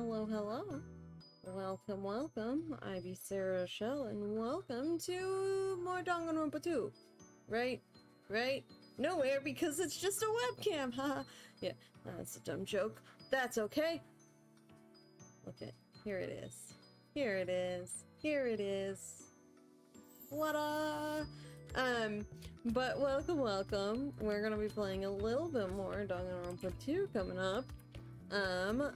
Hello, hello. Welcome, welcome. I be Sarah Rochelle, and welcome to more Danganronpa 2. Right? Nowhere, because it's just a webcam, haha. Yeah, that's a dumb joke. That's okay. Okay, here it is. Here it is. Here it is. What-a! But welcome. We're gonna be playing a little bit more Danganronpa 2 coming up.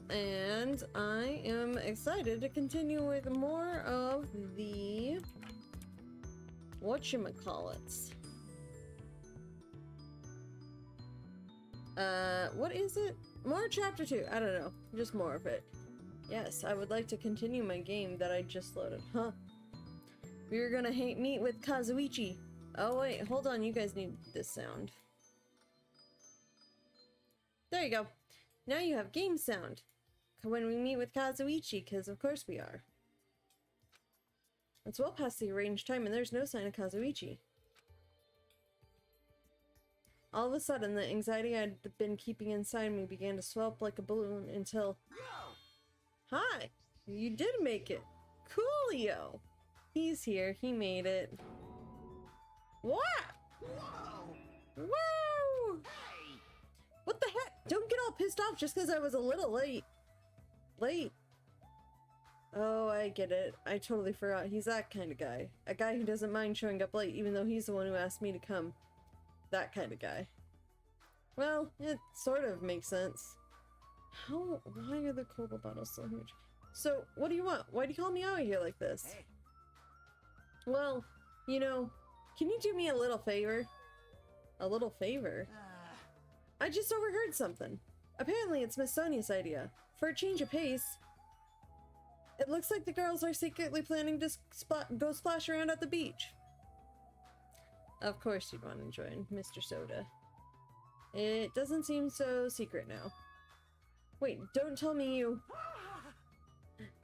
And I am excited to continue with more of the whatchamacallits. What is it? More chapter 2. I don't know. Just more of it. Yes, I would like to continue my game that I just loaded. Huh. We were gonna meet with Kazuichi. Oh wait, hold on. You guys need this sound. There you go. Now you have game sound when we meet with Kazuichi, because of course we are. It's well past the arranged time and there's no sign of Kazuichi. All of a sudden, the anxiety I'd been keeping inside me began to swell up like a balloon until... Hi! You did make it! Coolio! He's here, he made it. What? Whoa! Woo! Hey! What the heck? Don't get all pissed off just because I was a little late. Oh, I get it. I totally forgot. He's that kind of guy. A guy who doesn't mind showing up late even though he's the one who asked me to come. That kind of guy. Well, it sort of makes sense. Why are the cola bottles so huge? So, what do you want? Why do you call me out here like this? Hey. Well, you know, can you do me a little favor? A little favor? I just overheard something. Apparently it's Miss Sonia's idea. For a change of pace, it looks like the girls are secretly planning to go splash around at the beach. Of course you'd want to join, Mr. Soda. It doesn't seem so secret now. Wait, don't tell me you...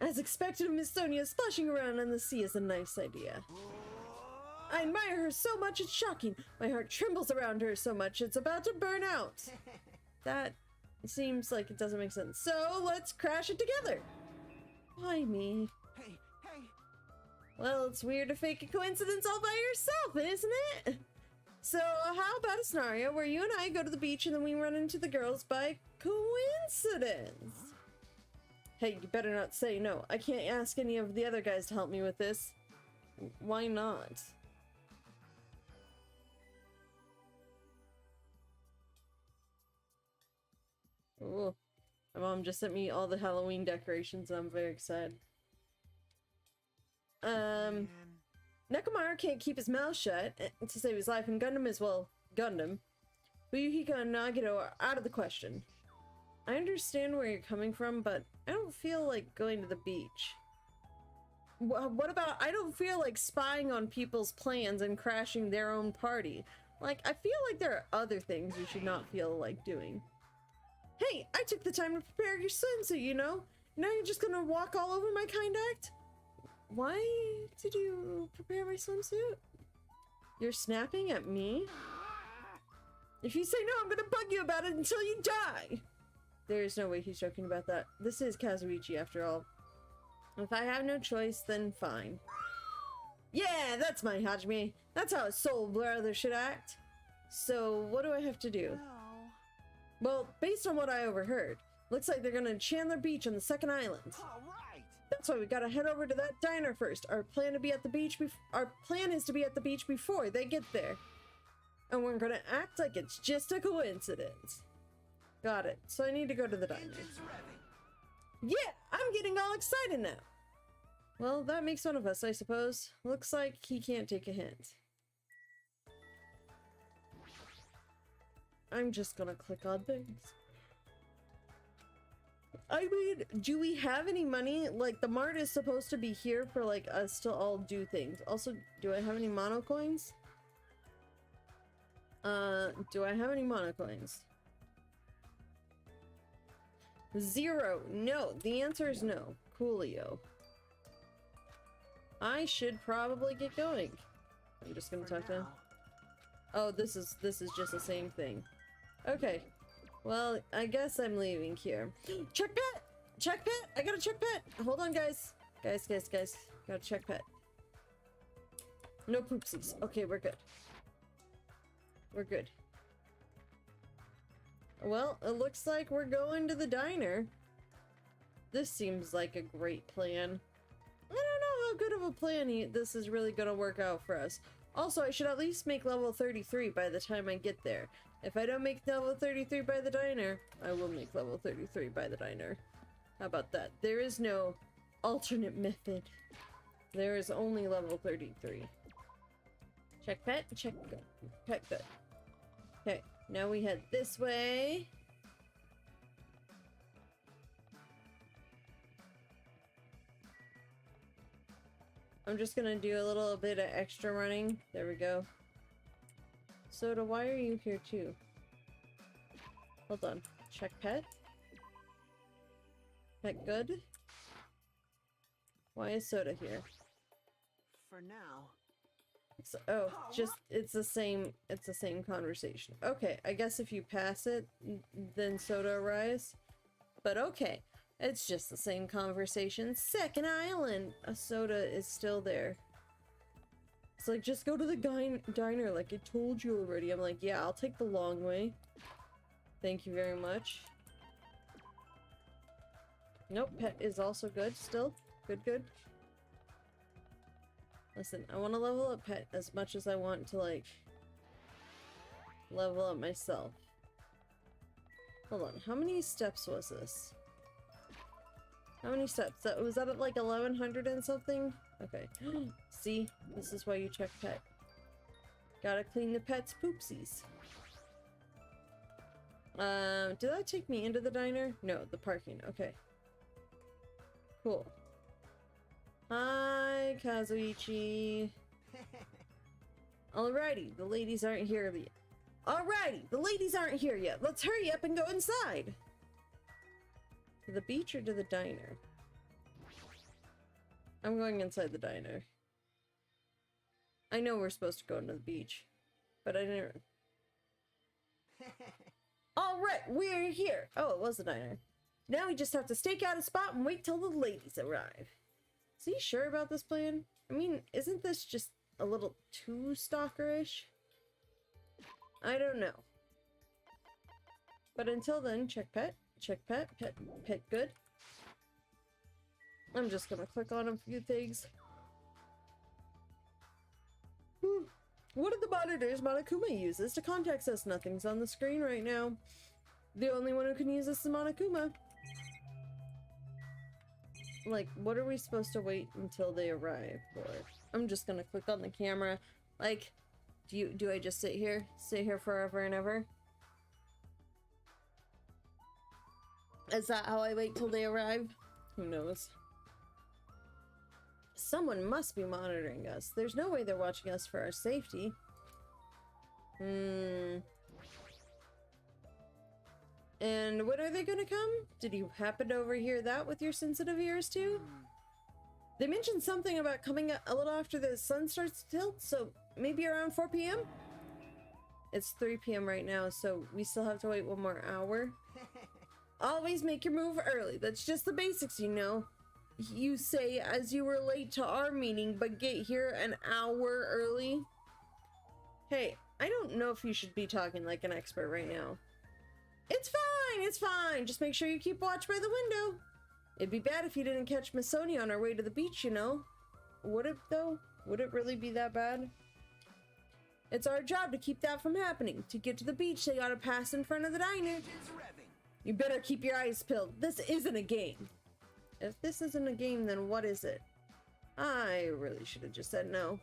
As expected, Miss Sonia splashing around in the sea is a nice idea. I admire her so much it's shocking. My heart trembles around her so much it's about to burn out. That seems like it doesn't make sense. So let's crash it together. Why me? Hey! Well, it's weird to fake a coincidence all by yourself, isn't it? So how about a scenario where you and I go to the beach and then we run into the girls by coincidence? Hey, you better not say no. I can't ask any of the other guys to help me with this. Why not? Oh, my mom just sent me all the Halloween decorations and I'm very excited. Nekomaru can't keep his mouth shut to save his life, and Gundam as well. Gundam. Fuyuhiko and Nagito are out of the question. I understand where you're coming from, but I don't feel like going to the beach. What about, I don't feel like spying on people's plans and crashing their own party. Like, I feel like there are other things you should not feel like doing. Hey, I took the time to prepare your swimsuit, you know? Now you're just gonna walk all over my kind act? Why did you prepare my swimsuit? You're snapping at me? If you say no, I'm gonna bug you about it until you die! There's no way he's joking about that. This is Kazuichi, after all. If I have no choice, then fine. Yeah, that's my Hajime. That's how a soul brother should act. So, what do I have to do? No. Well, based on what I overheard, looks like they're gonna Chandler Beach on the second island. All right. That's why we gotta head over to that diner first. Our plan is to be at the beach before they get there. And we're gonna act like it's just a coincidence. Got it. So I need to go to the diner. Engines revving. Yeah, I'm getting all excited now. Well, that makes one of us, I suppose. Looks like he can't take a hint. I'm just gonna click on things. I mean, do we have any money? Like, the mart is supposed to be here for, like, us to all do things. Also, do I have any mono coins? Do I have any mono coins? 0. No. The answer is no. Coolio. I should probably get going. I'm just gonna talk to him. Oh, this is just the same thing. Okay. Well, I guess I'm leaving here. Check that! check pet! I gotta check pet! Hold on, guys. Guys. Gotta check pet. No poopsies. Okay, we're good. We're good. Well, it looks like we're going to the diner. This seems like a great plan. I don't know how good of a plan this is really gonna work out for us. Also, I should at least make level 33 by the time I get there. If I don't make level 33 by the diner, I will make level 33 by the diner. How about that? There is no alternate method. There is only level 33. Check pet, check pet good. Okay, now we head this way. I'm just gonna do a little bit of extra running. There we go. Soda, why are you here too? Hold on. Check pet. Pet good. Why is Soda here? For now. Oh, just it's the same conversation. Okay, I guess if you pass it, then Soda arrives. But okay, it's just the same conversation. Second island! A Soda is still there. It's like, just go to the diner like I told you already. I'm like, yeah, I'll take the long way. Thank you very much. Nope, pet is also good still. Good. Listen, I want to level up pet as much as I want to, like, level up myself. Hold on, how many steps was this? How many steps? Was that at like 1100 and something? Okay. See? This is why you check pet. Gotta clean the pet's poopsies. Did that take me into the diner? No, the parking. Okay. Cool. Hi, Kazuichi. Alrighty, the ladies aren't here yet. Alrighty, the ladies aren't here yet. Let's hurry up and go inside. To the beach or to the diner? I'm going inside the diner. I know we're supposed to go into the beach, but I didn't. Alright, we're here. Oh, it was the diner. Now we just have to stake out a spot and wait till the ladies arrive. Is he sure about this plan? I mean, isn't this just a little too stalkerish? I don't know. But until then, check pet, pet good. I'm just gonna click on a few things. What are the monitors Monokuma uses to contact us? Nothing's on the screen right now. The only one who can use this is Monokuma. Like, what are we supposed to wait until they arrive for? I'm just gonna click on the camera. Like, do I just sit here forever and ever? Is that how I wait till they arrive? Who knows? Someone must be monitoring us. There's no way they're watching us for our safety. And when are they gonna come? Did you happen to overhear that with your sensitive ears too? They mentioned something about coming a little after the sun starts to tilt, so maybe around 4 p.m.? It's 3 p.m. right now, so we still have to wait 1 more hour. Always make your move early. That's just the basics, you know. You say as you were late to our meeting, but get here an hour early. Hey, I don't know if you should be talking like an expert right now. It's fine. Just make sure you keep watch by the window. It'd be bad if you didn't catch Miss Sonia on our way to the beach, you know. Would it, though? Would it really be that bad? It's our job to keep that from happening. To get to the beach, they gotta pass in front of the diner. You better keep your eyes peeled. This isn't a game. If this isn't a game, then what is it? I really should have just said no.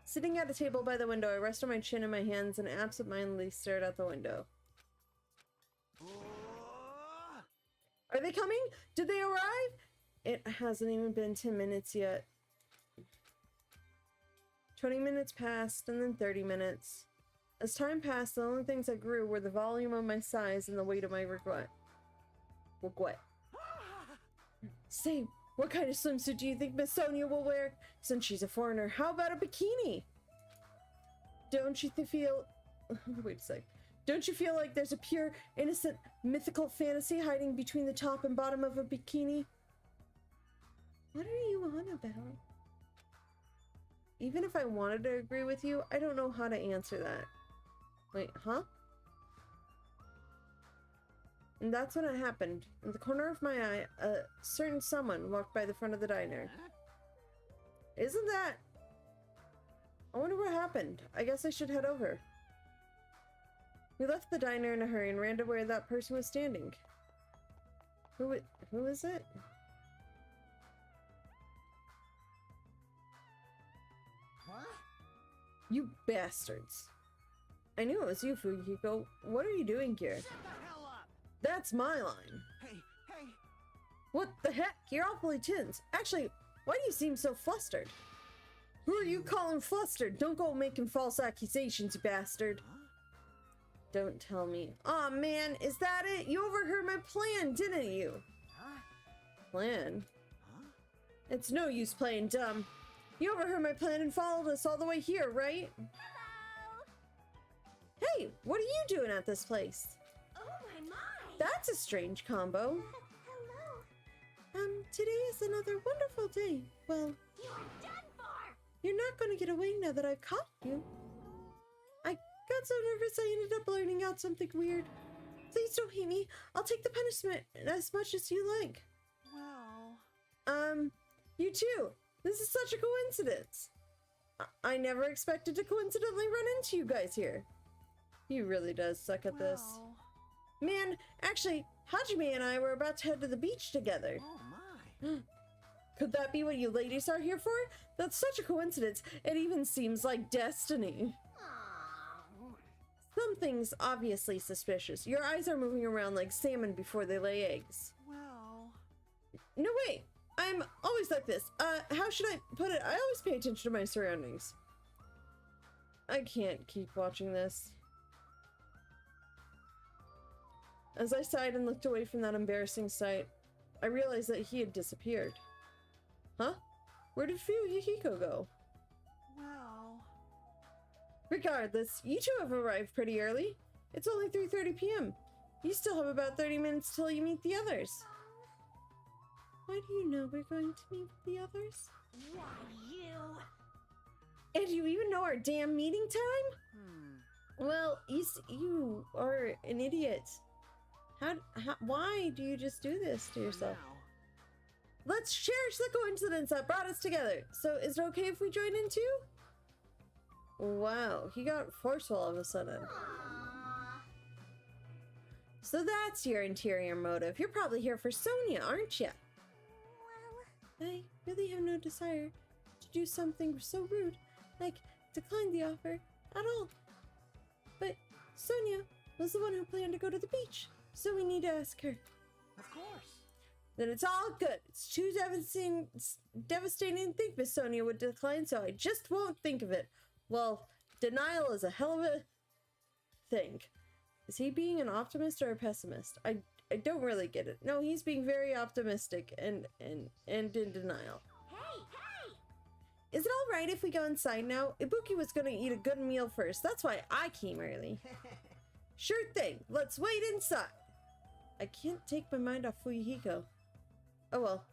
Sitting at a table by the window, I rested my chin in my hands and absentmindedly stared out the window. Are they coming? Did they arrive? It hasn't even been 10 minutes yet. 20 minutes passed, and then 30 minutes. As time passed, the only things that grew were the volume of my sighs and the weight of my regret. Say, what kind of swimsuit do you think Miss Sonia will wear? Since she's a foreigner, how about a bikini? Don't you feel... Wait a sec. Don't you feel like there's a pure, innocent mythical fantasy hiding between the top and bottom of a bikini? What are you on about? Even if I wanted to agree with you, I don't know how to answer that. Wait, huh? And that's when it happened. In the corner of my eye, a certain someone walked by the front of the diner. Isn't that... I wonder what happened. I guess I should head over. We left the diner in a hurry and ran to where that person was standing. Who is it? What? You bastards. I knew it was you, Fuyuhiko. What are you doing here? Shut the hell up! That's my line. Hey, hey! What the heck? You're awfully tense. Actually, why do you seem so flustered? Who are you calling flustered? Don't go making false accusations, you bastard. Huh? Don't tell me. Aw, man, is that it? You overheard my plan, didn't you? Huh? Plan? Huh? It's no use playing dumb. You overheard my plan and followed us all the way here, right? Hey, what are you doing at this place? Oh my! That's a strange combo. Hello. Today is another wonderful day. Well, You are done for. you're not going to get away now that I've caught you. I got so nervous I ended up blurting out something weird. Please don't hate me. I'll take the punishment as much as you like. Well... You too. This is such a coincidence. I never expected to coincidentally run into you guys here. He really does suck at this. well... Man, actually, Hajime and I were about to head to the beach together. Oh my. Could that be what you ladies are here for? That's such a coincidence. It even seems like destiny. Aw. Something's obviously suspicious. Your eyes are moving around like salmon before they lay eggs. Well... No, wait. I'm always like this. How should I put it? I always pay attention to my surroundings. I can't keep watching this. As I sighed and looked away from that embarrassing sight, I realized that he had disappeared. Huh? Where did Fuyuhiko go? Well... Regardless, you two have arrived pretty early. It's only 3:30 p.m. You still have about 30 minutes till you meet the others. Why do you know we're going to meet the others? Why you? And you even know our damn meeting time? Well, you are an idiot. Why do you just do this to yourself? Now. Let's cherish the coincidence that brought us together. So is it okay if we join in too? Wow, he got forceful all of a sudden. Aw. So that's your interior motive. You're probably here for Sonia, aren't you? Well, I really have no desire to do something so rude, like decline the offer at all. But Sonia was the one who planned to go to the beach, so we need to ask her. Of course. Then it's all good. It's too devastating to think Miss Sonia would decline, so I just won't think of it. Well, denial is a hell of a thing. Is he being an optimist or a pessimist? I don't really get it. No, he's being very optimistic and in denial. hey! Is it all right if we go inside now? Ibuki was gonna eat a good meal first. That's why I came early. Sure thing. Let's wait inside. I can't take my mind off Fuyuhiko. Oh well.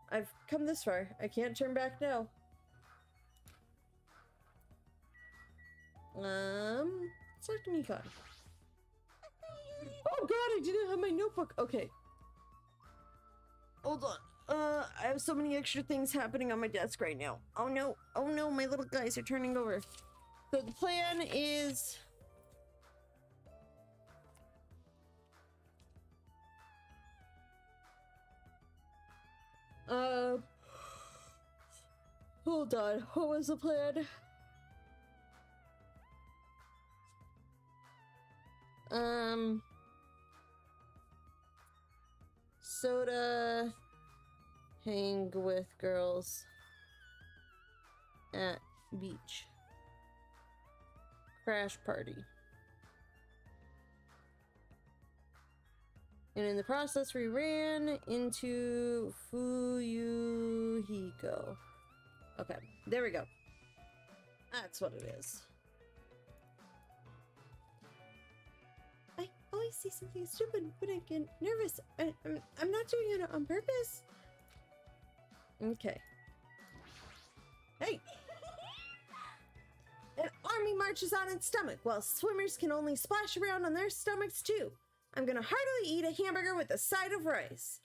I've come this far. I can't turn back now. Select Nikon. Oh god, I didn't have my notebook. Okay. Hold on. I have so many extra things happening on my desk right now. Oh no, my little guys are turning over. So the plan is... Hold on, what was the plan? Soda, hang with girls at beach, crash party. And in the process, we ran into Fuyuhiko. Okay, there we go. That's what it is. I always say something stupid when I get nervous. I'm not doing it on purpose. Okay. Hey! An army marches on its stomach, while swimmers can only splash around on their stomachs too. I'm gonna heartily eat a hamburger with a side of rice.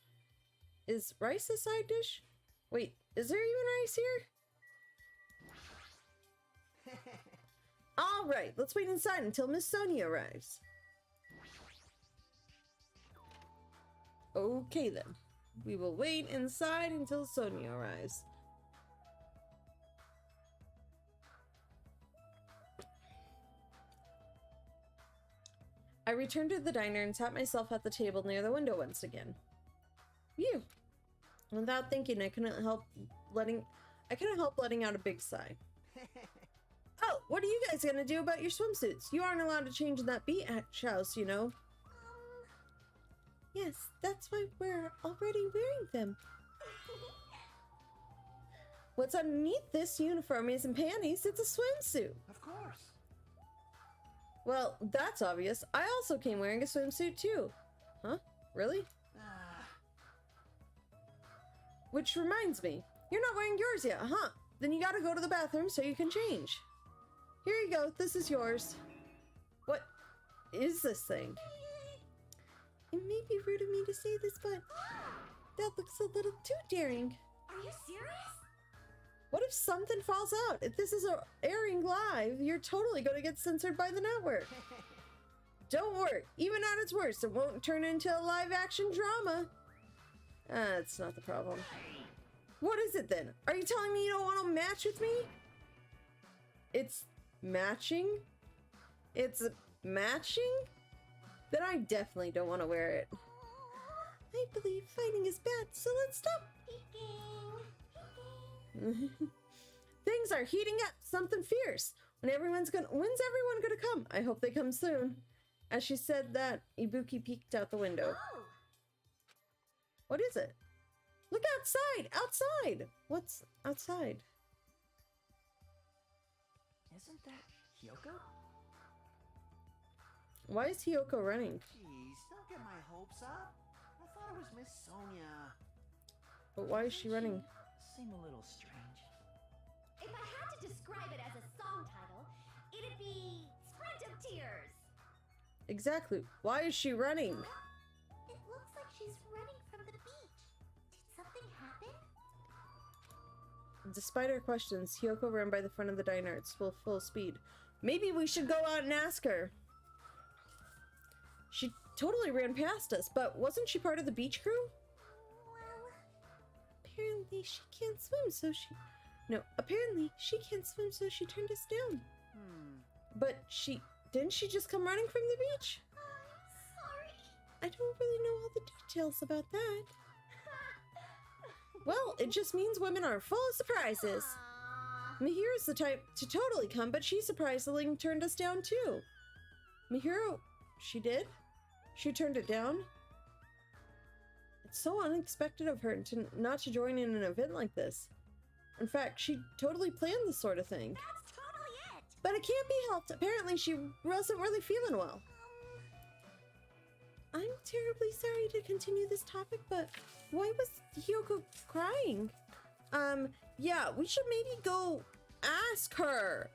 Is rice a side dish? Wait, is there even rice here? Alright, let's wait inside until Miss Sonia arrives. Okay then. We will wait inside until Sonia arrives. I returned to the diner and sat myself at the table near the window once again. Phew. Without thinking, I couldn't help letting out a big sigh. Oh, what are you guys gonna do about your swimsuits? You aren't allowed to change in that beach house, you know. Yes, that's why we're already wearing them. What's underneath this uniform isn't panties, it's a swimsuit. Of course. Well, that's obvious. I also came wearing a swimsuit too. Huh? Really? Which reminds me, you're not wearing yours yet, huh? Then you gotta go to the bathroom so you can change. Here you go, this is yours. What is this thing? It may be rude of me to say this, but that looks a little too daring. Are you serious? What if something falls out? If this is airing live, you're totally gonna get censored by the network. Don't worry, even at its worst, it won't turn into a live action drama. That's not the problem. What is it then? Are you telling me you don't want to match with me? It's matching? It's matching? Then I definitely don't want to wear it. I believe fighting is bad, so let's stop. Things are heating up, something fierce. When's everyone gonna come? I hope they come soon. As she said that, Ibuki peeked out the window. Oh. What is it? Look outside! Outside! What's outside? Isn't that Hyoko? Why is Hyoko running? Jeez, don't get my hopes up. I thought it was Miss Sonia. But why is she running? Seem a little strange. If I had to describe it as a song title, it'd be Sprint of Tears. Exactly. Why is she running? It looks like she's running from the beach. Did something happen? Despite her questions, Hyoko ran by the front of the diner at full speed. Maybe we should go out and ask her. She totally ran past us, but wasn't she part of the beach crew? Well, Apparently she can't swim, so she... No, apparently she can't swim, so she turned us down. But didn't she just come running from the beach? I'm sorry. I don't really know all the details about that. Well, it just means women are full of surprises. Aw. Mihiru's the type to totally come, but she surprisingly turned us down too. Mihiru, she did? She turned it down? It's so unexpected of her not to join in an event like this. In fact, she totally planned this sort of thing. That's totally it. But it can't be helped. Apparently she wasn't really feeling well. I'm terribly sorry to continue this topic, but why was Hyoko crying? Yeah, we should maybe go ask her.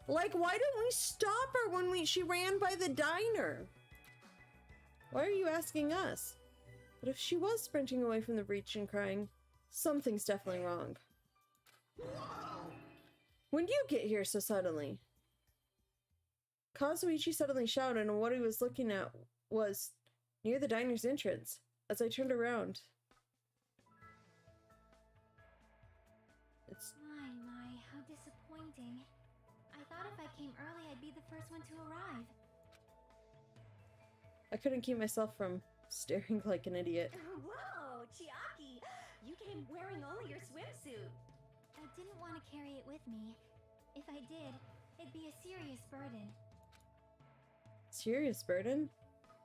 Like, why didn't we stop her when she ran by the diner? Why are you asking us? But if she was sprinting away from the beach and crying, something's definitely wrong. When did you get here so suddenly? Kazuichi suddenly shouted, and what he was looking at was near the diner's entrance. As I turned around, it's... My, how disappointing. I thought if I came early, I'd be the first one to arrive. I couldn't keep myself from staring like an idiot. Whoa, Chiaki! You came wearing only your swimsuit. I didn't want to carry it with me. If I did, it'd be a serious burden. Serious burden?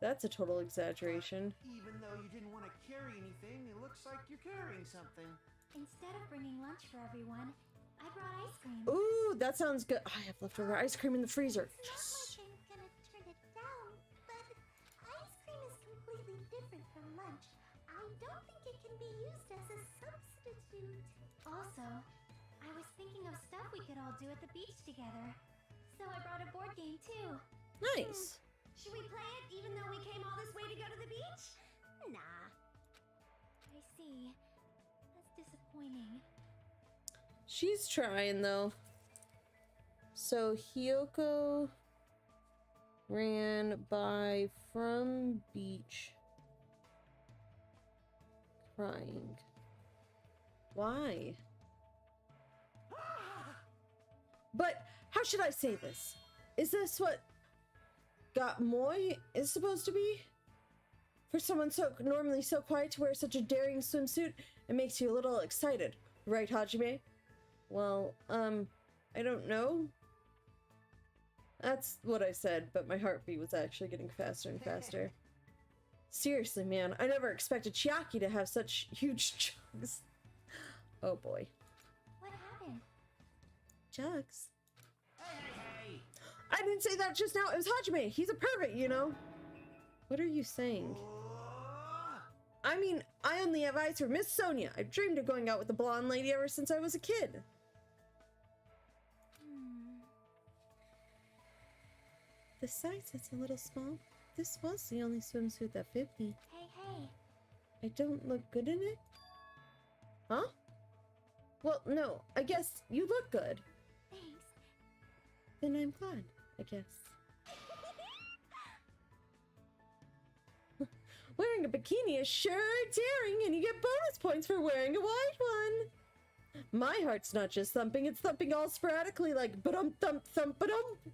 That's a total exaggeration. Even though you didn't want to carry anything, it looks like you're carrying something. Instead of bringing lunch for everyone, I brought ice cream. Ooh, that sounds good. I have leftover ice cream in the freezer. It's not like I'm gonna turn it down, but ice be used as a substitute. Also, I was thinking of stuff we could all do at the beach together. So I brought a board game too. Nice. Should we play it even though we came all this way to go to the beach? Nah. I see. That's disappointing. She's trying though. So Hiyoko ran by from beach crying. Why? But how should I say this? Is this what got Moy is supposed to be? For someone so normally so quiet to wear such a daring swimsuit, it makes you a little excited, right, Hajime? Well, I don't know. That's what I said, but my heartbeat was actually getting faster and faster. Seriously, man, I never expected Chiaki to have such huge jugs. Oh boy. What happened? Jugs? Hey! I didn't say that just now. It was Hajime. He's a pervert, you know. What are you saying? I mean, I only have eyes for Miss Sonia. I've dreamed of going out with the blonde lady ever since I was a kid. The size is a little small. This was the only swimsuit that fit me. Hey. I don't look good in it? Huh? Well, no, I guess you look good. Thanks. Then I'm glad, I guess. Wearing a bikini is sure daring, and you get bonus points for wearing a white one. My heart's not just thumping, it's thumping all sporadically like ba-dum-thump thump ba-dum.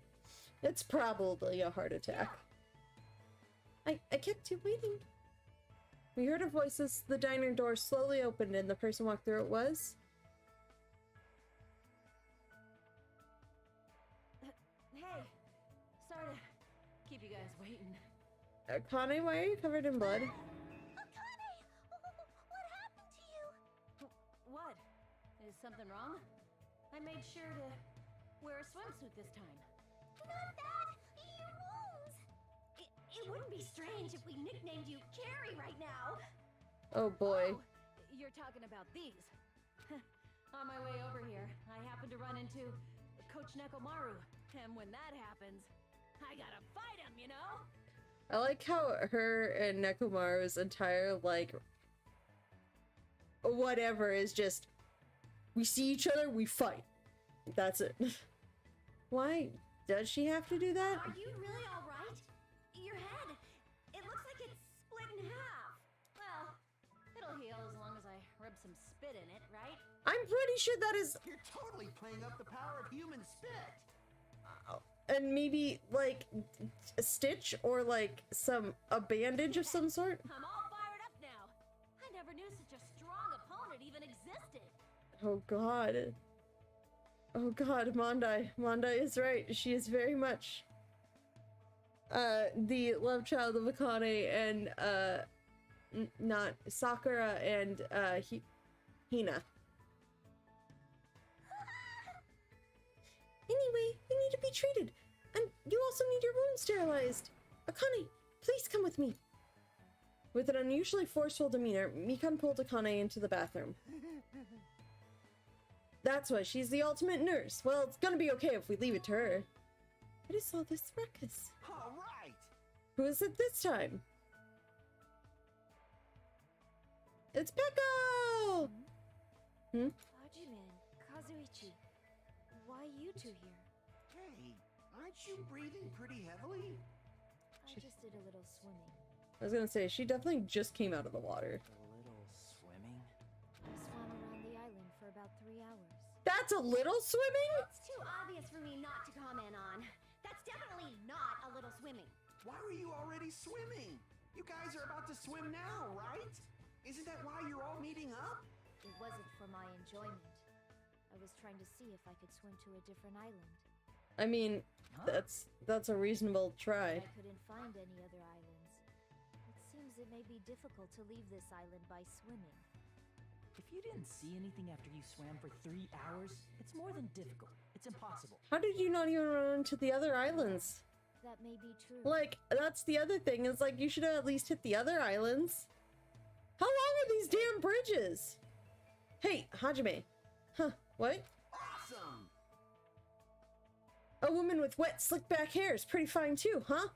It's probably a heart attack. I kept you waiting. We heard a voice as the diner door slowly opened and the person walked through. It was... Hey, sorry to keep you guys waiting. Akane, why are you covered in blood? Akane! What happened to you? What? Is something wrong? I made sure to wear a swimsuit this time. Not that! Your wounds! It wouldn't be strange if we nicknamed you Carrie right now. Oh boy. Oh, you're talking about these. On my way over here, I happened to run into Coach Nekomaru, and when that happens, I gotta fight him, you know? I like how her and Nekomaru's entire, like, whatever is just, we see each other, we fight. That's it. Why does she have to do that? Are you really alright? Your head, it looks like it's split in half. Well, it'll heal as long as I rub some spit in it, right? I'm pretty sure that is, You're totally playing up the power of human spit. and maybe, like, a stitch or, like, a bandage of some sort? I'm all fired up now. I never knew such a strong opponent even existed. Oh god. Oh god, Mondai. Mondai is right. She is very much the love child of Akane and not Sakura and Hina. Anyway, you need to be treated. And you also need your wounds sterilized. Akane, please come with me. With an unusually forceful demeanor, Mikan pulled Akane into the bathroom. That's why she's the ultimate nurse. Well, it's gonna be okay if we leave it to her. What is all this ruckus? All right. Who is it this time? It's Peko! Hajime, Kazuichi, why you two here? Hey, aren't you breathing pretty heavily? I just did a little swimming. I was gonna say, she definitely just came out of the water. A little swimming? I swam around the island for about 3 hours. That's a little swimming? It's too obvious for me not to comment on. That's definitely not a little swimming. Why were you already swimming? You guys are about to swim now, right? Isn't that why you're all meeting up? It wasn't for my enjoyment. I was trying to see if I could swim to a different island. I mean, that's a reasonable try. I couldn't find any other islands. It seems it may be difficult to leave this island by swimming. If you didn't see anything after you swam for 3 hours, it's more than difficult. It's impossible. How did you not even run into the other islands? That may be true. Like, that's the other thing, is like, you should have at least hit the other islands. How long are these damn bridges? Hey, Hajime. Huh, what? Awesome! A woman with wet, slick back hair is pretty fine too, huh?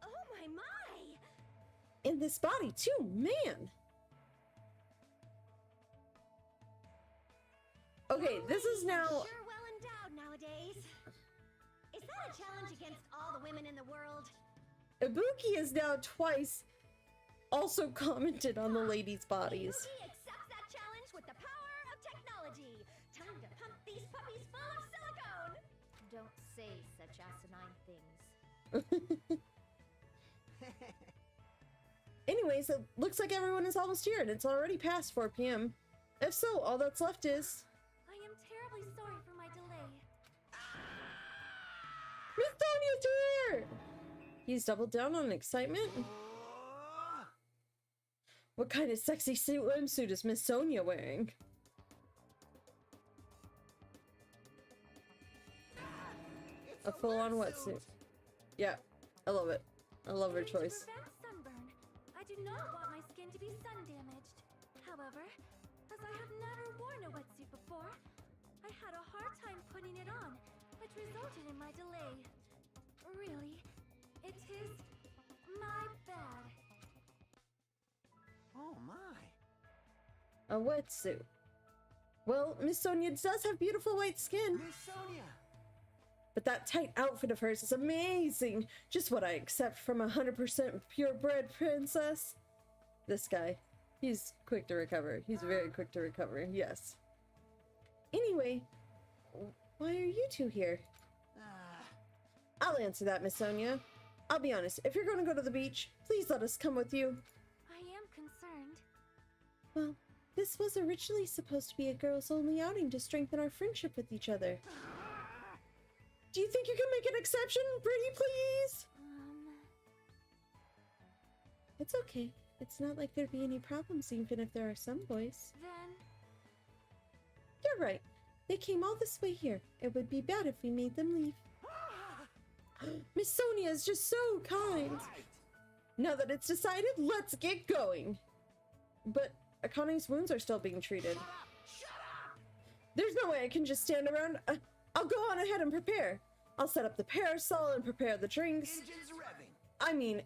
Oh my! In this body too, man! Okay, this is now... Sure well endowed nowadays. Is that a challenge against all the women in the world? Ibuki has now twice also commented on the ladies' bodies. Goodby accepts that challenge with the power of technology. Time to pump these puppies full of silicone. Don't say such asinine things. Anyways, it looks like everyone is almost here and it's already past 4 p.m. If so, all that's left is... I am terribly sorry for my delay. Miss Tanya's here! He's doubled down on excitement. What kind of sexy swimsuit is Miss Sonia wearing? A full-on wetsuit. Yeah, I love it. I love her choice. To prevent sunburn, I do not want my skin to be sun damaged. However, as I have never worn a wetsuit before, I had a hard time putting it on, which resulted in my delay. Really, it is my bad. Oh my. A wetsuit. Well, Miss Sonia does have beautiful white skin. Miss Sonia! But that tight outfit of hers is amazing. Just what I accept from a 100% purebred princess. This guy, he's quick to recover. He's very quick to recover, yes. Anyway, why are you two here? I'll answer that, Miss Sonia. I'll be honest, if you're going to go to the beach, please let us come with you. I am concerned. Well, this was originally supposed to be a girls-only outing to strengthen our friendship with each other. Do you think you can make an exception, pretty please? It's okay. It's not like there'd be any problems even if there are some boys. Then... You're right. They came all this way here. It would be bad if we made them leave. Miss Sonia is just so kind. Right. Now that it's decided, let's get going. But Akane's wounds are still being treated. Shut up! There's no way I can just stand around. I'll go on ahead and prepare. I'll set up the parasol and prepare the drinks. Engines revving. I mean,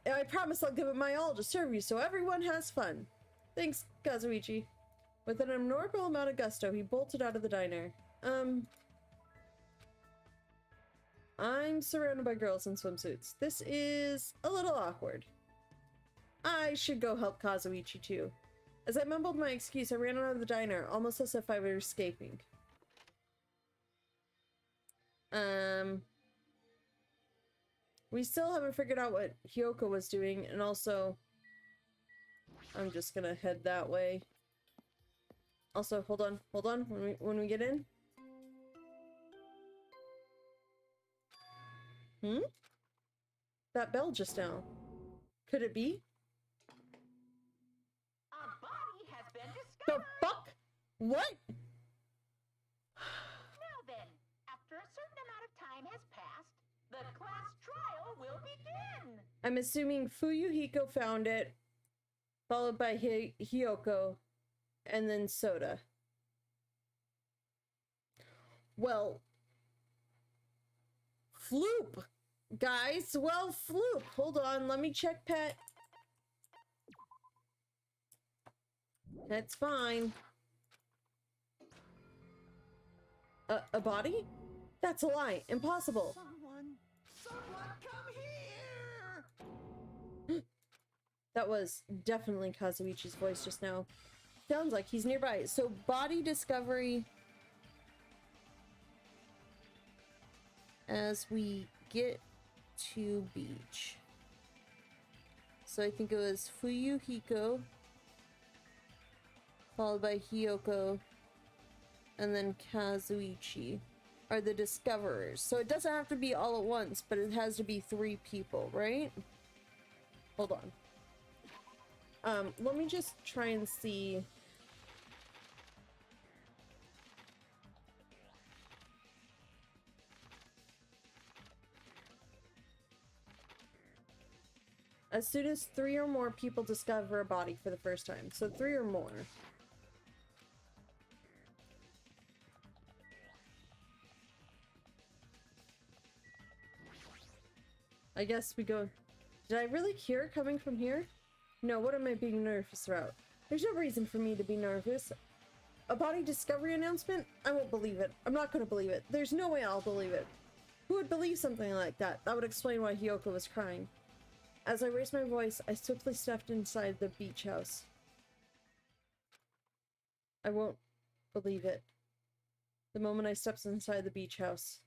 I promise I'll give it my all to serve you so everyone has fun. Thanks, Kazuichi. With an abnormal amount of gusto, he bolted out of the diner. I'm surrounded by girls in swimsuits. This is a little awkward. I should go help Kazuichi too. As I mumbled my excuse, I ran out of the diner, almost as if I were escaping. We still haven't figured out what Hyoko was doing, and also I'm just gonna head that way. Also, hold on, when we get in. That bell just now. Could it be? A body has been The discovered. fuck? What? Now then, after a certain amount of time has passed, the class trial will begin. I'm assuming Fuyuhiko found it, followed by Hyoko, and then Soda. Well, Floop, guys. Well, Floop. Hold on, let me check Pet. That's fine. A body? That's a lie. Impossible. Someone come here! That was definitely Kazuichi's voice just now. Sounds like he's nearby. So, body discovery as we get to beach. So I think it was Fuyuhiko, followed by Hyoko, and then Kazuichi are the discoverers. So it doesn't have to be all at once, but it has to be 3 people, right? Hold on. Let me just try and see. As soon as 3 or more people discover a body for the first time. So 3 or more. I guess we go... Did I really hear it coming from here? No, what am I being nervous about? There's no reason for me to be nervous. A body discovery announcement? I won't believe it. I'm not gonna believe it. There's no way I'll believe it. Who would believe something like that? That would explain why Hiyoko was crying. As I raised my voice, I swiftly stepped inside the beach house. I won't believe it. The moment I stepped inside the beach house,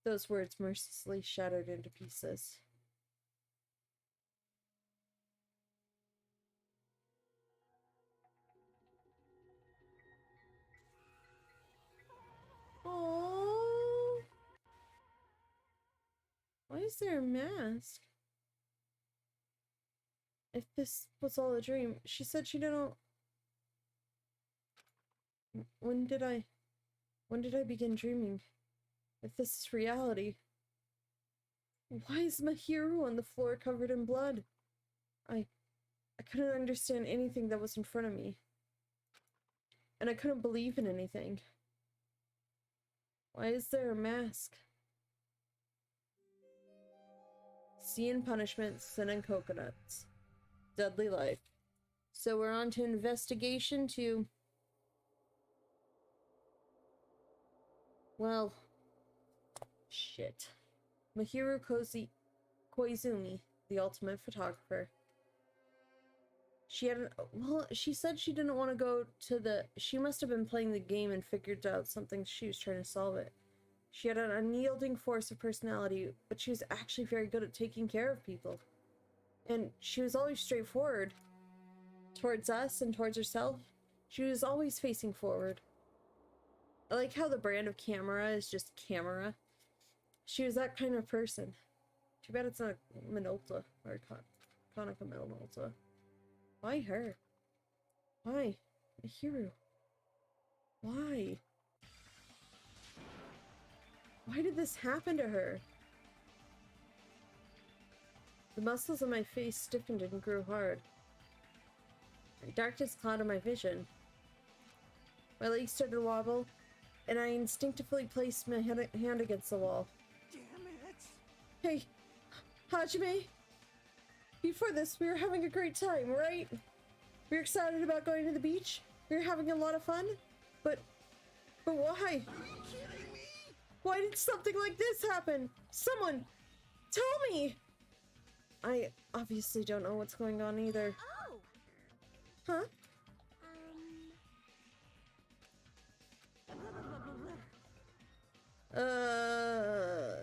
those words mercilessly shattered into pieces. Oh, why is there a mask? If this was all a dream, she said she didn't. When did I begin dreaming? If this is reality, why is Mahiru on the floor covered in blood? I couldn't understand anything that was in front of me. And I couldn't believe in anything. Why is there a mask? Sea and punishment, sin and coconuts. Deadly life. So we're on to investigation 2. Well, shit. Mahiru Koizumi, the ultimate photographer. She said she didn't want to go to the... She must have been playing the game and figured out something. She was trying to solve it. She had an unyielding force of personality, but she was actually very good at taking care of people. And she was always straightforward. Towards us and towards herself. She was always facing forward. I like how the brand of camera is just camera. She was that kind of person. Too bad it's not Minolta or Konica Minolta. Why her? Why? Mahiru? Why? Why did this happen to her? The muscles of my face stiffened and grew hard. The darkness clouded my vision. My legs started to wobble, and I instinctively placed my hand against the wall. Damn it! Hey, Hajime! Before this, we were having a great time, right? We were excited about going to the beach. We were having a lot of fun. But why? Are you kidding me? Why did something like this happen? Someone, tell me! I obviously don't know what's going on either. Oh! Huh?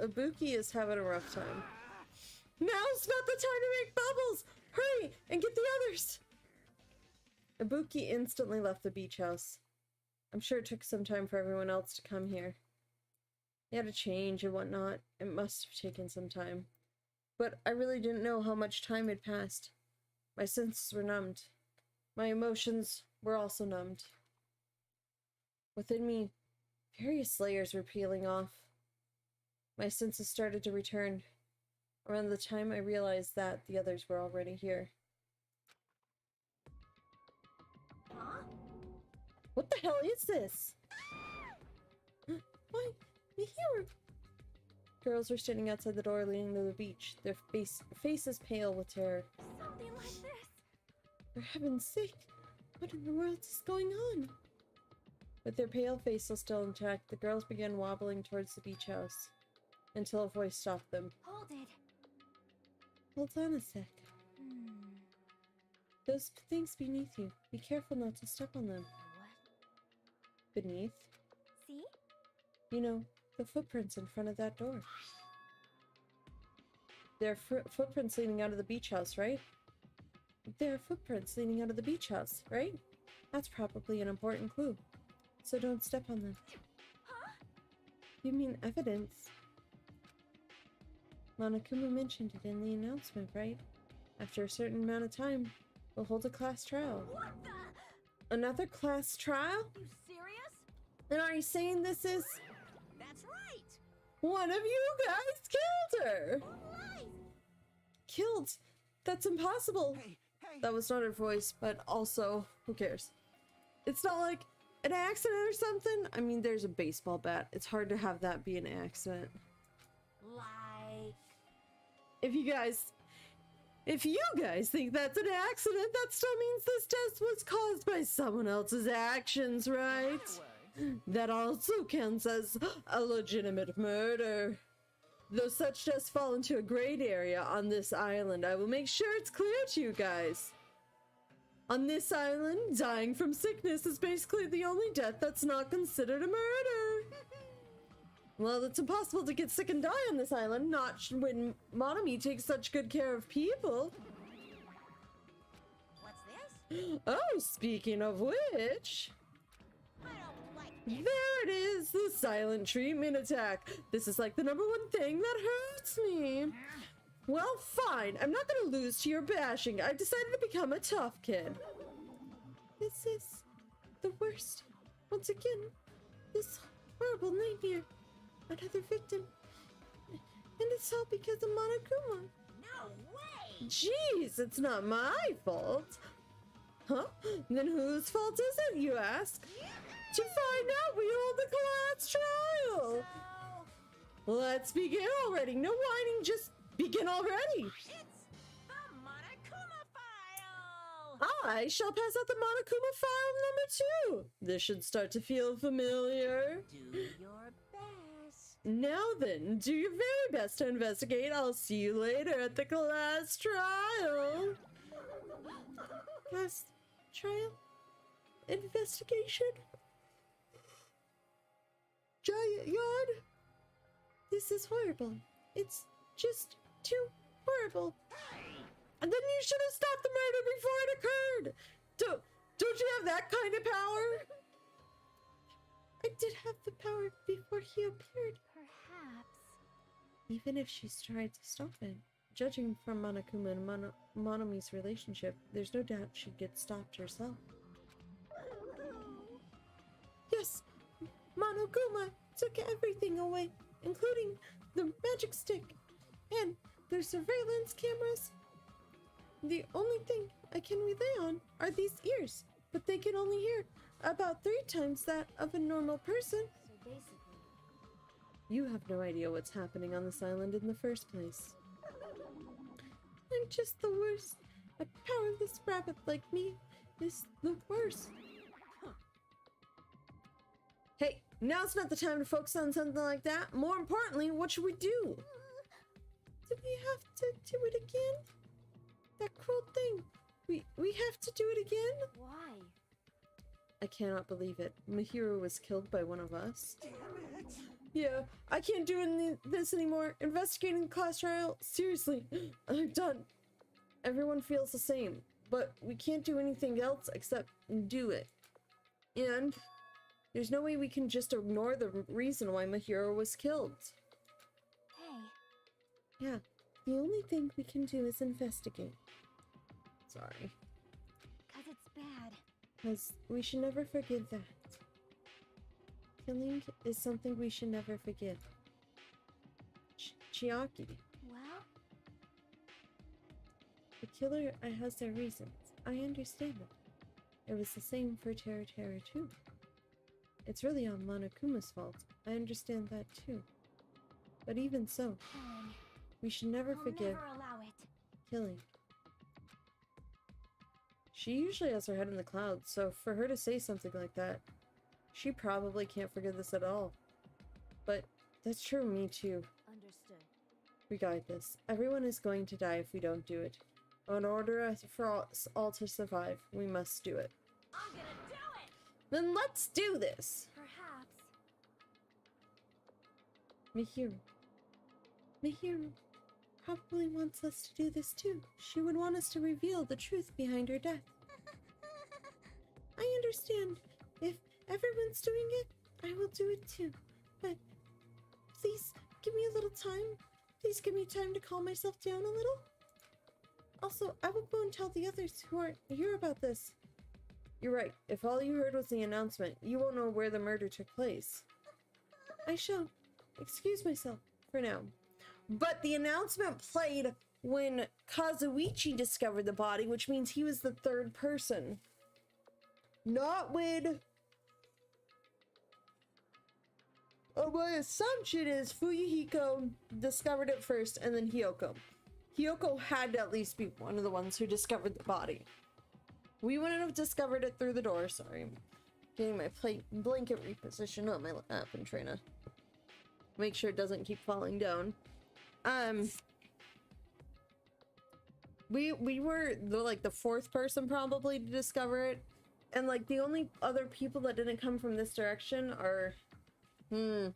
Ibuki is having a rough time. Now's not the time to make bubbles! Hurry and get the others! Ibuki instantly left the beach house. I'm sure it took some time for everyone else to come here. They had to change and whatnot. It must have taken some time. But I really didn't know how much time had passed. My senses were numbed. My emotions were also numbed. Within me, various layers were peeling off. My senses started to return. Around the time I realized that the others were already here. Huh? What the hell is this? Why? Here! Girls were standing outside the door leading to the beach, their faces pale with terror. Something like this. For heaven's sake, what in the world is going on? With their pale faces still intact, the girls began wobbling towards the beach house, until a voice stopped them. Hold it. Hold on a sec. Those things beneath you. Be careful not to step on them. What? Beneath? See? You know, the footprints in front of that door. There are footprints leading out of the beach house, right? There are footprints leading out of the beach house, right? That's probably an important clue. So don't step on them. Huh? You mean evidence? Monokuma mentioned it in the announcement, right? After a certain amount of time, we'll hold a class trial. What the? Another class trial? You serious? And are you saying this is... That's right. One of you guys killed her! Lies. Killed That's impossible. Hey, hey. That was not her voice, but also, who cares? It's not like an accident or something. I mean, there's a baseball bat. It's hard to have that be an accident. Like... If you guys think that's an accident, that still means this test was caused by someone else's actions, right? That also counts as a legitimate murder. Though such tests fall into a gray area on this island, I will make sure it's clear to you guys. On this island, dying from sickness is basically the only death that's not considered a murder. Well, it's impossible to get sick and die on this island, not when Monomi takes such good care of people. What's this? Oh, speaking of which... I don't like this. There it is, the silent treatment attack. This is like the #1 thing that hurts me. Well, fine. I'm not gonna lose to your bashing. I decided to become a tough kid. This is the worst. Once again, this horrible nightmare. Another victim. And it's all because of Monokuma. No way! Jeez, it's not my fault. Huh? Then whose fault is it, you ask? To find out, we hold the class trial. Let's begin already. No whining, just begin already. It's the Monokuma file! I shall pass out the Monokuma file #2. This should start to feel familiar. Do your best. Now then, do your very best to investigate. I'll see you later at the class trial. Class trial? Investigation? Giant yawn? This is horrible. It's just too horrible. And then you should have stopped the murder before it occurred. Don't you have that kind of power? I did have the power before he appeared. Perhaps. Even if she's tried to stop it, judging from Monokuma and Monomi's relationship, there's no doubt she'd get stopped herself. Yes, Monokuma took everything away, including the magic stick and their surveillance cameras. The only thing I can rely on are these ears, but they can only hear about 3 times that of a normal person. So basically, You have no idea what's happening on this island in the first place. I'm just the worst. A powerless rabbit like me is the worst. Hey, now's not the time to focus on something like that. More importantly, what should we do? Do we have to do it again? That cruel thing. We have to do it again? why? I cannot believe it. Mahiro was killed by one of us. Damn it. Yeah, I can't do this anymore. Investigating the class trial? Seriously, I'm done. Everyone feels the same, but we can't do anything else except do it. And there's no way we can just ignore the reason why Mahiro was killed. Hey, Yeah, the only thing we can do is investigate. Sorry. 'cause it's bad. Because we should never forgive that. Killing is something we should never forgive. Chiaki. Well, The killer has their reasons. I understand that. It was the same for Terra Terra too. It's really on Monokuma's fault. I understand that too. But even so, fine. we should never I'll forgive never allow it. killing. She usually has her head in the clouds, so for her to say something like that, she probably can't forgive this at all. But that's true of me too. Understood. Regardless, everyone is going to die if we don't do it. In order for us all to survive, we must do it. I'm gonna do it! Then let's do this! Perhaps. Mahiro. Mahiro probably wants us to do this too. She would want us to reveal the truth behind her death. I understand. If everyone's doing it, I will do it too. But please give me a little time. Please give me time to calm myself down a little. Also, I will go and tell the others who aren't here about this. You're right. If all you heard was the announcement, you won't know where the murder took place. I shall excuse myself for now. But the announcement played when Kazuichi discovered the body, which means he was the third person. Not when... Oh, my assumption is Fuyuhiko discovered it first and then Hiyoko. Hiyoko had to at least be one of the ones who discovered the body. We wouldn't have discovered it through the door. Sorry. I'm getting my blanket repositioned on my lap and trying to make sure it doesn't keep falling down. We were the fourth person probably to discover it. And like the only other people that didn't come from this direction are... I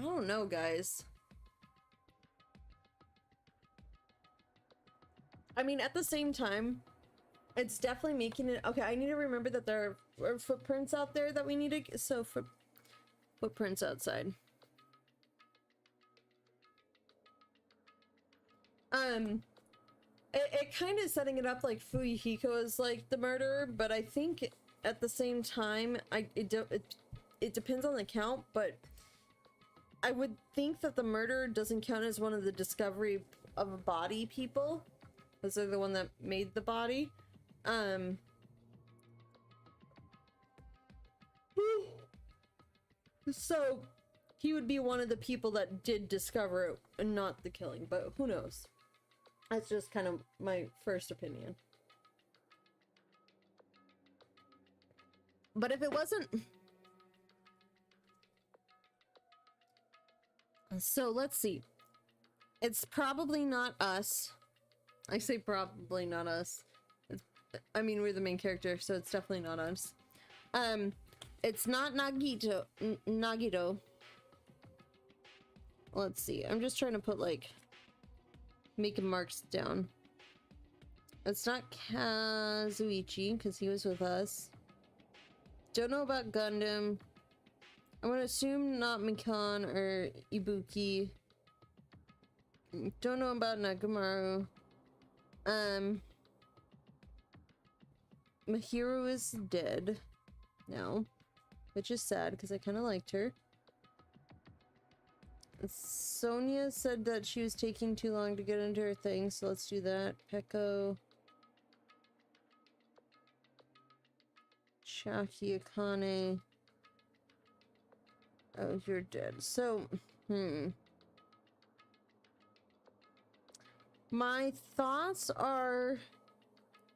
don't know, guys. I mean, at the same time, it's definitely making it... Okay, I need to remember that there are footprints out there that we need to... So, footprints outside. It kind of setting it up like Fuyuhiko is like the murderer, but I think at the same time, it depends on the count, but I would think that the murderer doesn't count as one of the discovery of a body people, because they're the one that made the body. So he would be one of the people that did discover it and not the killing, but who knows? That's just kind of my first opinion. But if it wasn't... So let's see. It's probably not us. I say probably not us. I mean, we're the main character, so it's definitely not us. It's not Nagito. Let's see. I'm just trying to put like making marks down. It's not Kazuichi because he was with us. Don't know about Gundam. I'm gonna assume not Mikan or Ibuki. Don't know about Nagamaru. Mahiru is dead now, which is sad because I kind of liked her. Sonia said that she was taking too long to get into her thing, so let's do that. Peko. Shaki Akane. Oh, you're dead. So, my thoughts are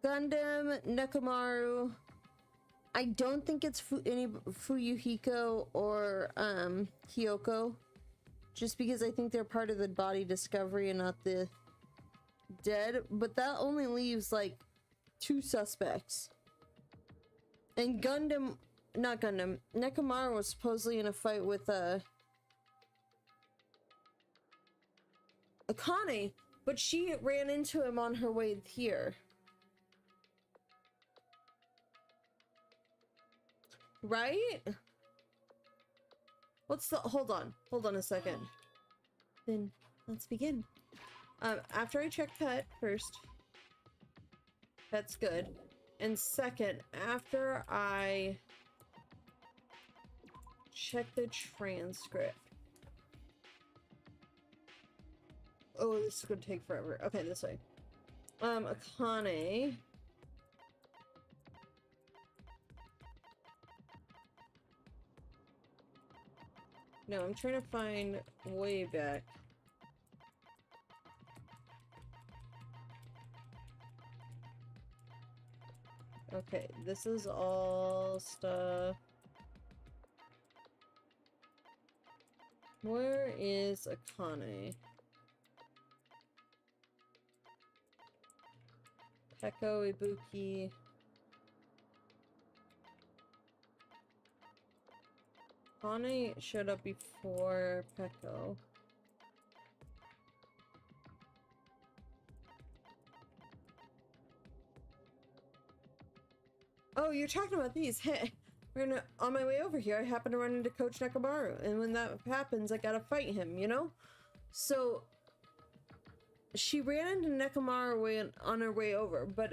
Gundam, Nekomaru. I don't think it's any Fuyuhiko or Hiyoko. Just because I think they're part of the body discovery and not the dead. But that only leaves like 2 suspects. And Gundam, not Gundam, Nekomaru was supposedly in a fight with Akane, but she ran into him on her way here. Right? What's the... Hold on a second. Then let's begin. After I check Pet first. Pet's good. And second, after I check the transcript. Oh, this is gonna take forever. Okay, this way. Akane. No, I'm trying to find way back. Okay, this is all stuff. Where is Akane? Peko, Ibuki. Akane showed up before Peko. Oh, you're talking about these. Hey, on my way over here, I happened to run into Coach Nekomaru, and when that happens, I gotta fight him, you know? So, she ran into Nekomaru on her way over, but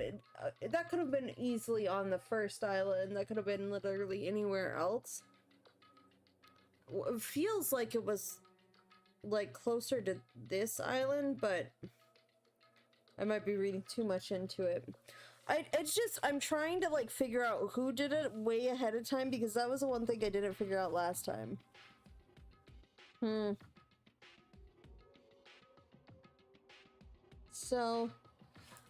that could have been easily on the first island. That could have been literally anywhere else. It feels like it was like closer to this island, but I might be reading too much into it. It's just, I'm trying to, like, figure out who did it way ahead of time, because that was the one thing I didn't figure out last time. So,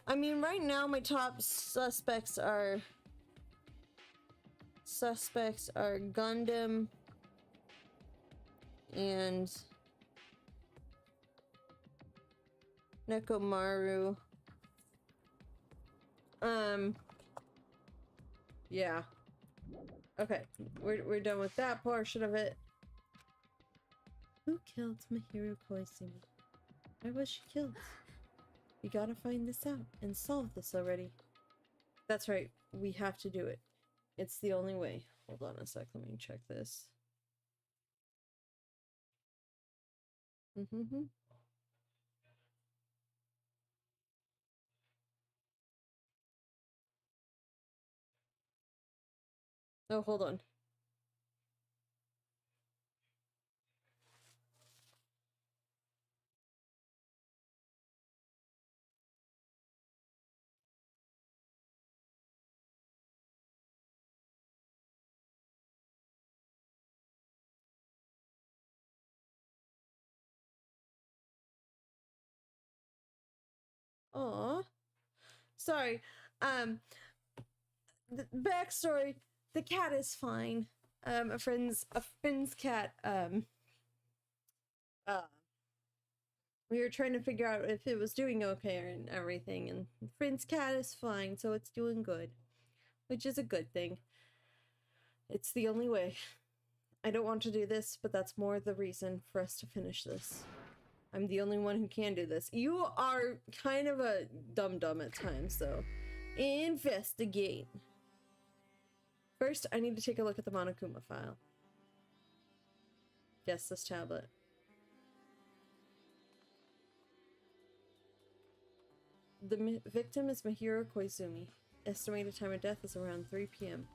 I mean, right now my top suspects are Gundam and Nekomaru. Yeah. Okay, we're done with that portion of it. Who killed Mahiro Koizumi? Why was she killed? We gotta find this out and solve this already. That's right, we have to do it. It's the only way. Hold on a sec, let me check this. Oh, hold on. Aw. Sorry. The backstory. The cat is fine. A friend's cat, we were trying to figure out if it was doing okay and everything, and the friend's cat is fine, so it's doing good. Which is a good thing. It's the only way. I don't want to do this, but that's more the reason for us to finish this. I'm the only one who can do this. You are kind of a dum-dum at times, though. Investigate. First, I need to take a look at the Monokuma file. Yes, this tablet. The victim is Mahiro Koizumi. Estimated time of death is around 3 p.m.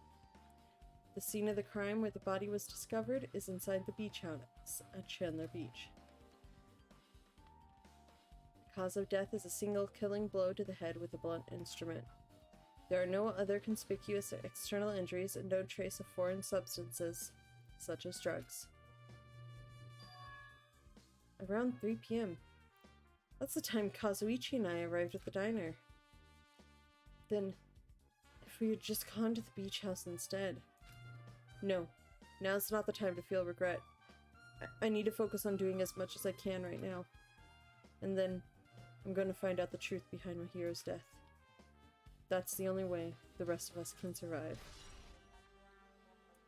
The scene of the crime where the body was discovered is inside the beach house at Chandler Beach. The cause of death is a single killing blow to the head with a blunt instrument. There are no other conspicuous external injuries and no trace of foreign substances, such as drugs. Around 3 p.m. That's the time Kazuichi and I arrived at the diner. Then, if we had just gone to the beach house instead. No, now's not the time to feel regret. I need to focus on doing as much as I can right now. And then, I'm going to find out the truth behind Mahiro's death. That's the only way the rest of us can survive.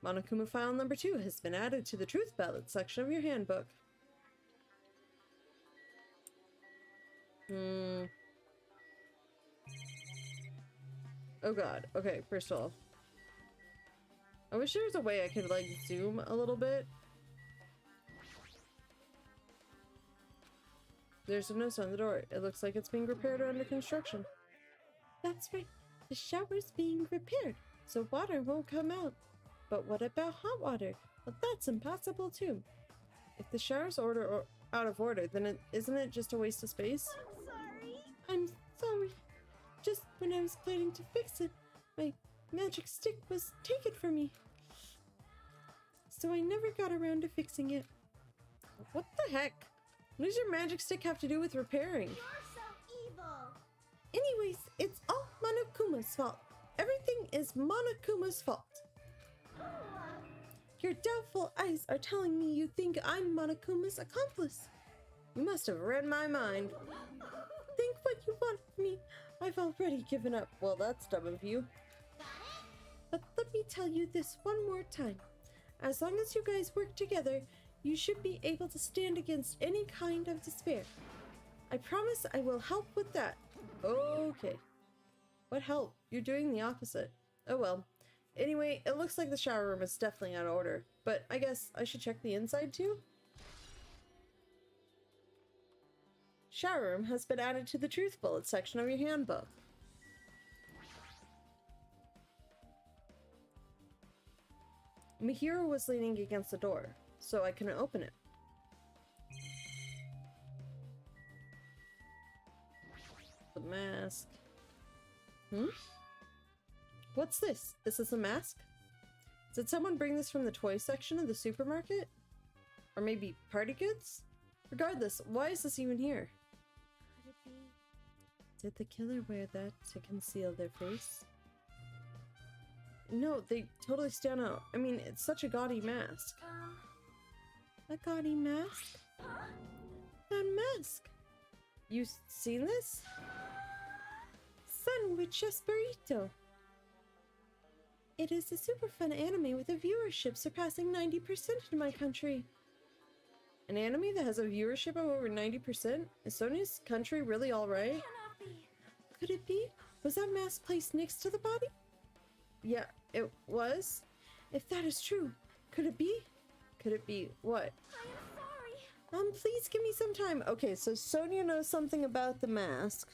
Monokuma file number 2 has been added to the Truth Ballot section of your handbook. Oh god. Okay, first of all. I wish there was a way I could, like, zoom a little bit. There's a notice on the door. It looks like it's being repaired or under construction. That's right. The shower's being repaired, so water won't come out. But what about hot water? Well, that's impossible too. If the shower's out of order, then isn't it just a waste of space? I'm sorry. Just when I was planning to fix it, my magic stick was taken from me. So I never got around to fixing it. What the heck? What does your magic stick have to do with repairing? You're so evil! Anyways, it's all Monokuma's fault. Everything is Monokuma's fault. Your doubtful eyes are telling me you think I'm Monokuma's accomplice. You must have read my mind. Think what you want of me. I've already given up. Well, that's dumb of you. But let me tell you this one more time. As long as you guys work together, you should be able to stand against any kind of despair. I promise I will help with that. Okay. What help? You're doing the opposite. Oh well. Anyway, it looks like the shower room is definitely out of order, but I guess I should check the inside too? Shower room has been added to the Truth Bullet section of your handbook. Mahiro was leaning against the door, so I couldn't open it. the mask. Hmm? What's this? Is this a mask? Did someone bring this from the toy section of the supermarket? Or maybe party goods? Regardless, why is this even here? Could it be? Did the killer wear that to conceal their face? No, they totally stand out. I mean, it's such a gaudy mask. A gaudy mask? Huh? That mask! You seen this? Sandwich Burrito. It is a super fun anime with a viewership surpassing 90% in my country. An anime that has a viewership of over 90%? Is Sonia's country really alright? Cannot be. Could it be? Was that mask placed next to the body? Yeah, it was. If that is true, could it be? Could it be what? I am sorry. Please give me some time. Okay, so Sonia knows something about the mask.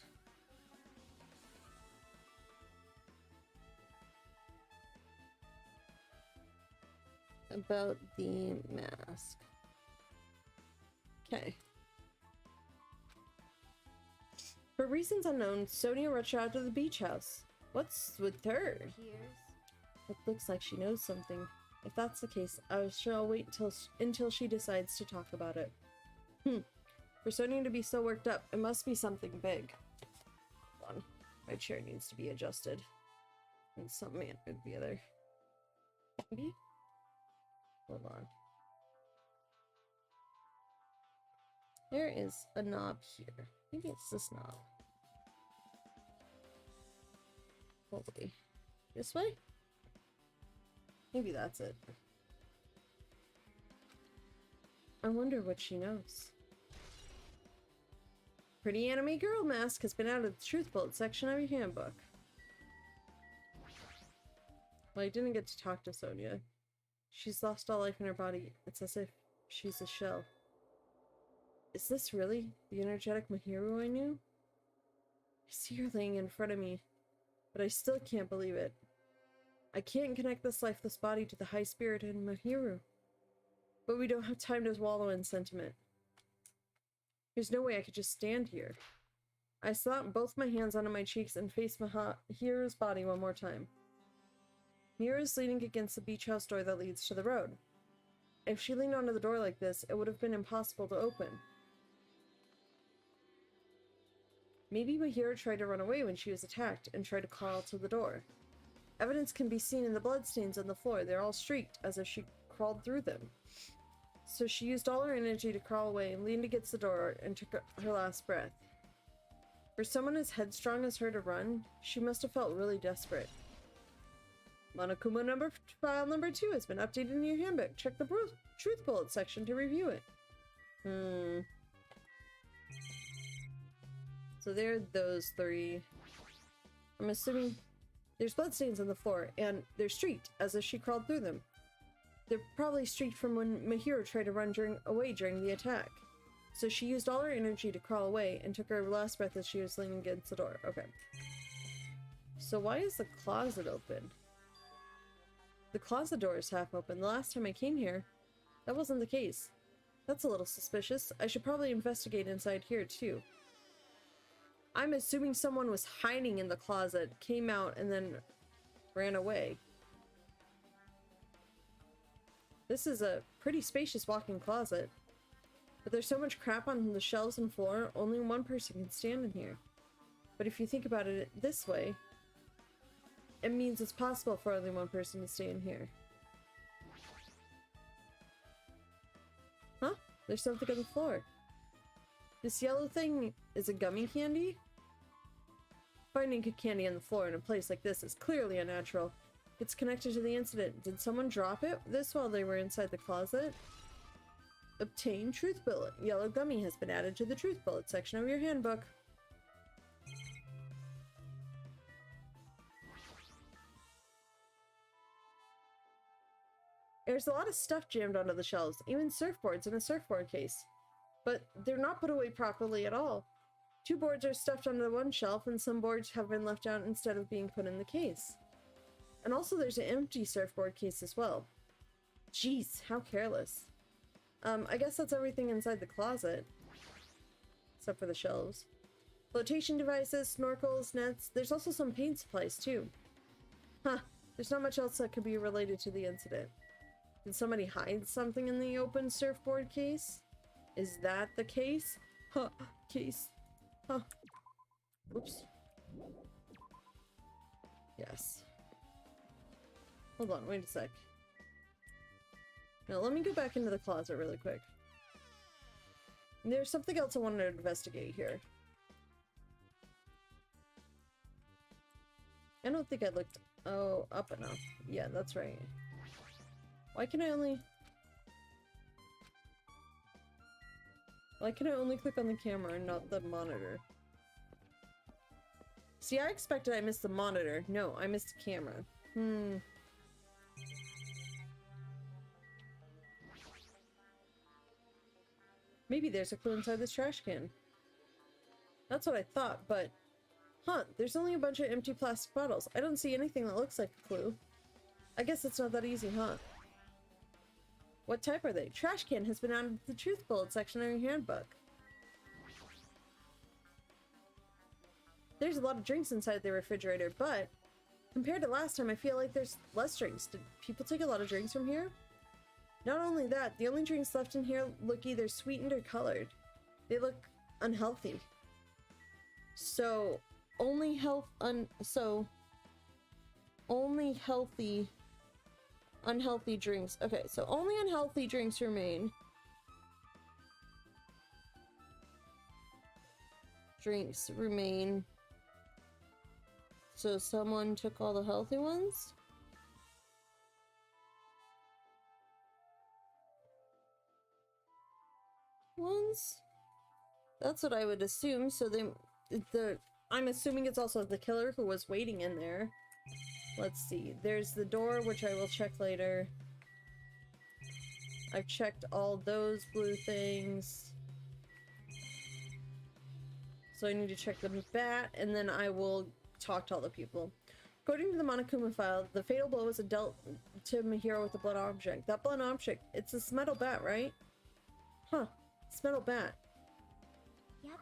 About the mask. Okay. For reasons unknown, Sonia rushed out to the beach house. What's with her? Piers. It looks like she knows something. If that's the case, I shall wait until she decides to talk about it. For Sonia to be so worked up, it must be something big. Hold on. My chair needs to be adjusted. And something with the other. Maybe? Hold on. There is a knob here. Maybe it's this knob. Hopefully. This way? Maybe that's it. I wonder what she knows. Pretty anime girl mask has been out of the truth bullet section of your handbook. Well, I didn't get to talk to Sonia. She's lost all life in her body. It's as if she's a shell. Is this really the energetic Mahiru I knew? I see her laying in front of me, but I still can't believe it. I can't connect this lifeless body to the high-spirited Mahiru. But we don't have time to wallow in sentiment. There's no way I could just stand here. I slapped both my hands onto my cheeks and faced Mahiru's body one more time. Miru's leaning against the beach house door that leads to the road. If she leaned onto the door like this, it would have been impossible to open. Maybe Mahiru tried to run away when she was attacked and tried to crawl to the door. Evidence can be seen in the bloodstains on the floor. They're all streaked, as if she crawled through them. So she used all her energy to crawl away and leaned against the door and took her last breath. For someone as headstrong as her to run, she must have felt really desperate. Monokuma file number 2 has been updated in your handbook. Check the truth bullet section to review it. So there are those 3. I'm assuming there's bloodstains on the floor, and they're streaked, as if she crawled through them. They're probably streaked from when Mahiru tried to run away during the attack. So she used all her energy to crawl away and took her last breath as she was leaning against the door. Okay. So why is the closet open? The closet door is half open. The last time I came here, that wasn't the case. That's a little suspicious. I should probably investigate inside here, too. I'm assuming someone was hiding in the closet, came out, and then ran away. This is a pretty spacious walk-in closet. But there's so much crap on the shelves and floor, only one person can stand in here. But if you think about it this way, it means it's possible for only one person to stay in here. Huh? There's something on the floor. This yellow thing is a gummy candy? Finding a candy on the floor in a place like this is clearly unnatural. It's connected to the incident. Did someone drop this while they were inside the closet? Obtain truth bullet. Yellow gummy has been added to the truth bullet section of your handbook. There's a lot of stuff jammed onto the shelves, even surfboards in a surfboard case. But they're not put away properly at all. 2 boards are stuffed onto one shelf, and some boards have been left out instead of being put in the case. And also there's an empty surfboard case as well. Jeez, how careless. I guess that's everything inside the closet. Except for the shelves. Flotation devices, snorkels, nets. There's also some paint supplies too. Huh. There's not much else that could be related to the incident. Did somebody hide something in the open surfboard case? Is that the case? Huh. Case. Huh. Oops. Yes. Hold on, wait a sec. Now let me go back into the closet really quick. There's something else I wanted to investigate here. I don't think I looked up enough. Yeah, that's right. Why can I only click on the camera and not the monitor? See, I expected I missed the monitor. No, I missed the camera. Maybe there's a clue inside this trash can. That's what I thought, but... Huh, there's only a bunch of empty plastic bottles. I don't see anything that looks like a clue. I guess it's not that easy, huh? What type are they? Trash can has been added to the truth bullet section of your handbook. There's a lot of drinks inside the refrigerator, but compared to last time, I feel like there's less drinks. Did people take a lot of drinks from here? Not only that, the only drinks left in here look either sweetened or colored. They look unhealthy. So, only unhealthy drinks. Okay, so only unhealthy drinks remain. So someone took all the healthy ones? That's what I would assume. So I'm assuming it's also the killer who was waiting in there. Let's see. There's the door, which I will check later. I've checked all those blue things. So I need to check the bat, and then I will talk to all the people. According to the Monokuma file, the fatal blow was dealt to Mahiro with a blunt object. That blunt object, it's this metal bat, right? Huh. It's metal bat. Yep.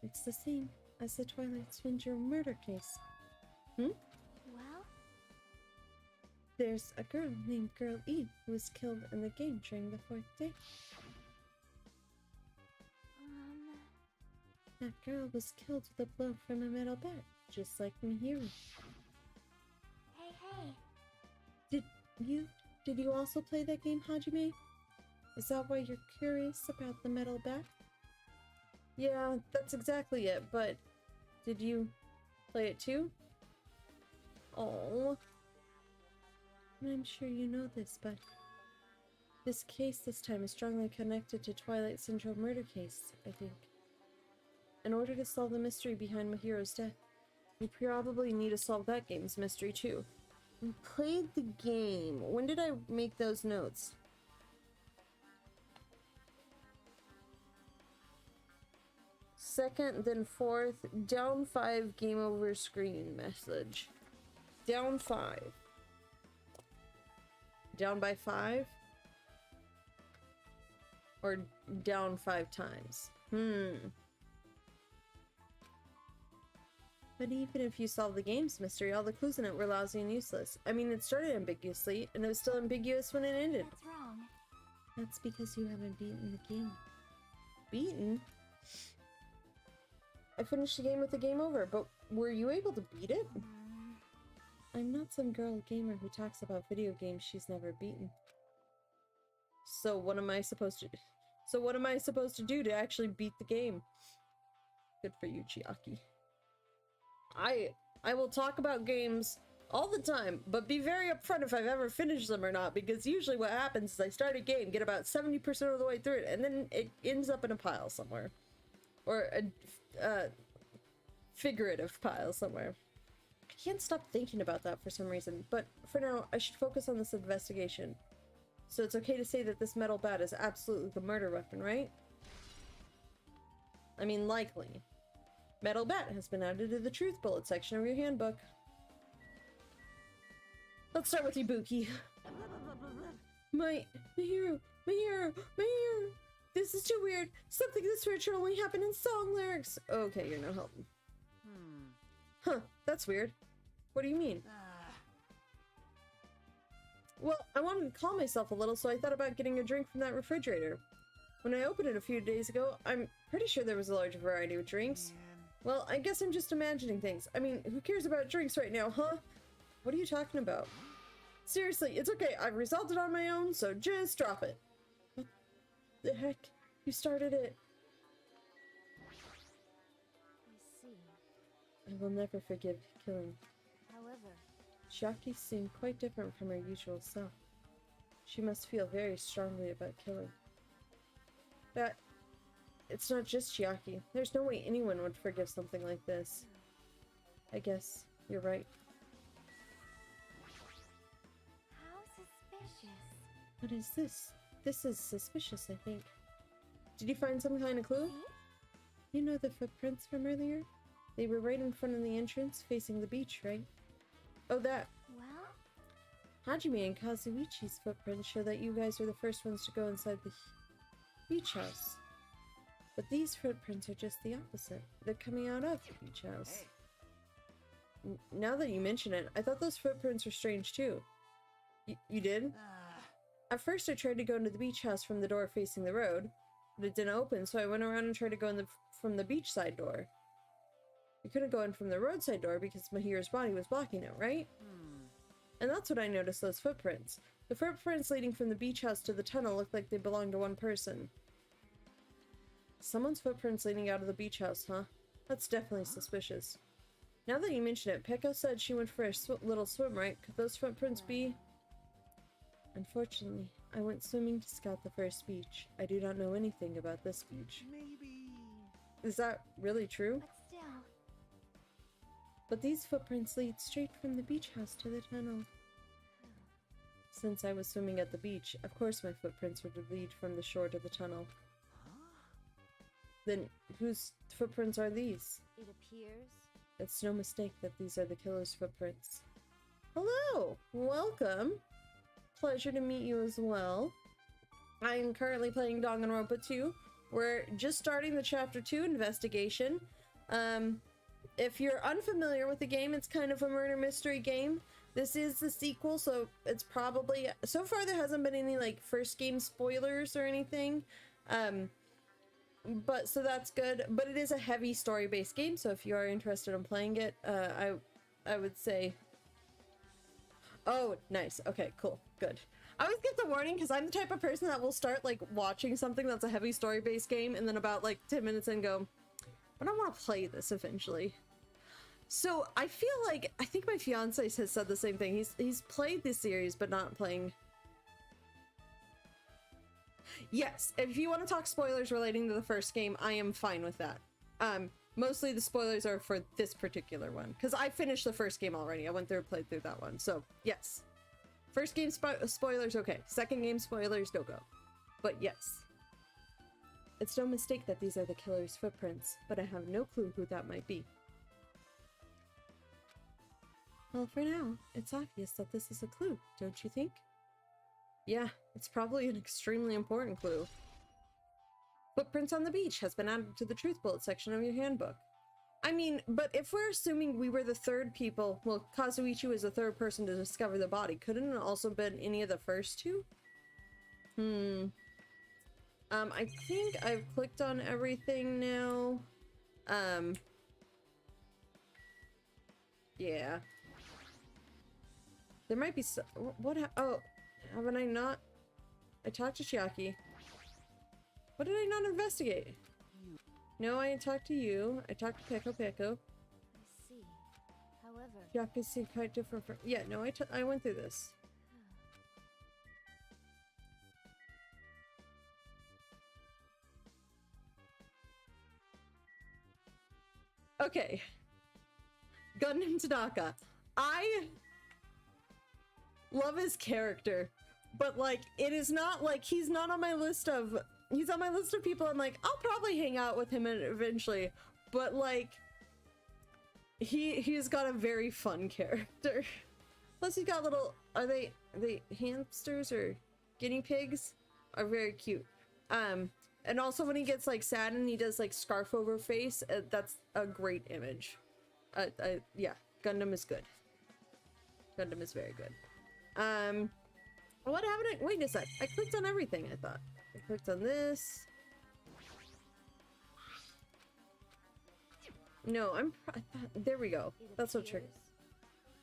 It's the same as the Twilight Syndrome murder case. Well? There's a girl named Girl E who was killed in the game during the 4th day. That girl was killed with a blow from a metal bat, just like Mahiro. Hey. Did you also play that game, Hajime? Is that why you're curious about the metal bat? Yeah, that's exactly it, but did you play it too? Oh. I'm sure you know this, but this case this time is strongly connected to Twilight Syndrome murder case, I think. In order to solve the mystery behind Mahiro's death, you probably need to solve that game's mystery too. We played the game. When did I make those notes? Second, then fourth, down 5 game over screen message. Down 5. Down by 5? Or down 5 times? But even if you solve the game's mystery, all the clues in it were lousy and useless. I mean, it started ambiguously, and it was still ambiguous when it ended. That's wrong. That's because you haven't beaten the game. Beaten? I finished the game with the game over, but were you able to beat it? I'm not some girl gamer who talks about video games she's never beaten. So what am I supposed to do to actually beat the game? Good for you, Chiaki. I will talk about games all the time, but be very upfront if I've ever finished them or not, because usually what happens is I start a game, get about 70% of the way through it, and then it ends up in a pile somewhere. Or a figurative pile somewhere. I can't stop thinking about that for some reason, but for now, I should focus on this investigation. So it's okay to say that this metal bat is absolutely the murder weapon, right? I mean, likely. Metal bat has been added to the truth bullet section of your handbook. Let's start with Ibuki. My hero. This is too weird. Something this weird should only happen in song lyrics. Okay, you're no help. Huh, that's weird. What do you mean? Well, I wanted to calm myself a little, so I thought about getting a drink from that refrigerator. When I opened it a few days ago, I'm pretty sure there was a large variety of drinks. Well, I guess I'm just imagining things. I mean, who cares about drinks right now, huh? What are you talking about? Seriously, it's okay. I've resolved it on my own, so just drop it. What the heck? You started it. I see. I will never forgive killing. However, Chiaki seemed quite different from her usual self. She must feel very strongly about killing. That... It's not just Chiaki. There's no way anyone would forgive something like this. I guess you're right. how suspicious. What is this? This is suspicious, I think. Did you find some kind of clue? See? You know the footprints from earlier? They were right in front of the entrance, facing the beach, right? Oh, that. Well, Hajime and Kazuichi's footprints show that you guys were the first ones to go inside the beach house. But these footprints are just the opposite. They're coming out of the beach house. Now that you mention it, I thought those footprints were strange too. You did? At first I tried to go into the beach house from the door facing the road, but it didn't open, so I went around and tried to go in from the beachside door. You couldn't go in from the roadside door because Mahiru's body was blocking it, right? And that's what I noticed, those footprints. The footprints leading from the beach house to the tunnel looked like they belonged to one person. Someone's footprints leading out of the beach house, huh? That's definitely suspicious. Now that you mention it, Peko said she went for a little swim, right? Could those footprints be... Unfortunately, I went swimming to scout the first beach. I do not know anything about this beach. Maybe... Is that really true? but still. But these footprints lead straight from the beach house to the tunnel. Since I was swimming at the beach, of course my footprints would lead from the shore to the tunnel. Then, whose footprints are these? It appears. It's no mistake that these are the killer's footprints. Hello! Welcome! Pleasure to meet you as well. I am currently playing Danganronpa 2. We're just starting the Chapter 2 investigation. If you're unfamiliar with the game, it's kind of a murder mystery game. This is the sequel, so it's probably... So far there hasn't been any, like, first game spoilers or anything. But so that's good, but it is a heavy story-based game, so if you are interested in playing it, I would say... Oh, nice. Okay, cool. Good. I always get the warning because I'm the type of person that will start, like, watching something that's a heavy story-based game, and then about, like, 10 minutes in go, but I want to play this eventually. So, I feel like, I think my fiance has said the same thing. He's played this series, but not playing... Yes, if you want to talk spoilers relating to the first game, I am fine with that. Mostly the spoilers are for this particular one, because I finished the first game already. I went through and played through that one, so yes. First game spoilers, okay. Second game spoilers, no go. But yes. It's no mistake that these are the killer's footprints, but I have no clue who that might be. Well, for now, it's obvious that this is a clue, don't you think? Yeah, it's probably an extremely important clue. Footprints on the beach has been added to the truth bullet section of your handbook. I mean, but if we're assuming we were the third people, well, Kazuichi was the third person to discover the body, couldn't it also been any of the first two? I think I've clicked on everything now. Yeah. There might be oh, haven't I not? I talked to Chiaki. What did I not investigate? No, I talked to you. I talked to Peko. I see. However, Chiaki seemed quite different from... Yeah, no, I went through this. Okay. Gundam Tanaka. I love his character, but like, it is not like he's not on my list of... He's on my list of people I'm like, I'll probably hang out with him eventually, but like, he's got a very fun character. Plus he's got little... Are they hamsters or guinea pigs? Are very cute. And also when he gets like sad and he does like scarf over face, that's a great image. Yeah, Gundam is good. Gundam is very good. What happened? Wait a sec. I clicked on everything, I thought. I clicked on this. No, I thought, there we go. That's what triggered.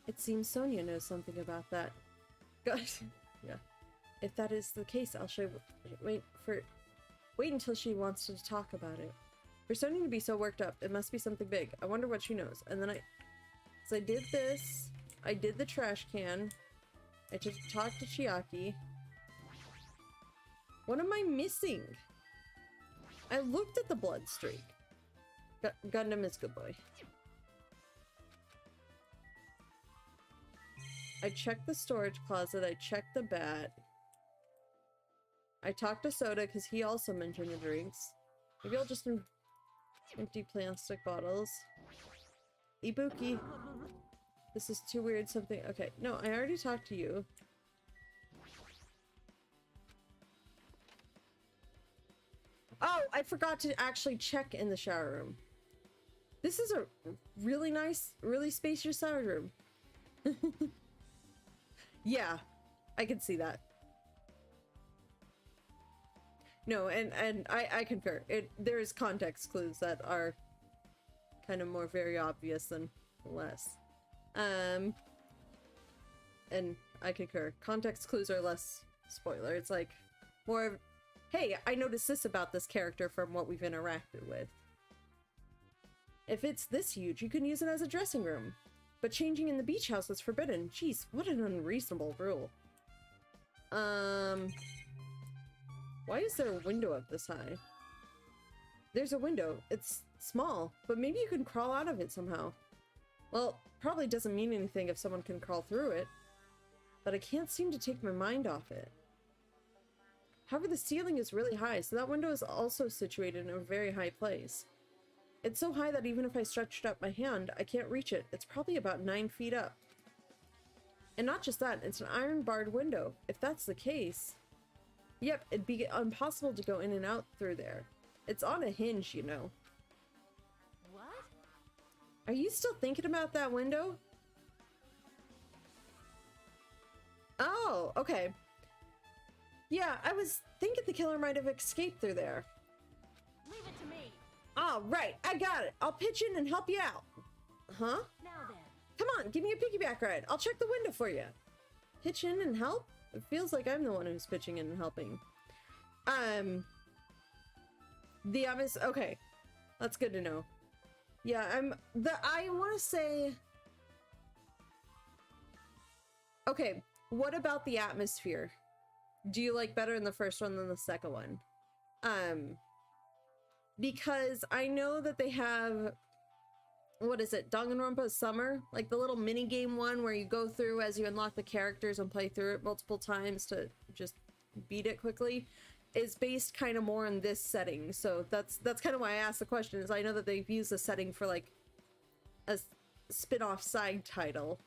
It seems Sonia knows something about that. Gosh. Yeah. If that is the case, I'll show. Wait until she wants to talk about it. For Sonia to be so worked up, it must be something big. I wonder what she knows. And then so I did this. I did the trash can. I just talked to Chiaki. What am I missing? I looked at the blood streak. Gundam is good boy. I checked the storage closet. I checked the bat. I talked to Soda because he also mentioned the drinks. Maybe I'll just empty plastic bottles. Ibuki. This is too weird. Something. Okay. No, I already talked to you. Oh, I forgot to actually check in the shower room. This is a really nice, really spacious shower room. Yeah, I can see that. No, and I concur. There's context clues that are kind of more very obvious than less. And I concur. Context clues are less spoiler. It's like more of, hey, I noticed this about this character from what we've interacted with. If it's this huge, you can use it as a dressing room. But changing in the beach house is forbidden. Jeez, what an unreasonable rule. Why is there a window up this high? There's a window. It's small, but maybe you can crawl out of it somehow. Well, probably doesn't mean anything if someone can crawl through it. But I can't seem to take my mind off it. However, the ceiling is really high, so that window is also situated in a very high place. It's so high that even if I stretched out my hand, I can't reach it. It's probably about 9 feet up. And not just that, it's an iron-barred window. If that's the case... Yep, it'd be impossible to go in and out through there. It's on a hinge, you know. What? Are you still thinking about that window? Oh, okay. Yeah, I was thinking the killer might have escaped through there. Leave it to me. Oh, right, I got it. I'll pitch in and help you out. Huh? Now then. Come on, give me a piggyback ride. I'll check the window for you. Pitch in and help? It feels like I'm the one who's pitching in and helping. The obvious. Okay, that's good to know. Yeah, I want to say. Okay, what about the atmosphere? Do you like better in the first one than the second one? Because I know that they have. What is it? Danganronpa Summer? Like the little mini game one where you go through as you unlock the characters and play through it multiple times to just beat it quickly, is based kind of more in this setting. So that's kind of why I asked the question, is I know that they've used the setting for like a spin-off side title.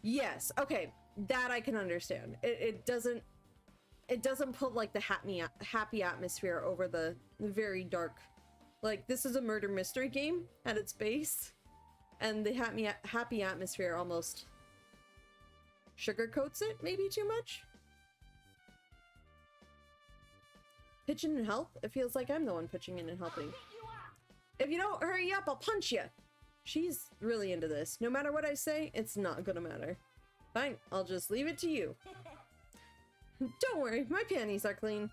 Yes, okay, that I can understand. It doesn't put like the happy atmosphere over the very dark. Like, this is a murder mystery game at its base, and the happy atmosphere almost sugarcoats it, maybe too much. Pitch in and help? It feels like I'm the one pitching in and helping. If you don't hurry up, I'll punch you! She's really into this. No matter what I say, it's not gonna matter. Fine, I'll just leave it to you. Don't worry, my panties are clean.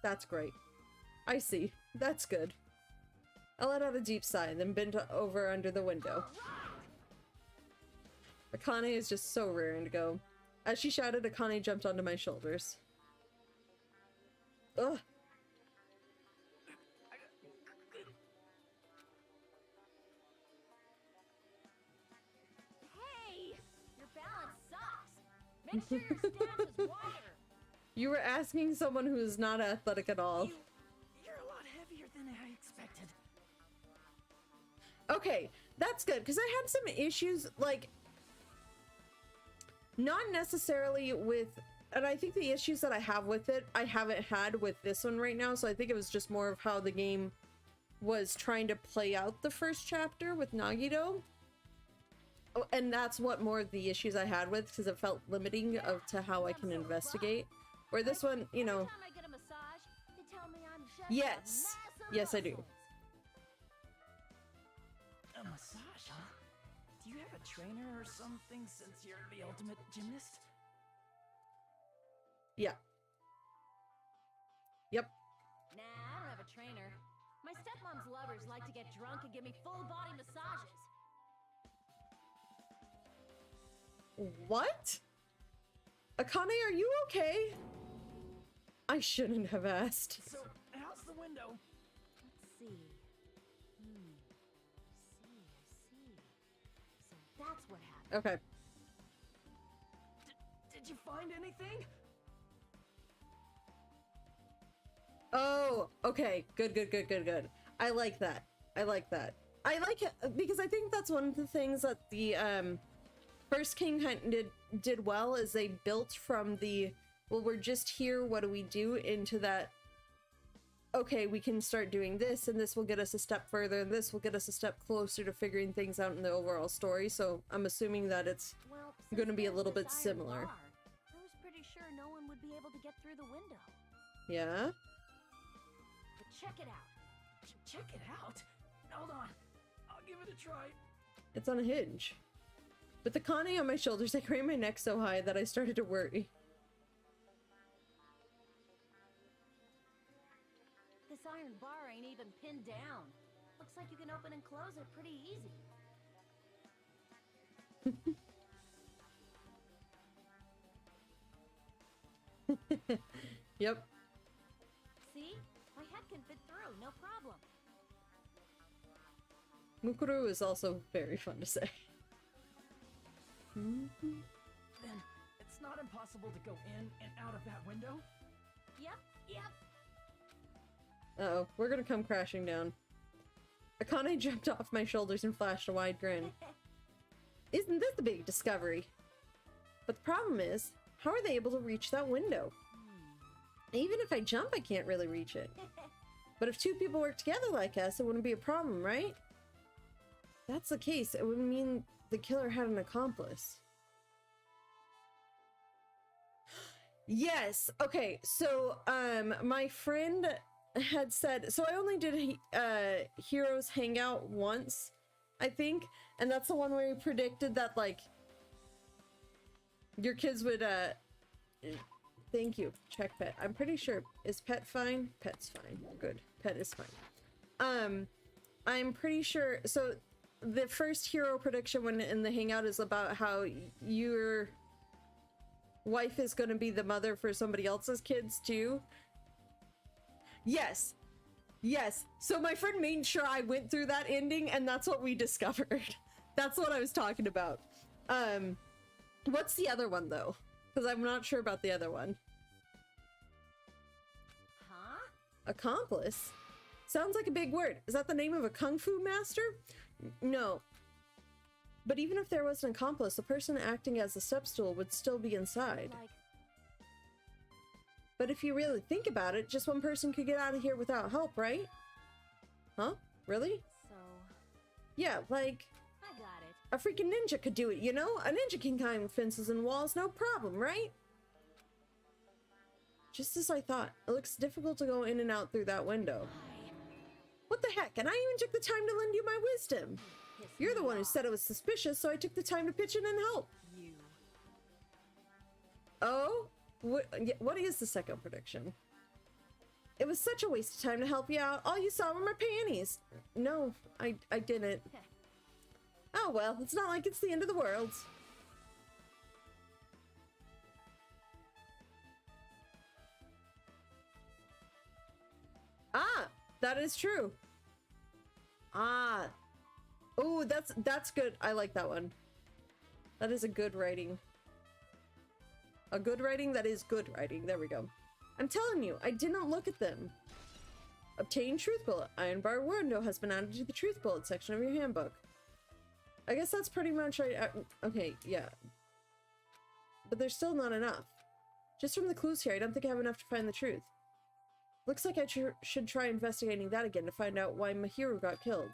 That's great. I see. That's good. I let out a deep sigh, then bent over under the window. Akane is just so raring to go. As she shouted, Akane jumped onto my shoulders. Ugh. Hey! Your balance sucks! Make sure your stance is wider! You were asking someone who is not athletic at all. You're a lot heavier than I expected. Okay, that's good, because I had some issues, like, not necessarily with and I think the issues that I have with it, I haven't had with this one right now, so I think it was just more of how the game was trying to play out the first chapter with Nagito. Oh, and that's what more of the issues I had with, because it felt limiting of to how I can investigate. Where this one, you know... Every time I get a massage, they tell me I'm just Yes. a mass of Yes, I do. muscles. A massage, huh? Do you have a trainer or something since you're the ultimate gymnast? Yeah. Yep. Nah, I don't have a trainer. My stepmom's lovers like to get drunk and give me full body massages. What? Akane, are you okay? I shouldn't have asked. So, how's the window? Let's see. See. So that's what happened. Okay. Did you find anything? Oh, okay. Good. I like that. I like it because I think that's one of the things that the First King kind of did well, is they built from the, well, we're just here, what do we do, into that, okay, we can start doing this, and this will get us a step further, and this will get us a step closer to figuring things out in the overall story. So I'm assuming that it's Well, gonna since be a there's little bit this iron similar. bar, I was pretty sure no one would be able to get through the window. Yeah. But check it out. Check it out. Hold on. I'll give it a try. It's on a hinge. With the Kane on my shoulders, I craned my neck so high that I started to worry. This iron bar ain't even pinned down. Looks like you can open and close it pretty easy. Yep. See? My head can fit through, no problem. Mukuru is also very fun to say. Then, it's not impossible to go in and out of that window? Yep. Uh-oh, we're gonna come crashing down. Akane jumped off my shoulders and flashed a wide grin. Isn't this a big discovery? But the problem is, how are they able to reach that window? Even if I jump, I can't really reach it. But if two people work together like us, it wouldn't be a problem, right? If that's the case, it would mean the killer had an accomplice. Yes. Okay. So, my friend had said, so I only did Heroes Hangout once, I think, and that's the one where he predicted that, like, your kids would thank you. Check pet. I'm pretty sure, is pet fine? Pet's fine. Good. Pet is fine. I'm pretty sure, so the first hero prediction when in the hangout is about how your wife is going to be the mother for somebody else's kids too. Yes. So my friend made sure I went through that ending, and that's what we discovered. That's what I was talking about. What's the other one though? Because I'm not sure about the other one. Huh? Accomplice? Sounds like a big word. Is that the name of a kung fu master? No. But even if there was an accomplice, the person acting as the step stool would still be inside. Like, But if you really think about it, just one person could get out of here without help, right? Huh? Really? so... Yeah, like, I got it. a freaking ninja could do it, you know? A ninja can climb fences and walls, no problem, right? Just as I thought. It looks difficult to go in and out through that window. What the heck? And I even took the time to lend you my wisdom. You're the one who said it was suspicious, so I took the time to pitch in and help. You. Oh? What is the second prediction? It was such a waste of time to help you out. All you saw were my panties. No, I didn't. Oh well, it's not like it's the end of the world. Ah, that is true. Ah. Oh, that's good. I like that one. That is a good writing. A good writing that is good writing. There we go. I'm telling you, I didn't look at them. Obtain truth bullet. Iron bar window has been added to the truth bullet section of your handbook. I guess that's pretty much right. Okay, yeah. But there's still not enough. Just from the clues here, I don't think I have enough to find the truth. Looks like I should try investigating that again to find out why Mahiru got killed.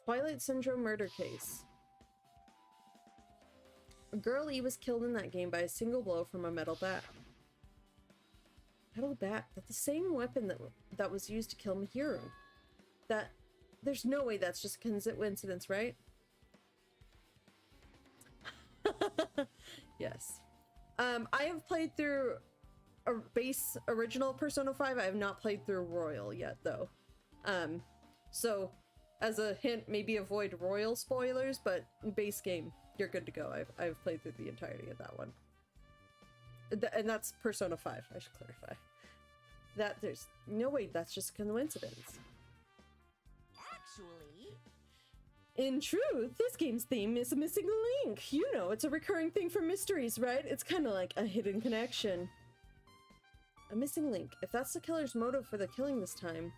Twilight Syndrome murder case. Girl E was killed in that game by a single blow from a metal bat. Metal bat? That's the same weapon that was used to kill Mahiru. There's no way that's just a coincidence, right? Yes. I have played through a base original Persona 5. I have not played through Royal yet, though. So, as a hint, maybe avoid Royal spoilers, but base game, you're good to go. I've played through the entirety of that one. And that's Persona 5, I should clarify. There's no way that's just a coincidence. Actually, In truth, this game's theme is a missing link. You know, it's a recurring thing for mysteries, right? It's kind of like a hidden connection. A missing link. If that's the killer's motive for the killing this time,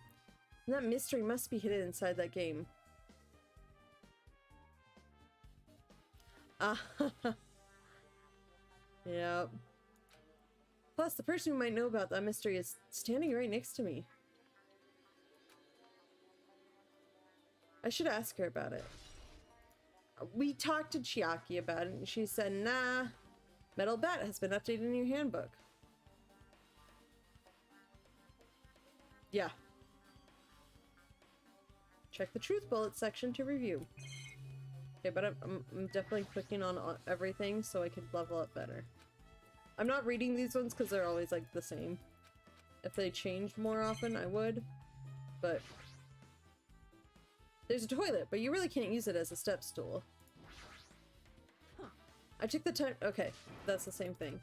then that mystery must be hidden inside that game. Ah, yep. Plus, the person who might know about that mystery is standing right next to me. I should ask her about it. We talked to Chiaki about it, and she said, nah, Metal Bat has been updated in your handbook. Yeah. Check the truth bullet section to review. Okay, but I'm definitely clicking on everything so I can level up better. I'm not reading these ones because they're always like the same. If they changed more often, I would. But there's a toilet, but you really can't use it as a step stool. I took the time. Okay, that's the same thing.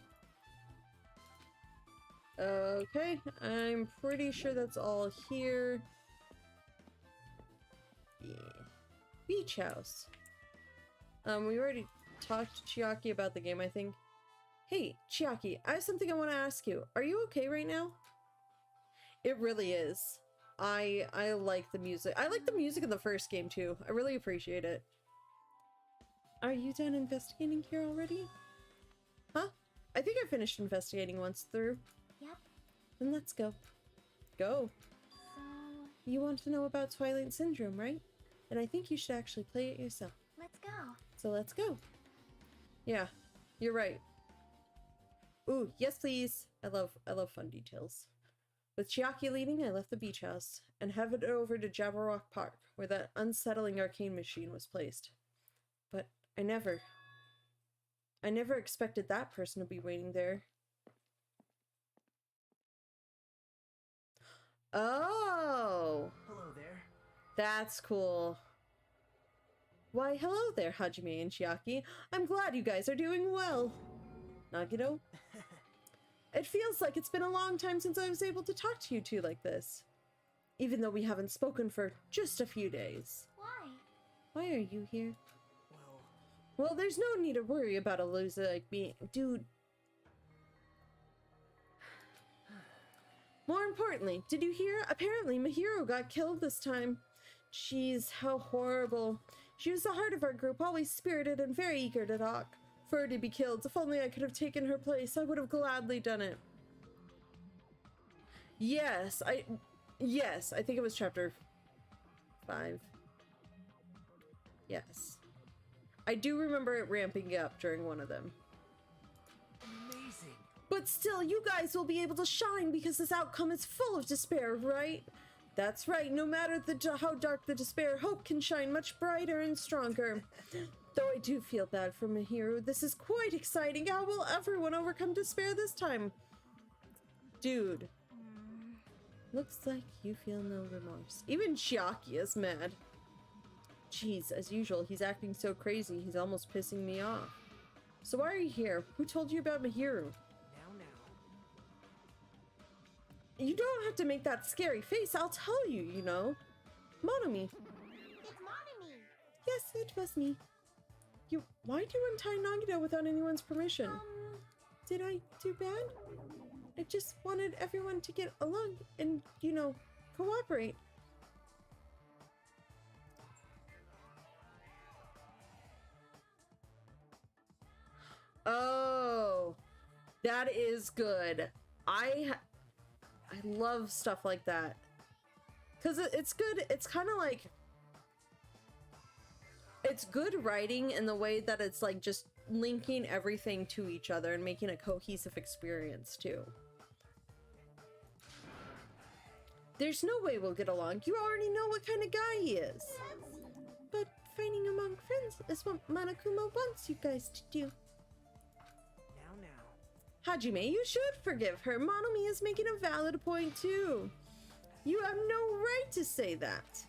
Okay, I'm pretty sure that's all here. Yeah. Beach house. We already talked to Chiaki about the game, I think. Hey, Chiaki, I have something I want to ask you. Are you okay right now? It really is. I like the music. I like the music in the first game too. I really appreciate it. Are you done investigating here already? Huh? I think I finished investigating once through. Yep. Then let's go. Go. So, You want to know about Twilight Syndrome, right? And I think you should actually play it yourself. let's go. So let's go. Yeah, you're right. Ooh, yes please. I love fun details. With Chiaki leading, I left the beach house and headed over to Jabberwock Park, where that unsettling arcane machine was placed. But I never expected that person to be waiting there. Oh! Hello there. That's cool. Why, hello there, Hajime and Chiaki. I'm glad you guys are doing well. Nagito? It feels like it's been a long time since I was able to talk to you two like this. Even though we haven't spoken for just a few days. Why? Why are you here? Well, Well, there's no need to worry about a loser like me. Dude. More importantly, did you hear? Apparently, Mahiru got killed this time. Jeez, how horrible. She was the heart of our group, always spirited and very eager to talk. For her to be killed, if only I could have taken her place, I would have gladly done it. Yes, I think it was chapter 5. Yes. I do remember it ramping up during one of them. amazing. But still, you guys will be able to shine because this outcome is full of despair, right? That's right, no matter how dark the despair, hope can shine much brighter and stronger. Though I do feel bad for Mahiru, this is quite exciting. How will everyone overcome despair this time? Dude. Looks like you feel no remorse. Even Chiaki is mad. Jeez, as usual, he's acting so crazy, he's almost pissing me off. So why are you here? Who told you about Mahiru? Now. You don't have to make that scary face, I'll tell you, you know. Monomi. It's Monomi. Yes, it was me. Why'd you untie Nagito without anyone's permission? Did I do bad? I just wanted everyone to get along and, you know, cooperate. Oh. That is good. I love stuff like that. Because it's good. It's kind of like... It's good writing in the way that it's like just linking everything to each other and making a cohesive experience too. There's no way we'll get along. You already know what kind of guy he is. But fighting among friends is what Monokuma wants you guys to do. Now. Hajime, you should forgive her. Monomi is making a valid point too. You have no right to say that.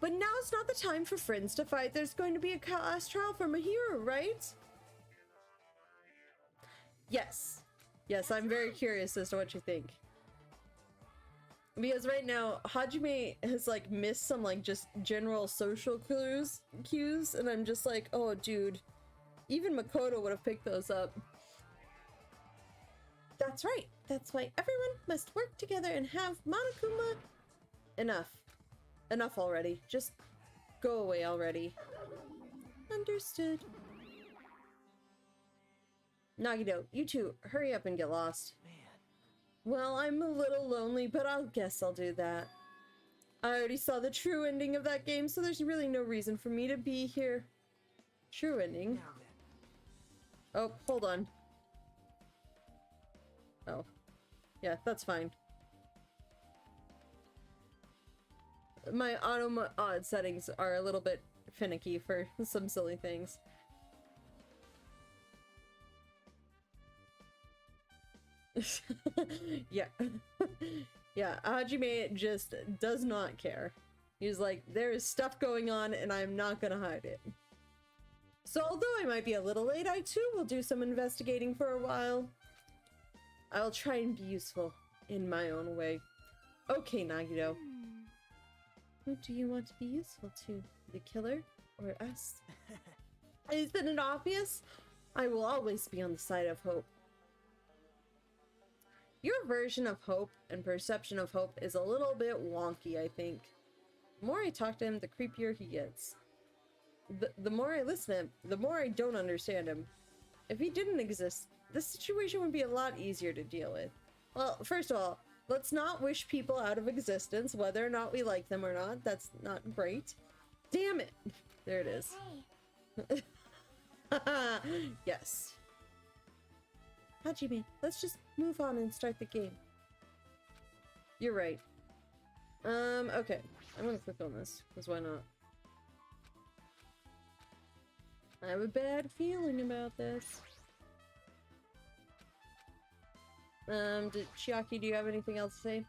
But now's not the time for friends to fight. There's going to be a class trial for Mahiro, right? Yes. Yes, I'm very curious as to what you think. Because right now, Hajime has like missed some like just general social cues, and I'm just like, oh dude, even Makoto would have picked those up. That's right. That's why everyone must work together and have Monokuma. Enough. Enough already. Just go away already. Understood. Nagito, you two, hurry up and get lost. Man. Well, I'm a little lonely, but I'll guess I'll do that. I already saw the true ending of that game, so there's really no reason for me to be here. True ending? Now then. Oh, hold on. Oh. Yeah, that's fine. My auto mod settings are a little bit finicky for some silly things. Yeah. Yeah, Hajime just does not care. He's like, there is stuff going on and I'm not gonna hide it. So although I might be a little late, I too will do some investigating for a while. I'll try and be useful in my own way. Okay, Nagito. Who do you want to be useful to? The killer or us? Isn't it obvious? I will always be on the side of hope. Your version of hope and perception of hope is a little bit wonky, I think. The more I talk to him, the creepier he gets. The more I listen to him, the more I don't understand him. If he didn't exist, this situation would be a lot easier to deal with. Well, first of all, let's not wish people out of existence, whether or not we like them or not. That's not great. Damn it! There it is. Hey. Yes. Hajime, let's just move on and start the game. You're right. Okay. I'm gonna click on this, because why not? I have a bad feeling about this. Chiaki, do you have anything else to say?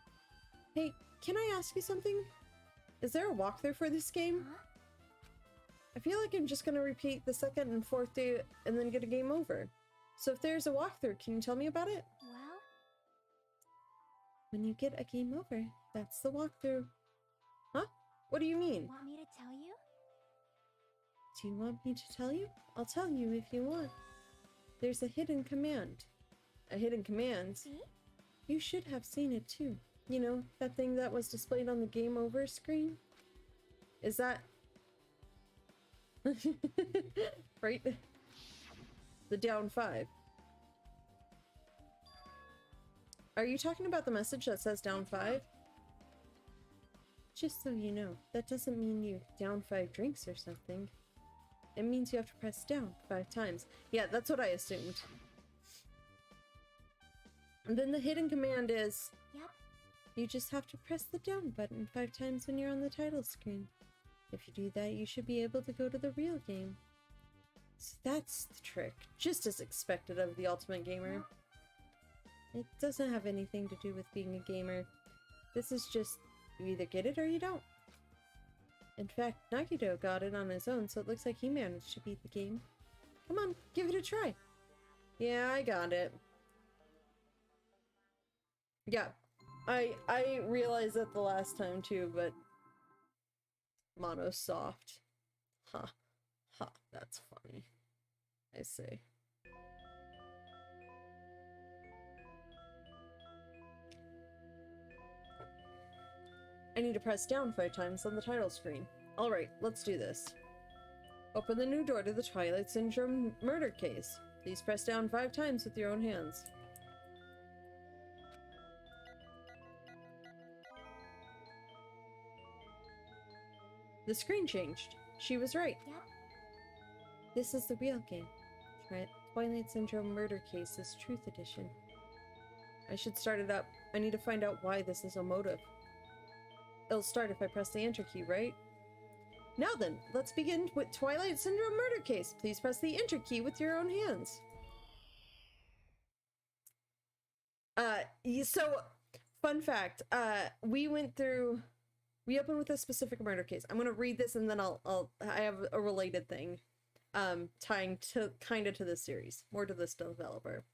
Hey, can I ask you something? Is there a walkthrough for this game? Huh? I feel like I'm just gonna repeat the second and fourth day and then get a game over. So if there's a walkthrough, can you tell me about it? Well, When you get a game over, that's the walkthrough. Huh? What do you mean? want me to tell you? Do you want me to tell you? I'll tell you if you want. There's a hidden command. A hidden command? See? You should have seen it too. You know, that thing that was displayed on the game over screen? Is that... right? The down 5. Are you talking about the message that says down 5? Just so you know, that doesn't mean you down 5 drinks or something. It means you have to press down 5 times. Yeah, that's what I assumed. And then the hidden command is... Yep. You just have to press the down button 5 times when you're on the title screen. If you do that, you should be able to go to the real game. So that's the trick. Just as expected of the Ultimate Gamer. It doesn't have anything to do with being a gamer. This is just, you either get it or you don't. In fact, Nagito got it on his own, so it looks like he managed to beat the game. Come on, give it a try. Yeah, I got it. Yeah, I realized that the last time too, but Mono's soft. Ha, ha, that's funny. I say. I need to press down 5 times on the title screen. Alright, let's do this. Open the new door to the Twilight Syndrome murder case. Please press down 5 times with your own hands. The screen changed. She was right. Yep. This is the real game. Twilight Syndrome Murder Cases, Truth Edition. I should start it up. I need to find out why this is a motive. It'll start if I press the enter key, right? Now then, let's begin with Twilight Syndrome Murder Case. Please press the enter key with your own hands. So, fun fact, we opened with a specific murder case. I'm gonna read this and then I have a related thing, tying to kind of to this series, more to this developer.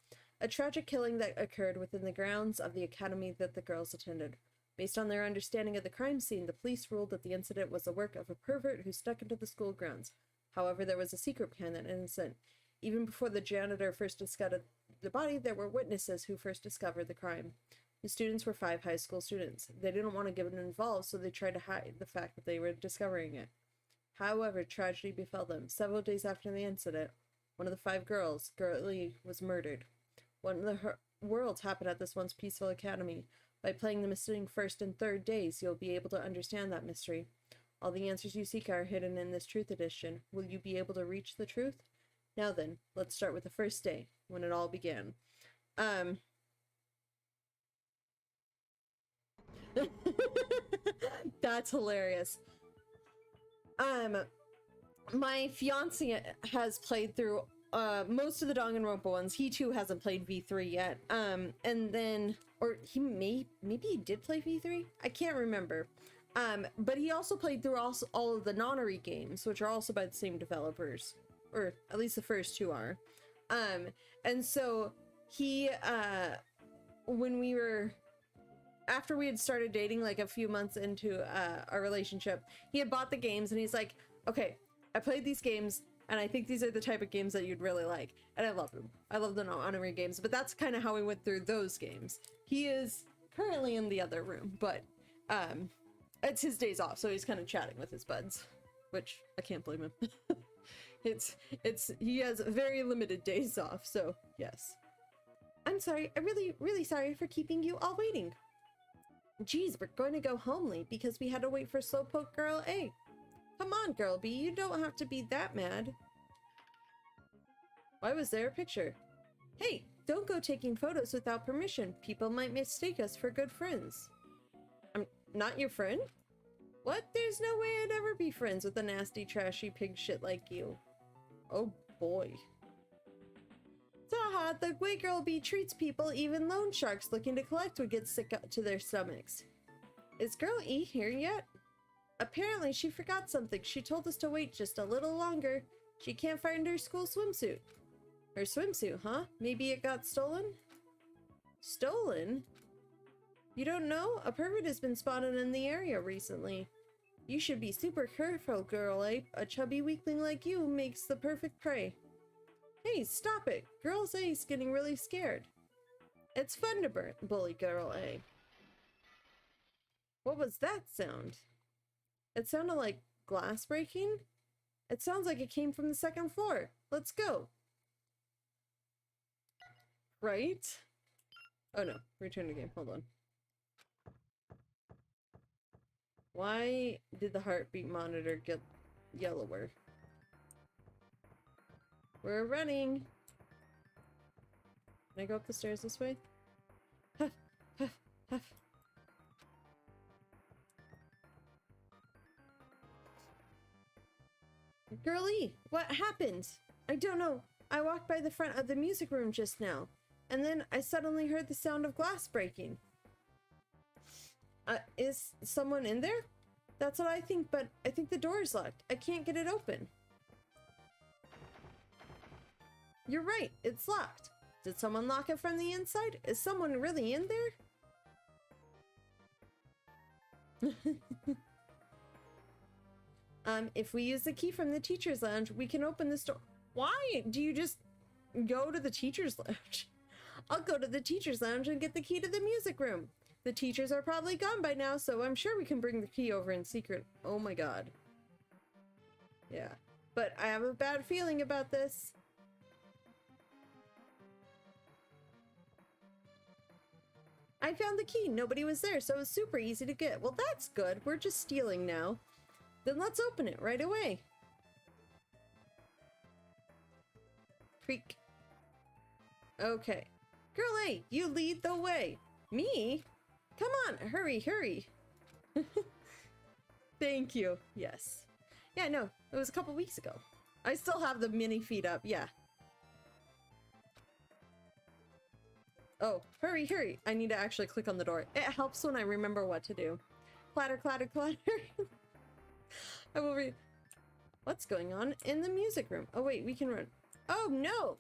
A tragic killing that occurred within the grounds of the academy that the girls attended. Based on their understanding of the crime scene, the police ruled that the incident was the work of a pervert who snuck into the school grounds. However, there was a secret behind that incident. Even before the janitor first discovered the body, there were witnesses who first discovered the crime. The students were 5 high school students. They didn't want to get involved, so they tried to hide the fact that they were discovering it. However, tragedy befell them. Several days after the incident, one of the 5 girls, Goodby, was murdered. One of the worlds happened at this once peaceful academy. By playing the missing first and third days, you'll be able to understand that mystery. All the answers you seek are hidden in this Truth Edition. Will you be able to reach the truth? Now then, let's start with the first day, when it all began. That's hilarious. My fiance has played through most of the Danganronpa ones. He too hasn't played V3 yet. And then, or he maybe he did play V3? I can't remember. But he also played through all of the Nonary games, which are also by the same developers, or at least the first 2 are. And so he, after we had started dating, like a few months into our relationship, he had bought the games and he's like, okay, I played these games and I think these are the type of games that you'd really like. And I love them. I love the Nonary games, but that's kind of how we went through those games. He is currently in the other room, but it's his days off, so he's kind of chatting with his buds, which I can't blame him. He has very limited days off, so yes. I'm sorry, I'm really sorry for keeping you all waiting. Geez, we're going to go homely because we had to wait for Slowpoke Girl A. Come on, Girl B, you don't have to be that mad. Why was there a picture? Hey, don't go taking photos without permission. People might mistake us for good friends. I'm not your friend? What? There's no way I'd ever be friends with a nasty, trashy pig shit like you. Oh boy. Haha, the way Girl B treats people, even loan sharks looking to collect would get sick to their stomachs. Is Girl E here yet? Apparently she forgot something. She told us to wait just a little longer. She can't find her school swimsuit. Her swimsuit, huh? Maybe it got stolen? Stolen? You don't know? A pervert has been spotted in the area recently. You should be super careful, Girl A. A chubby weakling like you makes the perfect prey. Hey, stop it! Girl A's getting really scared. It's fun to bully Girl A. What was that sound? It sounded like glass breaking? It sounds like it came from the 2nd floor. Let's go. Right? Oh no, return to game. Hold on. Why did the heartbeat monitor get yellower? We're running. Can I go up the stairs this way? Huff, huff, huff. Girlie, what happened? I don't know. I walked by the front of the music room just now, and then I suddenly heard the sound of glass breaking. Is someone in there? That's what I think, but I think the door is locked. I can't get it open. You're right, it's locked. Did someone lock it from the inside? Is someone really in there? If we use the key from the teacher's lounge, we can open this door. Why do you just go to the teacher's lounge? I'll go to the teacher's lounge and get the key to the music room. The teachers are probably gone by now, so I'm sure we can bring the key over in secret. Oh my god. Yeah. But I have a bad feeling about this. I found the key. Nobody was there, so it was super easy to get. Well, that's good. We're just stealing now. Then let's open it right away. Creak. Okay. Girl A, you lead the way. Me? Come on, hurry, hurry. Thank you. Yes. Yeah, no, it was a couple weeks ago. I still have the mini feed up, yeah. Oh, hurry, hurry. I need to actually click on the door. It helps when I remember what to do. Clatter, clatter, clatter. I will read. What's going on in the music room? Oh, wait, we can run. Oh, no.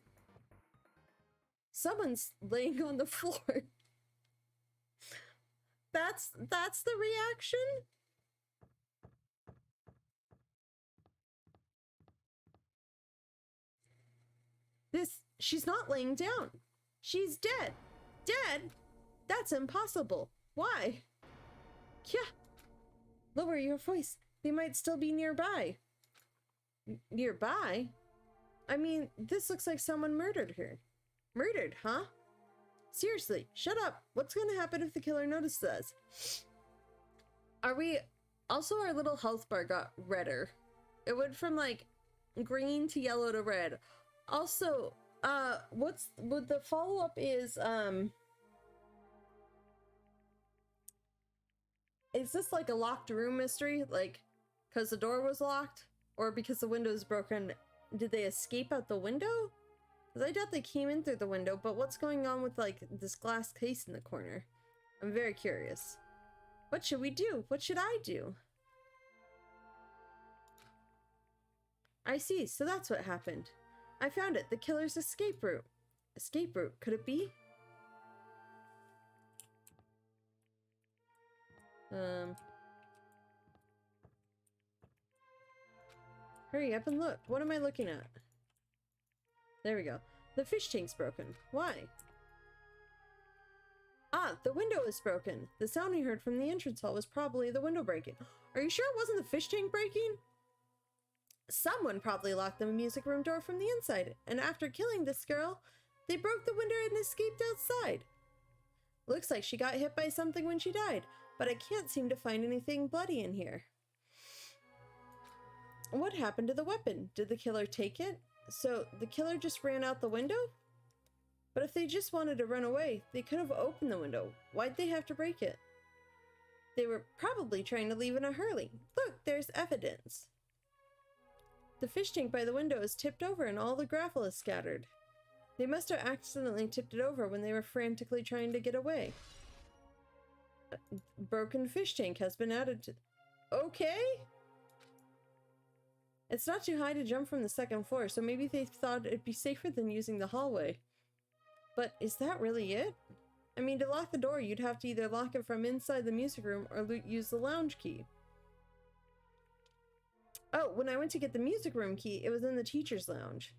Someone's laying on the floor. That's the reaction? She's not laying down. She's dead. Dead? That's impossible. Why? Yeah. Lower your voice. They might still be nearby. Nearby? I mean, this looks like someone murdered her. Murdered, huh? Seriously, shut up. What's gonna happen if the killer notices us? Also, our little health bar got redder. It went from like green to yellow to red. Also, what the follow-up is this like a locked room mystery? Like, because the door was locked? Or because the window is broken, did they escape out the window? Because I doubt they came in through the window, but what's going on with like this glass case in the corner? I'm very curious. What should we do? What should I do? I see, so that's what happened. I found it, the killer's escape route. Escape route, could it be? Hurry up and look. What am I looking at? There we go. The fish tank's broken. Why? Ah, the window is broken. The sound we heard from the entrance hall was probably the window breaking. Are you sure it wasn't the fish tank breaking? Someone probably locked the music room door from the inside, and after killing this girl, they broke the window and escaped outside. Looks like she got hit by something when she died, but I can't seem to find anything bloody in here. What happened to the weapon? Did the killer take it? So, the killer just ran out the window? But if they just wanted to run away, they could have opened the window. Why'd they have to break it? They were probably trying to leave in a hurry. Look, there's evidence. The fish tank by the window is tipped over and all the gravel is scattered. They must have accidentally tipped it over when they were frantically trying to get away. Broken fish tank has been added to... Okay? It's not too high to jump from the second floor, so maybe they thought it'd be safer than using the hallway. But is that really it? I mean, to lock the door, you'd have to either lock it from inside the music room or use the lounge key. Oh, when I went to get the music room key, it was in the teacher's lounge.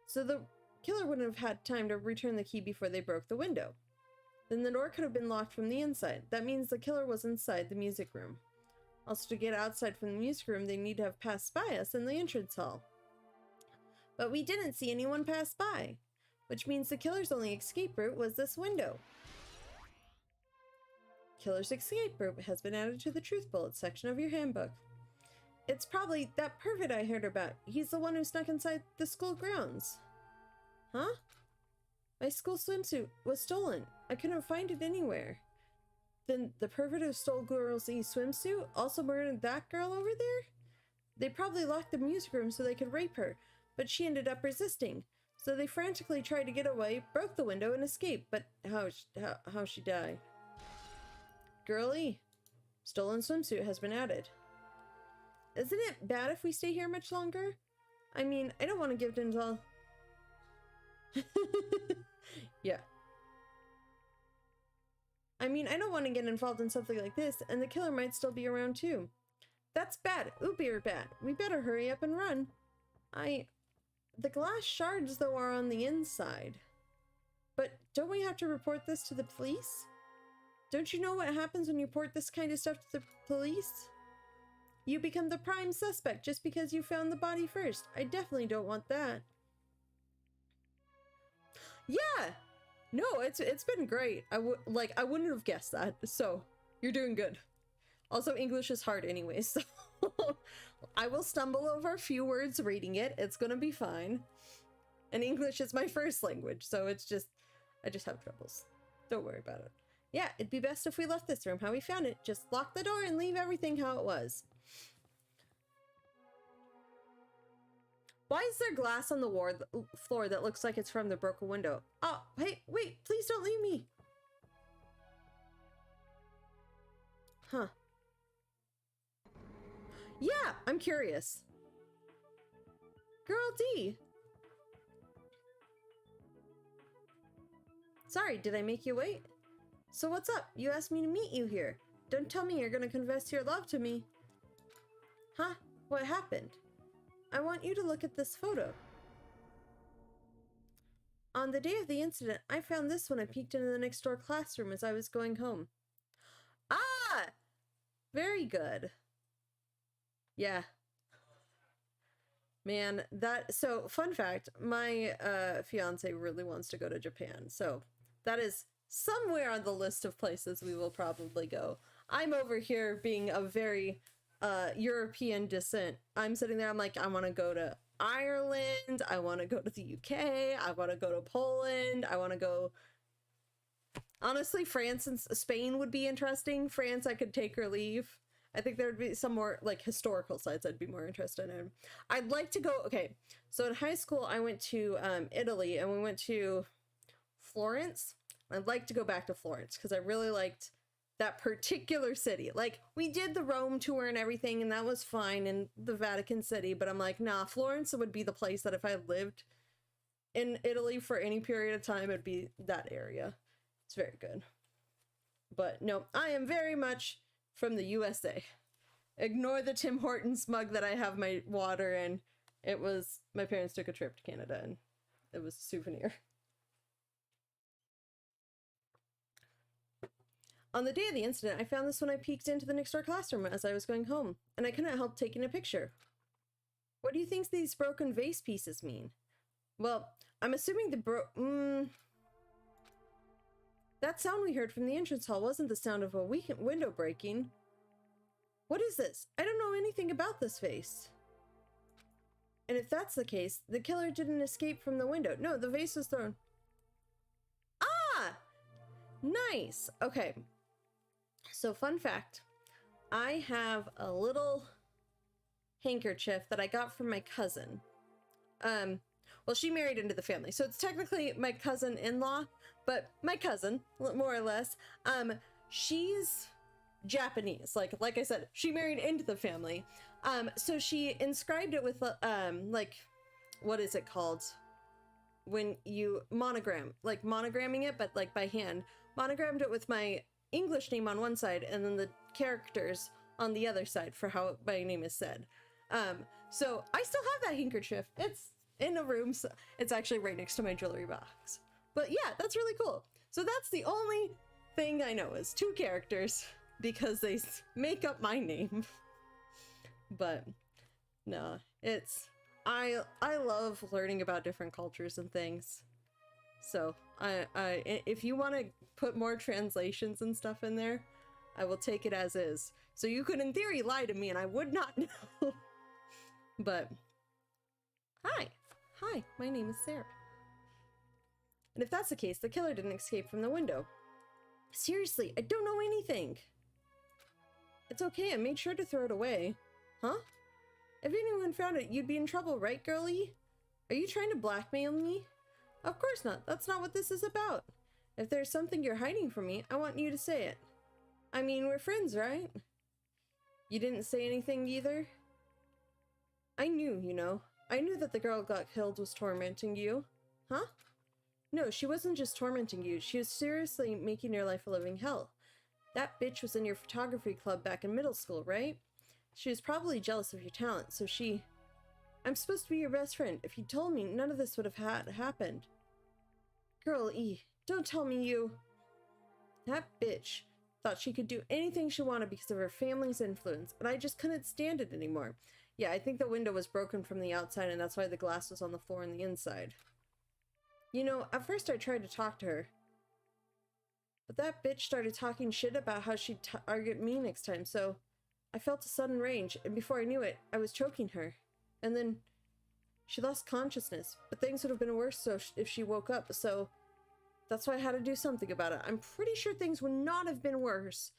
So the killer wouldn't have had time to return the key before they broke the window. Then the door could have been locked from the inside. That means the killer was inside the music room. Also, to get outside from the music room, they need to have passed by us in the entrance hall. But we didn't see anyone pass by, which means the killer's only escape route was this window. Killer's escape route has been added to the truth bullet section of your handbook. It's probably that pervert I heard about. He's the one who snuck inside the school grounds. Huh? My school swimsuit was stolen. I couldn't find it anywhere. Then the pervert who stole Girl's swimsuit also murdered that girl over there? They probably locked the music room so they could rape her, but she ended up resisting. So they frantically tried to get away, broke the window, and escaped. But how she died? Girlie, stolen swimsuit has been added. Isn't it bad if we stay here much longer? I mean, I don't want to give in all... Yeah. I mean, I don't want to get involved in something like this, and the killer might still be around too. That's bad. Uber bad. We better hurry up and run. The glass shards, though, are on the inside. But don't we have to report this to the police? Don't you know what happens when you report this kind of stuff to the police? You become the prime suspect just because you found the body first. I definitely don't want that. Yeah! No, it's been great. I wouldn't have guessed that. So you're doing good. Also, English is hard anyway, so I will stumble over a few words reading it. It's gonna be fine. And English is my first language, so it's just I just have troubles. Don't worry about it. Yeah, it'd be best if we left this room how we found it. Just lock the door and leave everything how it was. Why is there glass on the floor that looks like it's from the broken window? Oh, hey, wait, please don't leave me. Huh. Yeah, I'm curious. Girl D. Sorry, did I make you wait? So what's up? You asked me to meet you here. Don't tell me you're gonna confess your love to me. Huh? What happened? I want you to look at this photo. On the day of the incident, I found this when I peeked into the next door classroom as I was going home. Ah! Very good. Yeah. Man, so fun fact, my fiance really wants to go to Japan, so that is somewhere on the list of places we will probably go. I'm over here being a very European descent. I'm sitting there, I'm like, I want to go to Ireland, I want to go to the UK, I want to go to Poland, I want to go... Honestly, France and Spain would be interesting. France, I could take or leave. I think there would be some more, like, historical sites I'd be more interested in. I'd like to go... Okay, so in high school, I went to Italy, and we went to Florence. I'd like to go back to Florence, because I really liked that particular city. Like, we did the Rome tour and everything, and that was fine, in the Vatican City, but I'm like, nah, Florence would be the place that if I lived in Italy for any period of time, it'd be that area. It's very good. But no, I am very much from the USA. Ignore the Tim Hortons mug that I have my water in. It was, my parents took a trip to Canada and it was a souvenir. On the day of the incident, I found this when I peeked into the next door classroom as I was going home, and I couldn't help taking a picture. What do you think these broken vase pieces mean? Well, I'm assuming that sound we heard from the entrance hall wasn't the sound of a window breaking. What is this? I don't know anything about this vase. And if that's the case, the killer didn't escape from the window. No, the vase was thrown. Ah! Nice! Okay. So, fun fact. I have a little handkerchief that I got from my cousin. Well, she married into the family, so it's technically my cousin-in-law, but my cousin, more or less, she's Japanese. Like I said, she married into the family. So she inscribed it with, like, what is it called? When you monogramming it, but like by hand. Monogrammed it with my English name on one side and then the characters on the other side for how my name is said. So I still have that handkerchief. It's in a room. So it's actually right next to my jewelry box. But yeah, that's really cool. So that's the only thing I know is 2 characters because they make up my name. But no, it's I love learning about different cultures and things. So if you want to put more translations and stuff in there, I will take it as is. So you could in theory lie to me and I would not know. But hi, my name is Sarah. And if that's the case, the killer didn't escape from the window. Seriously, I don't know anything. It's okay, I made sure to throw it away. Huh? If anyone found it, you'd be in trouble, right, girlie? Are you trying to blackmail me? Of course not. That's not what this is about. If there's something you're hiding from me, I want you to say it. I mean, we're friends, right? You didn't say anything either? I knew, you know. I knew that the girl who got killed was tormenting you. Huh? No, she wasn't just tormenting you. She was seriously making your life a living hell. That bitch was in your photography club back in middle school, right? She was probably jealous of your talent, so she... I'm supposed to be your best friend. If you told me, none of this would have happened. Girl E, don't tell me you... That bitch thought she could do anything she wanted because of her family's influence, and I just couldn't stand it anymore. Yeah, I think the window was broken from the outside, and that's why the glass was on the floor on the inside. You know, at first I tried to talk to her. But that bitch started talking shit about how she'd target me next time, so I felt a sudden rage, and before I knew it, I was choking her. And then she lost consciousness, but things would have been worse if she woke up, so that's why I had to do something about it. I'm pretty sure things would not have been worse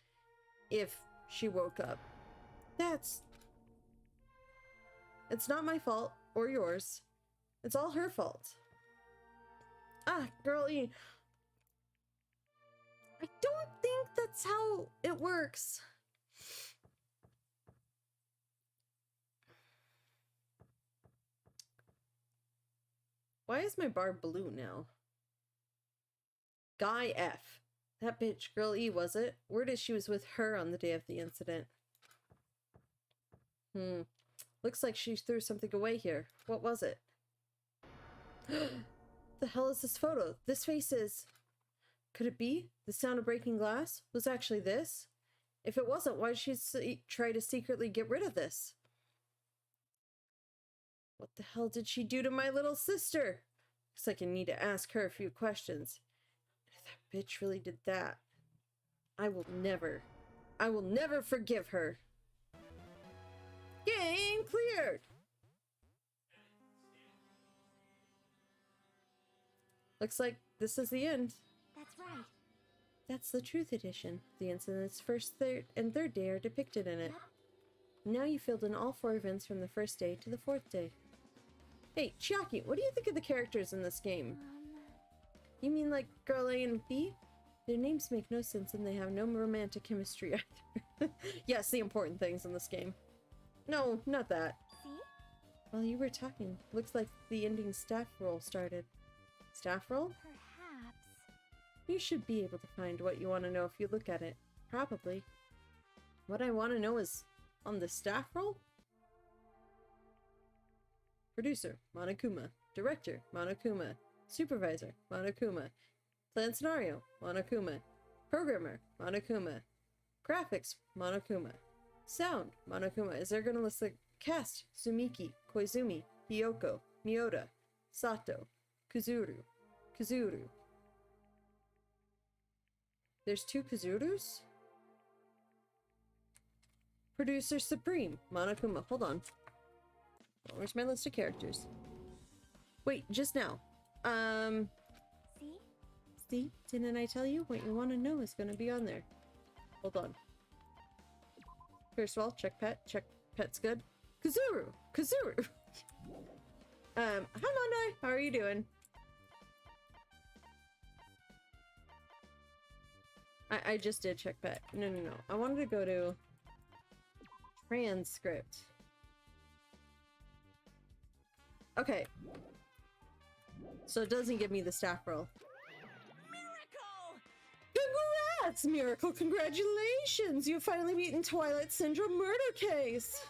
if she woke up. It's not my fault, or yours. It's all her fault. Ah, girlie. I don't think that's how it works. Why is my bar blue now? Guy F. That bitch, Girl E, was it? Word is she was with her on the day of the incident. Looks like she threw something away here. What was it? The hell is this photo? This face is... Could it be? The sound of breaking glass was actually this? If it wasn't, why did she try to secretly get rid of this? What the hell did she do to my little sister? Looks like I need to ask her a few questions. If that bitch really did that, I will never forgive her. Game cleared! Looks like this is the end. That's right. That's the Truth Edition. The incident's first, third, and third day are depicted in it. Now you filled in all 4 events from the first day to the 4th day. Hey, Chiaki, what do you think of the characters in this game? You mean like Girl A and B? Their names make no sense and they have no romantic chemistry either. Yes, the important things in this game. No, not that. See? While you were talking, looks like the ending staff roll started. Staff roll? Perhaps. You should be able to find what you want to know if you look at it. Probably. What I want to know is, on the staff roll? Producer, Monokuma. Director, Monokuma. Supervisor, Monokuma. Plan scenario, Monokuma. Programmer, Monokuma. Graphics, Monokuma. Sound, Monokuma. Is there gonna list the cast? Sumiki, Koizumi, Hiyoko, Miyoda, Sato, Kuzuru. There's 2 Kuzurus? Producer Supreme, Monokuma. Hold on. Where's my list of characters? Wait, just now. See? See? Didn't I tell you? What you want to know is going to be on there. Hold on. First of all, check pet. Check pet's good. Kuzuru! Hi Monday! How are you doing? I just did check pet. No. I wanted to go to transcript. Okay. So it doesn't give me the staff roll. Miracle! Congrats, Miracle! Congratulations! You've finally beaten Twilight Syndrome murder case!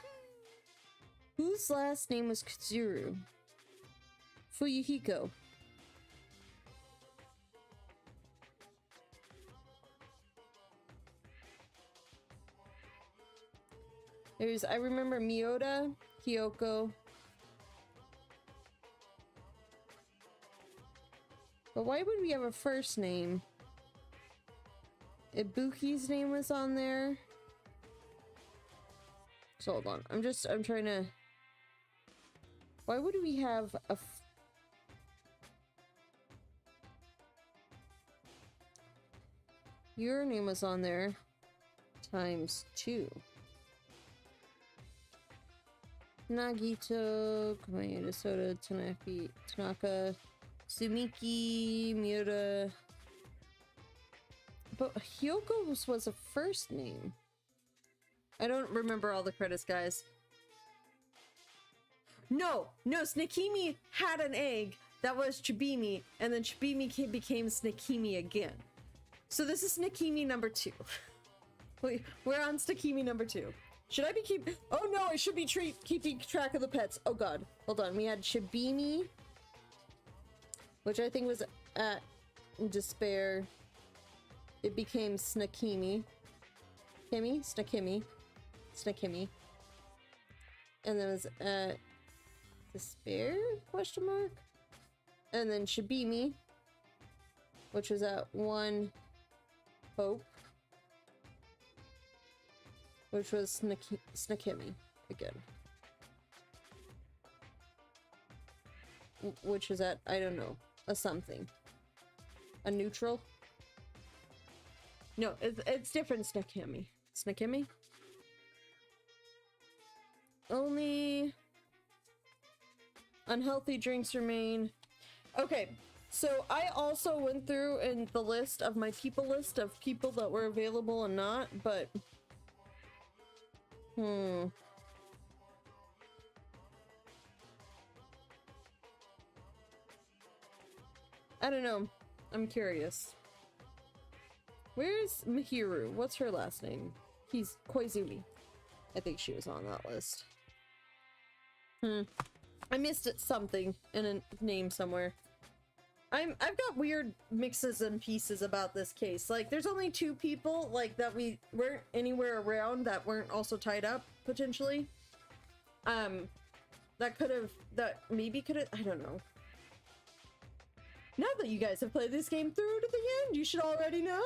Whose last name was Kuzuru? Fuyuhiko. I remember Miyoda, Hiyoko. But why would we have a first name? Ibuki's name was on there. So hold on. I'm trying to... Why would we have a... Your name was on there. Times 2. Nagito, Kamayuda, Soda, Tanaka, Sumiki, Miura. But Hyoko's was a first name. I don't remember all the credits, guys. No, Snakimi had an egg that was Chibimi, and then Chibimi became Snakimi again. So this is Snakimi number 2. We're on Snakimi number 2. Should I be Oh no, I should be keeping track of the pets. Oh god. Hold on. We had Chibimi, which I think was at Despair. It became Snakimi. Snakimi. And then it was at Despair? Question mark? And then Shibimi, which was at 1 Hope. Which was Snakemi again. Which is at, I don't know, a something. A neutral? No, it's different Snakemi. Snakemi? Only unhealthy drinks remain. Okay, so I also went through in the list of my people list of people that were available and not, but I don't know. I'm curious. Where's Mihiru? What's her last name? He's Koizumi. I think she was on that list. I missed it something in a name somewhere. I've got weird mixes and pieces about this case. Like, there's only 2 people, like, that we weren't anywhere around that weren't also tied up, potentially. That maybe could've, I don't know. Now that you guys have played this game through to the end, you should already know.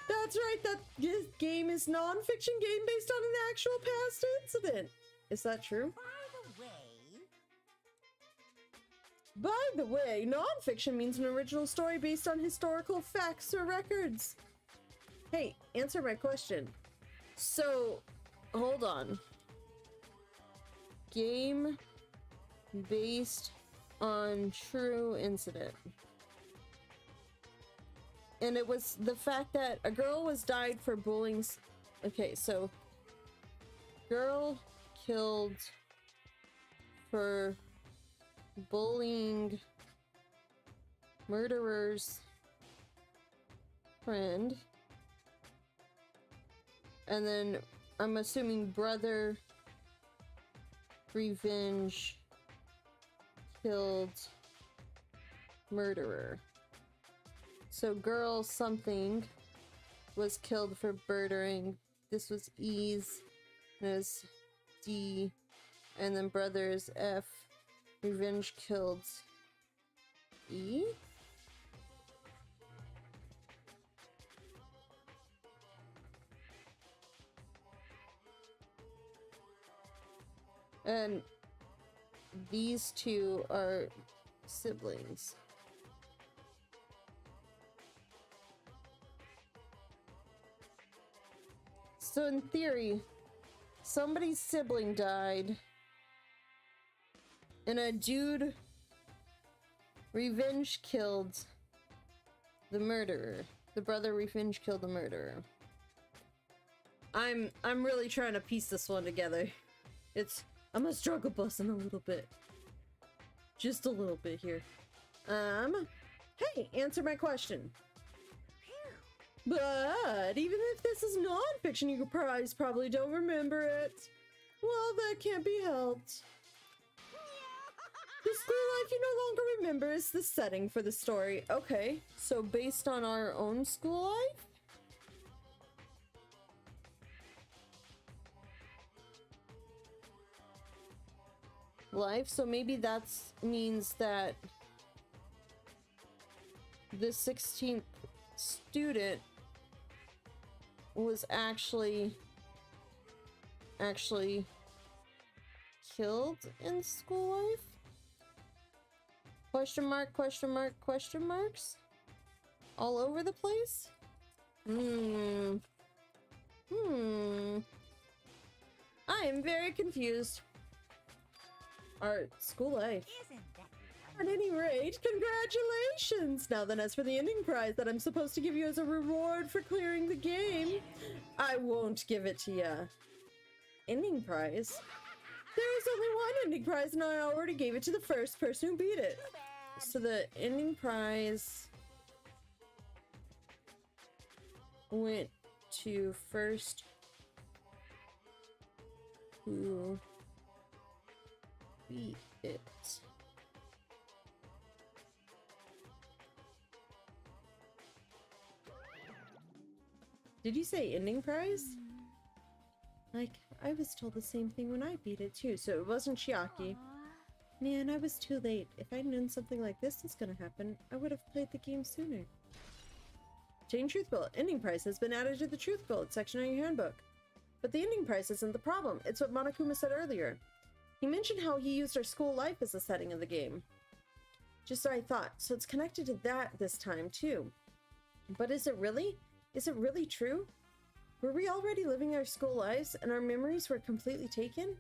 That's right, that this game is non-fiction game based on an actual past incident. Is that true? By the way, non-fiction means an original story based on historical facts or records. Hey, answer my question. So, hold on. Game based on true incident. And it was the fact that a girl was died for bullying. Okay, so girl killed for bullying murderer's friend. And then I'm assuming brother revenge killed murderer. So girl something was killed for murdering. This was E's, and it was D, and then brothers F. Revenge killed E? And these 2 are siblings. So in theory, somebody's sibling died, and a dude revenge killed the murderer. The brother revenge killed the murderer. I'm really trying to piece this one together. I'm a struggle busting a little bit. Just a little bit here. Hey, answer my question. But even if this is non-fiction, you guys probably don't remember it. Well, that can't be helped. The school life you no longer remember is the setting for the story. Okay, so based on our own school life? So maybe that means that the 16th student was actually killed in school life? Question mark, question mark, question marks? All over the place? I am very confused. Our school life. At any rate, congratulations! Now then, as for the ending prize that I'm supposed to give you as a reward for clearing the game, I won't give it to ya. Ending prize? There is only one ending prize, and I already gave it to the first person who beat it. So the ending prize went to first who beat it. Did you say ending prize? Like, I was told the same thing when I beat it too, so it wasn't Chiaki. Man, I was too late. If I'd known something like this was gonna happen, I would have played the game sooner. Obtain truth bullet. Ending price has been added to the truth bullet section on your handbook. But the ending price isn't the problem. It's what Monokuma said earlier. He mentioned how he used our school life as the setting of the game. Just so I thought. So it's connected to that this time, too. But is it really? Is it really true? Were we already living our school lives and our memories were completely taken?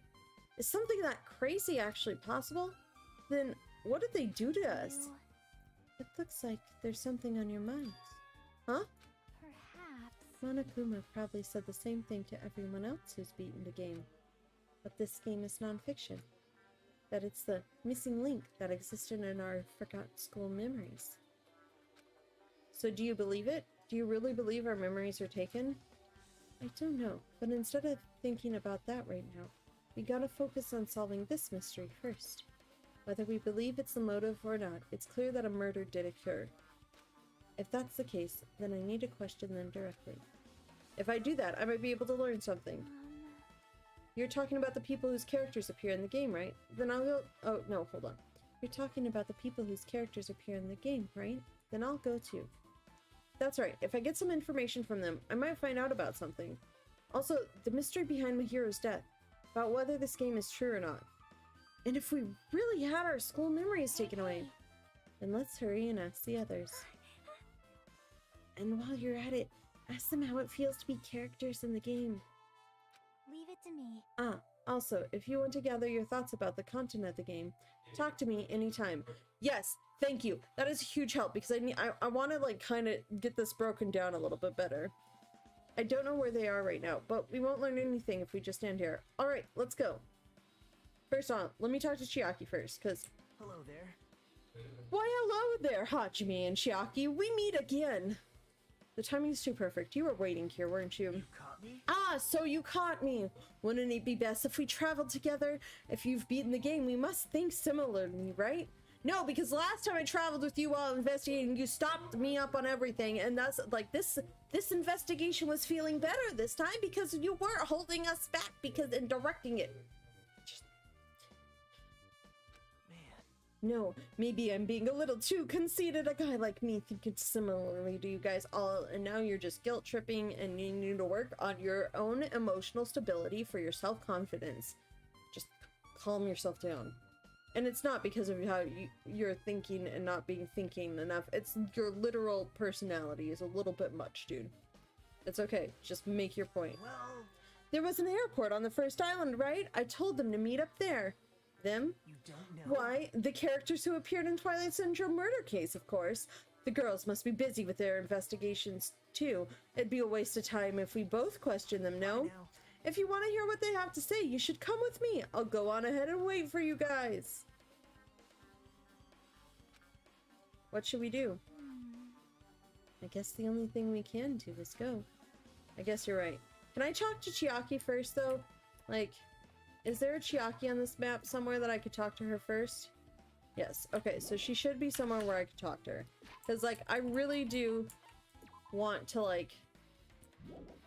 Is something that crazy actually possible? Then what did they do to us? It looks like there's something on your mind. Huh? Perhaps. Monokuma probably said the same thing to everyone else who's beaten the game. But this game is non-fiction. That it's the missing link that existed in our forgotten school memories. So do you believe it? Do you really believe our memories are taken? I don't know, but instead of thinking about that right now, we gotta focus on solving this mystery first. Whether we believe it's the motive or not, it's clear that a murder did occur. If that's the case, then I need to question them directly. If I do that, I might be able to learn something. You're talking about the people whose characters appear in the game, right? Then I'll go— oh, no, hold on. You're talking about the people whose characters appear in the game, right? Then I'll go too. That's right. If I get some information from them, I might find out about something. Also, the mystery behind Mahiro's death, about whether this game is true or not. And if we really had our school memories taken away, then let's hurry and ask the others. And while you're at it, ask them how it feels to be characters in the game. Leave it to me. Ah, also, if you want to gather your thoughts about the content of the game, talk to me anytime. Yes, thank you. That is a huge help because I want to like kind of get this broken down a little bit better. I don't know where they are right now, but we won't learn anything if we just stand here. All right, let's go. First on, let me talk to Chiaki first, because... Hello there. Why, hello there, Hajime and Chiaki. We meet again. The timing's too perfect. You were waiting here, weren't you? You caught me? Ah, so you caught me. Wouldn't it be best if we traveled together? If you've beaten the game, we must think similarly, right? No, because last time I traveled with you while investigating, you stopped me up on everything, and that's like this investigation was feeling better this time because you weren't holding us back and directing it. No, maybe I'm being a little too conceited. A guy like me thinking similarly to you guys all, and now you're just guilt tripping and you need to work on your own emotional stability for your self-confidence. Just calm yourself down. And it's not because of how you're thinking and not being thinking enough. It's your literal personality is a little bit much, dude. It's okay. Just make your point. Well... There was an airport on the first island, right? I told them to meet up there. Them? You don't know? Why, the characters who appeared in Twilight Syndrome murder case, of course. The girls must be busy with their investigations, too. It'd be a waste of time if we both question them, no? If you want to hear what they have to say, you should come with me. I'll go on ahead and wait for you guys. What should we do? I guess the only thing we can do is go. I guess you're right. Can I talk to Chiaki first, though? Like... Is there a Chiaki on this map somewhere that I could talk to her first? Yes. Okay, so she should be somewhere where I could talk to her. Because, like, I really do want to, like,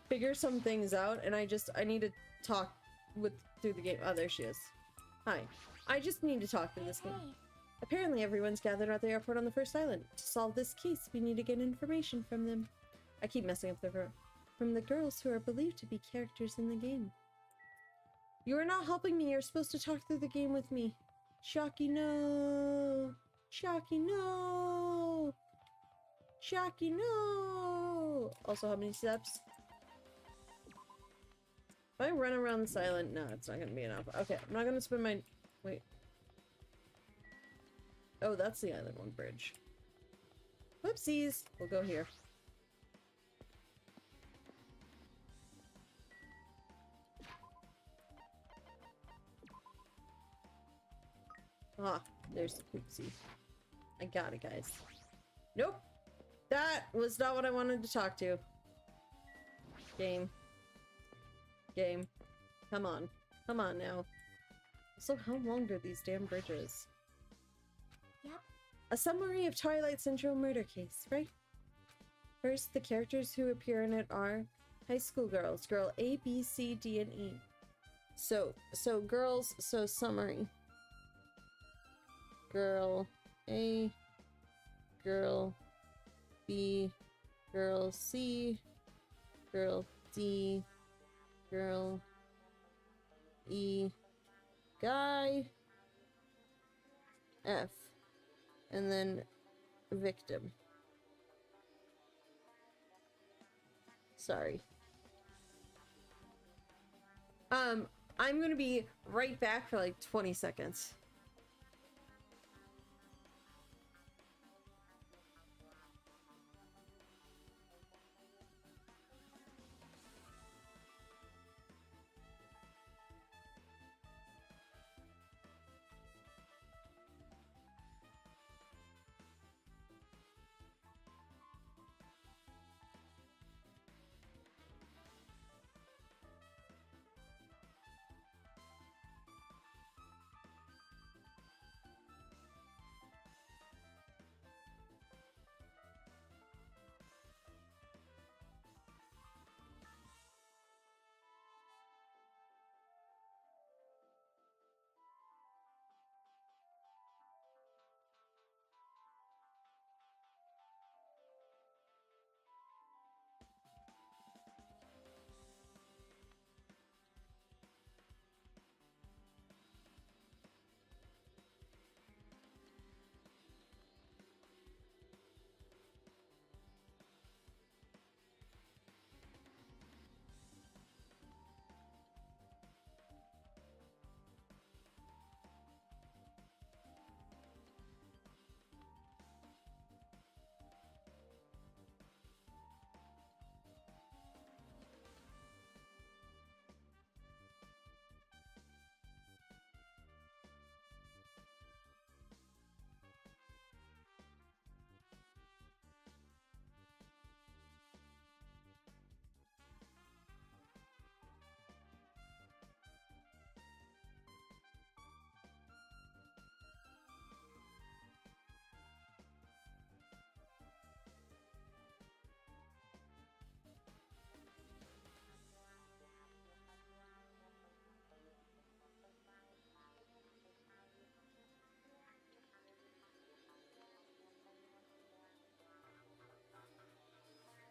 figure some things out, and I need to talk through the game. Oh, there she is. Hi. I just need to talk through this game. Apparently everyone's gathered at the airport on the first island. To solve this case, we need to get information from them. I keep messing up from the girls who are believed to be characters in the game. You are not helping me. You're supposed to talk through the game with me. Chiaki, no. Chiaki, no. Chiaki, no. Also, how many steps? If I run around this island, no, it's not going to be enough. Okay, I'm not going to spend my... Wait. Oh, that's the island one bridge. Whoopsies. We'll go here. Ah, there's the poopsie. I got it, guys. Nope. That was not what I wanted to talk to. Game. Game. Come on. Come on now. So how long are these damn bridges? Yep. A summary of Twilight Syndrome murder case, right? First, the characters who appear in it are high school girls. Girl A, B, C, D, and E. So girls, so summary. Girl A, girl B, girl C, girl D, girl E, guy F, and then victim. Sorry. I'm gonna be right back for like 20 seconds.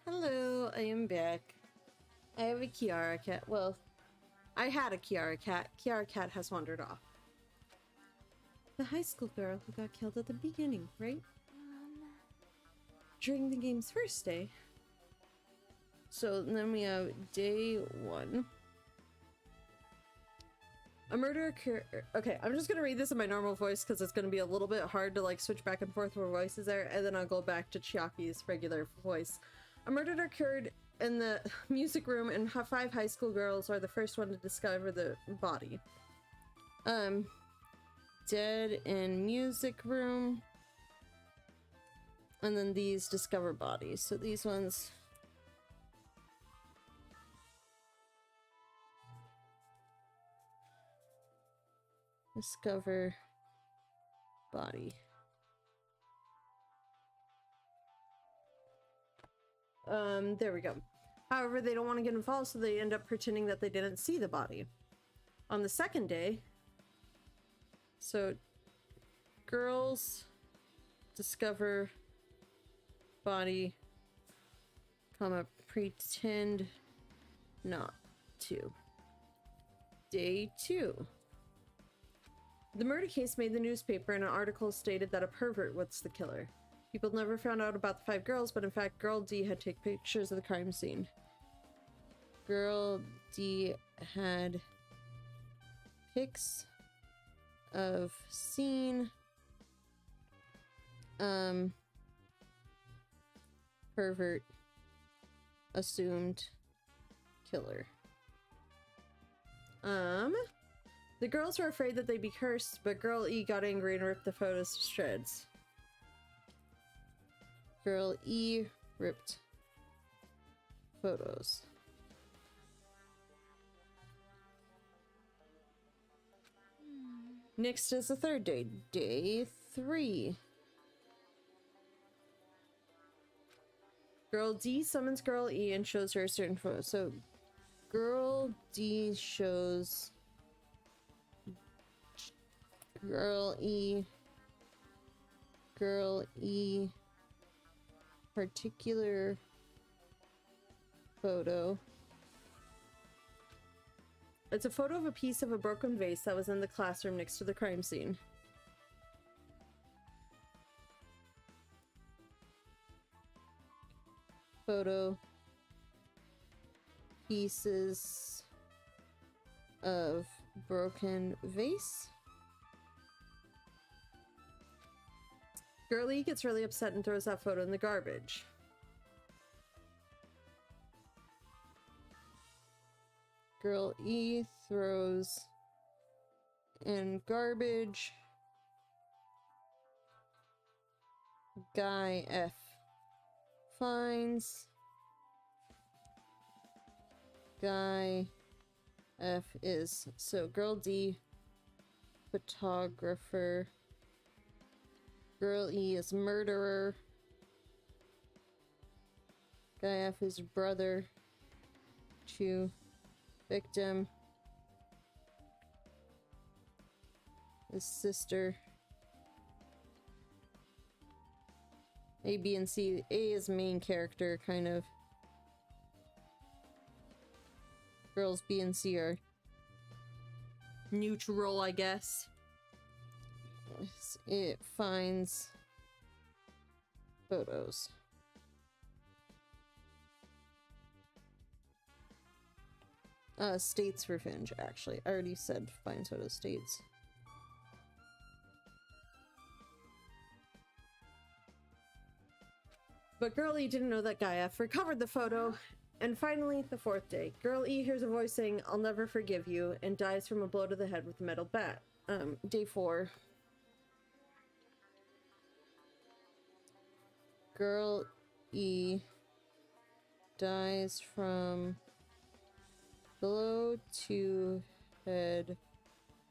Hello, I am back. I have a Kiara cat. Well, I had a Kiara cat. Kiara cat has wandered off. The high school girl who got killed at the beginning, right? During the game's first day. So then we have day 1. A murder occurred. Okay, I'm just gonna read this in my normal voice because it's gonna be a little bit hard to like switch back and forth where voices there, and then I'll go back to Chiaki's regular voice. A murder occurred in the music room, and 5 high school girls are the first one to discover the body. Dead in music room. And then these discover bodies. So these ones... discover body. There we go. However, they don't want to get involved, so they end up pretending that they didn't see the body. On the second day, so girls discover body, comma, pretend not to. Day 2. The murder case made the newspaper, and an article stated that a pervert was the killer. People never found out about the 5 girls, but in fact, Girl D had taken pictures of the crime scene. Girl D had pics of scene. Pervert. Assumed killer. The girls were afraid that they'd be cursed, but Girl E got angry and ripped the photos to shreds. Girl E ripped photos. Next is the third day. Day 3. Girl D summons Girl E and shows her a certain photo. So, Girl D shows Girl E particular photo. It's a photo of a piece of a broken vase that was in the classroom next to the crime scene. Photo. Pieces of broken vase. Girlie gets really upset and throws that photo in the garbage. Girl E throws in garbage. Guy F finds. Guy F is, so girl D, photographer. Girl E is murderer. Guy F is brother to victim. His sister. A, B, and C. A is main character, kind of. Girls B and C are neutral, I guess. It finds photos. States revenge, actually. I already said finds photos, states. But Girl E didn't know that Guy F recovered the photo. And finally, the fourth day. Girl E hears a voice saying, "I'll never forgive you," and dies from a blow to the head with a metal bat. Day 4. Girl E dies from blow to head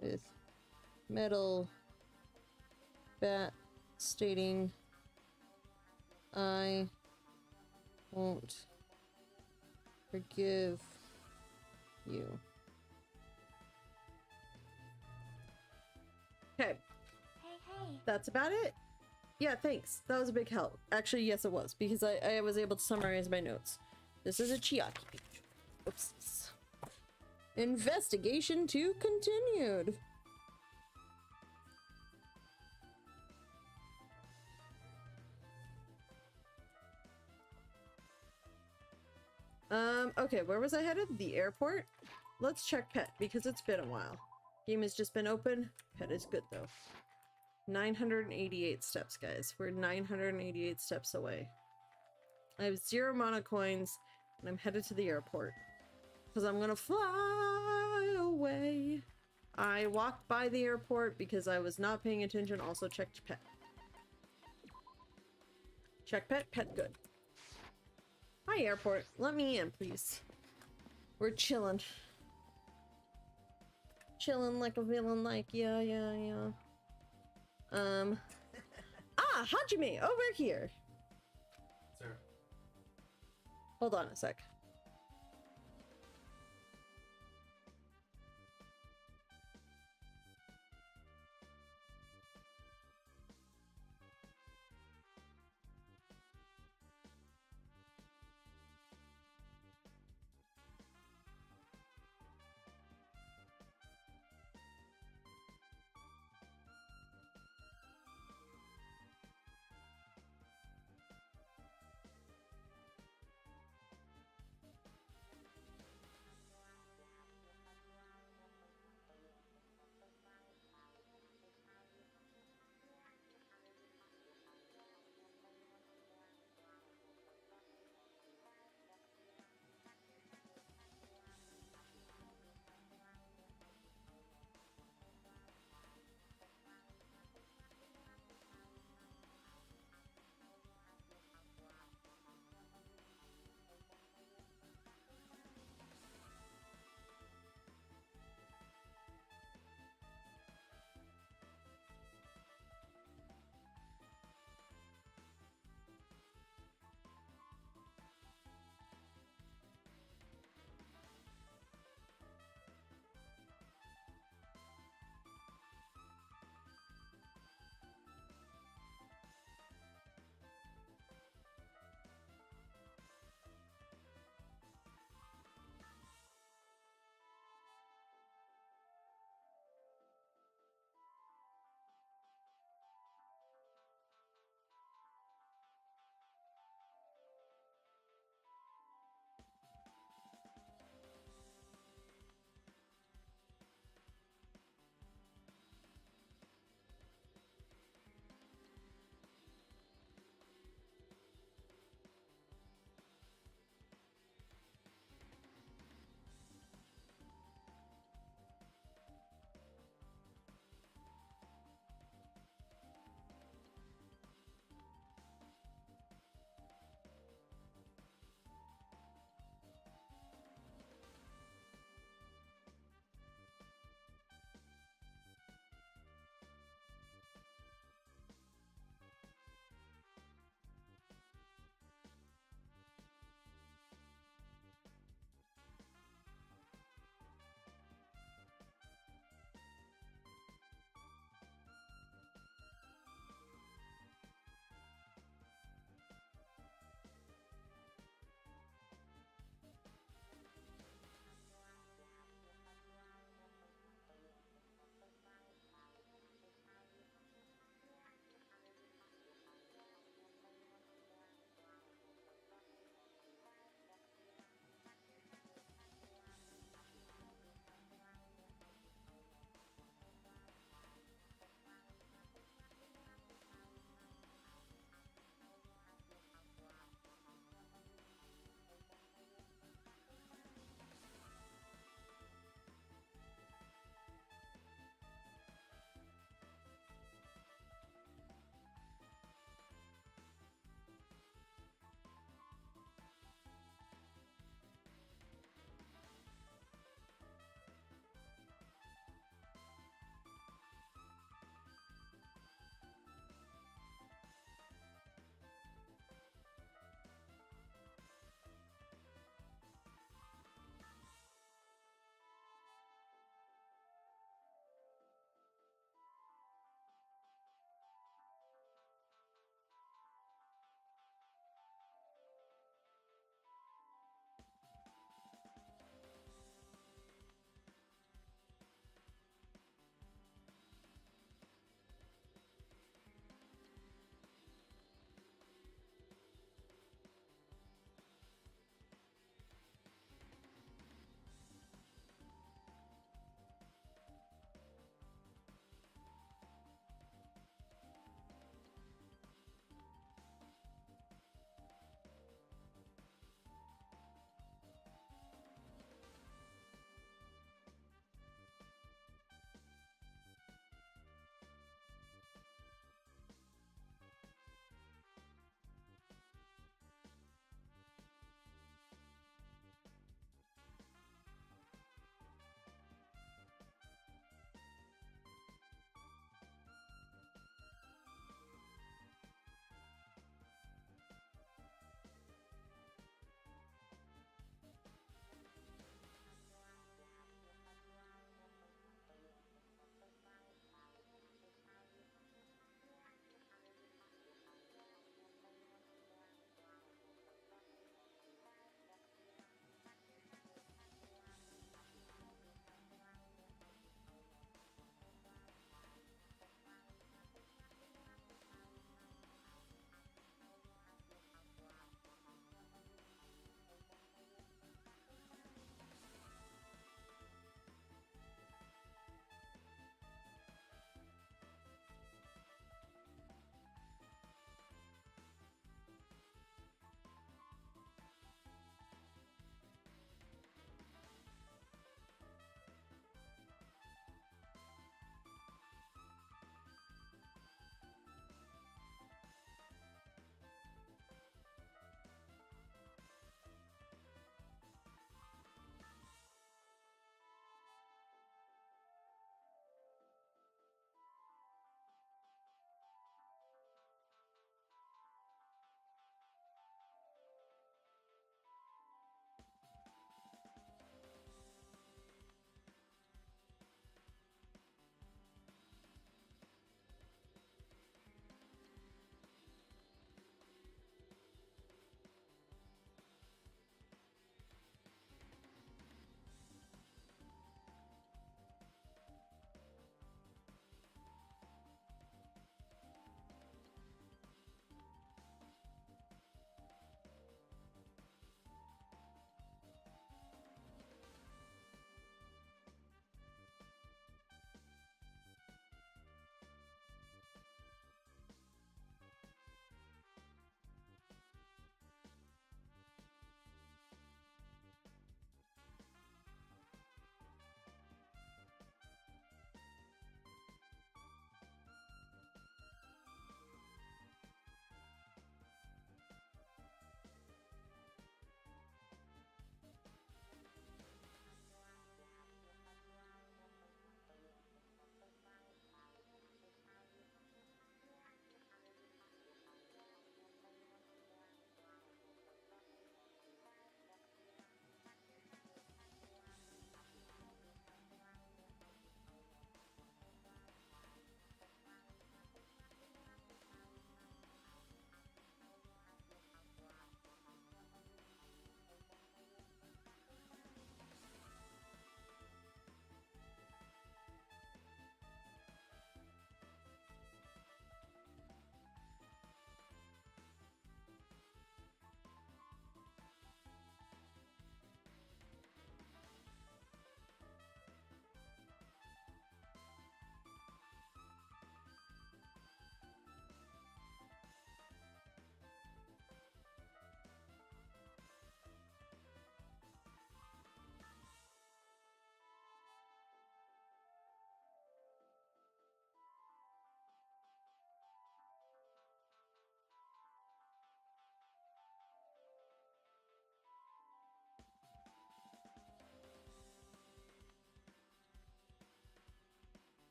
with metal bat, stating, "I won't forgive you." Okay. Hey. That's about it? Yeah, thanks. That was a big help. Actually, yes, it was, because I was able to summarize my notes. This is a Chiaki page. Oops. Investigation 2 continued. Okay, where was I headed? The airport? Let's check pet, because it's been a while. Game has just been open. Pet is good, though. 988 steps, guys. We're 988 steps away. I have 0 mana coins, and I'm headed to the airport. Because I'm gonna fly away. I walked by the airport because I was not paying attention. Also checked pet. Check pet, pet good. Hi, airport. Let me in, please. We're chilling. Chilling like a villain, like, yeah. Hajime, over here. Sir. Hold on a sec.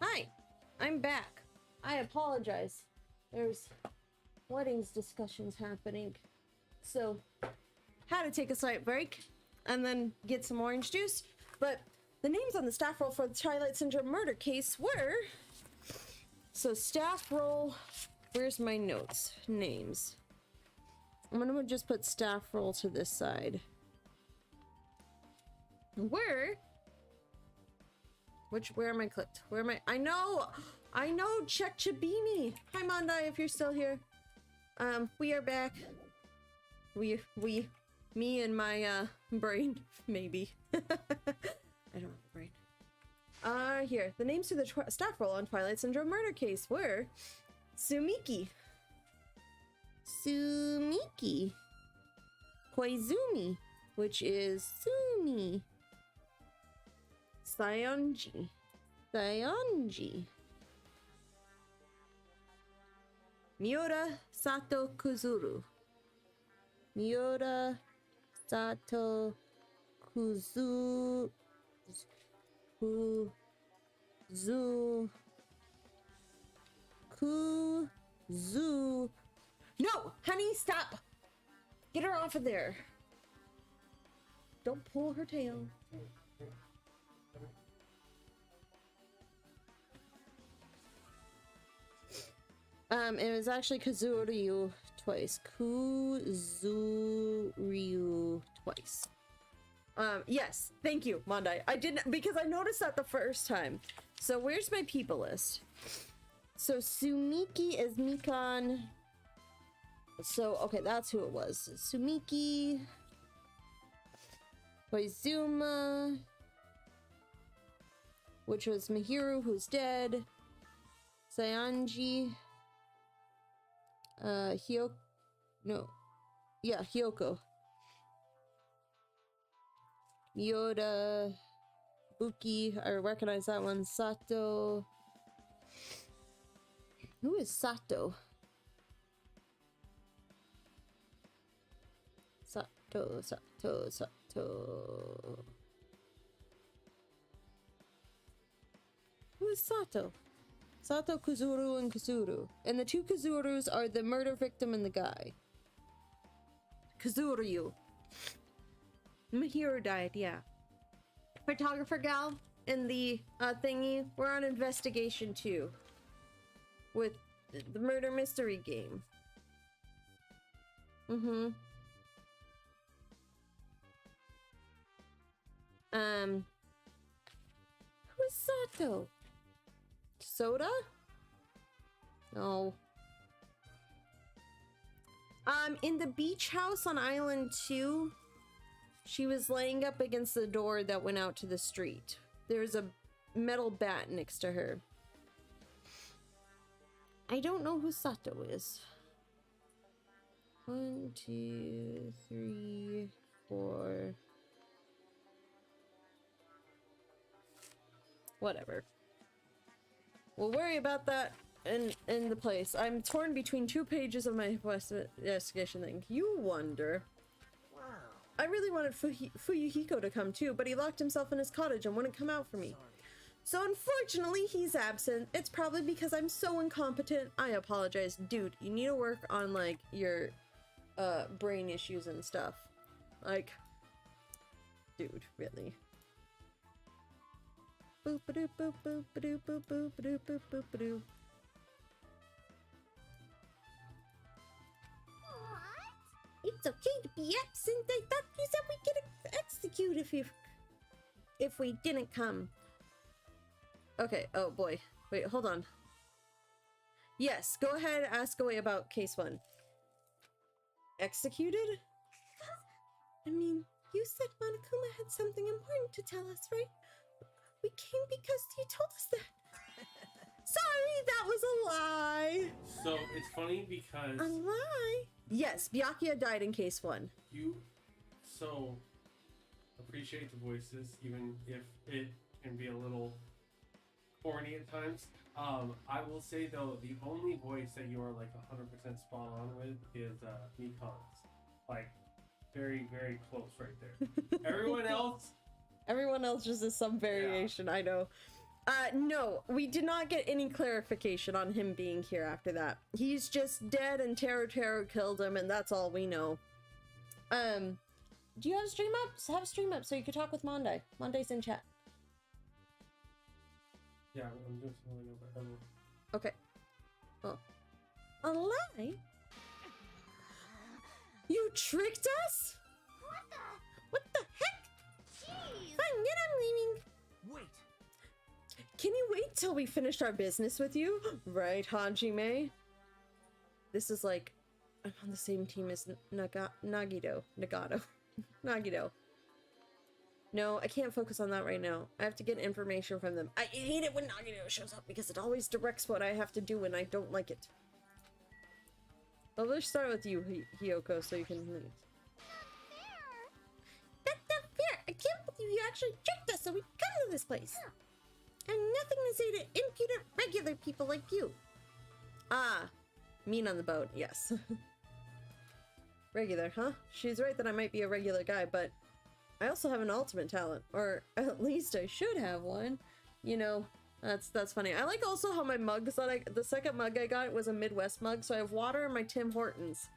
Hi, I'm back. I apologize. There's weddings discussions happening. So, had to take a slight break and then get some orange juice. But the names on the staff roll for the Twilight Syndrome murder case were... So, staff roll... Where's my notes? Names. I'm gonna just put staff roll to this side. Where am I clicked? Where am I? I know, check Chabini. Hi Mondai, if you're still here. We are back. Me and my brain, maybe. I don't have a brain. Here, the names to the staff roll on Twilight Syndrome murder case were Sumiki, Koizumi, which is Sumi, Sayonji, Miura Sato Kuzuru, Kuzu. No, honey, stop. Get her off of there. Don't pull her tail. It was actually Kazuryu twice. Kuzuryu twice. Yes, thank you, Mondai. I didn't, because I noticed that the first time. So where's my people list? So Sumiki is Mikan. So, okay, that's who it was. Sumiki, Koizuma, which was Mihiru, who's dead. Sayanji, Hyoko. Miyoda, Buki, I recognize that one. Sato. Who is Sato? Sato. Who is Sato? Sato, Kuzuru, and Kazuru. And the two Kazurus are the murder victim and the guy. Kazuryu. Mihiru died, yeah. Photographer gal in the thingy. We're on investigation too. With the murder mystery game. Who is Sato? Soda? No. In the beach house on Island 2, she was laying up against the door that went out to the street. There's a metal bat next to her. I don't know who Sato is. 1, 2, 3, 4. Whatever. We'll worry about that in the place. I'm torn between 2 pages of my investigation thing. You wonder. Wow. I really wanted Fuyuhiko to come too, but he locked himself in his cottage and wouldn't come out for me. So unfortunately, he's absent. It's probably because I'm so incompetent. I apologize. Dude, you need to work on, like, your brain issues and stuff. Like, dude, really. Boop ba doop boop boop ba doop boop boop ba doop boop boop ba doo. It's okay to be absent. I thought you said we'd get executed if we didn't come. Okay, oh boy. Wait, hold on. Yes, go ahead, ask away about case 1. Executed? I mean, you said Monokuma had something important to tell us, right? We came because you told us that. Sorry, that was a lie. So, it's funny because... A lie? Yes, Byakuya died in case 1. You so appreciate the voices, even if it can be a little corny at times. I will say though, the only voice that you are like 100% spot on with is Mikan's. Like, very, very close right there. Everyone else just is some variation, yeah. I know. No, we did not get any clarification on him being here after that. He's just dead and Taro killed him, and that's all we know. Do you have a stream up? Have a stream up so you can talk with Monday. Monday's in chat. Yeah, I'm just rolling over. Okay. Well, a lie? You tricked us? What the heck? Jeez! Fine, then I'm leaving. Wait. Can you wait till we finished our business with you? Right, Hajime? This is like, I'm on the same team as Nagito. Nagito. No, I can't focus on that right now. I have to get information from them. I hate it when Nagito shows up because it always directs what I have to do and I don't like it. Well, let's start with you, Hiyoko, so you can leave. That's not fair! I can't believe you actually tricked us so we come to this place! And nothing to say to impudent regular people like you. Ah, mean on the boat, yes. Regular, huh? She's right that I might be a regular guy, but I also have an ultimate talent, or at least I should have one. You know, that's funny. I like also how my mugs that the second mug I got was a Midwest mug, so I have water in my Tim Hortons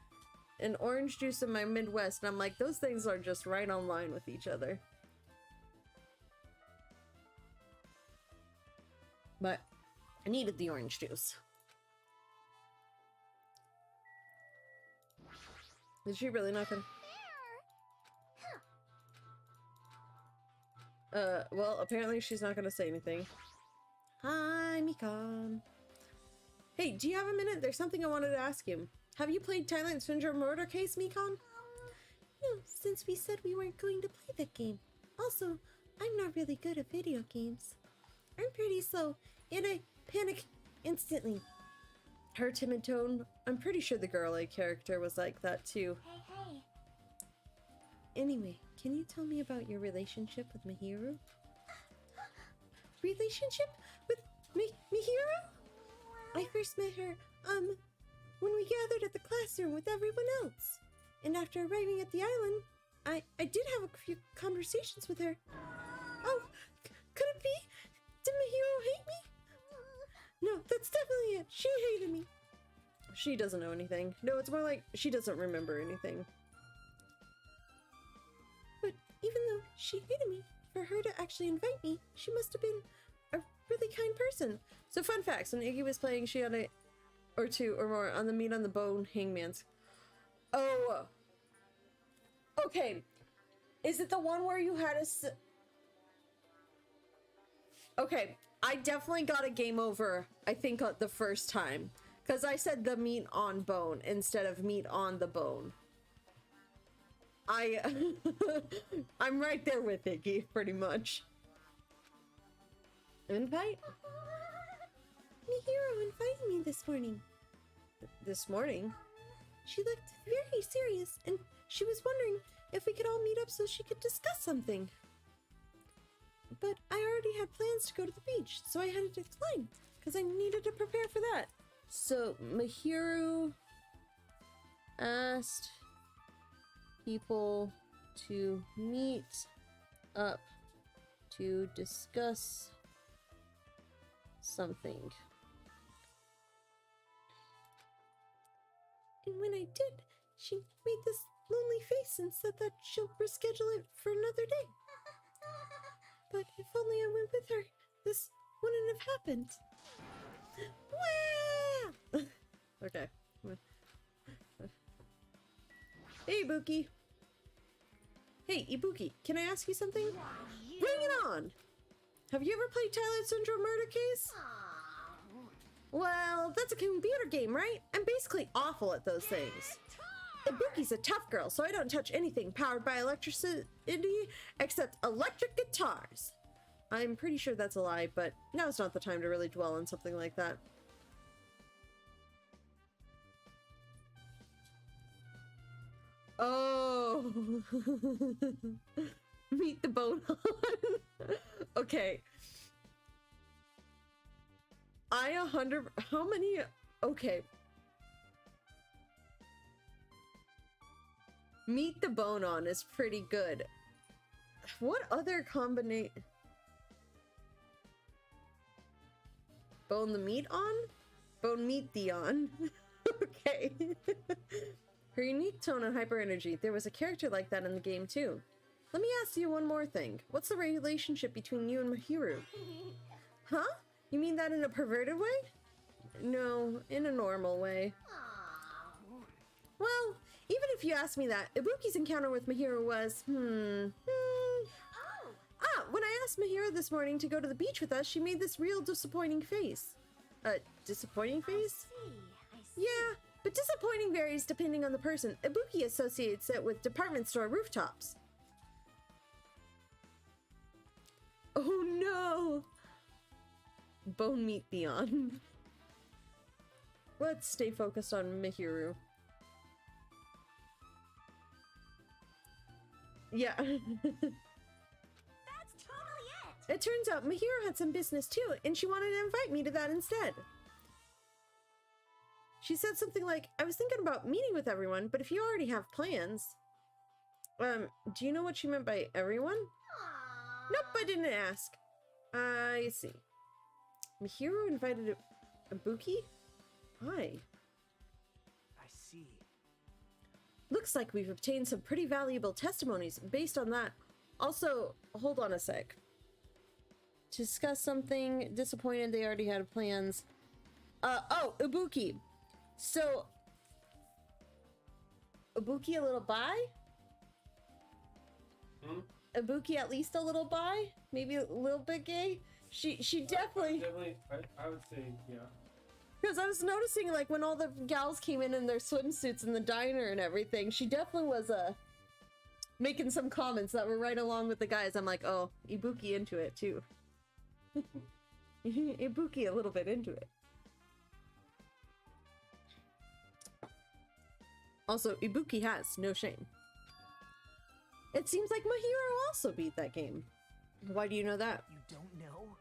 and orange juice in my Midwest, and I'm like, those things are just right on line with each other. But I needed the orange juice. Is she really not gonna? Well, apparently she's not gonna say anything. Hi, Mikan. Hey, do you have a minute? There's something I wanted to ask you. Have you played Thailand Syndrome Murder Case, Mikan? No, since we said we weren't going to play that game. Also, I'm not really good at video games. I'm pretty slow, and I panic instantly. Her timid tone, I'm pretty sure the girl-a character was like that too. Hey. Anyway, can you tell me about your relationship with Mihiru? Relationship with Mihiru? I first met her, when we gathered at the classroom with everyone else. And after arriving at the island, I did have a few conversations with her. Oh, could it be? Did Mihiru hate me? No, that's definitely it. She hated me. She doesn't know anything. No, it's more like she doesn't remember anything. But even though she hated me, for her to actually invite me, she must have been a really kind person. So fun facts, when Iggy was playing, she had a or two or more on the meat on the bone hangman's. Oh. Okay. Is it the one where you had Okay, I definitely got a game over, I think, the first time. Because I said the meat on bone instead of meat on the bone. I'm right there with Iggy, pretty much. Invite? Mihiru invited me this morning. This morning? She looked very serious, and she was wondering if we could all meet up so she could discuss something. But I already had plans to go to the beach, so I had to decline, because I needed to prepare for that. So, Mihiru asked people to meet up to discuss something. And when I did, she made this lonely face and said that she'll reschedule it for another day. But if only I went with her, this wouldn't have happened. Wah! Okay. Hey, Ibuki. Hey, Ibuki, can I ask you something? Bring it on! Have you ever played Twilight Syndrome Murder Case? Well, that's a computer game, right? I'm basically awful at those things. Ibuki's a tough girl, so I don't touch anything powered by electricity except electric guitars. I'm pretty sure that's a lie, but now's not the time to really dwell on something like that. Oh. Meet the bone on. Okay. How many? Okay. Meet the bone on is pretty good. What other combination? Bone the meat on? Bone meat the on. Okay. Her unique tone and hyper energy. There was a character like that in the game too. Let me ask you one more thing. What's the relationship between you and Mahiru? Huh? You mean that in a perverted way? No, in a normal way. Well, even if you ask me that, Ibuki's encounter with Mahiru was, Ah, when I asked Mahiru this morning to go to the beach with us, she made this real disappointing face. Disappointing face? I see. Yeah, but disappointing varies depending on the person. Ibuki associates it with department store rooftops. Oh no! Bone meat Theon. Let's stay focused on Mahiru. Yeah. That's totally it. It turns out Mahiru had some business too, and she wanted to invite me to that instead. She said something like, I was thinking about meeting with everyone, but if you already have plans... do you know what she meant by everyone? Nope, I didn't ask. I see. Mahiru invited Ibuki? Why? I see. Looks like we've obtained some pretty valuable testimonies based on that. Also, hold on a sec. To discuss something, disappointed they already had plans. Oh, Ibuki. So, Ibuki a little bi? Ibuki at least a little bi? Maybe a little bit gay? She definitely... I would say, yeah. Because I was noticing, like, when all the gals came in their swimsuits in the diner and everything, she definitely was, making some comments that were right along with the guys. I'm like, oh, Ibuki into it, too. Ibuki a little bit into it. Also, Ibuki has no shame. It seems like Mahiru also beat that game. Why do you know that? You don't know?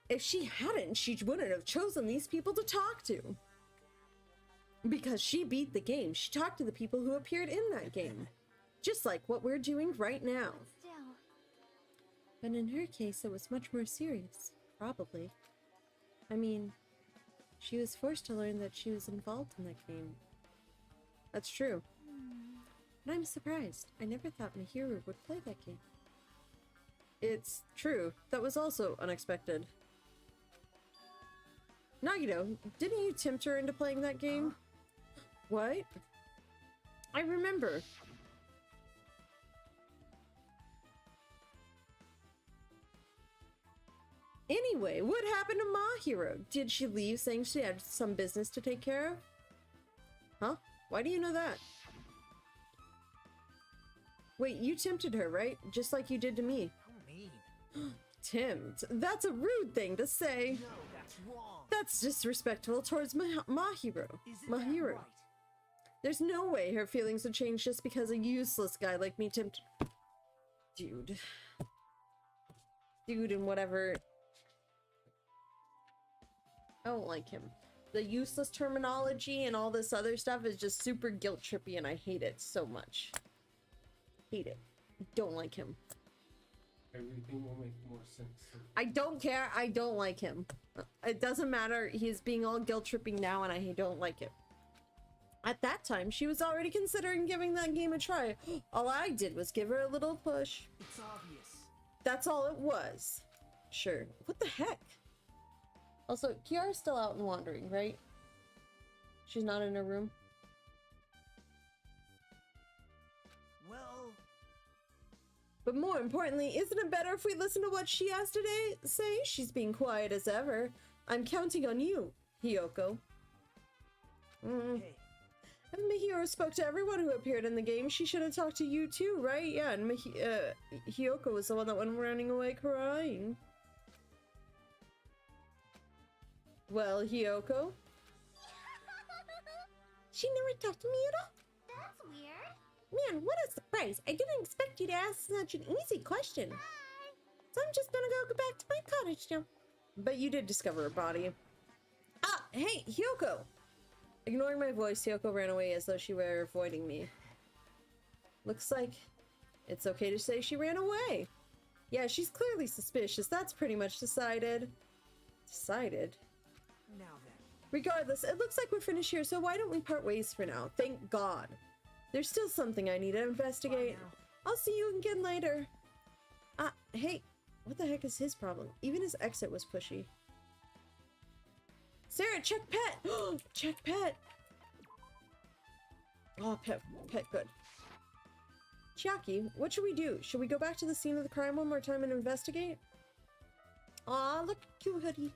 If she hadn't, she wouldn't have chosen these people to talk to. Because she beat the game. She talked to the people who appeared in that game. Just like what we're doing right now. Still. But in her case, it was much more serious. Probably. I mean, she was forced to learn that she was involved in that game. That's true. But I'm surprised. I never thought Mahiru would play that game. It's true. That was also unexpected. Nagito, didn't you tempt her into playing that game? What? I remember. Anyway, what happened to Mahiru? Did she leave saying she had some business to take care of? Huh? Why do you know that? Wait, you tempted her, right? Just like you did to me. How mean. Tempt? That's a rude thing to say. No, that's wrong. That's disrespectful towards Mahiru. Isn't that Mahiru. right? There's no way her feelings would change just because a useless guy like me tempted... Dude. Dude and whatever... I don't like him. The useless terminology and all this other stuff is just super guilt trippy and I hate it so much. Hate it. Don't like him. Everything will make more sense. I don't care. I don't like him. It doesn't matter. He's being all guilt tripping now and I don't like it. At that time, she was already considering giving that game a try. All I did was give her a little push. It's obvious. That's all it was. Sure. What the heck? Also, Kiara's still out and wandering, right? She's not in her room? Well... But more importantly, isn't it better if we listen to what she has to say? She's being quiet as ever. I'm counting on you, Hiyoko. Hey. If Mahiru spoke to everyone who appeared in the game, she should have talked to you too, right? Yeah, and Hiyoko was the one that went running away crying. Well, Hiyoko? She never talked to me at all. That's weird. Man, what a surprise. I didn't expect you to ask such an easy question. So I'm just gonna go back to my cottage now. But you did discover a body. Ah, hey, Hiyoko! Ignoring my voice, Hiyoko ran away as though she were avoiding me. Looks like it's okay to say she ran away. Yeah, she's clearly suspicious. That's pretty much decided. Decided? Now then. Regardless, it looks like we're finished here, so why don't we part ways for now? Thank God. There's still something I need to investigate. I'll see you again later. Hey, what the heck is his problem? Even his exit was pushy. Sarah, check pet! Check pet! Oh, pet, good. Chiaki, what should we do? Should we go back to the scene of the crime one more time and investigate? Aw, look cute hoodie.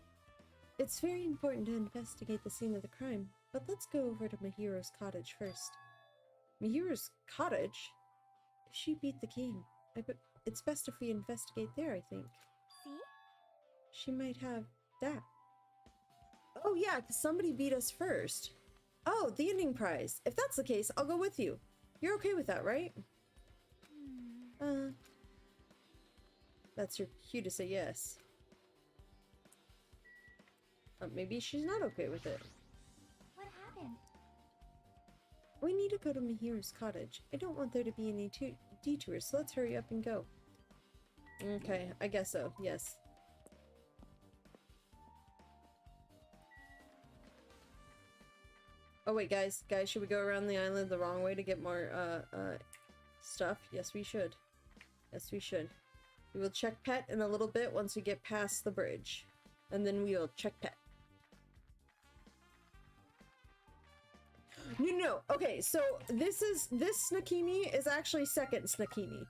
It's very important to investigate the scene of the crime, but let's go over to Mihiro's cottage first. Mihiro's cottage? She beat the game. It's best if we investigate there, I think. See? She might have that. Oh yeah, because somebody beat us first. Oh, the ending prize. If that's the case, I'll go with you. You're okay with that, right? That's your cue to say yes. Maybe she's not okay with it. What happened? We need to go to Mihiro's cottage. I don't want there to be any detours, so let's hurry up and go. Okay, I guess so, yes. Oh wait, guys, should we go around the island the wrong way to get more, stuff? Yes, we should. Yes, we should. We will check pet in a little bit once we get past the bridge. And then we will check pet. No. Okay, so this Snakemi is actually second Snakemi.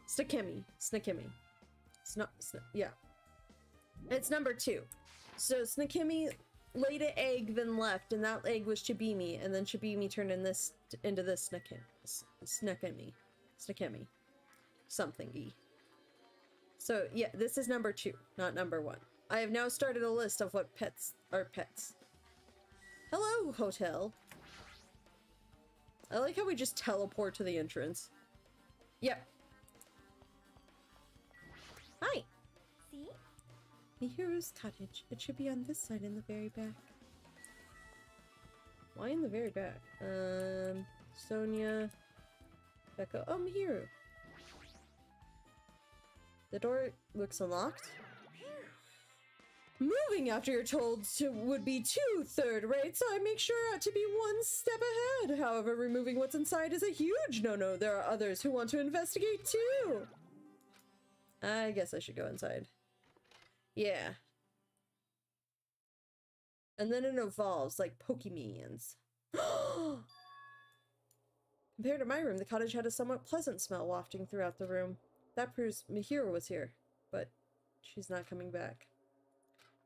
Snakemi. Yeah. It's number 2. So Snakemi laid an egg, then left, and that egg was Chibimi, and then Chibimi turned into this Snakemi. Something-y. So yeah, this is number 2, not number 1. I have now started a list of what pets are pets. Hello, hotel. I like how we just teleport to the entrance. Yep. Hi. See? Mihiro's cottage. It should be on this side in the very back. Why in the very back? Sonia. Becca. Oh, Mihiro. The door looks unlocked. Moving after you're told to would be 2/3 rate, so I make sure to be 1 step ahead. However, removing what's inside is a huge no-no. There are others who want to investigate too. I guess I should go inside. Yeah. And then it evolves like Pokemons. Compared to my room, the cottage had a somewhat pleasant smell wafting throughout the room. That proves Mihiro was here, but she's not coming back.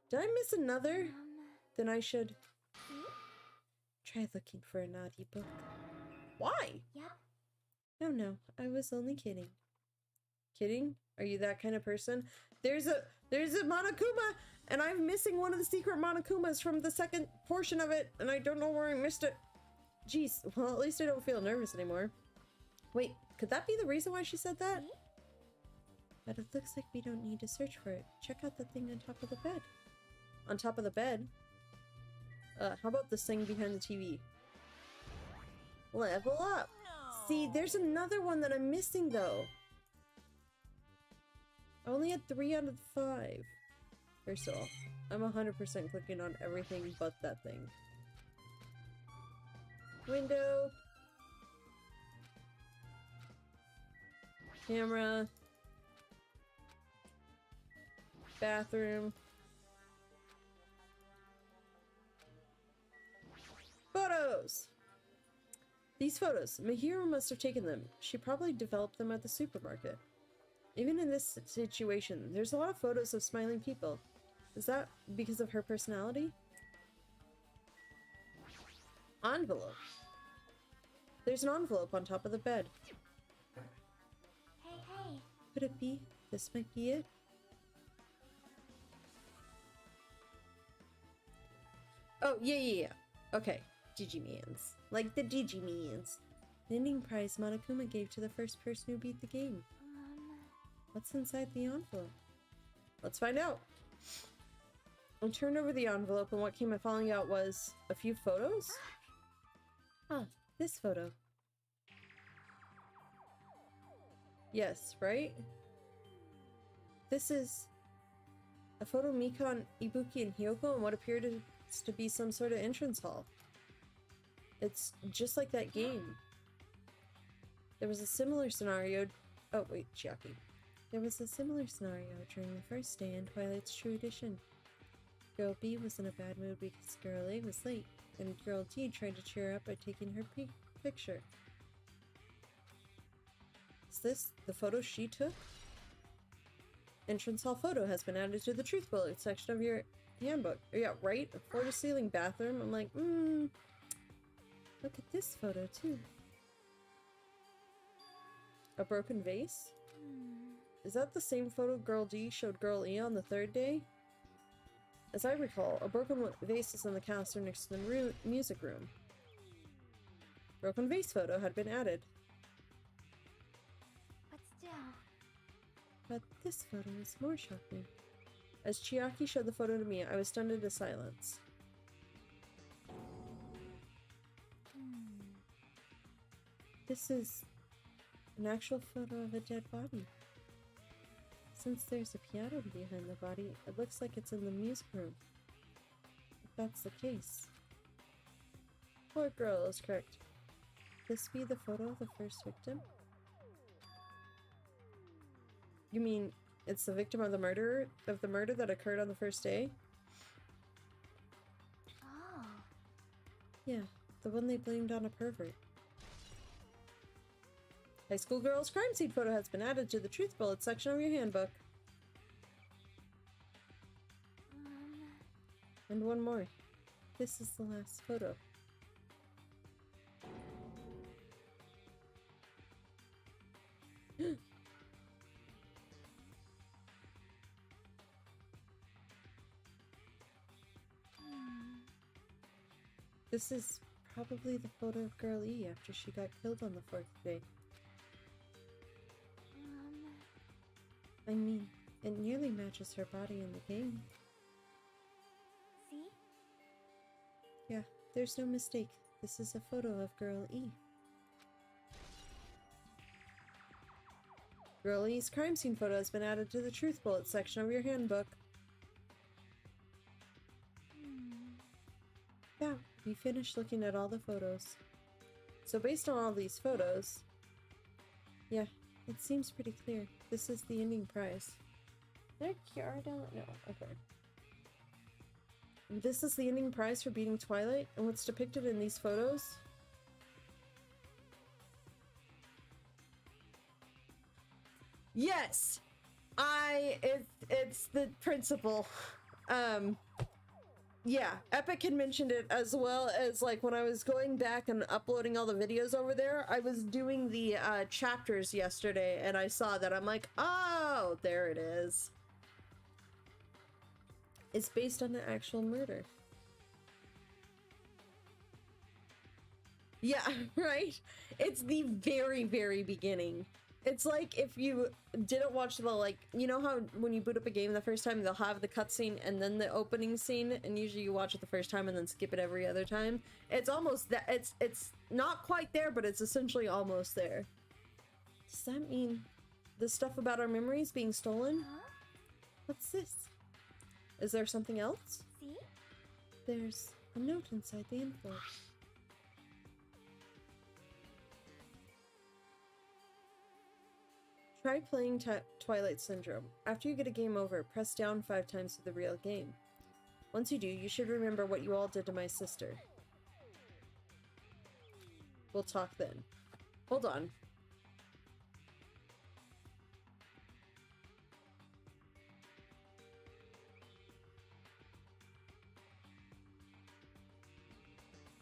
Did I miss another? Then I should try looking for a naughty book. Why? Yep. No, I was only kidding. Kidding? Are you that kind of person? There's a Monokuma, and I'm missing one of the secret Monokumas from the second portion of it, and I don't know where I missed it. Jeez, well, at least I don't feel nervous anymore. Wait, could that be the reason why she said that? But it looks like we don't need to search for it. Check out the thing on top of the bed. On top of the bed? How about this thing behind the TV? Level up! No. See, there's another one that I'm missing, though. I only had 3 out of 5. First of all, I'm 100% clicking on everything but that thing. Window. Camera. Bathroom. Photos! These photos, Mihiro must have taken them. She probably developed them at the supermarket. Even in this situation, there's a lot of photos of smiling people. Is that because of her personality? Envelope. There's an envelope on top of the bed. Hey. Could it be? This might be it? Oh, yeah. Okay. Digimans. Like the Digimans. The ending prize Monokuma gave to the first person who beat the game. What's inside the envelope? Let's find out. I turned over the envelope and what came falling out was a few photos? Ah, this photo. Yes, right? This is a photo of Mikan, Ibuki, and Hyoko and what appeared to It's to be some sort of entrance hall. It's just like that game. There was a similar scenario. Oh, wait, Chiaki. There was a similar scenario during the first day in Twilight's True Edition. Girl B was in a bad mood because Girl A was late, and Girl D tried to cheer her up by taking her picture. Is this the photo she took? Entrance hall photo has been added to the truth bullet section of your handbook. Yeah, right? A floor-to-ceiling bathroom. I'm like, look at this photo, too. A broken vase? Is that the same photo Girl D showed Girl E on the third day? As I recall, a broken vase is in the canister next to the music room. Broken vase photo had been added. But still. But this photo is more shocking. As Chiaki showed the photo to me, I was stunned into silence. This is an actual photo of a dead body. Since there's a piano behind the body, it looks like it's in the music room. If that's the case. Poor girl is correct. Could this be the photo of the first victim? You mean it's the victim of the murder that occurred on the first day? Oh. Yeah, the one they blamed on a pervert. High school girl's crime scene photo has been added to the truth bullet section of your handbook. And one more. This is the last photo. This is probably the photo of Girl E after she got killed on the fourth day. I mean, it nearly matches her body in the game. See? Yeah, there's no mistake. This is a photo of Girl E. Girl E's crime scene photo has been added to the truth bullet section of your handbook. Yeah, we finished looking at all the photos. So based on all these photos, yeah, it seems pretty clear. This is the ending prize. Did I Kiara down? No, okay. This is the ending prize for beating Twilight, and what's depicted in these photos? Yes! It's the principal. Yeah, Epic had mentioned it, as well as like when I was going back and uploading all the videos over there, I was doing the chapters yesterday and I saw that. I'm like, oh, there it is. It's based on an actual murder. Yeah, right? It's the very, very beginning. It's like if you didn't watch the, like, you know how when you boot up a game the first time, they'll have the cutscene and then the opening scene, and usually you watch it the first time and then skip it every other time? It's almost that. It's not quite there, but it's essentially almost there. Does that mean the stuff about our memories being stolen? Huh? What's this? Is there something else? See? There's a note inside the envelope. Try playing Twilight Syndrome. After you get a game over, press down 5 times to the real game. Once you do, you should remember what you all did to my sister. We'll talk then. Hold on.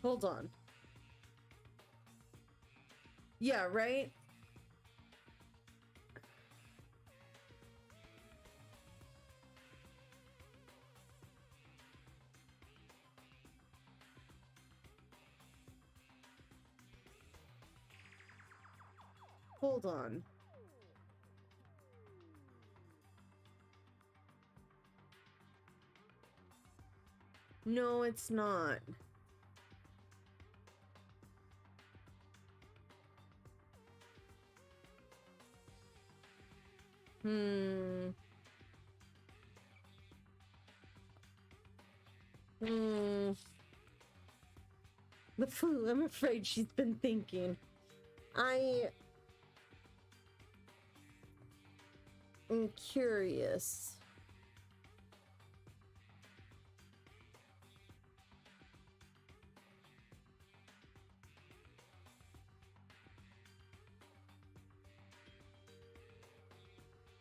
Hold on. Yeah, right? Hold on. No, it's not. I'm afraid she's been thinking. I am curious.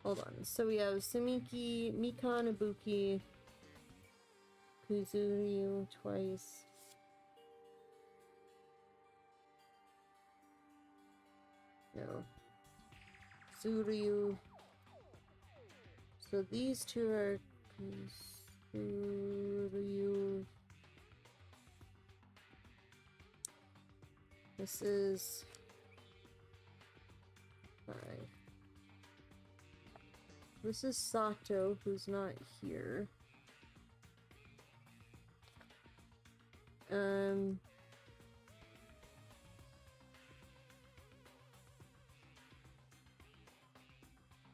Hold on. So we have Sumiki, Mikan, Ibuki, Kuzuryu twice. No. Suryu. So these two are Kuzuryu. This is 5. This is Sato, who's not here.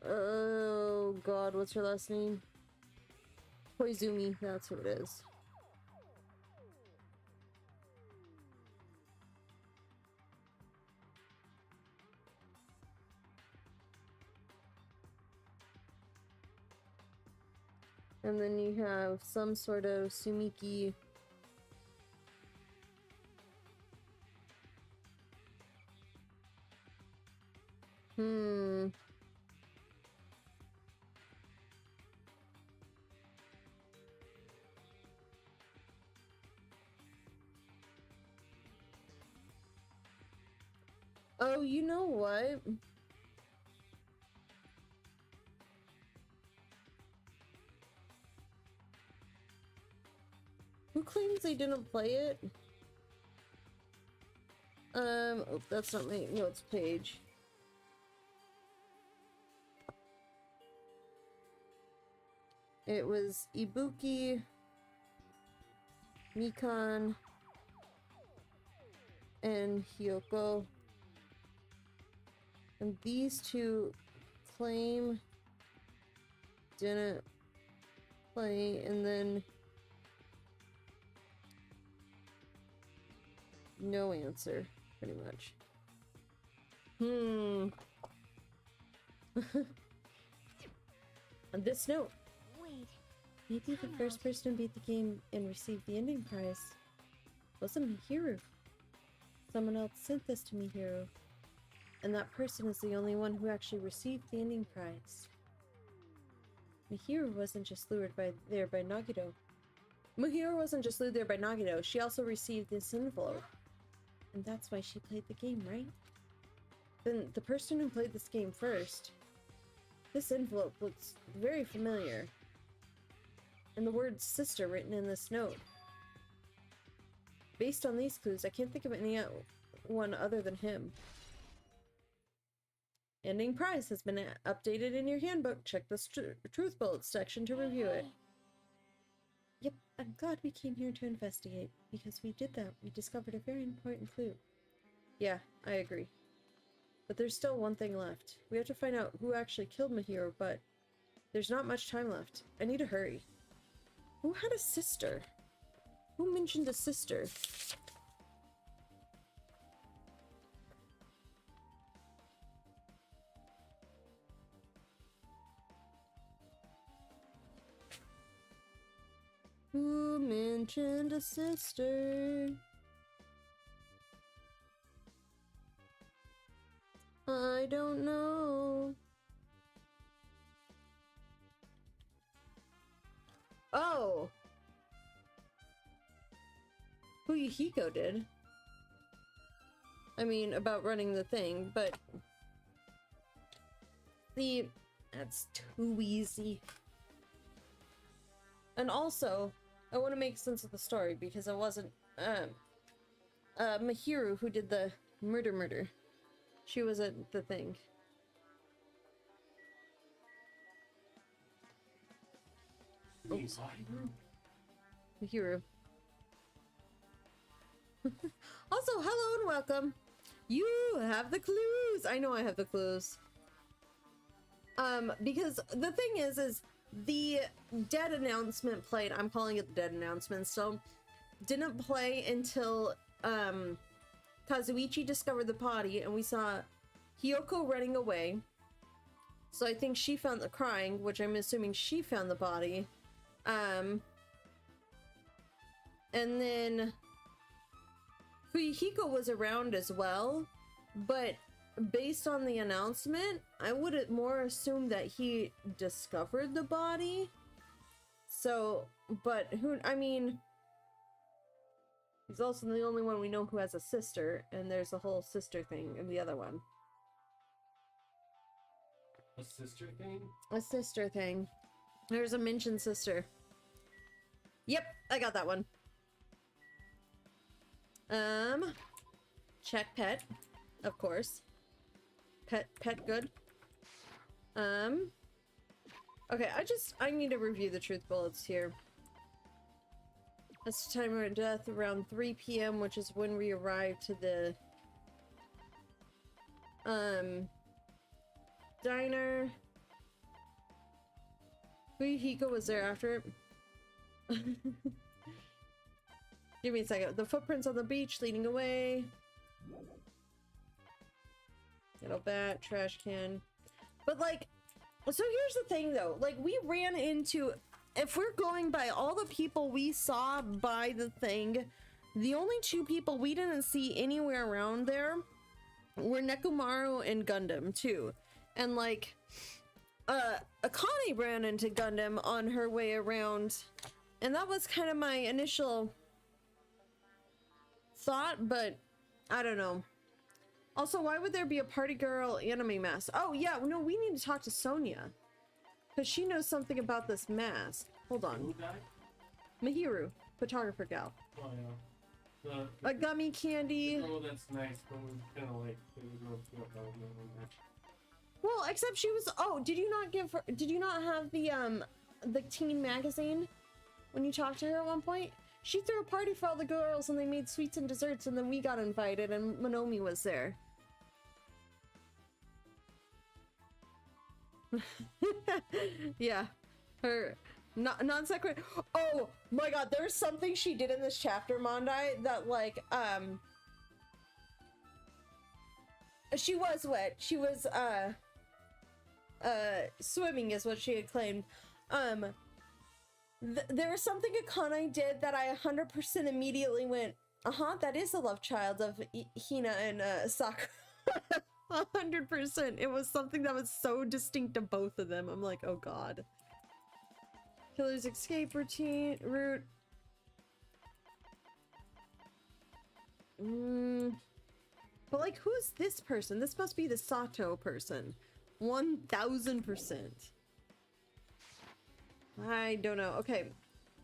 Oh god, what's her last name? Koizumi, that's who it is. And then you have some sort of Sumiki. Oh, you know what? Who claims they didn't play it? Oh, that's not my notes page. It was Ibuki, Mikan, and Hyoko. And these two claim didn't play, and then no answer, pretty much. On this note, Wait. maybe the first person to beat the game and receive the ending prize wasn't Mihiru. Someone else sent this to Mihiru. And that person is the only one who actually received the ending prize. Mihiru wasn't just lured there by Nagito. Mihiru wasn't just lured there by Nagito, she also received this envelope. And that's why she played the game, right? Then the person who played this game first, this envelope looks very familiar. And the word sister written in this note. Based on these clues, I can't think of anyone other than him. Ending prize has been updated in your handbook. Check the truth bullets section to review it. Yep, I'm glad we came here to investigate, because we did that. We discovered a very important clue. Yeah, I agree. But there's still one thing left. We have to find out who actually killed Mihiru, but there's not much time left. I need to hurry. Who had a sister? Who mentioned a sister? Who mentioned a sister? I don't know. Oh! Fuyuhiko did. I mean, about running the thing, but... See, that's too easy. And also, I want to make sense of the story, because it wasn't, Mihiru who did the murder. She wasn't the thing. Oops. Mihiru. Also, hello and welcome. You have the clues. I know I have the clues. Because the thing is the dead announcement played. I'm calling it the dead announcement. So, didn't play until Kazuichi discovered the body, and we saw Hiyoko running away. So I think she found the crying, which I'm assuming she found the body. And then Fuyuhiko was around as well, but based on the announcement, I would more assume that he discovered the body. So, but who, I mean, he's also the only one we know who has a sister, and there's a whole sister thing in the other one. A sister thing? A sister thing. There's a mentioned sister. Yep, I got that one. Check pet, of course. Pet good. Okay, I need to review the truth bullets here. That's the time of death around 3 p.m., which is when we arrived to the diner. Fuyuhiko was there after it. Give me a second. The footprints on the beach leading away. Little bat, trash can. But like, so here's the thing though. Like, we ran into, if we're going by all the people we saw by the thing, the only two people we didn't see anywhere around there were Nekomaru and Gundam too. And like, Akane ran into Gundam on her way around, and that was kind of my initial thought, but I don't know. Also, why would there be a party girl anime mask? Oh yeah, no, we need to talk to Sonia, because she knows something about this mask. Hold on. Who died? Mahiru, photographer gal. Oh yeah. A gummy candy. Oh, that's nice, but we kind of like Well, except she was. Oh, did you not give her? Did you not have the teen magazine when you talked to her at one point? She threw a party for all the girls, and they made sweets and desserts, and then we got invited, and Monomi was there. Yeah, her non sequitur. Oh my god, there's something she did in this chapter, Mondai, that like she was wet. She was swimming is what she had claimed. There was something Akane did that I 100% immediately went, that is the love child of Hina and Sakura. 100%. It was something that was so distinct to both of them. I'm like, oh god. Killer's escape route. But like, who's this person? This must be the Sato person. 1000%. I don't know. Okay.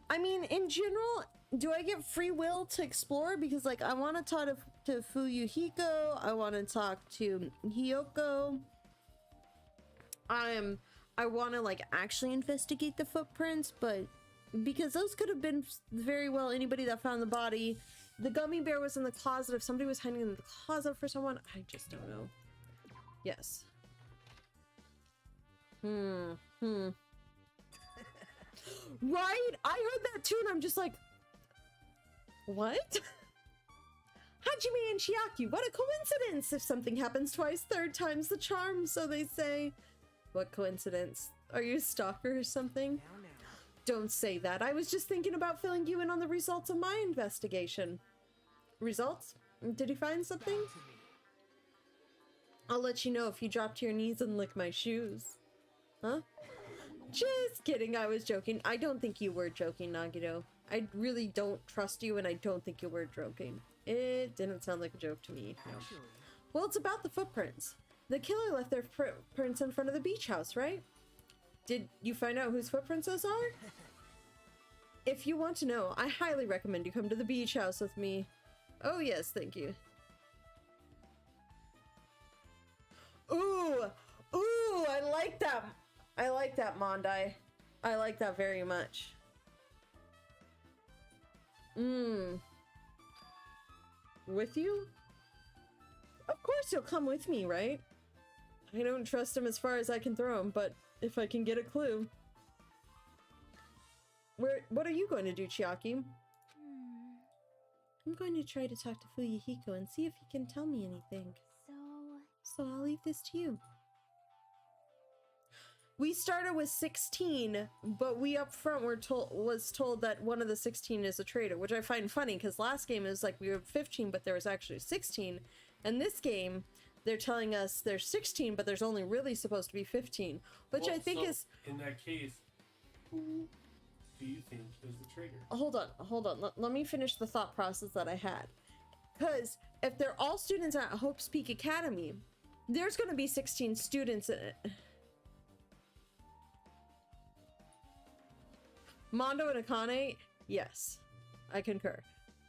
I mean, in general, do I get free will to explore? Because like, I want to talk to Fuyuhiko. I want to talk to Hiyoko. I want to like actually investigate the footprints, but because those could have been very well anybody that found the body. The gummy bear was in the closet. If somebody was hiding in the closet for someone, I just don't know. Yes. Right? I heard that too, and I'm just like, what? Hajime and Chiaki, what a coincidence! If something happens twice, third time's the charm, so they say. What coincidence? Are you a stalker or something? Don't say that. I was just thinking about filling you in on the results of my investigation. Results? Did you find something? I'll let you know if you drop to your knees and lick my shoes. Huh? Just kidding, I was joking. I don't think you were joking, Nagito. I really don't trust you, and I don't think you were joking. It didn't sound like a joke to me. No. Well, it's about the footprints. The killer left their footprints in front of the beach house, right? Did you find out whose footprints those are? If you want to know, I highly recommend you come to the beach house with me. Oh yes, thank you. Ooh! Ooh, I like that! I like that, Mondai. I like that very much. With you? Of course you'll come with me, right? I don't trust him as far as I can throw him, but if I can get a clue. What are you going to do, Chiaki? I'm going to try to talk to Fuyuhiko and see if he can tell me anything. So I'll leave this to you. We started with 16, but we up front was told that one of the 16 is a traitor, which I find funny because last game is like we were 15, but there was actually 16. And this game, they're telling us there's 16, but there's only really supposed to be 15, which I think is... In that case, who do you think is the traitor? Hold on. Let me finish the thought process that I had. Because if they're all students at Hope's Peak Academy, there's going to be 16 students in it. Mondo and Akane, yes, I concur.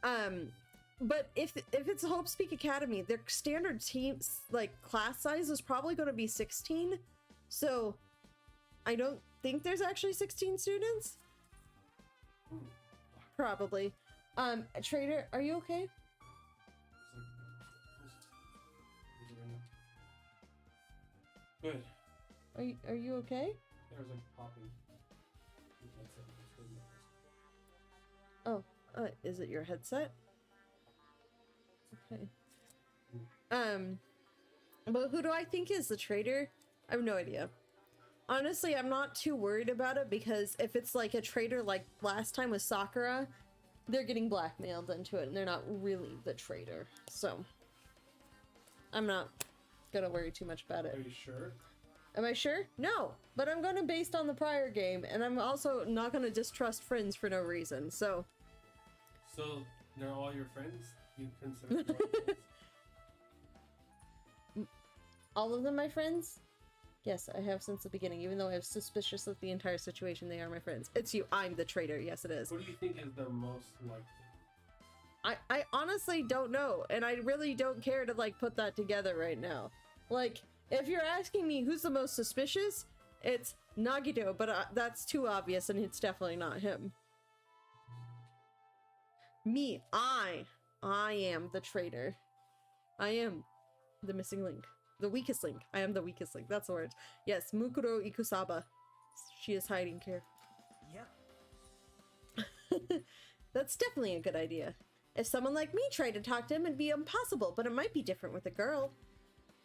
But if it's Hope's Peak Academy, their standard teams, like class size, is probably going to be 16. So I don't think there's actually 16 students. Probably. Trader, are you okay? Good. Are you okay? There's like popping. Oh, is it your headset? Okay. But who do I think is the traitor? I have no idea. Honestly, I'm not too worried about it because if it's like a traitor like last time with Sakura, they're getting blackmailed into it and they're not really the traitor. So, I'm not gonna worry too much about it. Are you sure? Am I sure? No, but I'm gonna based on the prior game, and I'm also not gonna distrust friends for no reason, so... So, they're all your friends? You consider them all your friends? All of them my friends? Yes, I have since the beginning, even though I was suspicious of the entire situation, they are my friends. It's you, I'm the traitor, yes it is. Who do you think is the most likely? I honestly don't know, and I really don't care to, like, put that together right now. Like... If you're asking me who's the most suspicious, it's Nagito, but that's too obvious and it's definitely not him. Me, I am the traitor. I am the missing link. The weakest link. I am the weakest link. That's the word. Yes, Mukuro Ikusaba. She is hiding here. Yep. That's definitely a good idea. If someone like me tried to talk to him, it'd be impossible, but it might be different with a girl.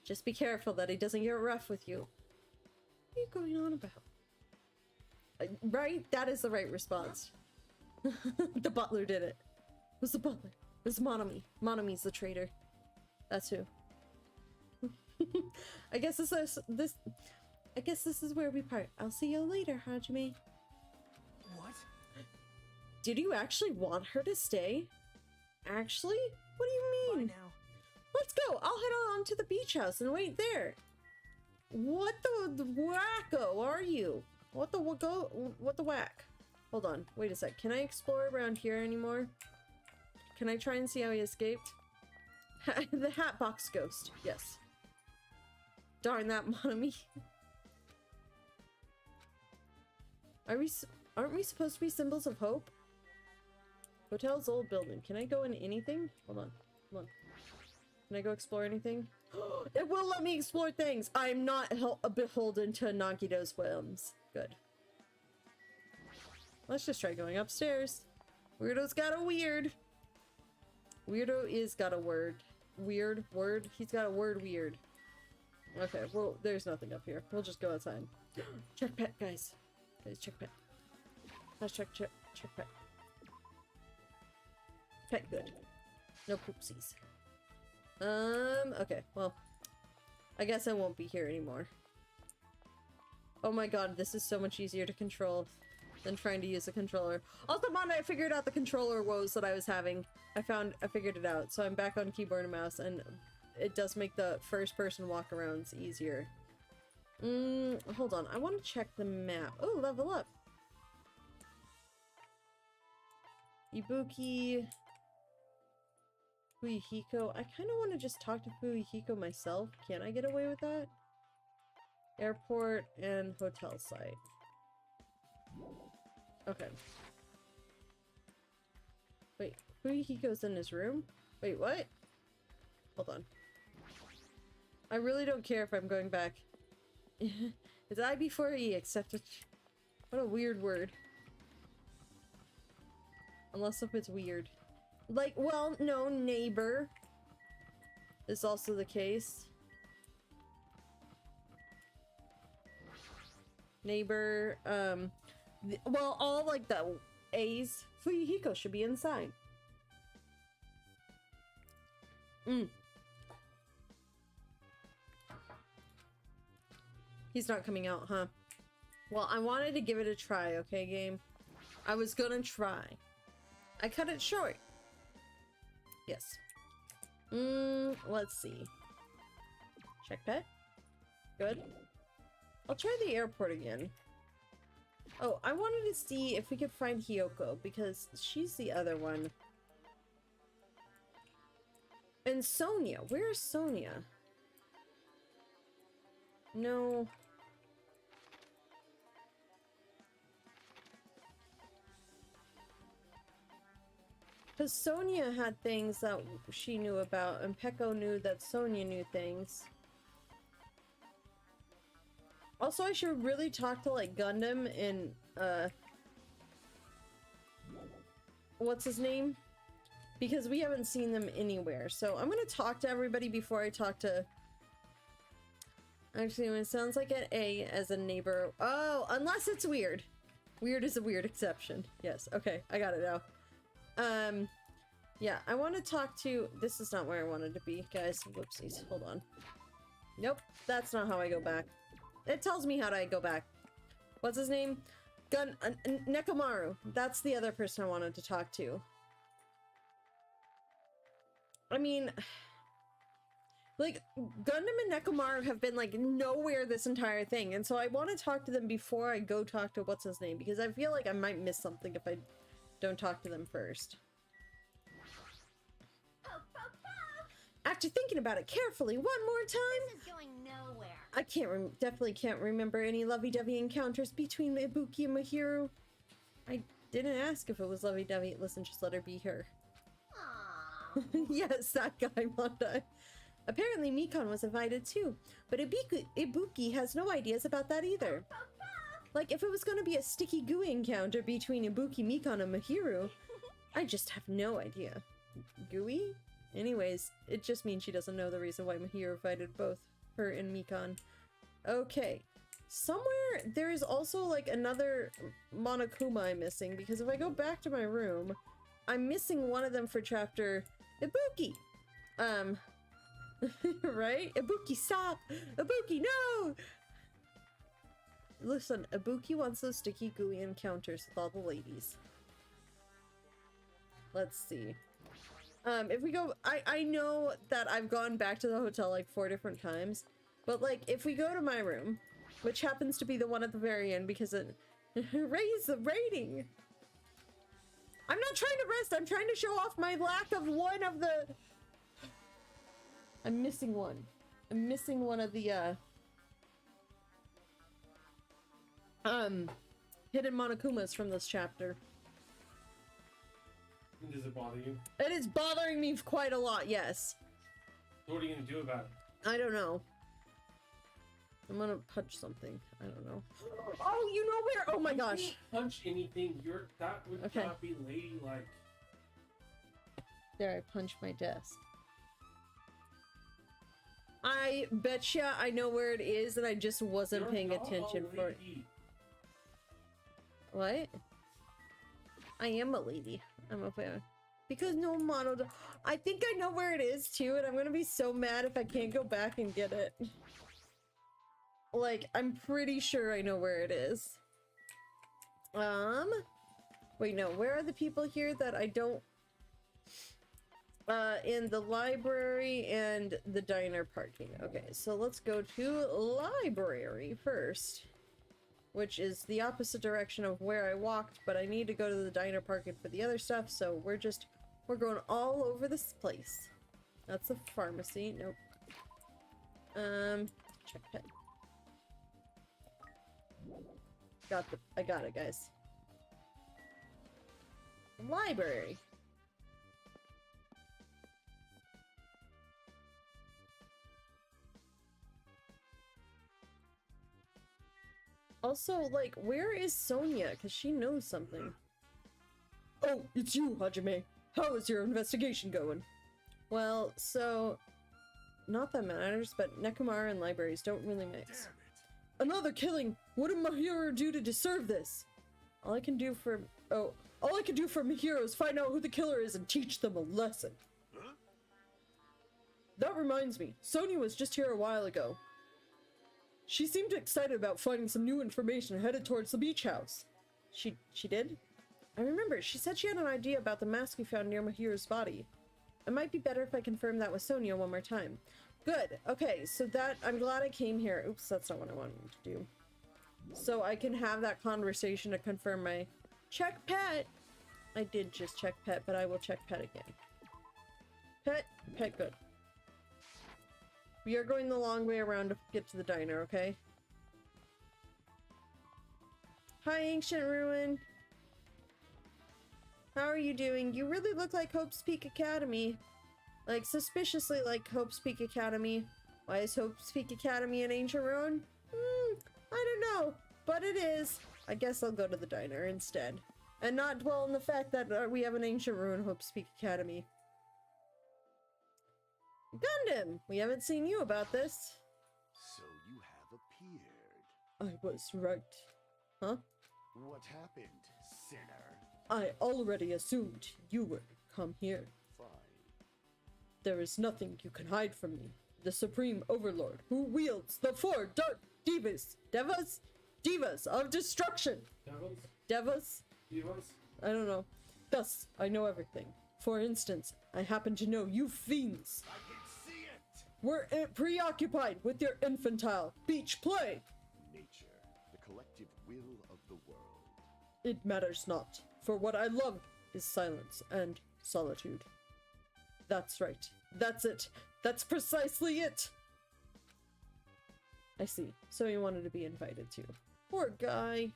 Just be careful that he doesn't get rough with you. What are you going on about? Right? That is the right response. The butler did it. It was the butler. It was Monami. Monami's the traitor. That's who. I guess this is where we part. I'll see you later, Hajime. What? Did you actually want her to stay? Actually? What do you mean? Bye now. Let's go! I'll head on to the beach house and wait there. What the wacko are you? What the whack? Hold on, wait a sec. Can I explore around here anymore? Can I try and see how he escaped? The Hatbox Ghost, yes. Darn that Monami. Aren't we supposed to be symbols of hope? Hotel's old building. Can I go in anything? Hold on. Can I go explore anything? It will let me explore things! I'm not beholden to Nagito's whims. Good. Let's just try going upstairs. Weirdo's got a weird. Weirdo is got a word. Weird word? He's got a word weird. Okay, well, there's nothing up here. We'll just go outside. Check pet, guys. Guys, check pet. Let's check pet. Pet good. No poopsies. Okay, well, I guess I won't be here anymore. Oh my god, this is so much easier to control than trying to use a controller. Also, Monday, I figured out the controller woes that I was having. I figured it out, so I'm back on keyboard and mouse, and it does make the first-person walk-arounds easier. Hold on, I want to check the map. Oh, level up! Ibuki... Fuyuhiko. I kind of want to just talk to Fuyuhiko myself. Can I get away with that? Airport and hotel site. Okay. Wait, Fuyuhiko's in his room? Wait, what? Hold on. I really don't care if I'm going back. It's I before E, except what a weird word. Unless if it's weird. Like, well, no, neighbor is also the case. Neighbor, well, all like the A's. Fuyuhiko should be inside. He's not coming out, huh? Well, I wanted to give it a try, okay, game? I was gonna try. I cut it short. Yes. Let's see. Check pet. Good. I'll try the airport again. Oh, I wanted to see if we could find Hiyoko, because she's the other one. And Sonia. Where's Sonia? No. Because Sonia had things that she knew about, and Peko knew that Sonia knew things. Also, I should really talk to, like, Gundam and, what's his name? Because we haven't seen them anywhere. So I'm gonna talk to everybody before I talk to... Actually, it sounds like an A as a neighbor. Oh, unless it's weird. Weird is a weird exception. Yes, okay, I got it now. Yeah, I want to talk to... This is not where I wanted to be, guys. Whoopsies, hold on. Nope, that's not how I go back. It tells me how to go back. What's his name? Nekomaru. That's the other person I wanted to talk to. I mean... Like, Gundam and Nekomaru have been, like, nowhere this entire thing, and so I want to talk to them before I go talk to what's-his-name, because I feel like I might miss something if I don't talk to them first. After thinking about it carefully one more time... This is going nowhere. I definitely can't remember any lovey-dovey encounters between Ibuki and Mahiru. I didn't ask if it was lovey-dovey. Listen, just let her be her. Aww. Yes, that guy, Monda. Apparently Mikon was invited too, but Ibuki has no ideas about that either. Like, if it was gonna be a sticky gooey encounter between Ibuki, Mikon, and Mahiru, I just have no idea. Gooey? Anyways, it just means she doesn't know the reason why Mahiru invited both her and Mikon. Okay. Somewhere there is also, like, another Monokuma I'm missing, because if I go back to my room, I'm missing one of them for chapter Ibuki. Right? Ibuki, stop! Ibuki, no! Listen, Ibuki wants those sticky gooey encounters with all the ladies. Let's see. If we go... I know that I've gone back to the hotel like 4 different times, but like, if we go to my room, which happens to be the one at the very end because it raised the rating. I'm not trying to rest, I'm trying to show off my lack of one of the... I'm missing one. I'm missing one of the, hidden Monokumas from this chapter. Does it bother you? It is bothering me quite a lot, yes. So what are you gonna do about it? I don't know. I'm gonna punch something. I don't know. Oh, you know where? Oh my gosh. You can't punch anything. That would Okay. not be ladylike. There, I punched my desk. I betcha I know where it is and I just wasn't You're paying not attention a for it. lady. What? I am a lady. I'm a fan. Because no mono... I think I know where it is too, and I'm gonna be so mad if I can't go back and get it. Like, I'm pretty sure I know where it is. Wait, no. Where are the people here that I don't... in the library and the diner parking. Okay, so let's go to library first. Which is the opposite direction of where I walked, but I need to go to the diner parking for the other stuff, so we're going all over this place. That's a pharmacy. Nope. Check pet. I got it, guys. Library. Also, like, where is Sonia? Because she knows something. Oh, it's you, Hajime. How is your investigation going? Well, so... Not that matters, but Nekomaru and libraries don't really mix. Another killing! What did Mahiro do to deserve this? All I can do for Mahiro is find out who the killer is and teach them a lesson. Huh? That reminds me, Sonia was just here a while ago. She seemed excited about finding some new information and headed towards the beach house. She did? I remember, she said she had an idea about the mask we found near Mahiro's body. It might be better if I confirm that with Sonia one more time. Good. Okay, so that, I'm glad I came here. Oops, that's not what I wanted to do. So I can have that conversation to confirm my check pet. I did just check pet, but I will check pet again. Pet good. We are going the long way around to get to the diner, okay? Hi, Ancient Ruin. How are you doing? You really look like Hope's Peak Academy. Like, suspiciously like Hope's Peak Academy. Why is Hope's Peak Academy an Ancient Ruin? I don't know, but it is. I guess I'll go to the diner instead. And not dwell on the fact that we have an Ancient Ruin Hope's Peak Academy. Gundam! We haven't seen you about this. So you have appeared. I was right. Huh? What happened, sinner? I already assumed you would come here. Fine. There is nothing you can hide from me. The Supreme Overlord, who wields the 4 dark divas of destruction. Devas? Divas? I don't know. Thus, I know everything. For instance, I happen to know you fiends I can see it! were preoccupied with your infantile beach play. Nature, the collective will of the world. It matters not, for what I love is silence and solitude. That's right. That's it. That's precisely it. I see. So he wanted to be invited too. Poor guy.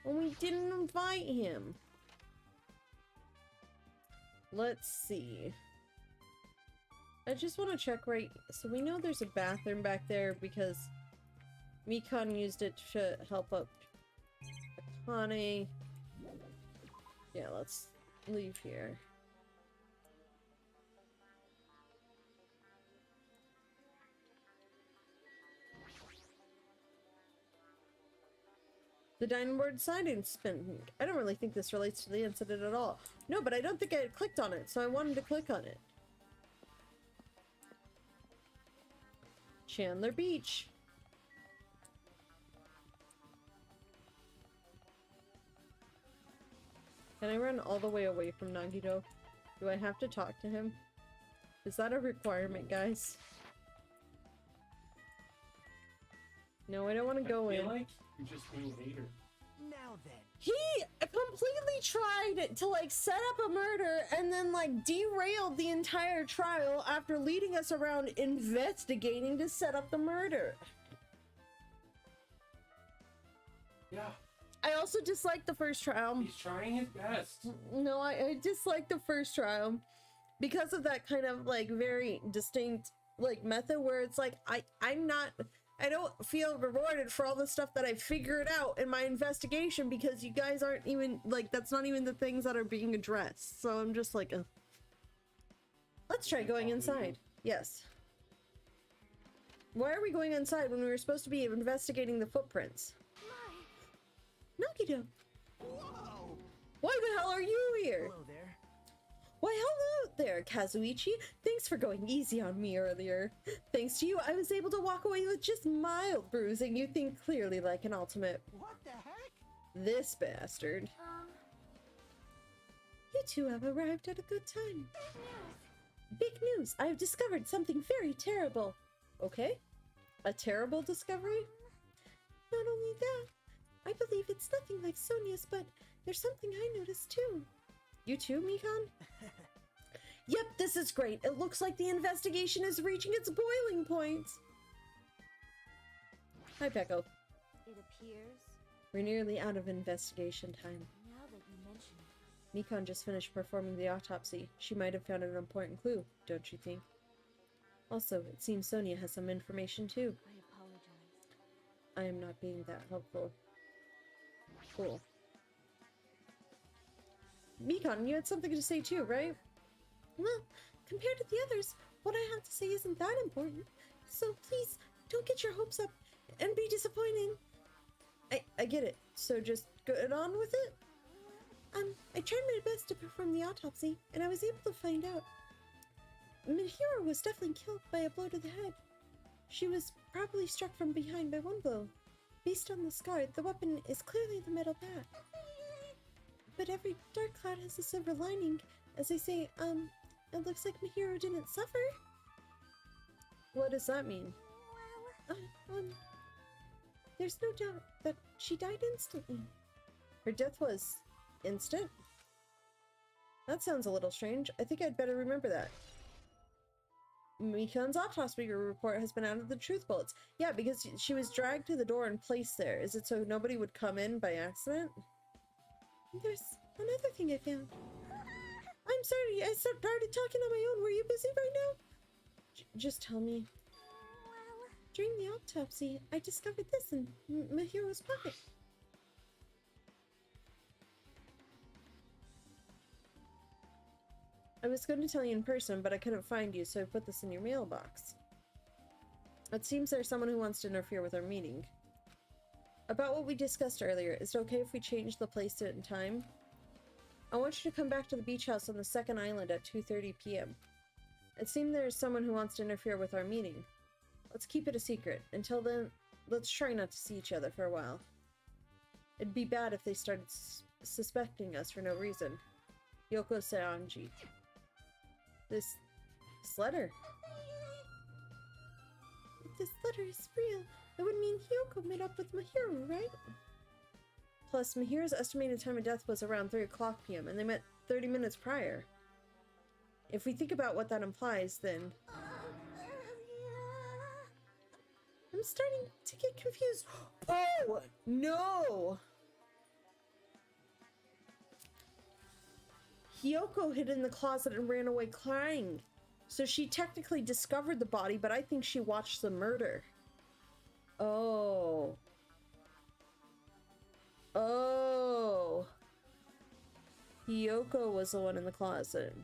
And we didn't invite him. Let's see. I just want to check right... So we know there's a bathroom back there because Mikan used it to help up Akane. Yeah, let's leave here. The dining board sign-in spin. I don't really think this relates to the incident at all. No, but I don't think I had clicked on it, so I wanted to click on it. Chandler Beach. Can I run all the way away from Nagito? Do I have to talk to him? Is that a requirement, guys? No, I don't want to go in. Like you're just being a hater. Now then. He completely tried to like set up a murder and then like derailed the entire trial after leading us around investigating to set up the murder. Yeah. I also dislike the first trial. He's trying his best. No, I dislike the first trial because of that kind of like very distinct like method where it's like I don't feel rewarded for all the stuff that I figured out in my investigation because you guys aren't even, like, that's not even the things that are being addressed. So I'm just like, let's try going inside. Yes. Why are we going inside when we were supposed to be investigating the footprints? Nagito! Whoa! Why the hell are you here? Hello there. Why, hello there, Kazuichi. Thanks for going easy on me earlier. Thanks to you, I was able to walk away with just mild bruising. You think clearly like an ultimate. What the heck? This bastard. You two have arrived at a good time. Big news! I have discovered something very terrible. Okay? A terrible discovery? Not only that, I believe it's nothing like Sonia's, but there's something I noticed too. You too, Mikan? Yep, this is great. It looks like the investigation is reaching its boiling point. Hi, Peko. It appears, We're nearly out of investigation time. now that you mention it, Mikan just finished performing the autopsy. She might have found an important clue, don't you think? Also, it seems Sonia has some information too. I apologize. I am not being that helpful. Cool. Mikon, you had something to say too, right? Well, compared to the others, what I have to say isn't that important. So please, don't get your hopes up and be disappointed. I get it. So just get on with it? I tried my best to perform the autopsy, and I was able to find out. Mihiro was definitely killed by a blow to the head. She was probably struck from behind by one blow. Based on the scar, the weapon is clearly the metal bat. But every dark cloud has a silver lining. As I say, it looks like Mihiro didn't suffer. What does that mean? There's no doubt that she died instantly. Her death was instant? That sounds a little strange. I think I'd better remember that. Mikon's autopsy report has been added to the truth bullets. Yeah, because she was dragged to the door and placed there. Is it so nobody would come in by accident? There's another thing I found. I'm sorry, I started talking on my own. Were you busy right now? Just tell me. During the autopsy, I discovered this in Mihiro's pocket. I was going to tell you in person, but I couldn't find you, so I put this in your mailbox. It seems there's someone who wants to interfere with our meeting. About what we discussed earlier, is it okay if we change the place, date, and time? I want you to come back to the beach house on the second island at 2:30 p.m. It seems there's someone who wants to interfere with our meeting. Let's keep it a secret. Until then, let's try not to see each other for a while. It'd be bad if they started suspecting us for no reason. Yoko Seonji. This letter. If this letter is real, it would mean Hyoko met up with Mihiro, right? Plus, Mihiro's estimated time of death was around 3 o'clock p.m., and they met 30 minutes prior. If we think about what that implies, then... I'm starting to get confused. Oh, no! Hyoko hid in the closet and ran away crying. So she technically discovered the body, but I think she watched the murder. Oh. Oh. Hyoko was the one in the closet.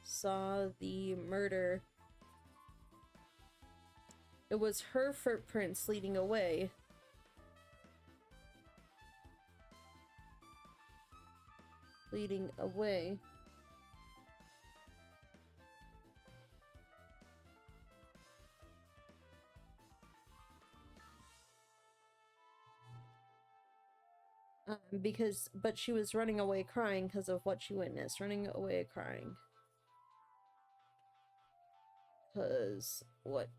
Saw the murder. It was her footprints leading away. Leading away. But she was running away crying because of what she witnessed. Running away crying. Because what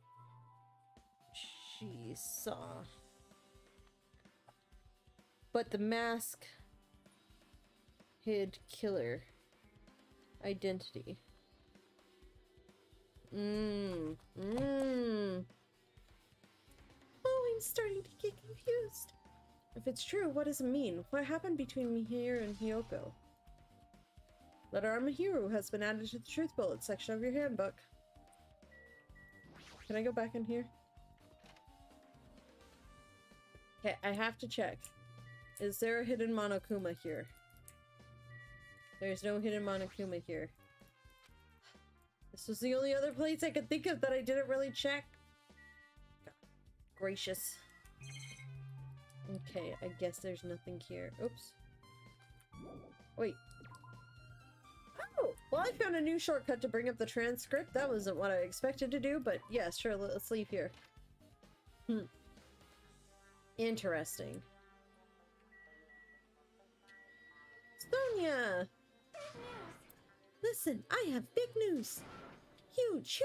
she saw. But the mask hid killer identity. Oh, I'm starting to get confused. If it's true, what does it mean? What happened between Mihiro and Hyoko? Letter on Mihiro has been added to the truth bullet section of your handbook. Can I go back in here? Okay, I have to check. Is there a hidden Monokuma here? There's no hidden Monokuma here. This was the only other place I could think of that I didn't really check. God gracious. Okay, I guess there's nothing here. Oops. Wait. Oh! Well, I found a new shortcut to bring up the transcript. That wasn't what I expected to do, but yeah, sure, let's leave here. Interesting. Sonia! Listen, I have big news. Huge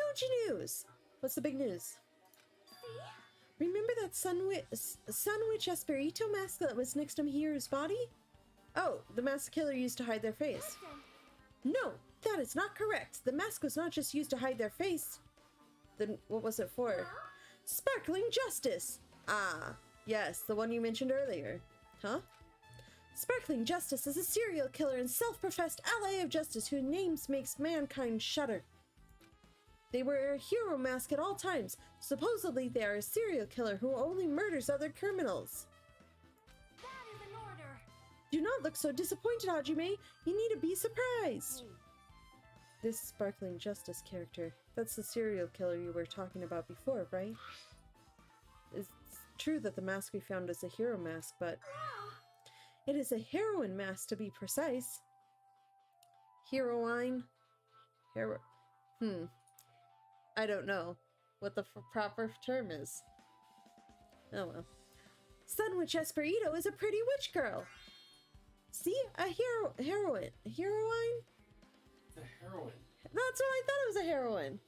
news. What's the big news? Remember that Sunwitch Esperito mask that was next to Mihiro's body? Oh, the mask the killer used to hide their face. No, that is not correct. The mask was not just used to hide their face. Then what was it for? Sparkling Justice! Ah, yes, the one you mentioned earlier. Huh? Sparkling Justice is a serial killer and self-professed ally of justice whose name makes mankind shudder. They wear a hero mask at all times. Supposedly, they are a serial killer who only murders other criminals. That is an order. Do not look so disappointed, Hajime. You need to be surprised. This Sparkling Justice character, that's the serial killer you were talking about before, right? It's true that the mask we found is a hero mask, but it is a heroine mask to be precise. Heroine? I don't know what the proper term is. Oh well. Sunwitch Esperito is a pretty witch girl. See? A heroine. Heroine? The heroine. That's what I thought it was a heroine.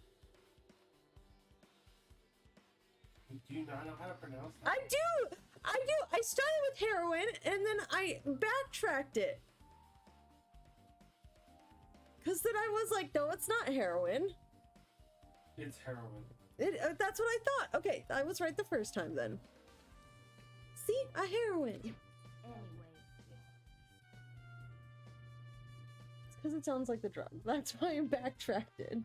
Do you not know how to pronounce that? I do! I started with heroine and then I backtracked it. Because then I was like, no, it's not heroin. It's heroin. That's what I thought. Okay, I was right the first time then. See? A heroine. Anyway, It's because it sounds like the drug. That's why I backtracked it.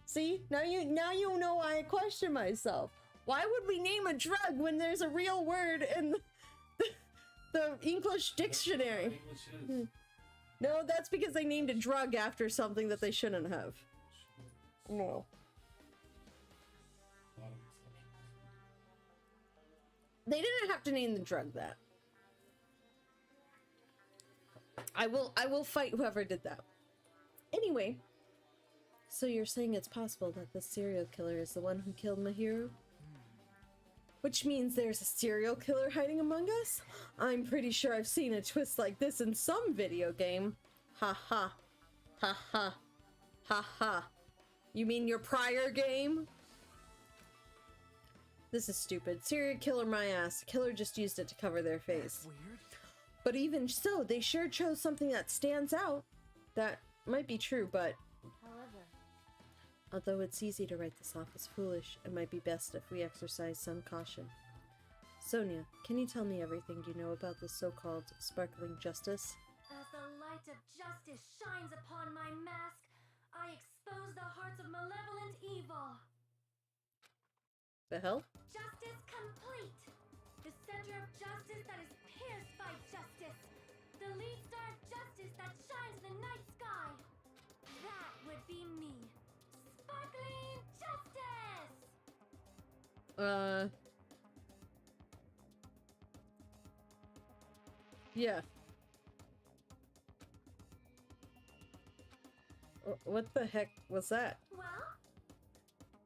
See? Now you know why I question myself. Why would we name a drug when there's a real word in the English dictionary? English is. No, that's because they named a drug after something that they shouldn't have. No. A lot of exceptions. They didn't have to name the drug that. I will fight whoever did that. Anyway, so you're saying it's possible that the serial killer is the one who killed Mahiru? Which means there's a serial killer hiding among us? I'm pretty sure I've seen a twist like this in some video game. Ha ha. Ha ha. Ha ha. You mean your prior game? This is stupid. Serial killer my ass. Killer just used it to cover their face. Weird. But even so, they sure chose something that stands out. That might be true, but However, although it's easy to write this off as foolish, it might be best if we exercise some caution. Sonia, can you tell me everything you know about this so-called Sparkling Justice? as the light of justice shines upon my mask, I expose the hearts of malevolent evil. The hell? Justice complete. The center of justice that is pierced by justice. The lead star of justice that shines in the night sky. That would be me. Sparkling justice! Yeah. What the heck was that? Well,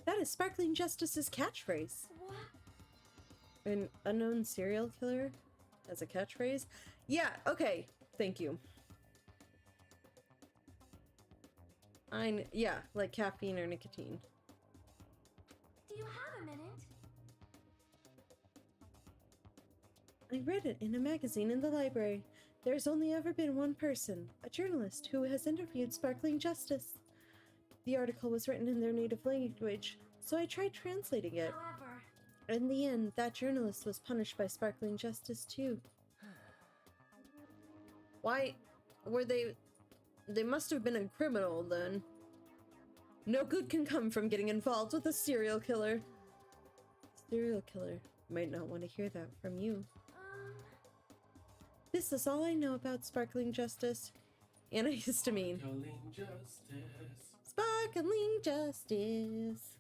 That is Sparkling Justice's catchphrase. what? An unknown serial killer as a catchphrase? Yeah, okay. Thank you. Yeah, like caffeine or nicotine. Do you have a minute? I read it in a magazine in the library. There's only ever been one person, a journalist, who has interviewed Sparkling Justice. The article was written in their native language, so I tried translating it. However, In the end, that journalist was punished by Sparkling Justice too. Why were they... They must have been a criminal then. No good can come from getting involved with a serial killer. Serial killer might not want to hear that from you. This is all I know about Sparkling Justice. Antihistamine. Sparkling justice. Sparkling Justice.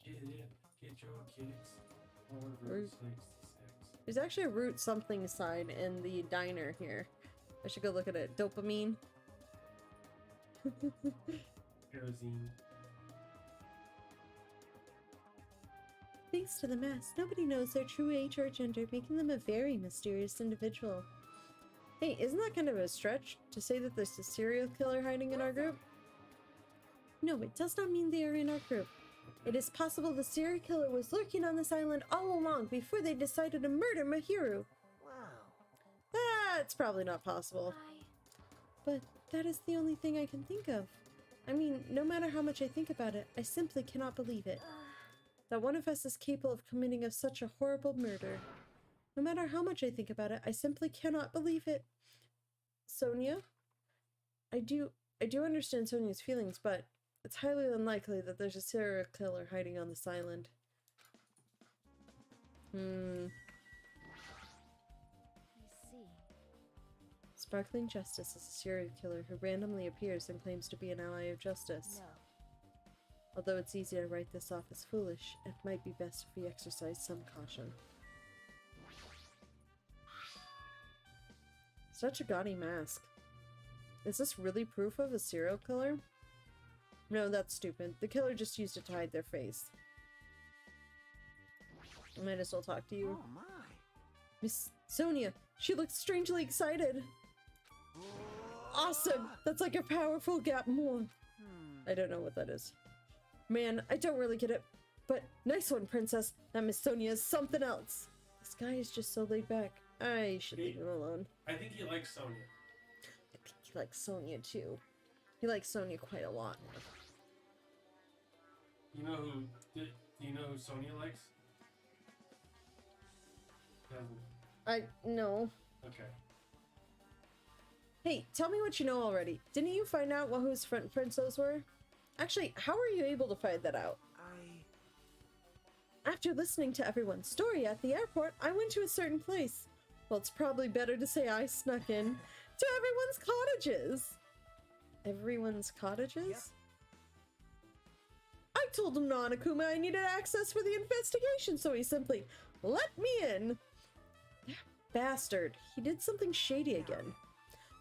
Get it. Get your kicks. On Route 66. There's actually a Route something sign in the diner here. I should go look at it. Dopamine. Kerosene. Thanks to the mask, nobody knows their true age or gender, making them a very mysterious individual. Hey, isn't that kind of a stretch to say that there's a serial killer hiding in our group? No, it does not mean they are in our group. It is possible the serial killer was lurking on this island all along before they decided to murder Mahiru. Wow. That's probably not possible. But that is the only thing I can think of. I mean, no matter how much I think about it, I simply cannot believe it. That one of us is capable of committing of such a horrible murder. No matter how much I think about it, I simply cannot believe it. Sonia? I do understand Sonia's feelings, but it's highly unlikely that there's a serial killer hiding on this island. I see. Sparkling Justice is a serial killer who randomly appears and claims to be an ally of justice. No. Although it's easy to write this off as foolish, it might be best if we exercise some caution. Such a gaudy mask. Is this really proof of a serial killer? No, that's stupid. The killer just used it to hide their face. I might as well talk to you. Oh my. Miss Sonia, she looks strangely excited. Awesome! That's like a powerful gap more. I don't know what that is. Man, I don't really get it. But nice one, princess. That Miss Sonia is something else. This guy is just so laid back. I should leave him alone. I think he likes Sonia. I think he likes Sonia too. He likes Sonia quite a lot. You know who? Do you know who Sonia likes? No. Okay. Hey, tell me what you know already. Didn't you find out what whose footprints those were? Actually, how were you able to find that out? After listening to everyone's story at the airport, I went to a certain place. Well, it's probably better to say I snuck in to everyone's cottages. Everyone's cottages? Yep. I told him Nanakuma I needed access for the investigation, so he simply let me in. That bastard. He did something shady again.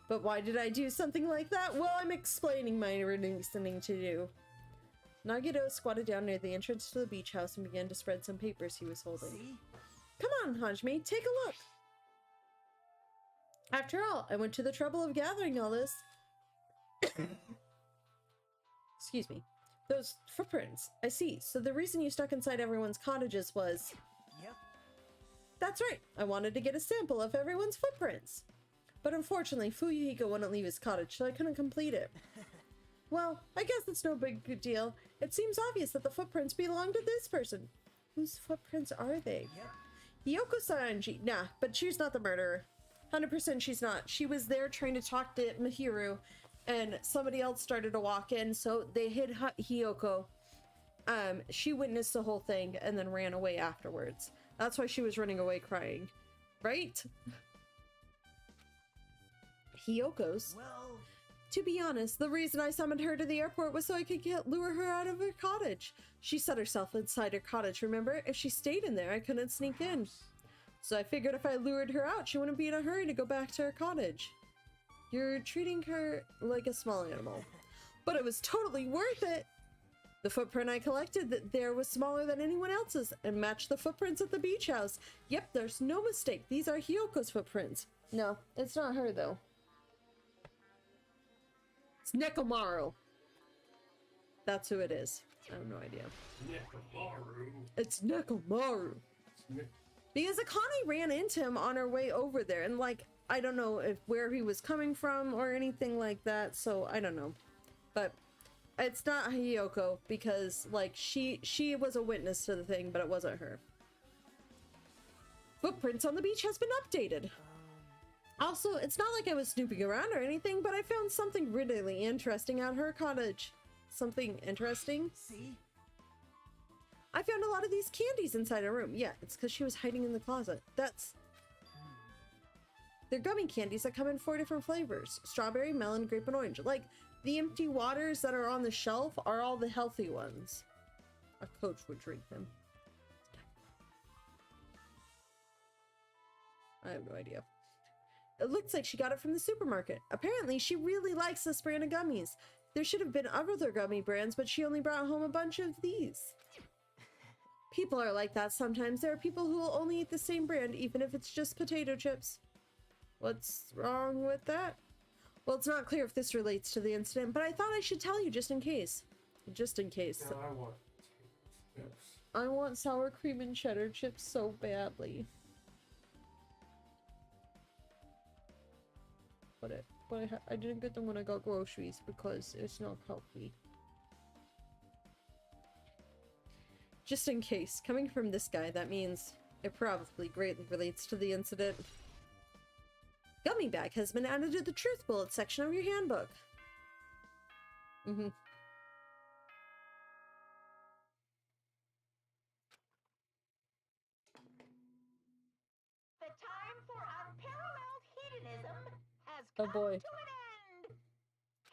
But why did I do something like that? Well, I'm explaining my reasoning to you. Nagito squatted down near the entrance to the beach house and began to spread some papers he was holding. See? Come on, Hajime, take a look. After all, I went to the trouble of gathering all this. Excuse me. Those footprints. I see. So the reason you stuck inside everyone's cottages was... Yep. That's right. I wanted to get a sample of everyone's footprints. But unfortunately, Fuyuhiko wouldn't leave his cottage, so I couldn't complete it. Well, I guess it's no big deal. It seems obvious that the footprints belong to this person. Whose footprints are they? Yep. Yoko Sanji. Nah, but she's not the murderer. 100% she's not. She was there trying to talk to Mihiru, and somebody else started to walk in, so they hid Hiyoko. She witnessed the whole thing and then ran away afterwards. That's why she was running away crying. Right? Hiyoko's? Well... To be honest, the reason I summoned her to the airport was so I could lure her out of her cottage. She set herself inside her cottage, remember? If she stayed in there, I couldn't sneak in. So I figured if I lured her out, she wouldn't be in a hurry to go back to her cottage. You're treating her like a small animal. But it was totally worth it! The footprint I collected there was smaller than anyone else's and matched the footprints at the beach house. Yep, there's no mistake. These are Hiyoko's footprints. No, it's not her though. It's Nekomaru. That's who it is. I have no idea. Nekomaru. It's Nekomaru. Because Akane ran into him on her way over there, and like, I don't know if where he was coming from or anything like that, so I don't know. But it's not Hiyoko because like she was a witness to the thing, but it wasn't her. Footprints on the beach has been updated. Also, it's not like I was snooping around or anything, but I found something really interesting at her cottage. Something interesting? See? I found a lot of these candies inside her room. Yeah, it's because she was hiding in the closet. They're gummy candies that come in 4 different flavors. Strawberry, melon, grape, and orange. Like, the empty waters that are on the shelf are all the healthy ones. A coach would drink them. I have no idea. It looks like she got it from the supermarket. Apparently, she really likes this brand of gummies. There should have been other gummy brands, but she only brought home a bunch of these. People are like that sometimes. There are people who will only eat the same brand, even if it's just potato chips. What's wrong with that? Well, it's not clear if this relates to the incident, but I thought I should tell you just in case. Just in case. No, I want chips. I want sour cream and cheddar chips so badly. But I didn't get them when I got groceries because it's not healthy. Just in case, coming from this guy, that means it probably greatly relates to the incident. Gummy bag has been added to the truth bullet section of your handbook. Mm-hmm. The time for unparalleled hedonism has Oh come boy. to an end.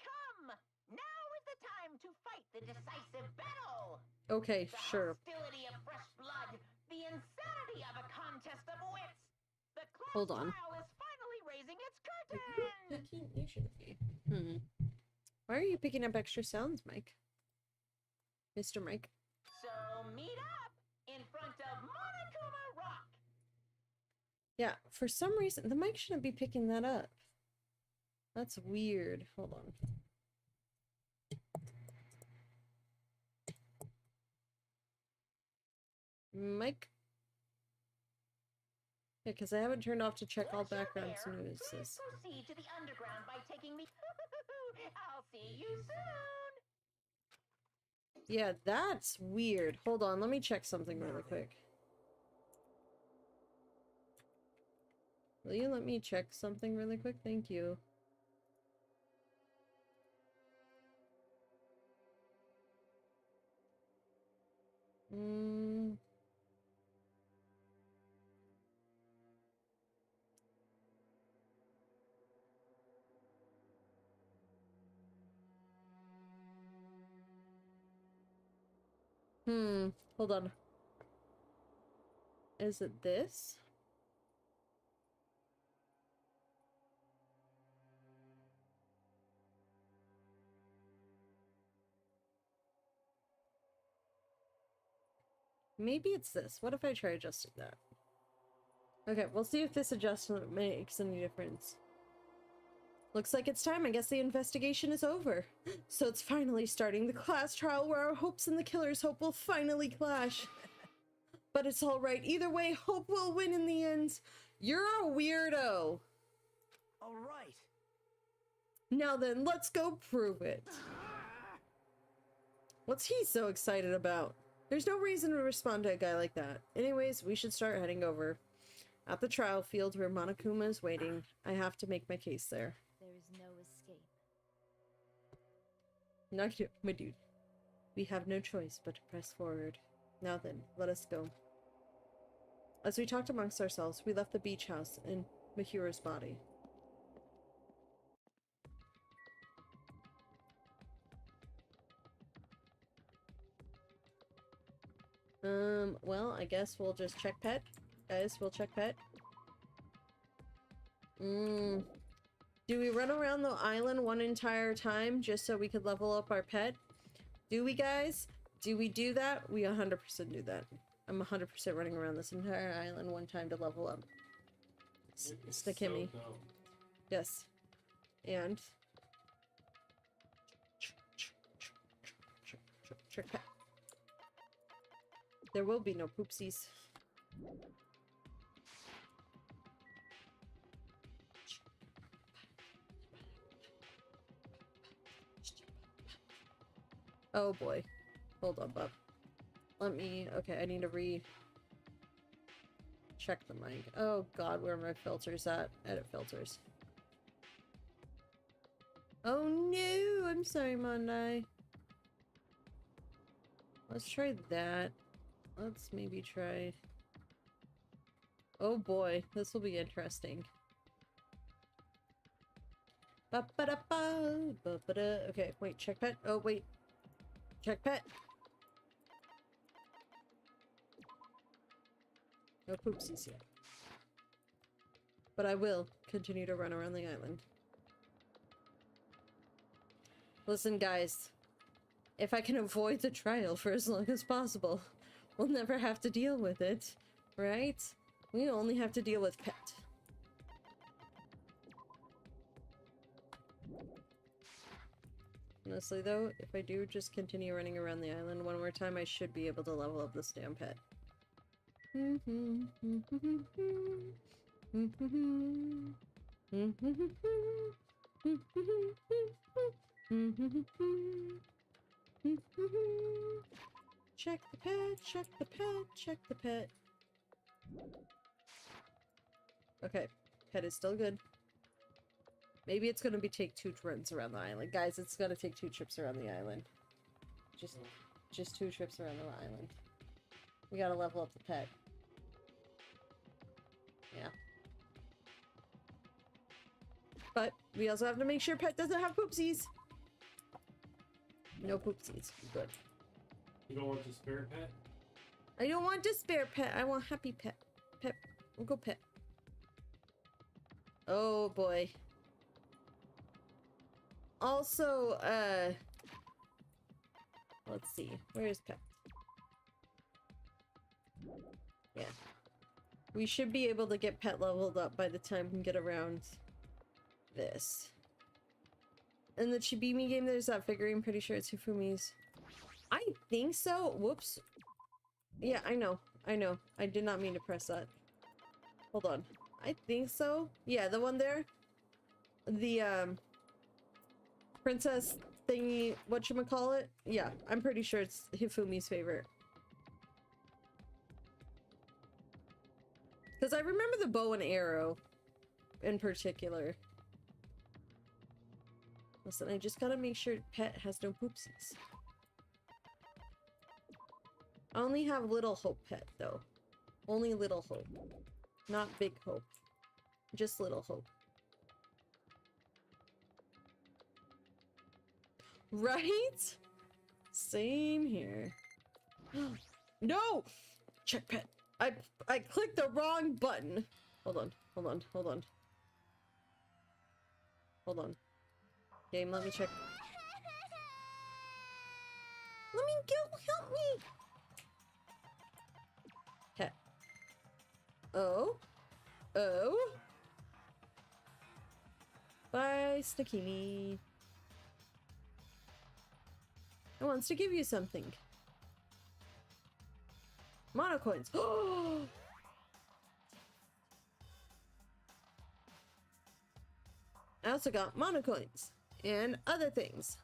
Come, now is the time to fight the decisive battle. Okay, The sure. hostility of fresh blood, the insanity of a contest of wits. The class Hold on. trial is finally raising its curtain. You shouldn't be. Why are you picking up extra sounds, Mike? Mr. Mike? So meet up in front of Monokuma Rock. Yeah, for some reason, the mic shouldn't be picking that up. That's weird. Hold on. Mike? Yeah, because I haven't turned off to check all Once you're background there, noises. please proceed to the underground by taking me. I'll see you soon. Yeah, that's weird. Hold on, let me check something really quick. Will you let me check something really quick? Thank you. Hold on. Is it this? Maybe it's this. What if I try adjusting that? Okay, we'll see if this adjustment makes any difference. Looks like it's time. I guess the investigation is over. So it's finally starting. The class trial where our hopes and the killer's hope will finally clash. But it's alright. Either way, hope will win in the end. You're a weirdo. All right. Now then, let's go prove it. What's he so excited about? There's no reason to respond to a guy like that. Anyways, we should start heading over. At the trial field where Monokuma is waiting, I have to make my case there. There is no escape. Not you, my dude. We have no choice but to press forward. Now then, let us go. As we talked amongst ourselves, we left the beach house in Mihiro's body. Well, I guess we'll just check pet. Guys, we'll check pet. Do we run around the island one entire time just so we could level up our pet? Do we, guys? Do we do that? We 100% do that. I'm 100% running around this entire island one time to level up. Stakimi. So dope. Yes. And... Trick pet. There will be no poopsies. Oh boy. Hold on, bub. Let me... Okay, I need to check the mic. Oh god, where are my filters at? Edit filters. Oh no! I'm sorry, Mondai. Let's try that. Let's maybe try... Oh boy, this will be interesting. Ba-ba-da-ba, ba-ba-da. Okay, wait, check pet. Oh, wait. Check pet. No poopsies yet. But I will continue to run around the island. Listen, guys. If I can avoid the trial for as long as possible, we'll never have to deal with it, right? We only have to deal with pet. Honestly, though, if I do just continue running around the island one more time, I should be able to level up this damn pet. Check the pet, check the pet, check the pet. Okay, pet is still good. Maybe it's gonna be take 2 runs around the island. Guys, it's gonna take 2 trips around the island. Just 2 trips around the island. We gotta level up the pet. Yeah. But we also have to make sure pet doesn't have poopsies. No poopsies. Good. You don't want to spare pet? I don't want despair pet. I want happy pet. Pet. We'll go pet. Oh boy. Also, let's see. Where is pet? Yeah. We should be able to get pet leveled up by the time we get around this. In the Chibimi game, there's that figurine. Pretty sure it's Hifumi's. I think so. Whoops. Yeah, I know. I know. I did not mean to press that. Hold on. I think so. Yeah, the one there. The, princess thingy, whatchamacallit? Yeah, I'm pretty sure it's Hifumi's favorite. Because I remember the bow and arrow in particular. Listen, I just gotta make sure pet has no poopsies. I only have little hope pet though. Only little hope. Not big hope. Just little hope. Right? Same here. No! Check pet. I clicked the wrong button. Hold on. Hold on. Hold on. Hold on. Game, let me check. Let me go. Help me. Pet. Oh. Oh. Bye, Sticky Me. It wants to give you something. Monocoins. Oh! I also got monocoins and other things.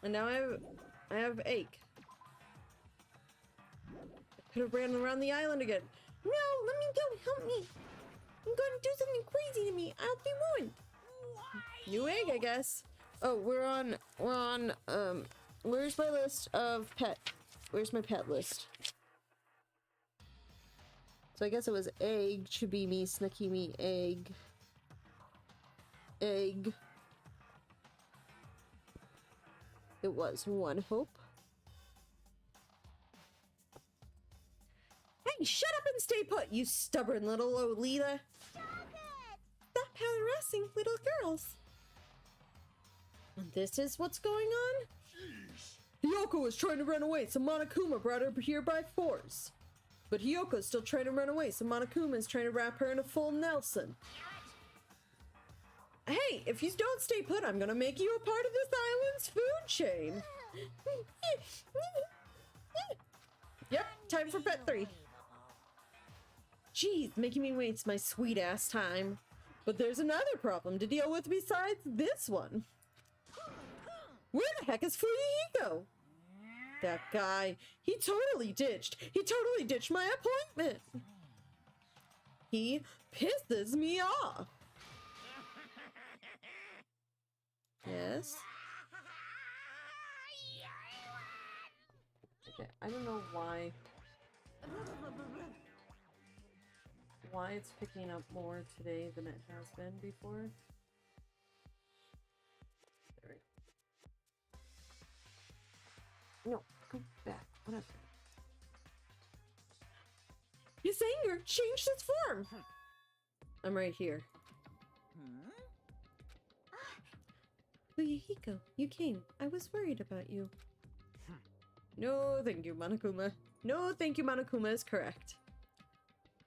And now I have egg. I could have ran around the island again. No, let me go. Help me. I'm going to do something crazy to me. I'll be ruined. New egg, I guess. Oh, we're on, where's my list of pet? Where's my pet list? So I guess it was egg, Chibimi, Snakimi, egg. Egg. It was one hope. Hey, shut up and stay put, you stubborn little Lolita. Stop harassing little girls. And this is what's going on? Hiyoko was trying to run away, so Monokuma brought her here by force. But Hiyoko's still trying to run away, so Monokuma is trying to wrap her in a full Nelson. Hey, if you don't stay put, I'm gonna make you a part of this island's food chain. Yep, time for pet 3. Jeez, making me waste my sweet ass time. But there's another problem to deal with besides this one. Where the heck is Fuyuhiko? That guy, he totally ditched my appointment. He pisses me off. Yes? Okay, I don't know why it's picking up more today than it has been before. There we go. No, go back. Whatever. His anger changed its form. I'm right here. Fuyuhiko, you came. I was worried about you. No, thank you, Monokuma. No, thank you, Monokuma is correct.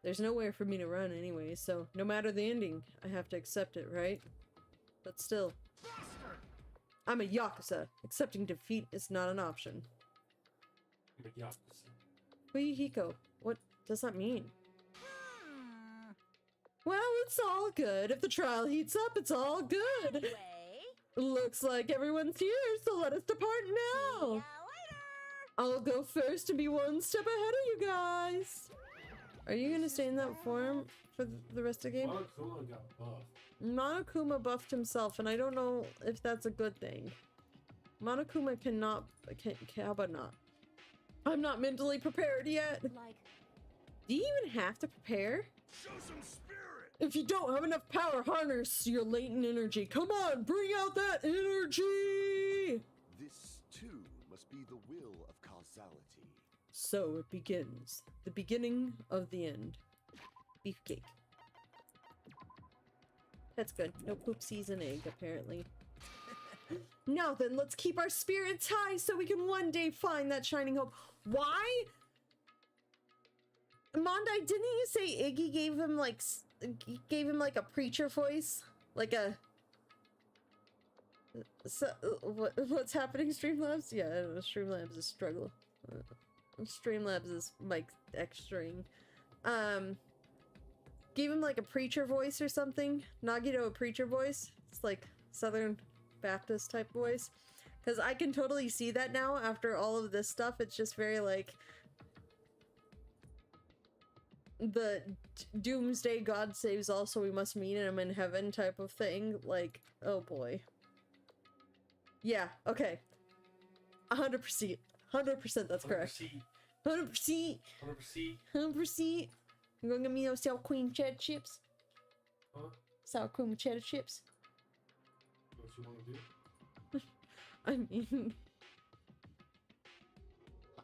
There's nowhere for me to run anyway, so no matter the ending, I have to accept it, right? But still, I'm a Yakuza. Accepting defeat is not an option. I'm a Yakuza. Fuyuhiko, what does that mean? Well, it's all good. If the trial heats up, it's all good. Anyway, Looks like everyone's here, so let us depart now. see ya later. I'll go first and be one step ahead of you guys. Are you gonna stay in that form for the rest of the game? Monokuma got buffed. Monokuma buffed himself, and I don't know if that's a good thing. Monokuma cannot. How about not? I'm not mentally prepared yet. Like, Do you even have to prepare? Show some spirit! If you don't have enough power, harness your latent energy. Come on, bring out that energy! This, too, must be the will of causality. So it begins. The beginning of the end. Beefcake. That's good. No poopsies and egg, apparently. Now then, let's keep our spirits high so we can one day find that shining hope. Why? Mondai, didn't you say Iggy gave him like a preacher voice? Like a... So, what's happening, Streamlabs? Yeah, I don't know, Streamlabs is a struggle. Streamlabs is Mike's X string. Gave him like a preacher voice or something. Nagito a preacher voice. It's like Southern Baptist type voice. Because I can totally see that now after all of this stuff. It's just very like the doomsday God saves all, so we must meet him in heaven type of thing. Like, oh boy. Yeah, okay. 100%. 100% that's correct. 100%. 100%. You gonna give me those sour cream cheddar chips? Huh? Sour cream cheddar chips? What you want to do? I mean...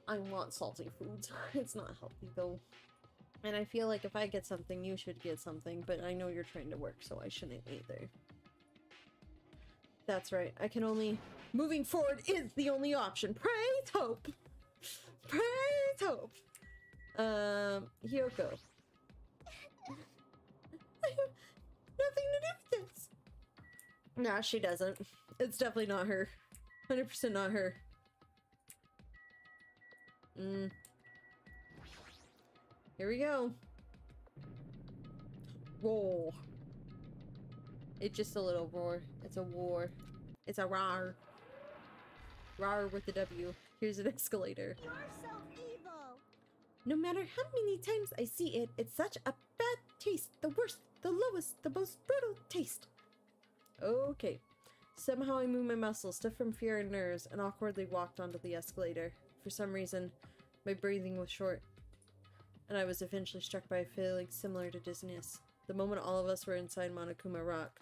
I want salty foods. It's not healthy though. And I feel like if I get something, you should get something, but I know you're trying to work, so I shouldn't either. That's right. I can only... Moving forward is the only option. Praise hope! Praise hope! Hyoko. I have nothing to do with this. Nah, she doesn't. It's definitely not her. 100% not her. Here we go. Roar. It's just a little roar. It's a war. It's a rar. Rar with the W. Here's an escalator. You're so evil. No matter how many times I see it, it's such a bad taste. The worst, the lowest, the most brutal taste. Okay. Somehow I moved my muscles, stiff from fear and nerves, and awkwardly walked onto the escalator. For some reason, my breathing was short, and I was eventually struck by a feeling similar to dizziness. The moment all of us were inside Monokuma Rock.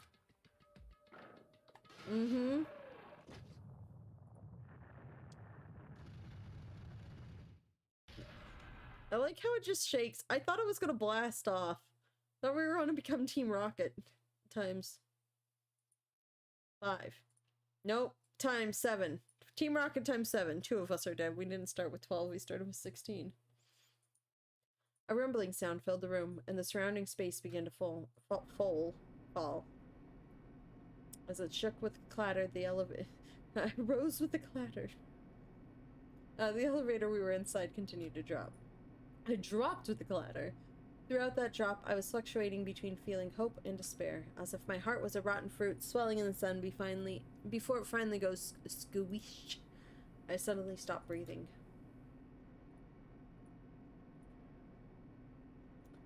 I like how it just shakes. I thought it was gonna blast off. Thought we were gonna become Team Rocket times 5. Nope, times 7. Team Rocket times 7. 2 of us are dead. We didn't start with 12, we started with 16. A rumbling sound filled the room, and the surrounding space began to fall. As it shook with clatter, the elevator... I rose with the clatter. The elevator we were inside continued to drop. I dropped with the clatter. Throughout that drop, I was fluctuating between feeling hope and despair, as if my heart was a rotten fruit swelling in the sun before it finally goes squish. I suddenly stopped breathing.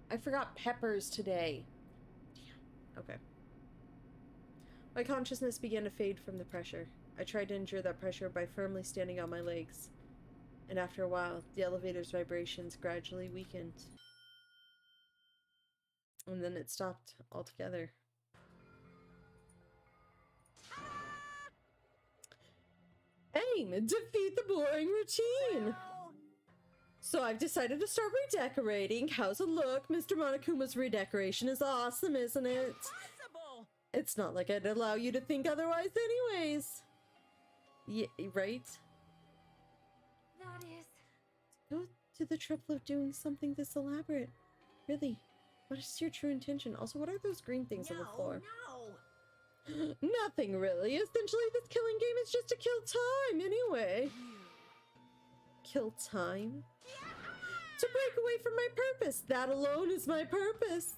I forgot peppers today. Damn. Okay. My consciousness began to fade from the pressure. I tried to endure that pressure by firmly standing on my legs. And after a while, the elevator's vibrations gradually weakened. And then it stopped altogether. Aim! Defeat the boring routine! So I've decided to start redecorating. How's it look? Mr. Monokuma's redecoration is awesome, isn't it? It's not like I'd allow you to think otherwise anyways. Yeah, right? That is... Go to the trouble of doing something this elaborate. Really, what is your true intention? Also, what are those green things on the floor? No! Nothing really. Essentially, this killing game is just to kill time anyway. Kill time? To break away from my purpose. That alone is my purpose.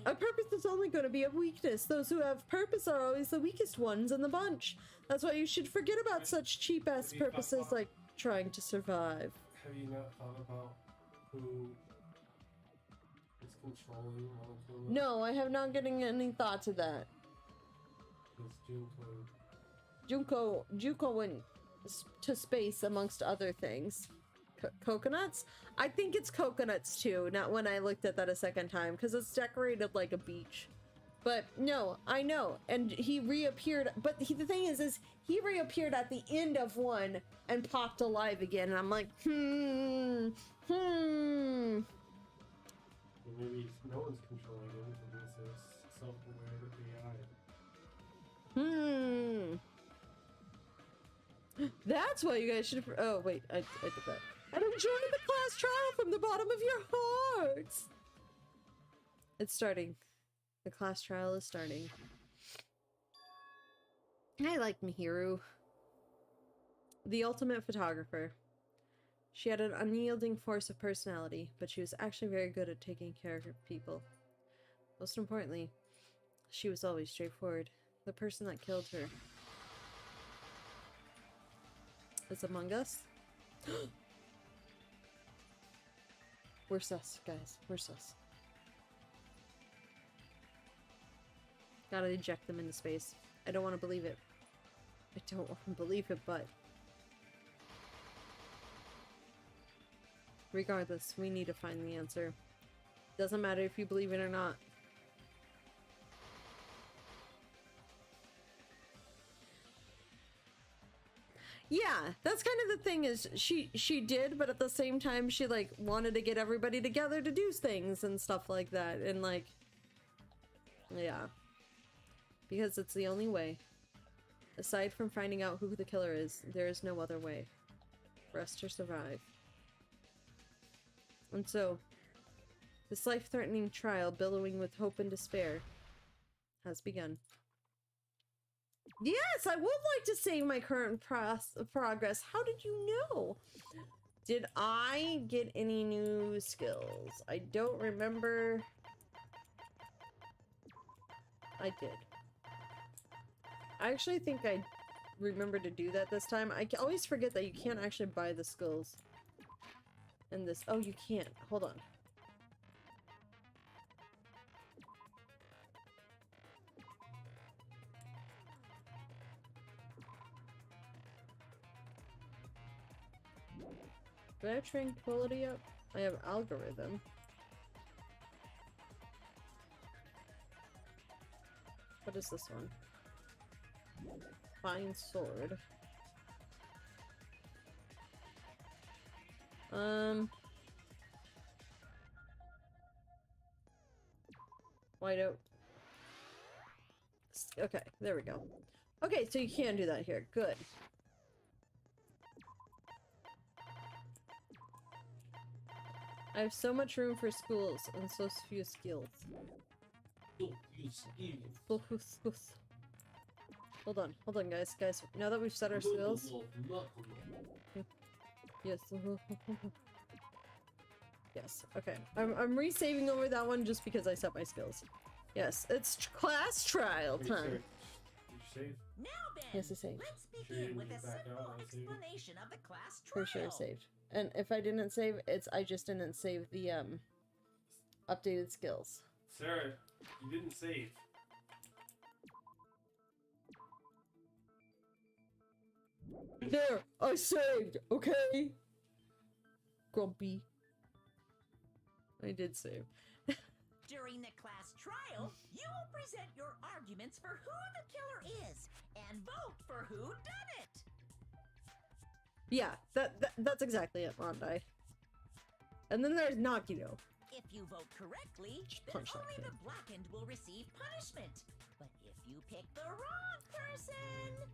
A purpose is only going to be a weakness. Those who have purpose are always the weakest ones in the bunch. That's why you should forget about such cheap-ass purposes like trying to survive. Have you not thought about who controlling Monokuma? No, I have not getting any thoughts of that. It's Junko went to space amongst other things. Coconuts? I think it's coconuts too, not when I looked at that a second time, because it's decorated like a beach. But no, I know, and he reappeared, but the thing is he reappeared at the end of one and popped alive again, and I'm like, Well, maybe no one's controlling him, and this is self-aware AI. That's why you guys should. Oh wait, I did that. And enjoy the class trial from the bottom of your hearts. It's starting. The class trial is starting. I like Mihiru. The ultimate photographer. She had an unyielding force of personality, but she was actually very good at taking care of people. Most importantly, she was always straightforward. The person that killed her is among us. We're sus, guys. We're sus. Gotta eject them into space. I don't want to believe it. I don't want to believe it, but... regardless, we need to find the answer. Doesn't matter if you believe it or not. Yeah, that's kind of the thing is she did, but at the same time she like wanted to get everybody together to do things and stuff like that, and like, yeah, because it's the only way. Aside from finding out who the killer is, there is no other way for us to survive. And so, this life-threatening trial, billowing with hope and despair, has begun. Yes, I would like to save my current progress. How did you know? Did I get any new skills? I don't remember. I did. I actually think I remember to do that this time. I always forget that you can't actually buy the skills in this. Oh, you can't. Hold on. Do I have tranquility up? I have algorithm. What is this one? Fine sword. White oak. Okay, there we go. Okay, so you can do that here. Good. I have so much room for schools and so few skills. Hold on, guys. Now that we've set our skills. Yes. Yes. Okay. I'm resaving over that one just because I set my skills. Yes, it's class trial time. Did you save? Now then, Yes, I saved. let's Sure you begin with didn't a back simple out when I saved it? explanation of the class trial. For sure saved. And if I didn't save, I just didn't save the updated skills. Sarah, you didn't save. There, I saved, okay? Grumpy. I did save. During the class trial, you will present your arguments for who the killer is and vote for who done it. Yeah, that's exactly it, Mondai. And then there's Nakito. If you vote correctly, Just then punch that only kid. the blackened will receive punishment. But if you pick the wrong person...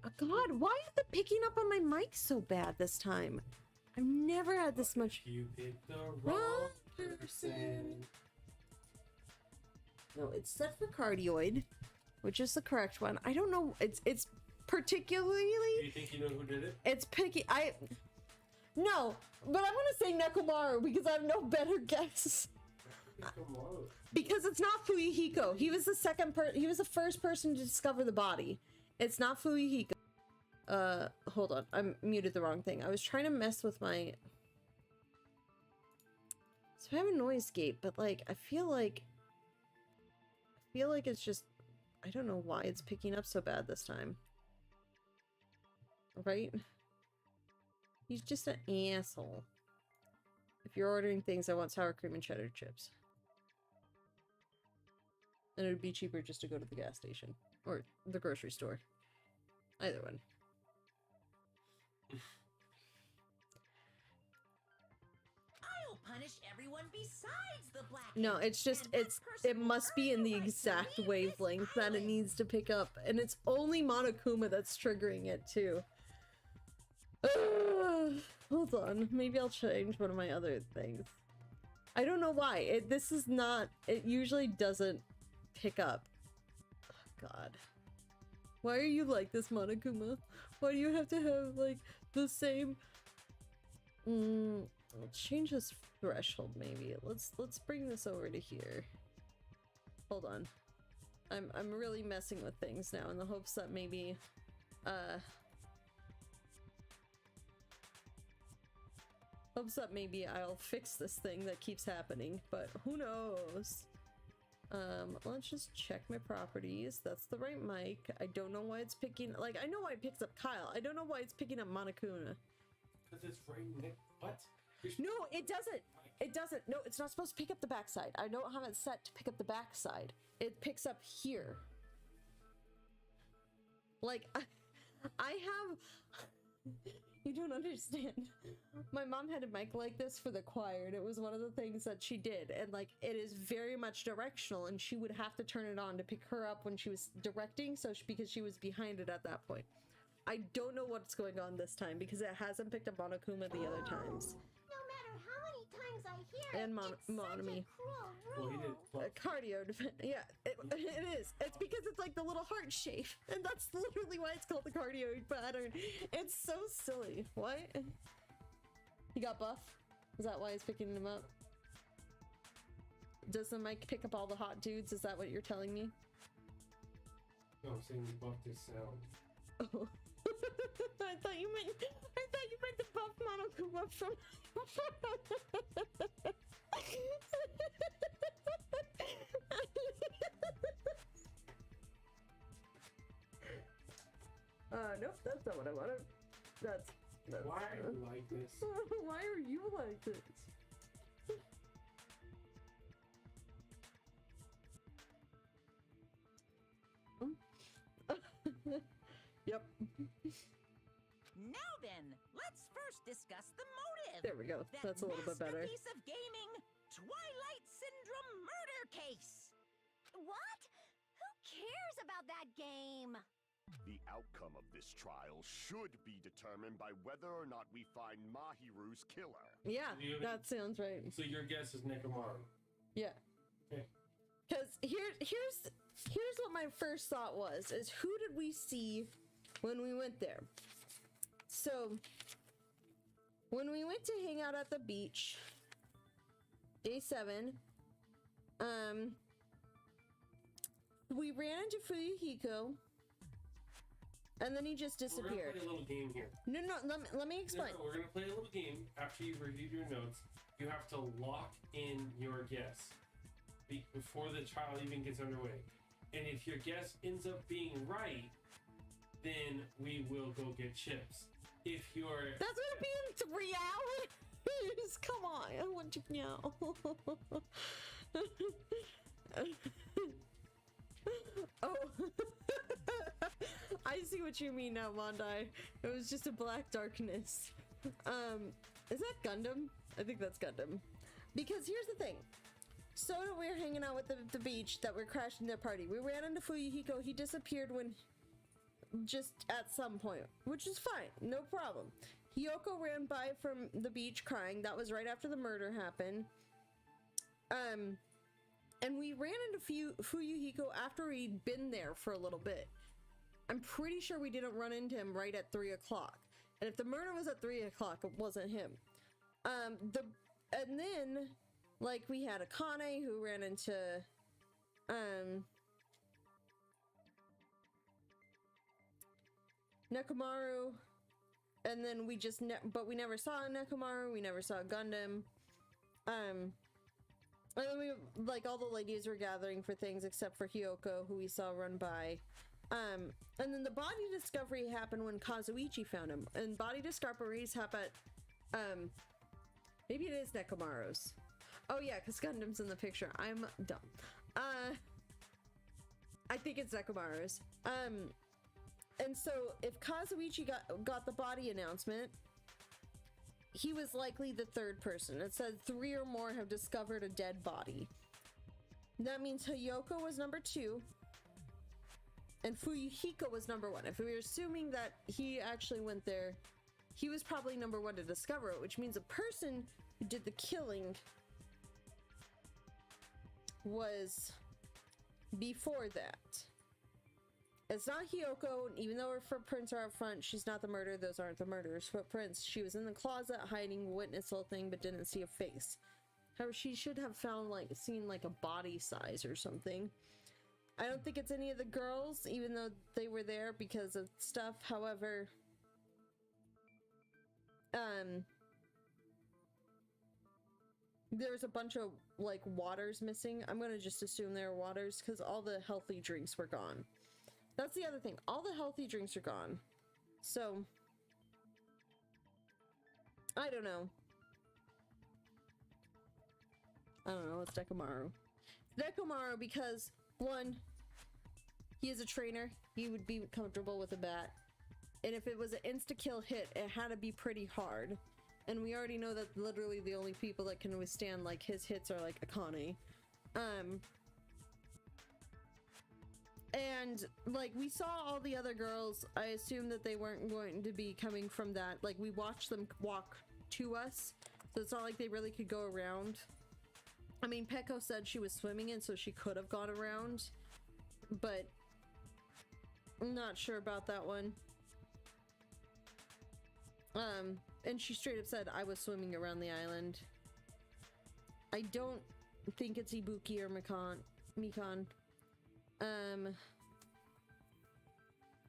Oh God, why is the picking up on my mic so bad this time? I've never had this much. You picked the wrong person. No, it's set for cardioid, which is the correct one. I don't know. It's particularly. Do you think you know who did it? It's picky. No, but I'm gonna say Nekomaru because I have no better guess. Because it's not Fuyuhiko. He was the he was the first person to discover the body. It's not Fuyuhiko. Hold on. I muted the wrong thing. I was trying to mess with my... It's So I have a noise gate, but like I feel like it's just, I don't know why it's picking up so bad this time. Right? He's just an asshole. If you're ordering things, I want sour cream and cheddar chips. And it would be cheaper just to go to the gas station or the grocery store. Either one. I'll punish everyone besides the black. No, it's just, it must be in the exact wavelength that it needs to pick up. And it's only Monokuma that's triggering it too. Hold on, maybe I'll change one of my other things. I don't know why. This is not, it usually doesn't pick up. Oh, God. Why are you like this, Monokuma? Why do you have to have, like, the same... Let's change this threshold, maybe. Let's bring this over to here. Hold on. I'm really messing with things now in the hopes that maybe, I'll fix this thing that keeps happening, but who knows? Let's just check my properties. That's the right mic. I don't know why it's picking, like, I know why it picks up Kyle. I don't know why it's picking up Monokuma. Because it's right next. What? No, it doesn't. It doesn't. No, it's not supposed to pick up the backside. I don't have it set to pick up the backside. It picks up here. Like, I have... You don't understand. My mom had a mic like this for the choir, and it was one of the things that she did. And like, it is very much directional, and she would have to turn it on to pick her up when she was directing, because she was behind it at that point. I don't know what's going on this time because it hasn't picked up Monokuma the other times. No matter how many times I hear And it, it's Monami. such a cruel Well, he rule. did. Cardio defense. Yeah, it is. It's because it's like the little heart shape, and that's literally why it's called the cardioid pattern. It's so silly. What? He got buff? Is that why he's picking him up? Does the mic pick up all the hot dudes? Is that what you're telling me? No, I'm saying you buffed his sound. Oh. I thought you meant the buff Monokuma from nope, that's not what I wanted. That's Why are you like this? Why are you like this? Yep. Now then, let's first discuss the motive. There we go. That That's a little bit better. masterpiece of gaming, Twilight Syndrome murder case. What? Who cares about that game? The outcome of this trial should be determined by whether or not we find Mahiru's killer. Yeah, that sounds right. So your guess is Nekomaru. Yeah. Okay. Because here's what my first thought was, is who did we see when we went there? So, when we went to hang out at the beach, day 7, we ran into Fuyuhiko, and then he just disappeared. We're gonna play a little game here. No, let me explain. No, we're gonna play a little game after you've reviewed your notes. You have to lock in your guess before the trial even gets underway. And if your guess ends up being right, then we will go get chips. If you're... That's gonna be in 3 hours! Come on, I want you now. Oh. I see what you mean now, Mondai. It was just a black darkness. Is that Gundam? I think that's Gundam. Because here's the thing. So we were hanging out with the beach that we're crashing their party. We ran into Fuyuhiko. He disappeared when... just at some point, which is fine, no problem. Hiyoko ran by from the beach crying. That was right after the murder happened. And we ran into Fuyuhiko after he'd been there for a little bit. I'm pretty sure we didn't run into him right at 3 o'clock. And if the murder was at 3 o'clock, it wasn't him. And then, like, we had Akane who ran into, Nekomaru, and then we just but we never saw Nekomaru, we never saw Gundam. And then we, like, all the ladies were gathering for things except for Hyoko, who we saw run by. And then the body discovery happened when Kazuichi found him. And body discoveries happen at, maybe it is Nekomaru's. Oh yeah, because Gundam's in the picture. I'm dumb. I think it's Nekomaru's. And so if Kazuichi got the body announcement, he was likely the third person. It said 3 or more have discovered a dead body. That means Hyoko was number 2, and Fuyuhiko was number 1. If we were assuming that he actually went there, he was probably number 1 to discover it, which means a person who did the killing was before that. It's not Hyoko, even though her footprints are up front, she's not the murderer. Those aren't the murderer's footprints. She was in the closet hiding, witnessed the whole thing, but didn't see a face. However, she should have seen like a body size or something. I don't think it's any of the girls, even though they were there because of stuff. However, there's a bunch of like waters missing. I'm gonna just assume they're waters because all the healthy drinks were gone. That's the other thing. All the healthy drinks are gone. So, I don't know. It's Nekomaru. Nekomaru because, 1, he is a trainer. He would be comfortable with a bat. And if it was an insta-kill hit, it had to be pretty hard. And we already know that literally the only people that can withstand, like, his hits are, like, Akane. And, like, we saw all the other girls. I assumed that they weren't going to be coming from that. Like, we watched them walk to us. So it's not like they really could go around. I mean, Peko said she was swimming in, so she could have gone around. But I'm not sure about that one. And she straight up said, I was swimming around the island. I don't think it's Ibuki or Mikan.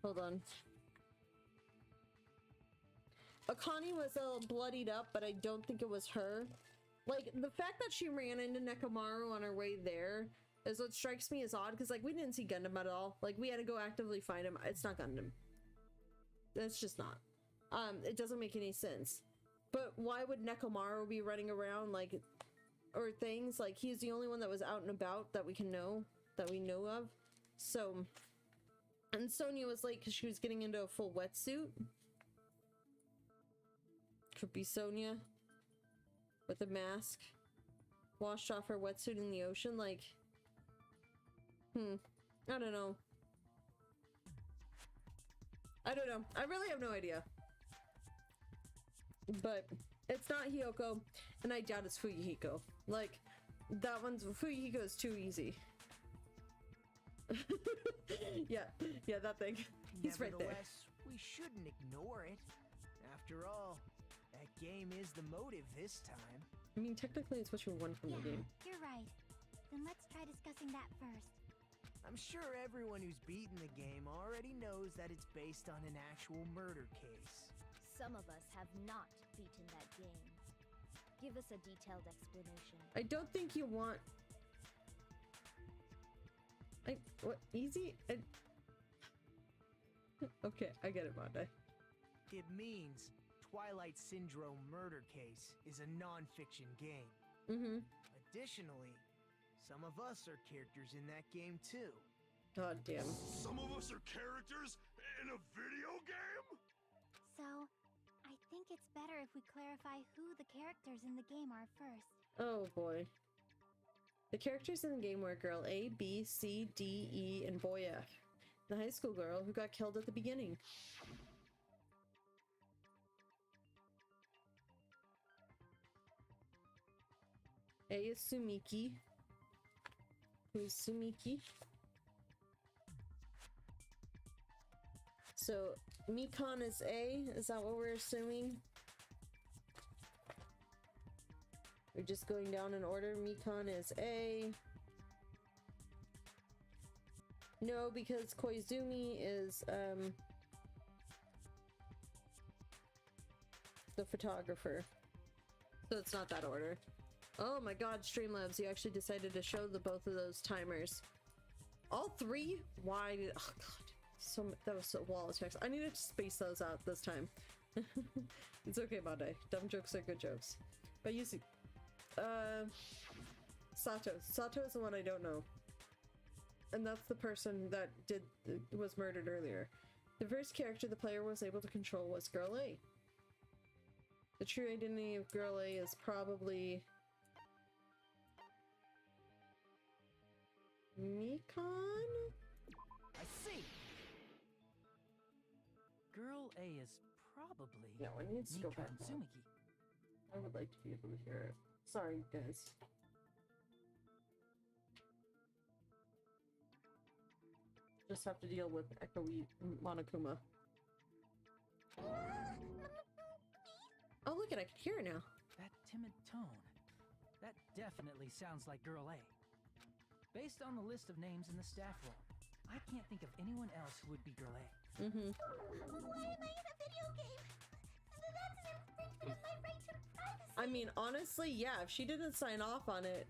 Hold on. Akane was all bloodied up, but I don't think it was her. Like, the fact that she ran into Nekomaru on her way there is what strikes me as odd, because, like, we didn't see Gundam at all. Like, we had to go actively find him. It's not Gundam. It's just not. It doesn't make any sense. But why would Nekomaru be running around, like, or things? Like, he's the only one that was out and about that we know of. So, and Sonia was late because she was getting into a full wetsuit. Could be Sonia with a mask, washed off her wetsuit in the ocean. Like, I don't know. I really have no idea. But it's not Hyoko, and I doubt it's Fuyuhiko. Like, Fuyuhiko is too easy. yeah, that thing. He's right there. Nevertheless, we shouldn't ignore it. After all, that game is the motive this time. I mean, technically it's what you won from the game. You're right. Then let's try discussing that first. I'm sure everyone who's beaten the game already knows that it's based on an actual murder case. Some of us have not beaten that game. Give us a detailed explanation. I don't think you want... what? Easy? Okay, I get it, Monday. It means Twilight Syndrome Murder Case is a non-fiction game. Additionally, some of us are characters in that game too. God damn. Some of us are characters in a video game? So, I think it's better if we clarify who the characters in the game are first. Oh boy. The characters in the game were girl A, B, C, D, E, and boy F. The high school girl who got killed at the beginning. A is Sumiki. Who's Sumiki? So, Mikan is A? Is that what we're assuming? We're just going down in order. Mikan is A. No, because Koizumi is, the photographer. So it's not that order. Oh my god, Streamlabs, you actually decided to show the both of those timers. All three? Why did... Oh god. That was so wall of text. I needed to space those out this time. It's okay, Monday. Dumb jokes are good jokes. But you see... Sato. Sato is the one I don't know. And that's the person that was murdered earlier. The first character the player was able to control was Girl A. The true identity of Girl A is probably... Mikan? I see. Girl A is probably No, I need to go back. Mikan Tsumiki. I would like to be able to hear it. Sorry, guys. Just have to deal with echoey Monokuma. Oh, look at I can hear it now. That timid tone. That definitely sounds like Girl A. Based on the list of names in the staff roll, I can't think of anyone else who would be Girl A. Why am I in a video game? That's an infringement of my right to privacy. I mean, honestly, yeah, if she didn't sign off on it,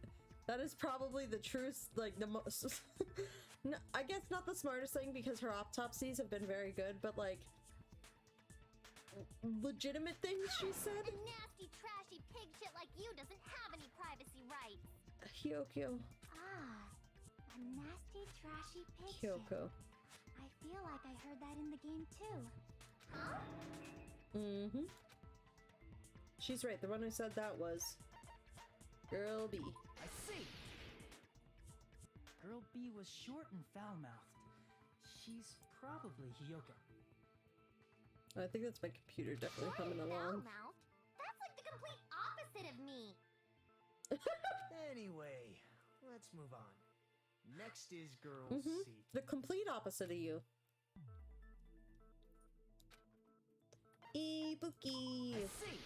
that is probably the truest, like, the most... No, I guess not the smartest thing because her autopsies have been very good, but, like, legitimate things she said. A nasty, trashy pig shit like you doesn't have any privacy rights. Hyoko. Ah, a nasty, trashy pig Hyoko. shit. I feel like I heard that in the game too. Huh? Mm-hmm. She's right. The one who said that was Girl B. I see. Girl B was short and foul-mouthed. She's probably Hyoko. I think that's my computer definitely coming along. Foul-mouthed? That's like the complete opposite of me. Anyway, let's move on. Next is Girl C. The complete opposite of you. Ibuki. I see.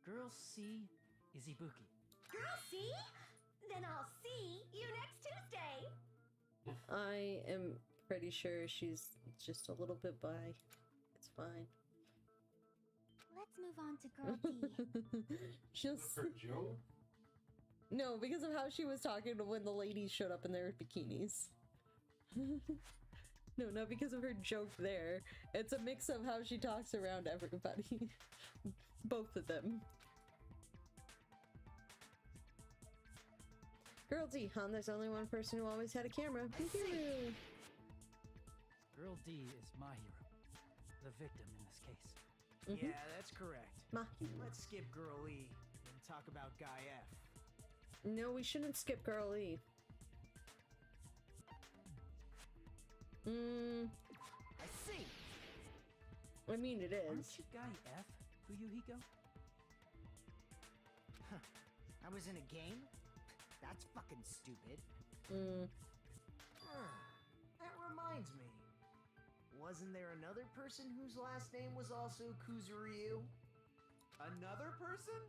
Girl C is Ibuki. Girl C? Then I'll see you next Tuesday. I am pretty sure she's just a little bit bi. It's fine. Let's move on to Girl D. Just For Joe? no, because of how she was talking when the ladies showed up in their bikinis. No, not because of her joke there. It's a mix of how she talks around everybody. Both of them. Girl D, huh? There's only one person who always had a camera. Mihiru. Girl D is my hero. The victim in this case. Yeah, that's correct. Mahiru. Let's skip Girl E and talk about Guy F. No, we shouldn't skip Girl E. I see. I mean, it Aren't is. you Guy F, Fuyuhiko? I was in a game? That's fucking stupid. That reminds me. Wasn't there another person whose last name was also Kuzuryu? Another person?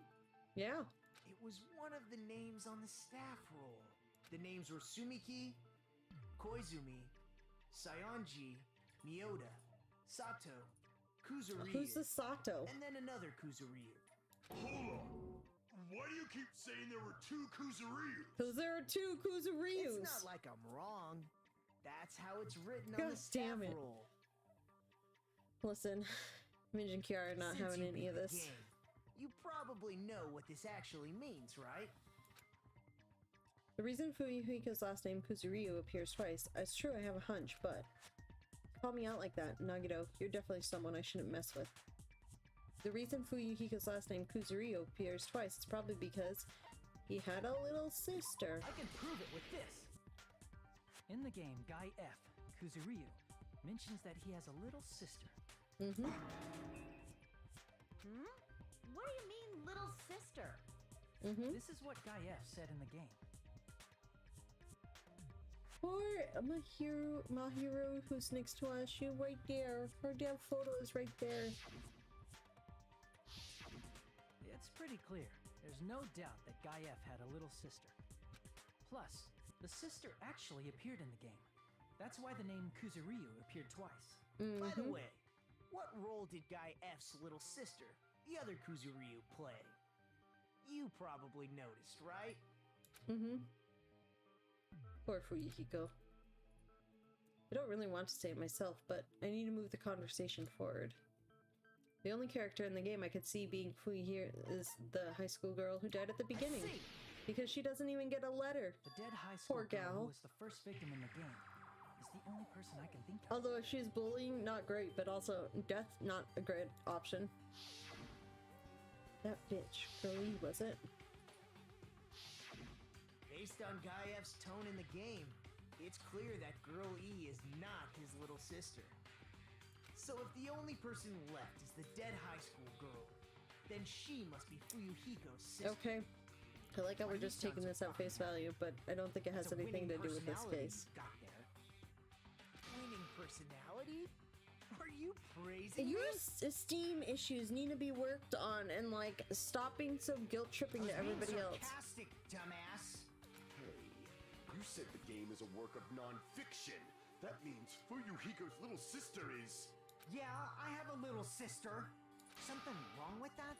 Yeah. It was one of the names on the staff roll. The names were Sumiki, Koizumi, Sayonji, Miyoda, Sato, Kuzuryu. Who's the Sato? And then another Kuzuryu. Hold on. Why do you keep saying there were two Kuzuryu? Because there are two Kuzuryus. It's not like I'm wrong. That's how it's written God on the staff damn it. roll. Listen, Minj and Kiara are not Since having you any beat of the this. game, you probably know what this actually means, right? The reason Fuyuhiko's last name Kuzuryu appears twice, it's true I have a hunch, but call me out like that, Nagito. You're definitely someone I shouldn't mess with. The reason Fuyuhiko's last name Kuzuryu appears twice is probably because he had a little sister. I can prove it with this. In the game, Guy F, Kuzuryu, mentions that he has a little sister. What do you mean, little sister? This is what Guy F said in the game. Poor Mahiru, who's next to us, you right there. Her damn photo is right there. It's pretty clear. There's no doubt that Guy F had a little sister. Plus, the sister actually appeared in the game. That's why the name Kuzuryu appeared twice. By the way, what role did Guy F's little sister, the other Kuzuryu, play? You probably noticed, right? Mm-hmm. Poor Fuyuhiko. I don't really want to say it myself, but I need to move the conversation forward. The only character in the game I could see being Fuyuhiko is the high school girl who died at the beginning. Because she doesn't even get a letter. The dead high school Poor girl gal. who was the first victim in the game is the only person I can think of. Although if she's bullying, not great, but also death, not a great option. That bitch, Girlie, was it? Based on Gaev's tone in the game, it's clear that Girl E is not his little sister. So if the only person left is the dead high school girl, then she must be Fuyuhiko's sister. Okay. I like how we're just taking this at face value, but I don't think it has anything to do with this case. Got there. Winning personality? Are you praising Your me? esteem issues need to be worked on, and like stop being so guilt-tripping to everybody else. Sarcastic, dumbass. Hey, you said the game is a work of non-fiction. That means Fuyuhiko's little sister is... Yeah, I have a little sister. Something wrong with that?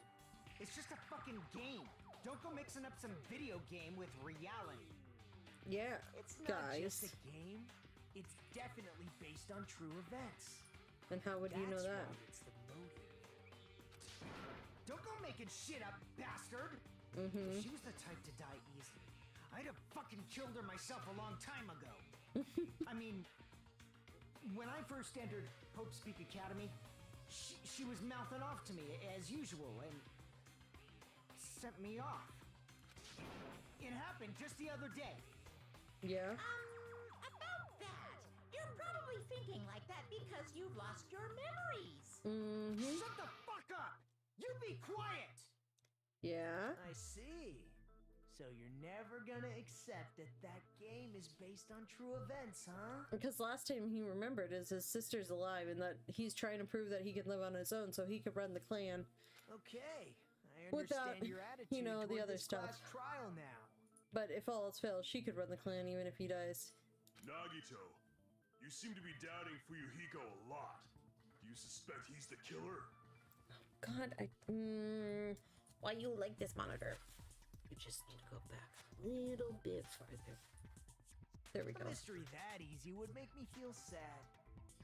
It's just a fucking game. Don't go mixing up some video game with reality. Yeah, It's not guys. just a game. It's definitely based on true events. And how would you know That's that? why it's the movie. Don't go making shit up, bastard! Mm-hmm. If she was the type to die easily, I'd have fucking killed her myself a long time ago. I mean, when I first entered Hope Speak Academy, she was mouthing off to me as usual and sent me off. It happened just the other day. Yeah. About that. You're probably thinking like that because you've lost your memories. Mm-hmm. Shut the fuck up! You be quiet! Yeah. I see. So you're never gonna accept that that game is based on true events, huh? Because last time he remembered is his sister's alive and that he's trying to prove that he can live on his own so he could run the clan. Okay, I Without, understand your attitude you know, the toward other this stuff. class trial now. But if all else fails, she could run the clan even if he dies. Nagito, you seem to be doubting Fuyuhiko a lot. Do you suspect he's the killer? God, why you like this monitor? You just need to go back a little bit farther. There we A go. mystery that easy would make me feel sad.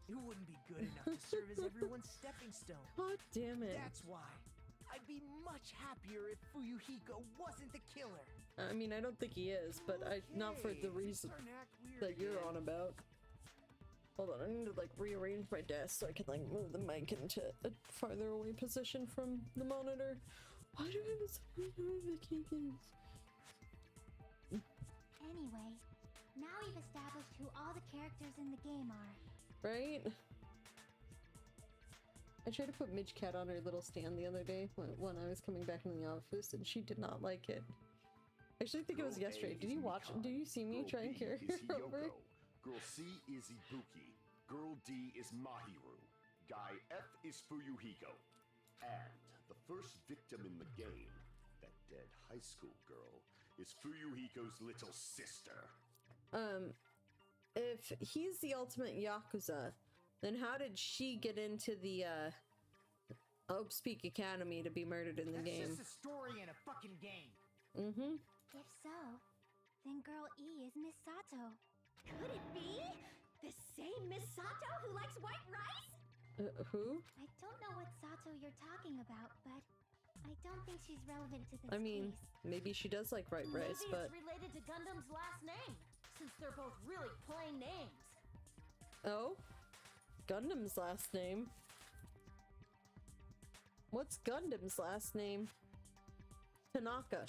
It wouldn't be good enough to serve as everyone's stepping stone. God damn it. That's why. I'd be much happier if Fuyuhiko wasn't the killer. I mean, I don't think he is, but not for the Okay, reason starting to act weird that you're again. on about. Hold on, I need to like rearrange my desk so I can like move the mic into a farther away position from the monitor. Why do I have so many notifications? Anyway, now we've established who all the characters in the game are. Right? I tried to put Midge Cat on her little stand the other day when I was coming back in the office, and she did not like it. I actually think it was Girl A yesterday. Did is you watch? Mikan. Did you see me Girl try and B carry is her over? Hiyoko. Girl C is Ibuki. Girl D is Mahiru. Guy F is Fuyuhiko. And the first victim in the game, that dead high school girl, is Fuyuhiko's little sister. If he's the ultimate Yakuza, then how did she get into the, Hope Speak Academy to be murdered in the That's game? just a story in a fucking game. Mm-hmm. If so, then Girl E is Miss Sato. Could it be? The same Miss Sato who likes white rice? Who? I don't know what Sato you're talking about, but I don't think she's relevant to this I mean, case. maybe she does like white rice, Maybe but... it's related to Gundam's last name, since they're both really plain names. Oh? Gundam's last name? What's Gundam's last name? Tanaka.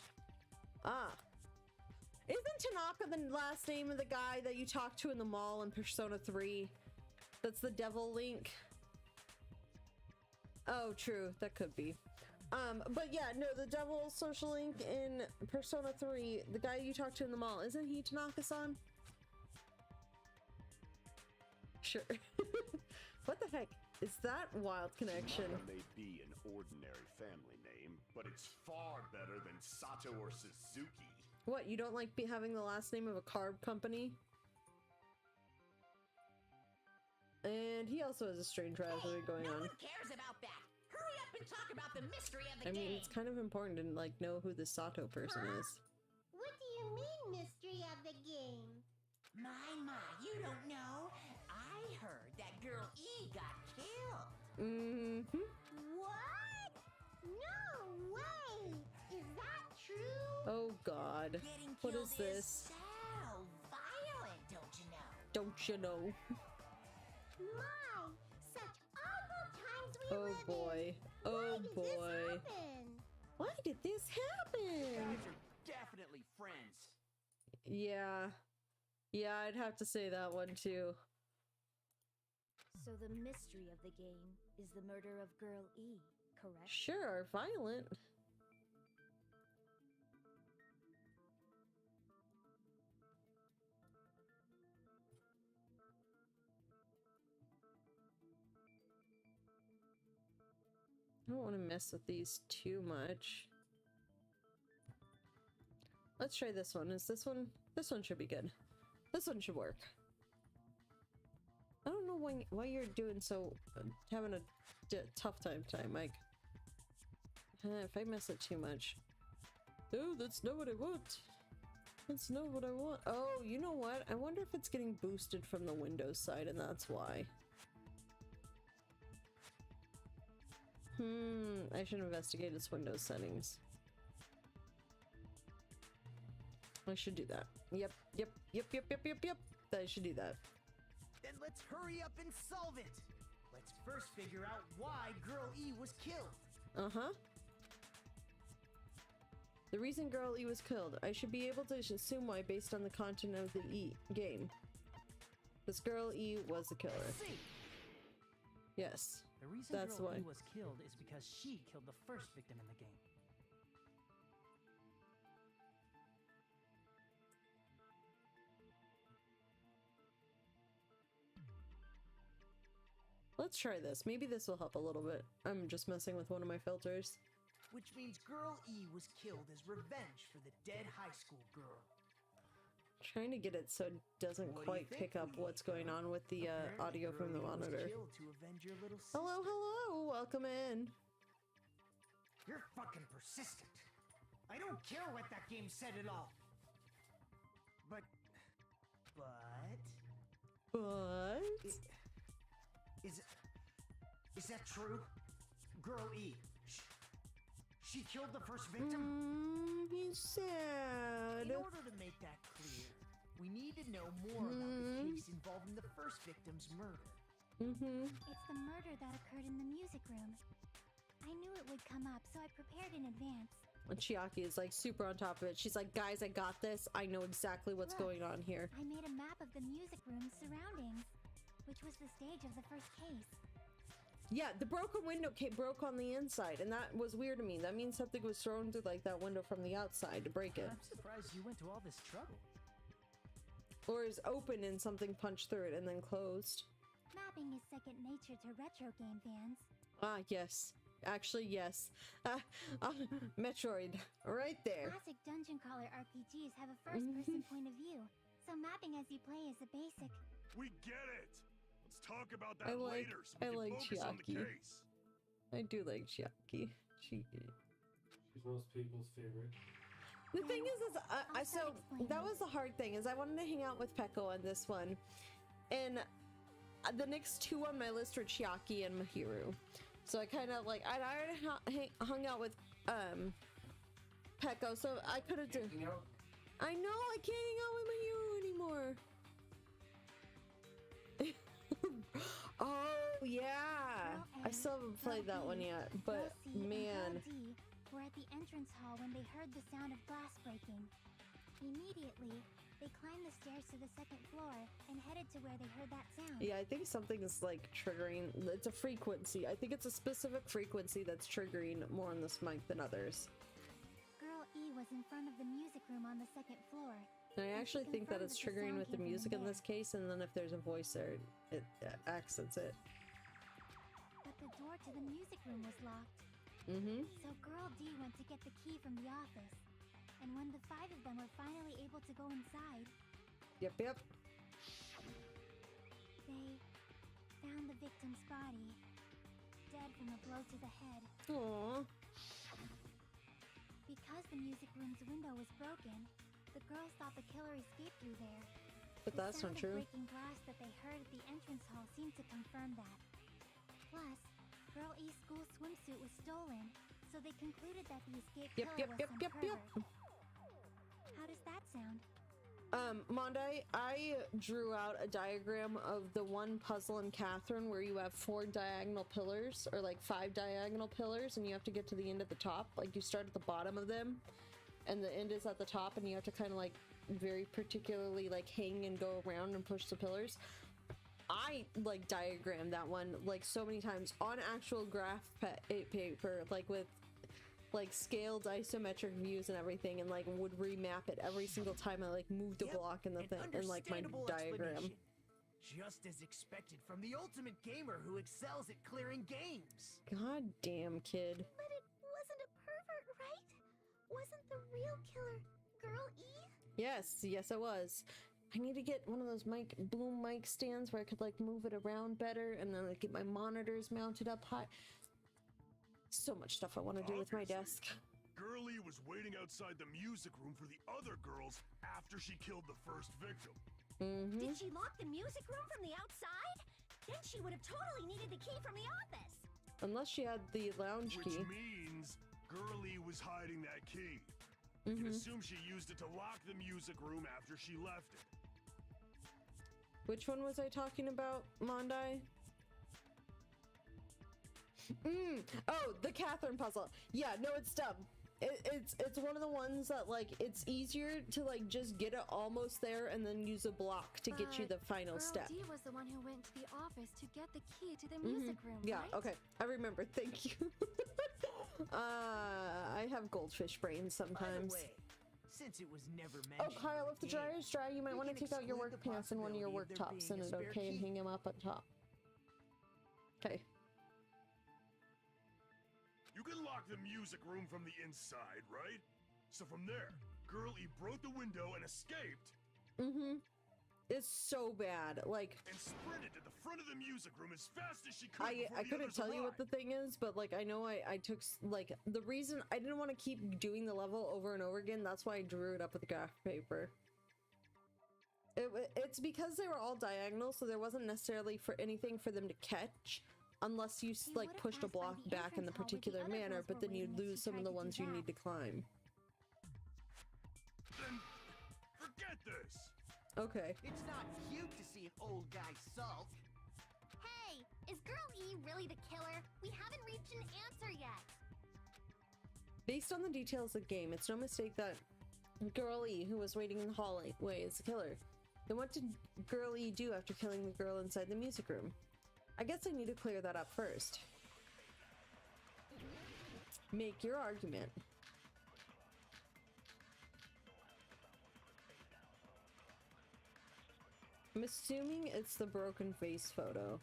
Ah. Isn't Tanaka the last name of the guy that you talked to in the mall in Persona 3? That's the Devil Link. Oh, true. That could be. But yeah, no, the Devil Social Link in Persona 3, the guy you talked to in the mall, isn't he Tanaka-san? Sure. What the heck? Is that Wild Connection? Tanaka may be an ordinary family name, but it's far better than Sato or Suzuki. What, you don't like having the last name of a carb company? And he also has a strange rivalry going No on. one cares about that. Hurry up we talk about the mystery of the I game. mean, it's kind of important to like know who the Sato person is. What do you mean, mystery of the game? My, you don't know? I heard that girl E got killed. Mm-hmm. What? No way! Is that true? Oh God. Getting What killed is this? so violent, don't you know? Don't you know? My, such awful times we Oh live in. boy. Oh Why did boy. this happen? Why did this happen? Guys are definitely friends. Yeah. Yeah, I'd have to say that one too. So the mystery of the game is the murder of Girl E, correct? Sure, violent. I don't want to mess with these too much. Let's try this one. Is this one? This one should be good. This one should work. I don't know why you're doing so, having a tough time tonight, Mike. If I mess it too much. Oh, that's not what I want. That's not what I want. Oh, you know what? I wonder if it's getting boosted from the Windows side and that's why. I should investigate its Windows settings. I should do that. Yep. I should do that. Then let's hurry up and solve it. Let's first figure out why Girl E was killed. Uh-huh. The reason Girl E was killed. I should be able to assume why based on the content of the game. This Girl E was the killer. See. The Yes. reason That's Girl why. E was killed is because she killed the first victim in the game. Let's try this. Maybe this will help a little bit. I'm just messing with one of my filters. Which means Girl E was killed as revenge for the dead high school girl. Trying to get it so it doesn't What do you quite think, pick up Lee? what's going on with the Apparently, audio from the Girl E was monitor. killed to avenge your little sister. Hello, hello, welcome in. You're fucking persistent. I don't care what that game said at all. But is that true? Girl E, she killed the first victim? He's sad. In order to make that clear, we need to know more about the case involving the first victim's murder. It's the murder that occurred in the music room. I knew it would come up, so I prepared in advance. And Chiaki is like super on top of it. She's like, guys, I got this. I know exactly what's Look, going on here. I made a map of the music room's surroundings, which was the stage of the first case. Yeah, the broken window broke on the inside, and that was weird to me. That means something was thrown through like that window from the outside to break it. I'm surprised you went to all this trouble. Or is open and something punched through it and then closed. Mapping is second nature to retro game fans. Ah, yes. Actually, yes. Metroid. Right there. Classic dungeon crawler RPGs have a first-person point of view, so mapping as you play is a basic. We get it. Let's talk about that I like- later so I we can like focus on the Chiaki. case. I do like Chiaki. She's most people's favorite. The thing is I'll so start explaining. that was the hard thing, is I wanted to hang out with Peko on this one. And the next two on my list were Chiaki and Mahiru. So I kind of like, I'd already hung out with Peko, so I could have done. You know, I know, I can't hang out with Mahiru anymore. Oh, yeah. Girl I A, still haven't played Girl that one B, yet, Girl but C, and man. Girl D were at the entrance hall when they heard the sound of glass breaking. Immediately, they climbed the stairs to the second floor and headed to where they heard that sound. Yeah, I think something is like triggering. It's a frequency. I think it's a specific frequency that's triggering more on this mic than others. Girl E was in front of the music room on the second floor. And I And actually she think that confirmed it's that the triggering sound with the came from music in there. this case, and then if there's a voice there, it accents it. But the door to the music room was locked. So Girl D went to get the key from the office. And when the 5 of them were finally able to go inside, Yep. they found the victim's body. dead from a blow to the head. Aww. Because the music room's window was broken, the girls thought the killer escaped through there. But that's not The sound true. of breaking glass that they heard at the entrance hall seemed to confirm that. Plus, Girl E's school swimsuit was stolen, so they concluded that the escaped killer was some pervert. How does that sound? Mondai, I drew out a diagram of the one puzzle in Catherine where you have 4 diagonal pillars, or like 5 diagonal pillars, and you have to get to the end at the top. Like, you start at the bottom of them, and the end is at the top, and you have to kind of like very particularly like hang and go around and push the pillars. I like diagrammed that one like so many times on actual graph paper, like with like scaled isometric views and everything, and like would remap it every single time I like moved the block in the thing in like my diagram. Just as expected from the ultimate gamer who excels at clearing games. God damn, kid. But it wasn't a pervert, right? Wasn't the real killer Girl E? Yes, yes it was. I need to get one of those boom mic stands where I could like move it around better, and then like get my monitors mounted up high. So much stuff I want to do with my desk. Girlie was waiting outside the music room for the other girls after she killed the first victim. Did she lock the music room from the outside? Then she would have totally needed the key from the office. Unless she had the lounge key. Which means Girlie was hiding that key. You can assume she used it to lock the music room after she left it. Which one was I talking about, Mondai? Oh, the Catherine puzzle. Yeah, no, it's dumb. It's one of the ones that like it's easier to like just get it almost there and then use a block to get you the final Girl step. D was the one who went to the office to get the key to the music room, Yeah, right? okay. I remember. Thank you. I have goldfish brains sometimes. By the way, since it was never Oh, mentioned Kyle, in if the game, dryer is dry, you might we want to can take out your exclude work the pants and one of your work possibility of tops there and it being a okay and spare hang them up on top. Okay. You can lock the music room from the inside, right? So from there, Girlie broke the window and escaped. It's so bad. Like, and sprinted to the front of the music room as fast as she could. I couldn't tell you what the thing is, but like I know I took like the reason I didn't want to keep doing the level over and over again. That's why I drew it up with graph paper. It's because they were all diagonal, so there wasn't necessarily for anything for them to catch, unless you like pushed a block back in the particular manner. But then you'd lose some of the ones you need to climb. Then forget this. Okay. It's not cute to see an old guy sulk. Hey, is Girl E really the killer? We haven't reached an answer yet. Based on the details of the game, it's no mistake that Girl E, who was waiting in the hallway, is the killer. Then what did Girl E do after killing the girl inside the music room? I guess I need to clear that up first. Make your argument. I'm assuming it's the broken face photo.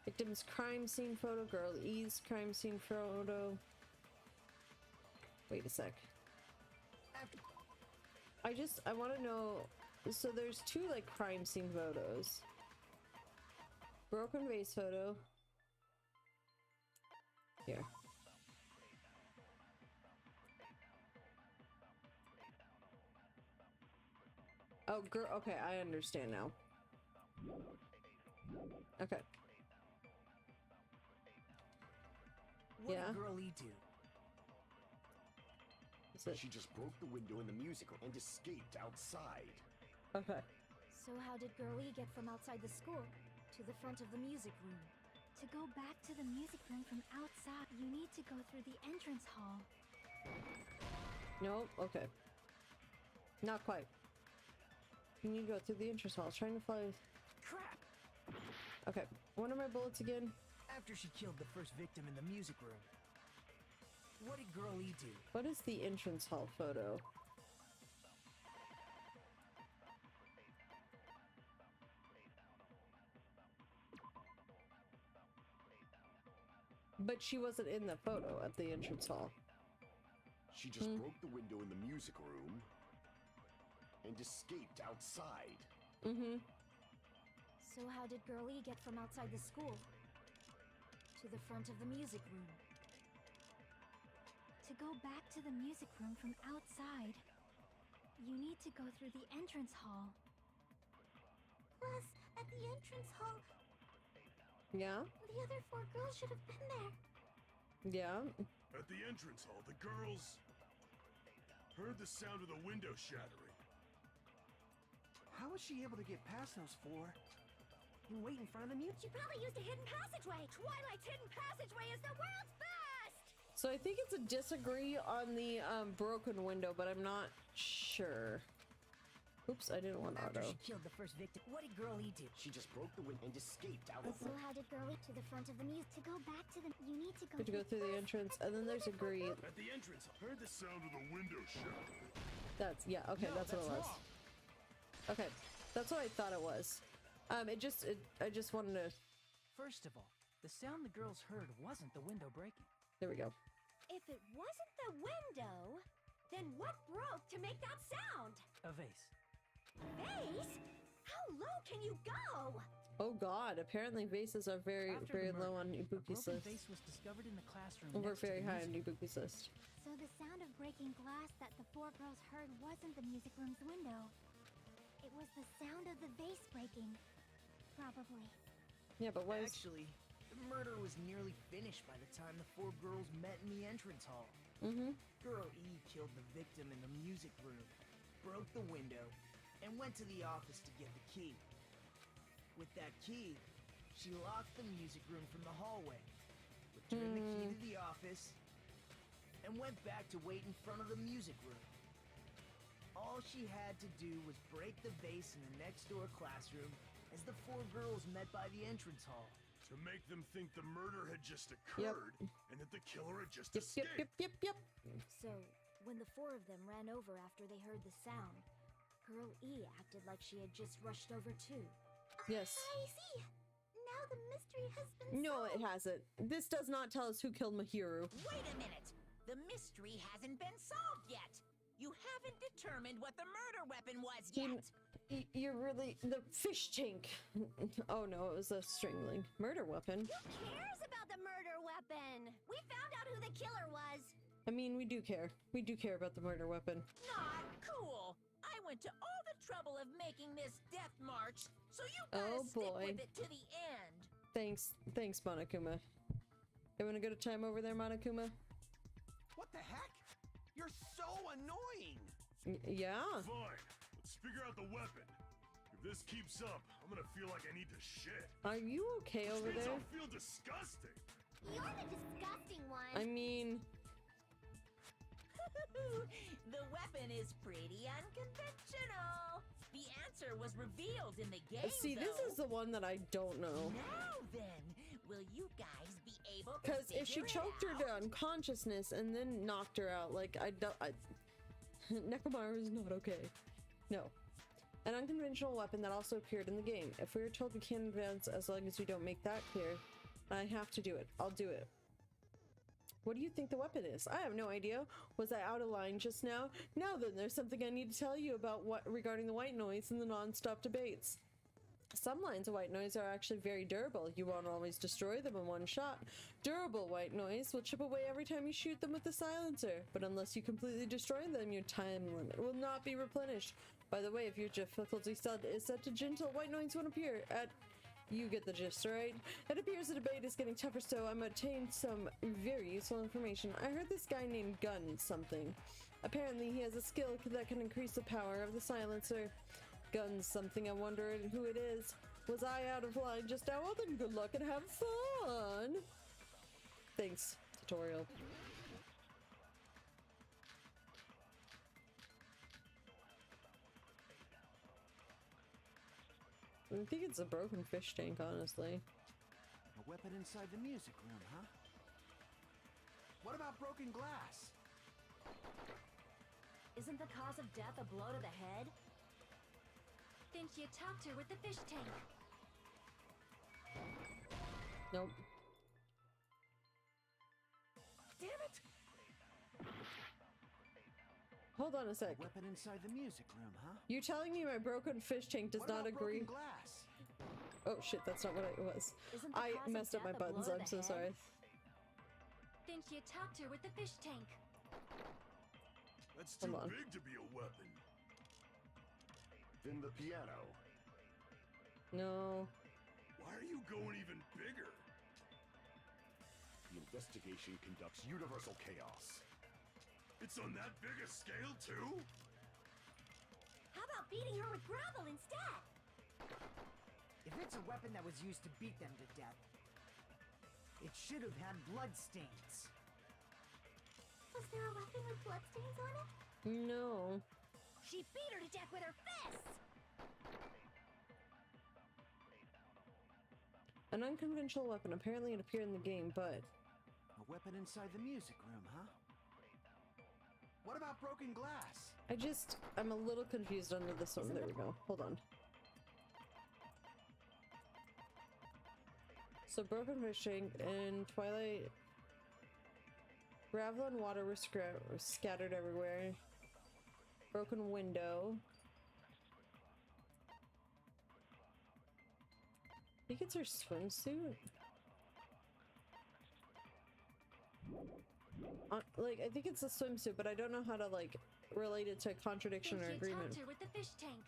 Victim's crime scene photo, Girl E's crime scene photo. Wait a sec. I want to know, so there's 2 like crime scene photos. Broken vase photo. Here. Oh, girl, okay, I understand now. Okay. What did Girl E do? She just broke the window in the music room and escaped outside. Okay. So how did Girl E get from outside the school to the front of the music room? To go back to the music room from outside, you need to go through the entrance hall. No, okay. Not quite. You need to go through the entrance hall. Trying to fly. Crap! Okay, what are my bullets again? After she killed the first victim in the music room, what did Girl E do? What is the entrance hall photo? But she wasn't in the photo at the entrance hall. She just broke the window in the music room and escaped outside. So how did Girl E get from outside the school to the front of the music room. To go back to the music room from outside, you need to go through the entrance hall. Plus, at the entrance hall, Yeah? the other 4 girls should have been there. Yeah? At the entrance hall, the girls heard the sound of the window shattering. How was she able to get past those 4 and wait in front of the mute? She probably used a hidden passageway. Twilight's hidden passageway is the world's best! So I think it's a disagree on the broken window, but I'm not sure. Oops, I didn't want After auto. she killed the first victim, what did Girl E do? She just broke the window and escaped out of So how did Girlie to the front of the music? To go back to the... You need to go... You have to go through the entrance, and then there's agree. At the entrance, heard the sound of the window shattering. That's, yeah, okay, No, that's what it was. wrong. Okay, that's what I thought it was. I just wanted to... First of all, the sound the girls heard wasn't the window breaking. There we go. If it wasn't the window, then what broke to make that sound? A vase. Vase? How low can you go? Oh god, apparently vases are very, After very the low on murder, a Ibuki's broken list. vase was discovered in the classroom. We're next to very the high on music Ibuki's list. So the sound of breaking glass that the 4 girls heard wasn't the music room's window. It was the sound of the vase breaking. Probably. Yeah, but why is... Actually, the murder was nearly finished by the time the 4 girls met in the entrance hall. Mm-hmm. Girl E killed the victim in the music room, broke the window, and went to the office to get the key. With that key, she locked the music room from the hallway, returned the key to the office, and went back to wait in front of the music room. All she had to do was break the vase in the next door classroom as the 4 girls met by the entrance hall. To make them think the murder had just occurred and that the killer had just Yep, escaped. yep. So, when the 4 of them ran over after they heard the sound, Girl E acted like she had just rushed over too. Yes. I see. Now the mystery has been No, solved. it hasn't. This does not tell us who killed Mahiru. Wait a minute! The mystery hasn't been solved yet! You haven't determined what the murder weapon was yet! You're really... The fish tank. Oh no, it was a strangling. Murder weapon. Who cares about the murder weapon? We found out who the killer was. I mean, we do care. We do care about the murder weapon. Not cool! I went to all the trouble of making this death march, so you gotta stick with it to the end! Thanks, Monokuma. Having a good time over there, Monokuma? What the heck? You're so annoying! Yeah. Fine. Let's figure out the weapon. If this keeps up, I'm gonna feel like I need to shit. Are you okay over This means there? I'll feel disgusting. You're the disgusting one. I mean... The weapon is pretty unconventional. The answer was revealed in the game, See, this is the one that I don't know. Now then, will you guys be able to Because if she figure it choked her to out? unconsciousness and then knocked her out, like, Nekomaru is not okay. No. An unconventional weapon that also appeared in the game. If we are told we can't advance as long as we don't make that clear, I have to do it. I'll do it. What do you think the weapon is? I have no idea. Was I out of line just now? Now then, there's something I need to tell you about what regarding the white noise and the non-stop debates. Some lines of white noise are actually very durable. You won't always destroy them in one shot. Durable white noise will chip away every time you shoot them with the silencer, but unless you completely destroy them, your time limit will not be replenished. By the way, if your difficulty is set to gentle, white noise won't appear at... You get the gist, right? It appears the debate is getting tougher, so I'm obtained some very useful information. I heard this guy named Gun something. Apparently he has a skill that can increase the power of the silencer. Gun's something. I wonder who it is. Was I out of line just now? Well then, good luck and have fun! Thanks, tutorial. I think it's a broken fish tank, honestly. A weapon inside the music room, huh? What about broken glass? Isn't the cause of death a blow to the head? Then she attacked her with the fish tank. Nope. Damn it! Hold on a sec. A weapon inside the music room, huh? You telling me my broken fish tank does What not about agree? broken glass? Oh shit, that's not what it was. Isn't the I cause of messed up my death a blow buttons, to I'm the so head? sorry. Then she attacked her with the fish tank. That's too Hold on. big to be a weapon. Then the piano. No. Why are you going even bigger? The investigation conducts universal chaos. It's on that big a scale, too? How about beating her with gravel instead? If it's a weapon that was used to beat them to death, it should have had blood stains. Was there a weapon with bloodstains on it? No. She beat her to death with her fists! An unconventional weapon. Apparently it appeared in the game, but... A weapon inside the music room, huh? What about broken glass? I'm a little confused under this one. There we go. Hold on. So broken fishing in Twilight... Gravel and water were scattered everywhere. Broken window. I think it's her swimsuit. Like, I think it's a swimsuit, but I don't know how to, like, relate it to a contradiction Then or she agreement. attacked her with the fish tank.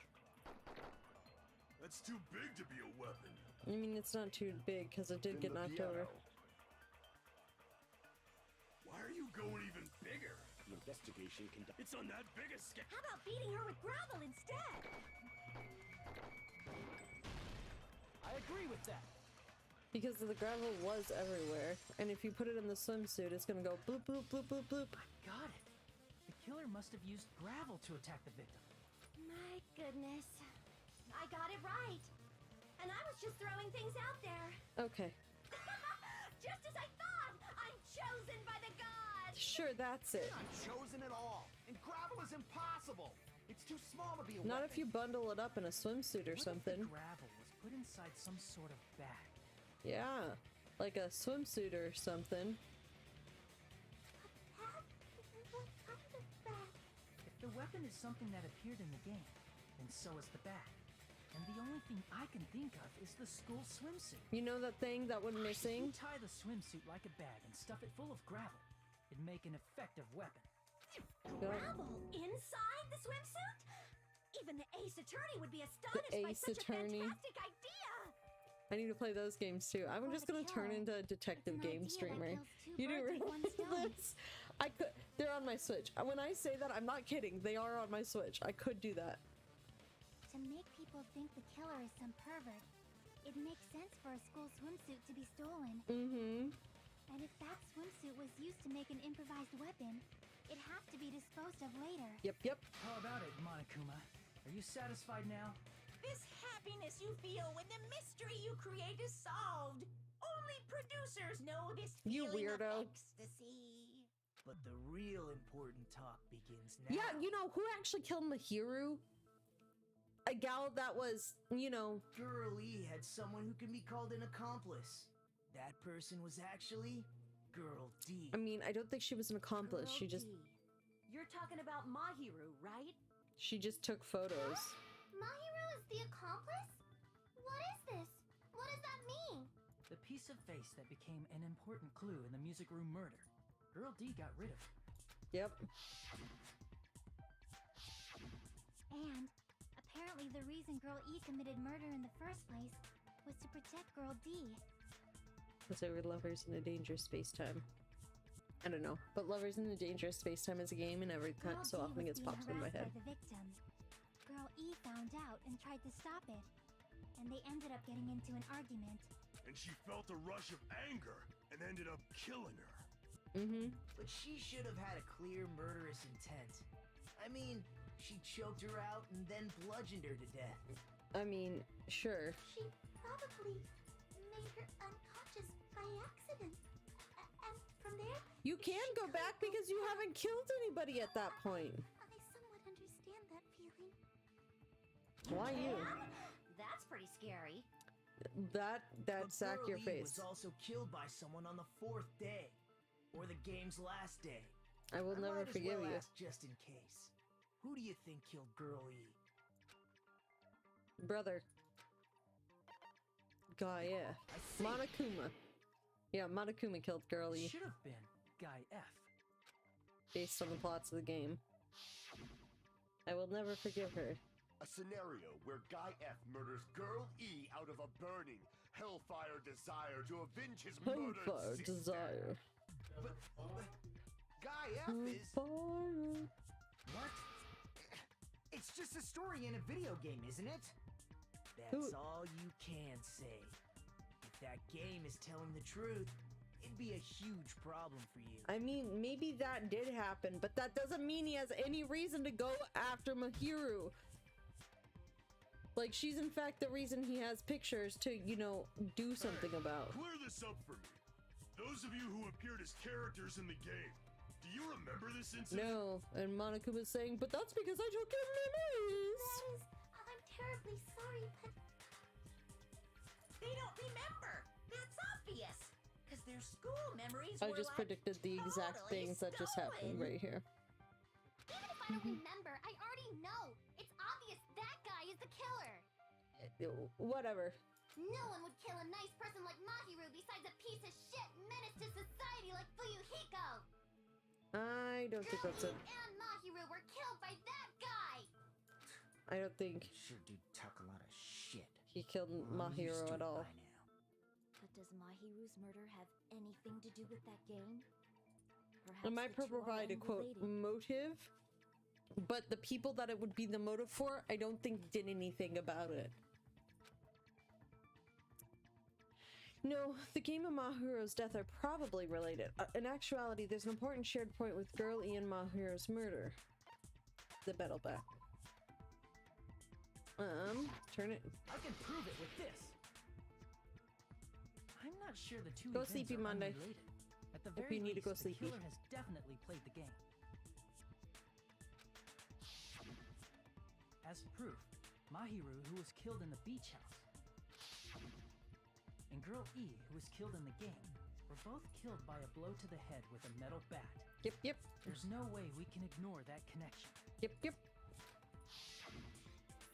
That's too big to be a weapon. I mean, it's not too big, because it did Then get the knocked piano. over. Why are you going even bigger? The investigation conducts. It's on that big a scale. How about beating her with gravel instead? I agree with that. Because the gravel was everywhere, and if you put it in the swimsuit, it's gonna go bloop, bloop, bloop, bloop, bloop. Got it. The killer must have used gravel to attack the victim. My goodness. I got it right. And I was just throwing things out there. Okay. Just as I thought! I'm chosen by the gods! Sure, that's it. You're not chosen at all. And gravel is impossible. It's too small to be a Not weapon. if you bundle it up in a swimsuit or What if something. the gravel was put inside some sort of bag? Yeah, like a swimsuit or something. What kind of bag? If the weapon is something that appeared in the game, then so is the bag. And the only thing I can think of is the school swimsuit. You know that thing that went If missing? you tie the swimsuit like a bag and stuff it full of gravel, it'd make an effective weapon. Gravel inside the swimsuit? Even the ace attorney would be astonished by ace such attorney. a fantastic idea! I need to play those games too. I'm just gonna turn into a detective It's an game idea that streamer. kills two You do birds with one realize stone. this? I could. They're on my Switch. When I say that, I'm not kidding. They are on my Switch. I could do that. To make people think the killer is some pervert, it makes sense for a school swimsuit to be stolen. Mm-hmm. And if that swimsuit was used to make an improvised weapon, it has to be disposed of later. Yep. Yep. How about it, Monokuma? Are you satisfied now? This happiness you feel when the mystery you create is solved. Only producers know this You feeling weirdo. of ecstasy. But the real important talk begins now. Yeah. You know who actually killed Mahiru? A gal that was, you know. Girl E had someone who can be called an accomplice. That person was actually Girl D. I mean, I don't think she was an accomplice. Girl She just D. You're talking about Mahiru, right? took photos. Mahiru is the accomplice? What is this? What does that mean? The piece of face that became an important clue in the music room murder. Girl D got rid of it. Yep. And apparently the reason Girl E committed murder in the first place was to protect Girl D. Because they were lovers in a dangerous space-time. I don't know, but Lovers in a Dangerous Space-Time is a game, and every time Girl so D often it was gets being popped in my head. harassed by the victim. Girl E found out and tried to stop it, and they ended up getting into an argument. And she felt a rush of anger and ended up killing her. Mm-hmm. But she should have had a clear murderous intent. I mean, she choked her out and then bludgeoned her to death. I mean, sure. She probably made her unconscious by accident. And from there, You can she go could back go because you back. haven't killed anybody at that point. I somewhat understand that feeling. Why you? That's pretty scary. That But sack Girl your E face. was also killed by someone on the 4th day, or the game's last day. I will never might as forgive well you. ask just in case. Who do you think killed Girl E? Brother. Guy F. I see. Monokuma. Yeah, Monokuma killed Girl It E should have been Guy F. based on the plots of the game. I will never forgive her. A scenario where Guy F murders Girl E out of a burning, hellfire desire to avenge his murdered Hellfire sister. desire. But Guy F is... Hellfire. What? It's just a story in a video game, isn't it? That's all you can say. If that game is telling the truth, it'd be a huge problem for you. I mean, maybe that did happen, but that doesn't mean he has any reason to go after Mahiru. Like, she's in fact the reason he has pictures to, you know, do something about. Clear this up for me. Those of you who appeared as characters in the game, do you remember this incident? No, and Monica was saying, but that's because I took your memories. Guys, I'm terribly sorry, but They don't remember. That's obvious. Because their school memories I were just like predicted the exact totally things that just happened stolen. right here. even if I don't remember, I already know. It's obvious that guy is the killer. Whatever. No one would kill a nice person like Mahiru besides a piece of shit menace to society like Fuyuhiko. I don't think that's it. Girlie and Mahiru were killed by that guy. I don't think Sure do talk a lot of shit. he killed Well, I'm used Mahiru to at it all. by now. But does Mahiru's murder have anything to do with that game? Perhaps It might the two are provide a quote unrelated. motive, but the people that it would be the motive for, I don't think did anything about it. No, the game and Mahiru's death are probably related. In actuality, there's an important shared point with Girl E and Mahiru's murder. The battle back. Turn it. I can prove it with this. I'm not sure the two Go events sleepy are Monday. unrelated. At the If very you need to least, go the sleepy. killer has definitely played the game. As proof, Mahiru, who was killed in the beach house, and Girl E, who was killed in the game, were both killed by a blow to the head with a metal bat. Yep. There's no way we can ignore that connection. Yep.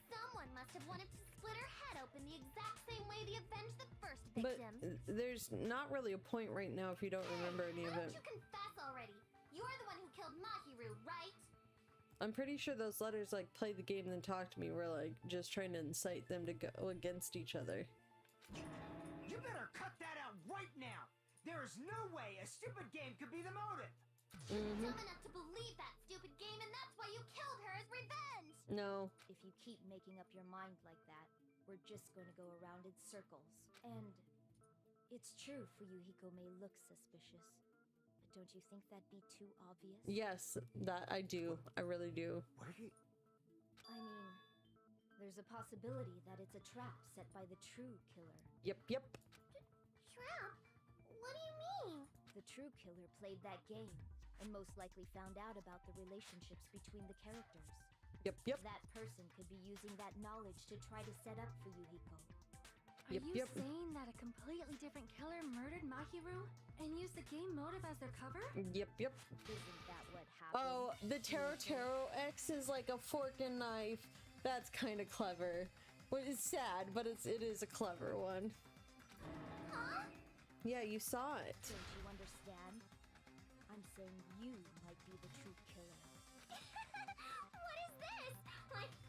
Someone must have wanted to split her head open the exact same way they avenged the first But victim. there's not really a point right now if you don't remember any of Why it. don't you confess already? You're the one who killed Mahiru, right? I'm pretty sure those letters like play the game and then talk to me were like just trying to incite them to go against each other. You better cut that out right now. There is no way a stupid game could be the motive. Mm-hmm. Dumb enough to believe that stupid game, and that's why you killed her as revenge. No. If you keep making up your mind like that, we're just going to go around in circles. And it's true, Fuyuhiko may look suspicious, but don't you think that'd be too obvious? Yes, that I do. I really do. What are you... I mean, there's a possibility that it's a trap set by the true killer. Yep. Trap? What do you mean? The true killer played that game, and most likely found out about the relationships between the characters. Yep. That person could be using that knowledge to try to set up Fuyuhiko. Yep, Are you yep. saying that a completely different killer murdered Mahiru and used the game motive as their cover? Yep. Isn't that what happened? Oh, the Taro X is like a fork and knife. That's kind of clever. Well, it's sad, but it is a clever one. Huh? Yeah, you saw it. Don't you understand? I'm saying you might be the true killer. What is this?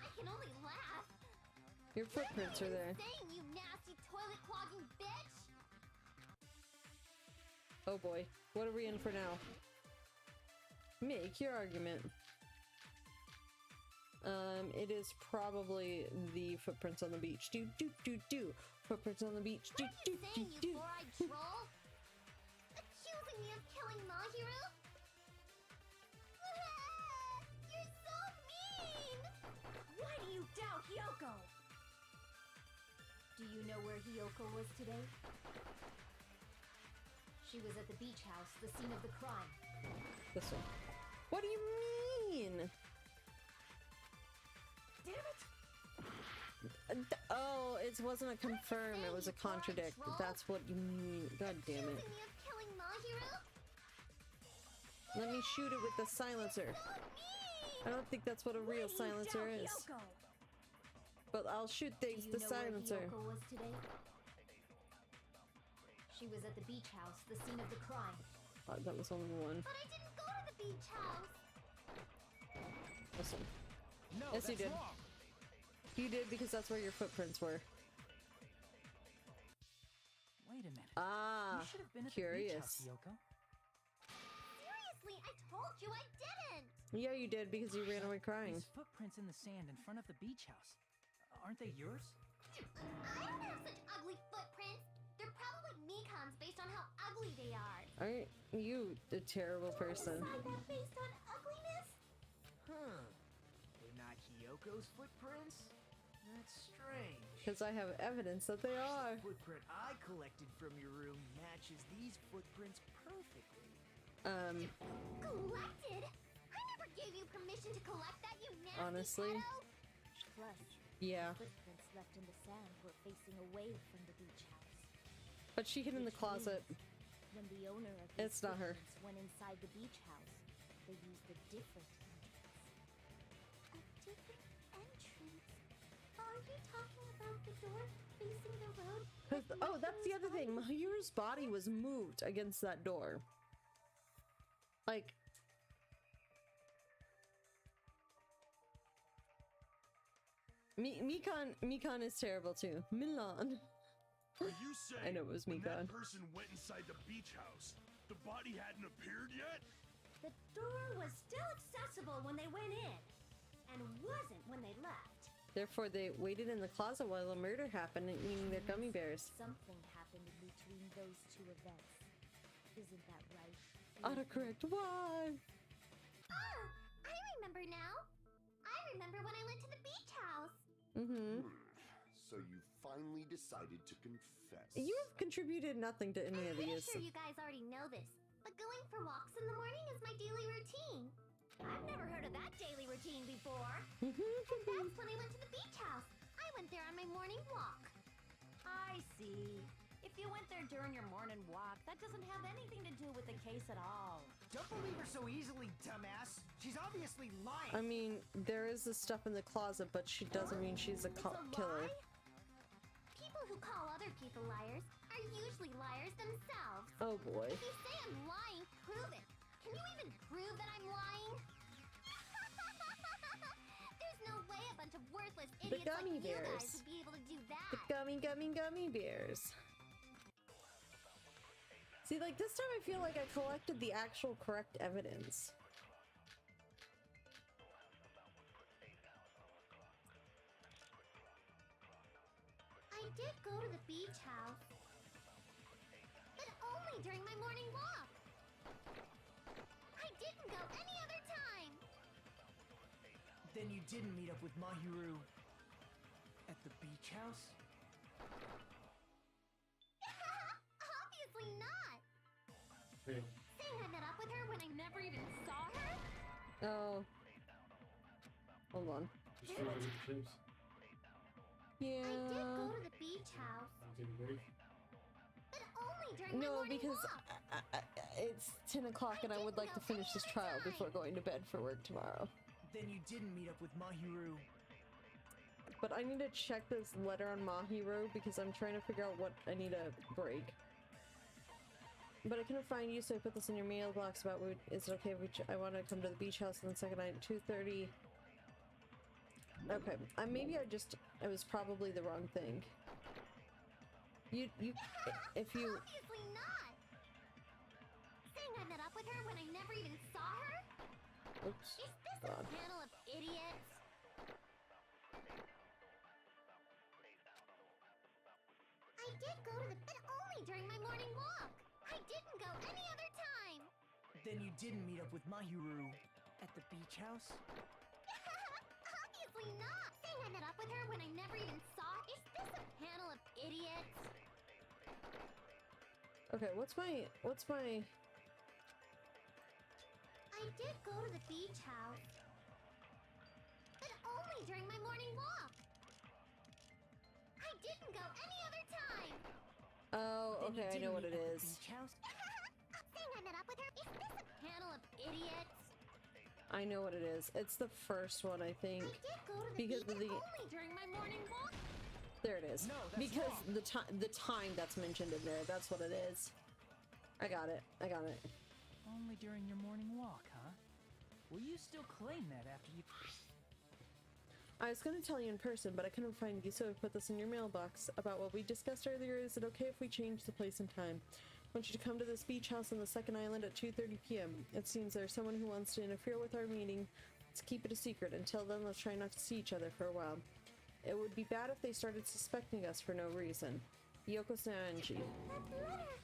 I can only laugh. Your footprints are there. Saying, you nasty toilet clogging bitch. Oh boy. What are we in for now? Make your argument. It is probably the footprints on the beach. Do. Footprints on the beach. What are you saying, you four-eyed troll? Accusing me of killing Mahiru? You're so mean! Why do you doubt Hyoko? Do you know where Hyoko was today? She was at the beach house, the scene of the crime. This one. What do you mean? Damn it! Oh, it wasn't a confirm, it was a contradict. That's what you mean. God damn it. Accusing me of killing Mahiru? Let me shoot it with the silencer. So mean! I don't think that's what a real silencer is. Hyoko? But I'll shoot things Do you the know where silencer. Hyoko was today? She was at the beach house, the scene of the crime. That was only one. But I didn't go to the beach house. Listen. No, Yes, you that's did. wrong. You did because that's where your footprints were. Wait a minute. Ah, You should have been at curious. the beach house, Yoko. Seriously, I told you I didn't. Yeah, you did because you ran away crying. These footprints in the sand in front of the beach house. Aren't they yours? I don't have such ugly footprints. They're probably Mikan's based on how ugly they are. Aren't you a terrible person? Decide that based on ugliness? Huh. They're not Hyoko's footprints? That's strange. Because I have evidence that they are. The footprint I collected from your room matches these footprints perfectly. Collected? I never gave you permission to collect that, you nasty Honestly. pedo. Plus, Yeah. footprints left in the sand were facing away from the beach house. But she hid in the Which closet. means when the owner of It's these not her. footprints went inside the beach house, they used a different entrance. A different entrance? Are you talking about the door facing the road? Oh, that's the other thing. Mahiru's body was moved against that door. Like, Mikan is terrible too. Milan. Are you saying I know it was when Mikan. that person went inside the beach house, the body hadn't appeared yet? The door was still accessible when they went in, and wasn't when they left. Therefore, they waited in the closet while a murder happened and eating their gummy bears. Something happened in between those two events. Isn't that right? Autocorrect. Why? Oh, I remember now. I remember when I went to the beach house. Mm-hmm. So you finally decided to confess. You have contributed nothing to any of I'm pretty these. sure you guys already know this, but going for walks in the morning is my daily routine. I've never heard of that daily routine before. And that's when I went to the beach house. I went there on my morning walk. I see. If you went there during your morning walk, that doesn't have anything to do with the case at all. Don't believe her so easily, dumbass. She's obviously lying. I mean, there is this stuff in the closet, but she doesn't mean she's a killer. Lie? People who call other people liars are usually liars themselves. Oh boy. If you say I'm lying, prove it. Can you even prove that I'm lying? There's no way a bunch of worthless The idiots like gummy you guys bears. would be able to do that. The gummy bears. See, like, this time I feel like I collected the actual correct evidence. I did go to the beach house, but only during my morning walk. I didn't go any other time. Then you didn't meet up with Mahiru at the beach house? Obviously not. Hey, Saying I met up with her when I never even saw her? Oh. Hold on. just trying to read the clips. Yeah. I did go to the beach house, Getting ready. but only during my No, morning because walk. it's 10 o'clock and I would like to finish this trial before going to bed for work tomorrow. Then you didn't meet up with Mahiru. But I need to check this letter on Mahiru because I'm trying to figure out what I need to break. But I couldn't find you, so I put this in your mailbox about is it okay if I want to come to the beach house on the second night at 2:30. Okay, maybe it was probably the wrong thing. If you... Obviously not. Saying I met up with her when I never even saw her? Oops. Is this God. a panel of idiots? I did go to the but only during my morning walk. I didn't go any other time. Then you didn't meet up with Mahiru at the beach house? Obviously not. Saying I met up with her when I never even saw. Is this a panel of idiots? Okay, what's my... I did go to the beach house, but only during my morning walk. I didn't go any other time. Oh, Then you okay, I didn't know what meet it up at is. the beach house? Saying I met up with her. Is this a panel of idiots? I know what it is. It's the first one, I think. I did go to the Because beach, of the... but only during my morning walk. There it is. No, that's because wrong. the time that's mentioned in there, that's what it is. I got it. I got it. Only during your morning walk, huh? Will you still claim that after you... I was going to tell you in person, but I couldn't find you, so I put this in your mailbox. About what we discussed earlier, is it okay if we change the place and time? I want you to come to this beach house on the second island at 2:30 p.m. It seems there's someone who wants to interfere with our meeting. Let's keep it a secret. Until then, let's try not to see each other for a while. It would be bad if they started suspecting us for no reason. Yoko Sanji. That letter!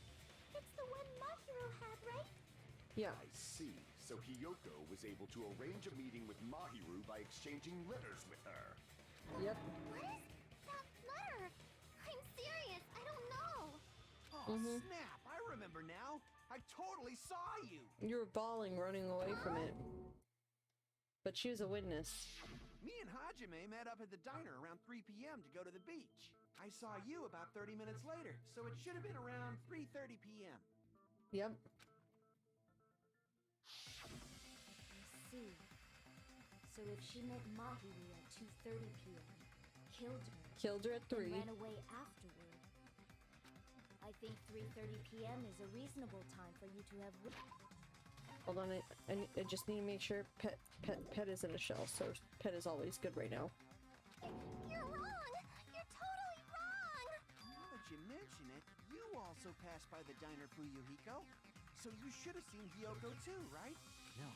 It's the one Mahiru had, right? Yeah. I see. So Hiyoko was able to arrange a meeting with Mahiru by exchanging letters with her. Yep. What is that letter? I'm serious. I don't know. Oh, snap. I remember now. I totally saw you. You were bawling, running away from it. But she was a witness. Me and Hajime met up at the diner around 3 p.m. to go to the beach. I saw you about 30 minutes later, so it should have been around 3:30 p.m. Yep. I see. So if she met Mahiru at 2:30 p.m., killed her at 3, and ran away afterward, I think 3:30 p.m. is a reasonable time for you to have... Hold on, I just need to make sure Pet is in a shell, so Pet is always good right now. You're wrong! You're totally wrong! Now that you mention it, you also passed by the diner, Fuyuhiko. So you should have seen Hiyoko too, right? No,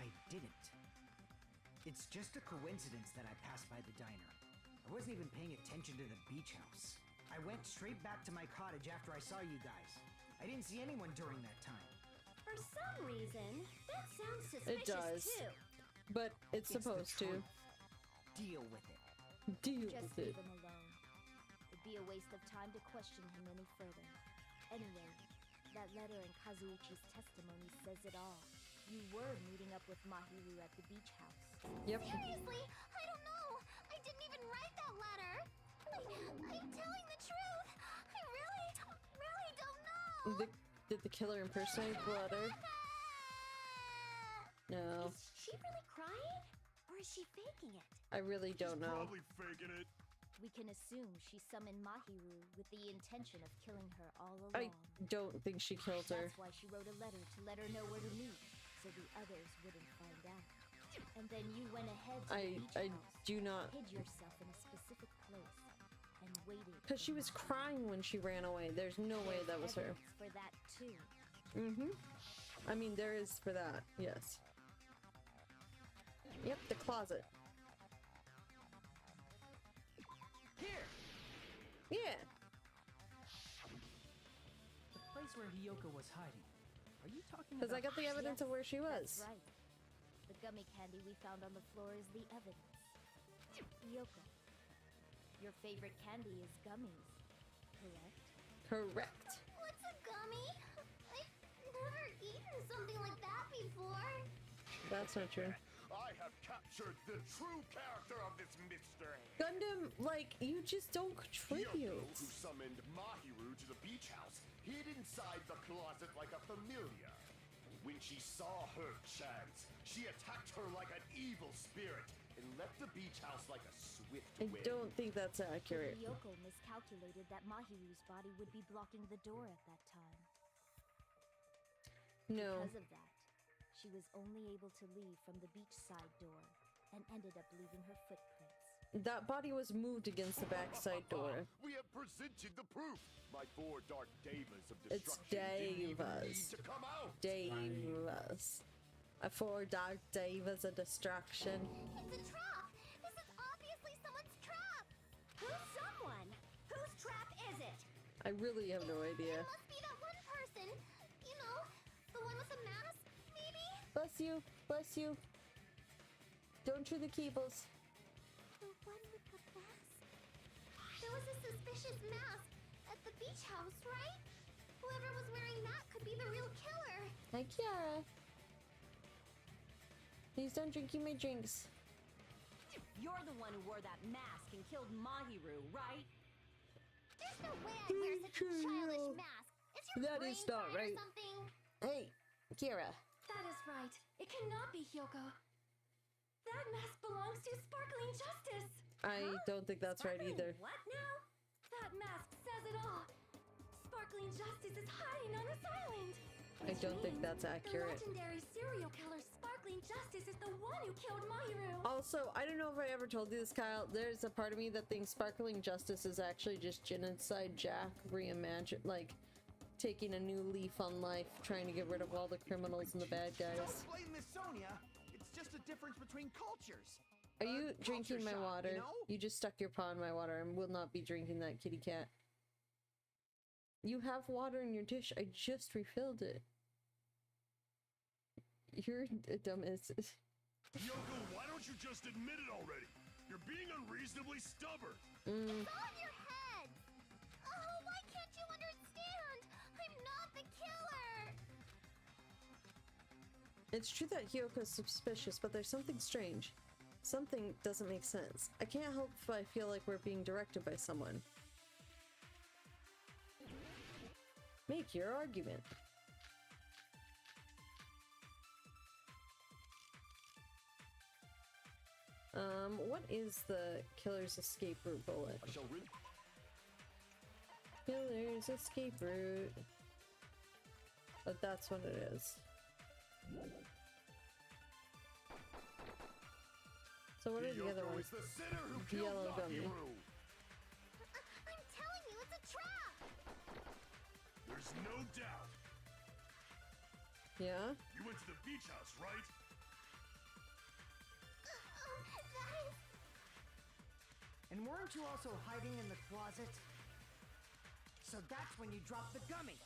I didn't. It's just a coincidence that I passed by the diner. I wasn't even paying attention to the beach house. I went straight back to my cottage after I saw you guys. I didn't see anyone during that time. For some reason, that sounds It suspicious does. too. But it's supposed to. Deal with it. Deal Just with it. leave him alone. It'd be a waste of time to question him any further. Anyway, that letter in Kazuichi's testimony says it all. You were meeting up with Mahiru at the beach house. Yep. Seriously, I don't know. I didn't even write that letter. I'm telling the truth. I really don't know. Did the killer impersonate the letter? No. Is she really crying? Or is she faking it? I really don't know. Probably faking it. We can assume she summoned Mahiru with the intention of killing her all along. I don't think she killed her. That's why she wrote a letter to let her know where to meet, so the others wouldn't find out. And then you went ahead to the beach I house, do not... hid yourself in a specific place, and waited. Because she was crying when she ran away. There's no way that was her. Evidence for that too. I mean, there is for that, yes. Yep, the closet. Here! Yeah! The place where Hiyoko was hiding. Are you talking Because about... I got the evidence of where she was. That's right. The gummy candy we found on the floor is the evidence. Yoko, your favorite candy is gummies, correct? Correct. What's a gummy? I've never eaten something like that before. That's not true. I have captured the true character of this mystery. Gundam, like, you just don't Hiyoko, contribute. who summoned Mahiru to the beach house, hid inside the closet like a familiar. When she saw her chance, she attacked her like an evil spirit and left the beach house like a swift I wind. don't think that's accurate. Yoko miscalculated that Mahiru's body would be blocking the door at that time. No. Because of that, she was only able to leave from the beachside door and ended up leaving her footprints. That body was moved against the backside door. We have presented the proof. My 4 dark Devas of It's destruction didn't even need Devas. to come out. Devas. 4 dark Devas of destruction. It's a trap. This is obviously someone's trap. Who's someone? Whose trap is it? I really have no idea. It must be that one person. You know, the one with the mask, maybe? Bless you. Bless you. Don't chew the keybles. The one with the mask. There was a suspicious mask at the beach house, right? Whoever was wearing that could be the real killer. Hi, Kiara. Please don't drink my drinks. You're the one who wore that mask and killed Mahiru, right? There's no way I'd wear such a childish mask. Is your That brain is not fried right. or something? Hey, Kira. That is right. It cannot be Hyoko. That mask belongs to Sparkling Justice. I don't think that's right Sparkling either. What now? That mask says it all. Sparkling Justice is hiding on this island. I don't think Which that's means accurate. The legendary serial killer Sparkling Justice is the one who killed Mahiru. Also, I don't know if I ever told you this, Kyle. There's a part of me that thinks Sparkling Justice is actually just Genocide Jack reimagined, like taking a new leaf on life, trying to get rid of all the criminals and the bad guys. Don't blame Miss Sonia. It's just a difference between cultures. Are you drinking my shock, water? you know? You just stuck your paw in my water and will not be drinking that, kitty cat. You have water in your dish. I just refilled it. You're a dumbass. Yoko, why don't you just admit it already? You're being unreasonably stubborn. It's on your head! Oh, why can't you understand? I'm not the killer! It's true that Hyoko's suspicious, but there's something strange. Something doesn't make sense. I can't help if I feel like we're being directed by someone. Make your argument. What is the killer's escape route bullet? I shall rid. Killer's escape route. But that's what it is. So what are the other Hiyoko ones? is the sinner who The killed yellow gummy. Mahiru. I'm telling you, it's a trap! There's no doubt. Yeah? You went to the beach house, right? That is... And weren't you also hiding in the closet? So that's when you dropped the gummy.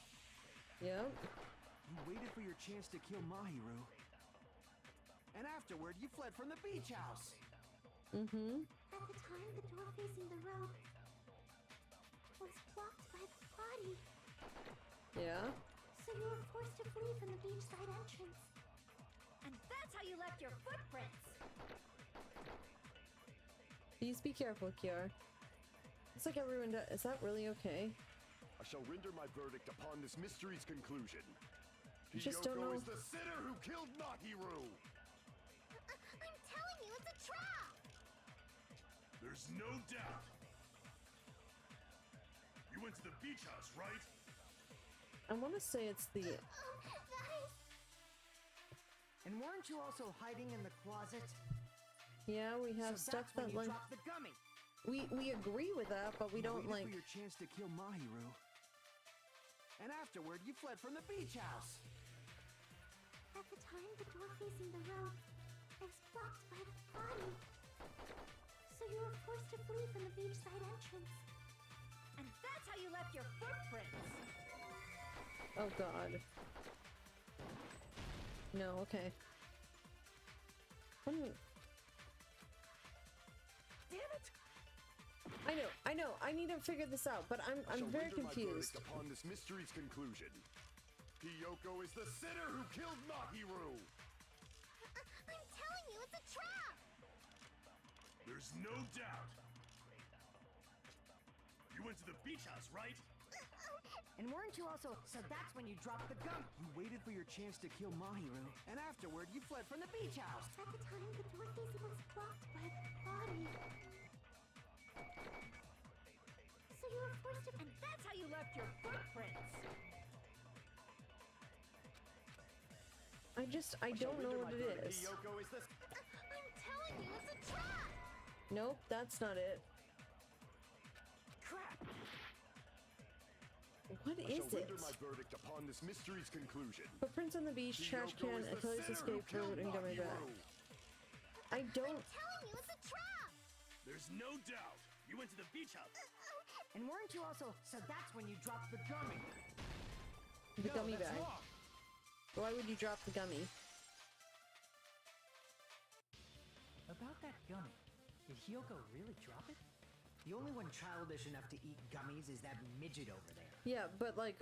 Yep. You waited for your chance to kill Mahiru. And afterward, you fled from the beach house. Mm-hmm. At the time, the door facing the road was blocked by the body. Yeah. So you were forced to flee from the beachside entrance. And that's how you left your footprints. Please be careful, Kiara. Looks like everyone does. Is that really okay? I shall render my verdict upon this mystery's conclusion. I just don't know. Hiyoko is the sinner who killed Mahiru. I'm telling you, it's a trap! There's no doubt. You went to the beach house, right? I want to say it's the... That is... And weren't you also hiding in the closet? Yeah, we have So stuff that's when that you like... dropped the gummy. We agree with that, but we You don't waited like... for your chance to kill Mahiru. And afterward, you fled from the beach house. At the time, the door facing the road was blocked by the body. So you were forced to flee from the beachside entrance. And that's how you left your footprints. Oh god. No, okay. Damn it! I know, I need to figure this out, but I'm Shall very render my confused. verdict upon this mystery's conclusion. Hiyoko is the sinner who killed Mahiru. I'm telling you, it's a trap! There's no doubt. You went to the beach house, right? And weren't you also... So that's when you dropped the gummy. You waited for your chance to kill Mahiru. And afterward, you fled from the beach house. At the time, the door facing was blocked by the body. So you were forced to... And that's how you left your footprints. I don't know what it is. Hiyoko is the... I'm telling you, it's a trap! Nope, that's not it. Crap! What I is shall it? render my verdict upon this mystery's conclusion. Footprints on the beach, trash Hiyoko can, is a the killer's sinner who escape killed route, and gummy bag. Mahiru. I don't... I'm telling you, it's a trap! There's no doubt. You went to the beach house. And weren't you also... So that's when you dropped the gummy. The No, gummy that's bag. wrong. Why would you drop the gummy? About that gummy, did Hiyoko really drop it? The only one childish enough to eat gummies is that midget over there. Yeah, but like,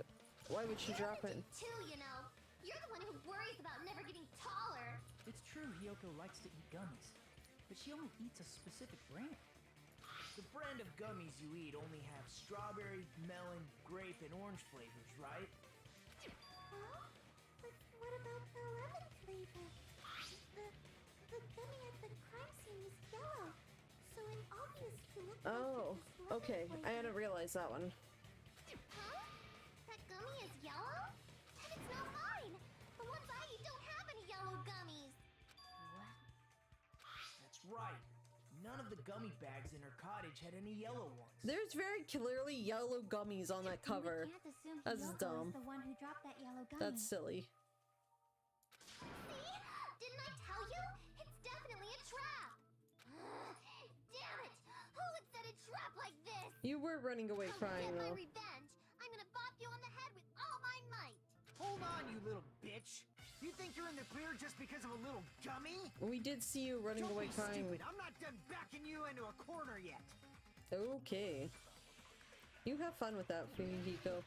why would she drop it? Too, you know. You're the one who worries about never getting taller. It's true Hiyoko likes to eat gummies, but she only eats a specific brand. The brand of gummies you eat only have strawberry, melon, grape, and orange flavors, right? Well, but what about the lemon flavor? The gummy at the crime scene is yellow, so it obviously Yes, you look Oh, like this okay. I hadn't realized that one. Huh? That gummy is yellow? And it's not mine! The ones I eat don't have any yellow gummies! What? That's right. None of the gummy bags in her cottage had any yellow ones. There's very clearly yellow gummies on that cover. We can't assume That's Hiyoko dumb. is the one who dropped that yellow gummy. That's silly. See? Didn't I tell you? It's definitely a trap! Damn it! Who would set a trap like this? You were running away I'll crying get my though. revenge! I'm gonna bop you on the head with all my might! Hold on, you little bitch. You think you're in the clear just because of a little gummy? We did see you running Don't away be crying. stupid. I'm not done backing you into a corner yet. Okay. You have fun with that, Fumihiko.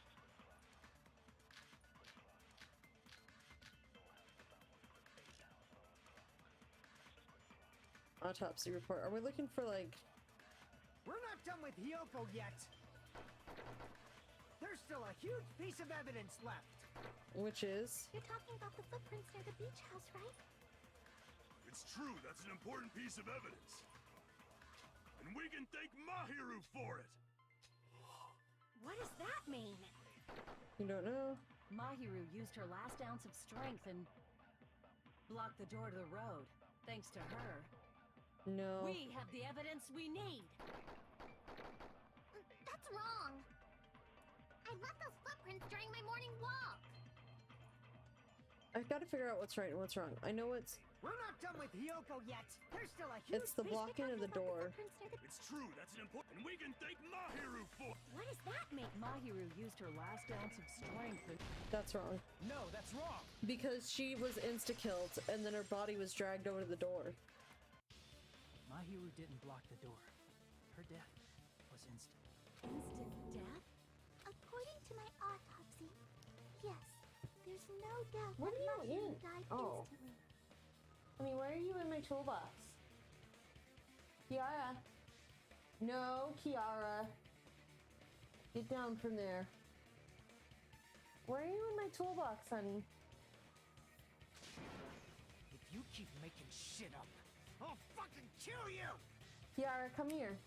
Autopsy report. Are we looking for like... We're not done with Hiyoko yet. There's still a huge piece of evidence left. Which is? You're talking about the footprints near the beach house, right? It's true, that's an important piece of evidence. And we can thank Mahiru for it. What does that mean? You don't know? Mahiru used her last ounce of strength and blocked the door to the road. Thanks to her, No. we have the evidence we need. That's wrong! I left those footprints during my morning walk! I've got to figure out what's right and what's wrong. I know it's... We're not done with Hiyoko yet. There's still a huge It's the piece blocking of the door. It's true, that's an important... And we can thank Mahiru for it. What does that mean? Mahiru used her last ounce of strength and... That's wrong. No, that's wrong. Because she was insta-killed and then her body was dragged over to the door. Mahiru didn't block the door. Her death was instant. Instant death? According to my autopsy, yes, there's no doubt What that are you Mahiru in? died Oh. instantly. I mean, why are you in my toolbox? Kiara. No, Kiara. Get down from there. Why are you in my toolbox, honey? If you keep making shit up, I'll fucking kill you! Kiara, come here.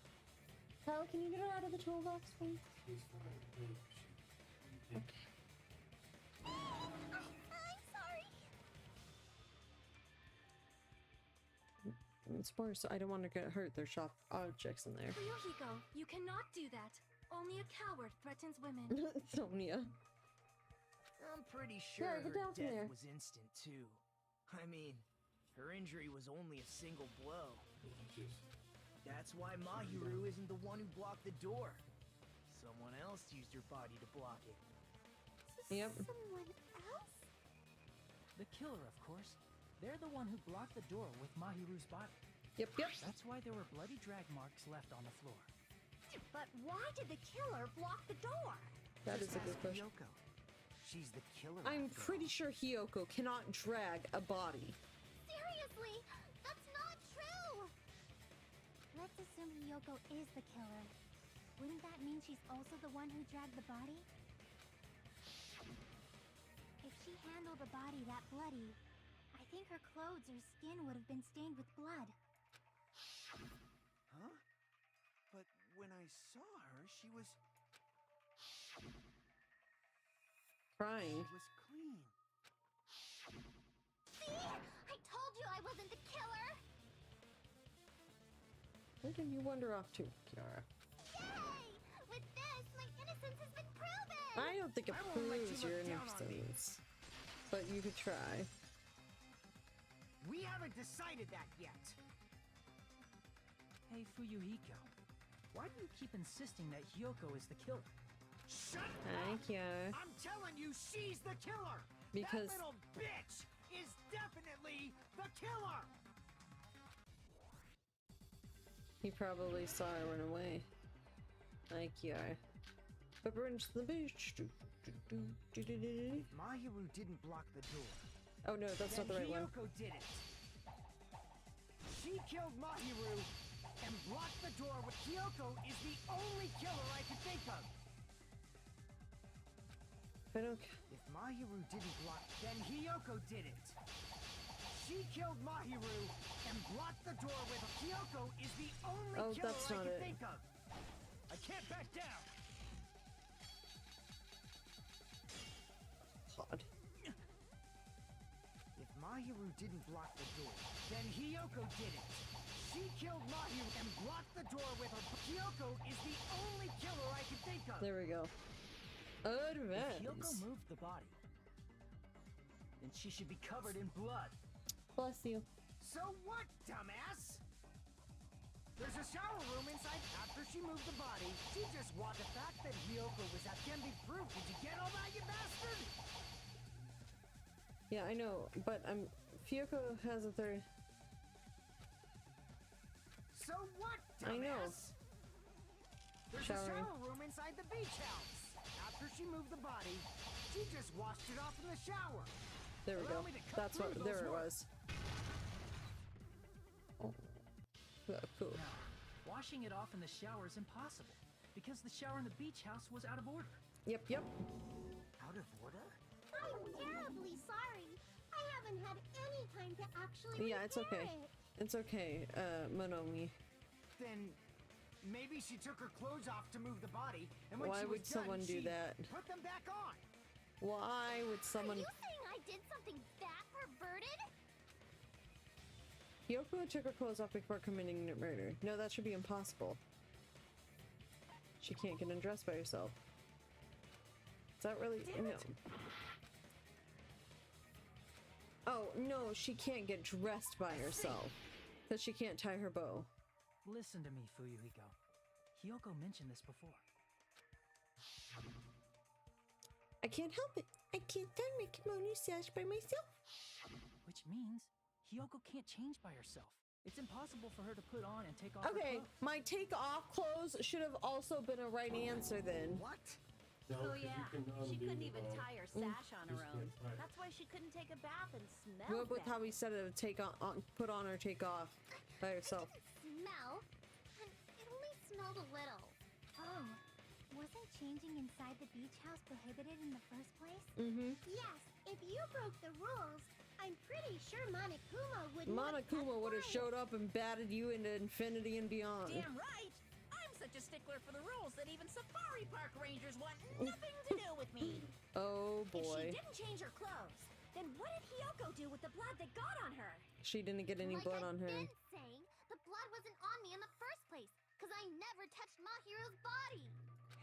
Kyle, can you get her out of the toolbox, please? She's fine. Okay. I'm sorry. It's more so I don't want to get hurt. There's sharp objects in there. Ryuhiko, you cannot do that. Only a coward threatens women. Sonia. I'm pretty sure Yeah, her get down from there. death was instant too. I mean, her injury was only a single blow. That's why Mahiru isn't the one who blocked the door. Someone else used her body to block it. Yep. Someone else? The killer, of course. They're the one who blocked the door with Mahiru's body. Yep, yep. That's why there were bloody drag marks left on the floor. But why did the killer block the door? That is Just a good ask question. Hiyoko. She's the killer. I'm after pretty all. sure Hiyoko cannot drag a body. Seriously, that's not true! Let's assume Hiyoko is the killer. Wouldn't that mean she's also the one who dragged the body? If she handled a body that bloody, I think her clothes or skin would have been stained with blood. Huh? But when I saw her, she was Crying. clean. See? I told you I wasn't the killer! Where did you wander off to, Kiara? Yay! With this, my innocence has been proven! I don't think it I won't let you proves look your down on me. innocence. But you could try. We haven't decided that yet. Hey, Fuyuhiko. Why do you keep insisting that Hiyoko is the killer? Shut Hi, up! Kiara. I'm telling you, she's the killer! Because- That little bitch is definitely the killer! He probably saw her run away. Hi, Kiara. Pepper into the beach. If Mahiru didn't block the door, Oh no, that's not the right one. Hiyoko did it. She killed Mahiru and blocked the door with Hiyoko is the only killer I can think of. I don't. If Mahiru didn't block, then Hiyoko did it. She killed Mahiru and blocked the door with Kyoko is the only Oh, killer that's I not can it. think of. I can't back down. God. If Mahiru didn't block the door, then Hiyoko did it. She killed Mahiru and blocked the door with her. Hiyoko is the only killer I can think of. There we go. If Kyoko Advance. moved the body, then she should be covered in blood. Bless you. So what, dumbass? There's a shower room inside. After she moved the body, she just walked. The fact that Hiyoko was at can be proof. Did you get all that, you bastard? Yeah, I know, but Fyoko has a third. So what, dumbass? I know. There's Showering. a shower room inside the beach house. After she moved the body, she just washed it off in the shower. There we go. Allow me to cut That's what. through There those it marks. was. Oh, cool. Now, washing it off in the shower is impossible because the shower in the beach house was out of order. Yep, yep. Out of order? I'm terribly sorry. I haven't had any time to actually Yeah, it's repair okay. it. It's okay, Monomi. Then maybe she took her clothes off to move the body, and when Why she was would someone done, do she that? put them back on. Why would someone? Are you saying I did something that perverted? Kyoko took her clothes off before committing murder. No, that should be impossible. She can't get undressed by herself. Is that really? Damn No. it. Oh, no, she can't get dressed by herself. Because she can't tie her bow. Listen to me, Fuyuhiko. Hiyoko mentioned this before. I can't help it. I can't tie my kimono sash by myself. Which means Hiyoko can't change by herself. It's impossible for her to put on and take off her Okay, clothes. my take off clothes should have also been a right answer then. What? No, Oh 'cause you yeah, can she undo couldn't even the- tie her sash on her Just own. can't tie it. That's why she couldn't take a bath and smell What with bad. how he said it would take on, put on or take off by herself. It didn't smell. And it only smelled a little. Oh, wasn't changing inside the beach house prohibited in the first place? Mm-hmm. Yes, if you broke the rules, I'm pretty sure Monokuma would not have Monokuma would have kept showed up and batted you into infinity and beyond. Damn right! I'm such a stickler for the rules that even safari park rangers want nothing to do with me. Oh If boy. she didn't change her clothes, then what did Hiyoko do with the blood that got on her? She didn't get any like blood I've on her. been saying, the blood wasn't on me in the first place, because I never touched Mahiru's body.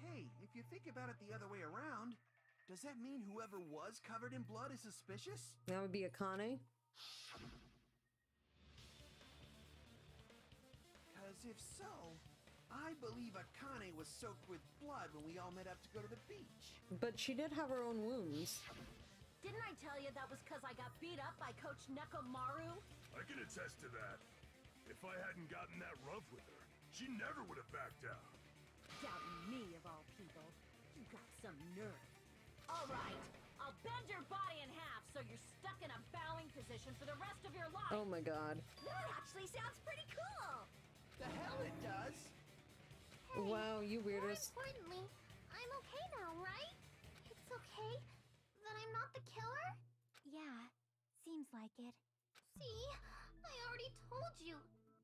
Hey, if you think about it the other way around, does that mean whoever was covered in blood is suspicious? That would be Akane. Because if so, I believe Akane was soaked with blood when we all met up to go to the beach. But she did have her own wounds. Didn't I tell you that was because I got beat up by Coach Nekomaru? I can attest to that. If I hadn't gotten that rough with her, she never would have backed out. Doubting me, of all people. You got some nerve. All right, I'll bend your body in half so you're stuck in a bowing position for the rest of your life. Oh my god. That actually sounds pretty cool. The hell it does! Hey, Wow, you more weirdos. importantly, I'm okay now, right? It's okay that I'm not the killer? Yeah, seems like it. See, I already told you.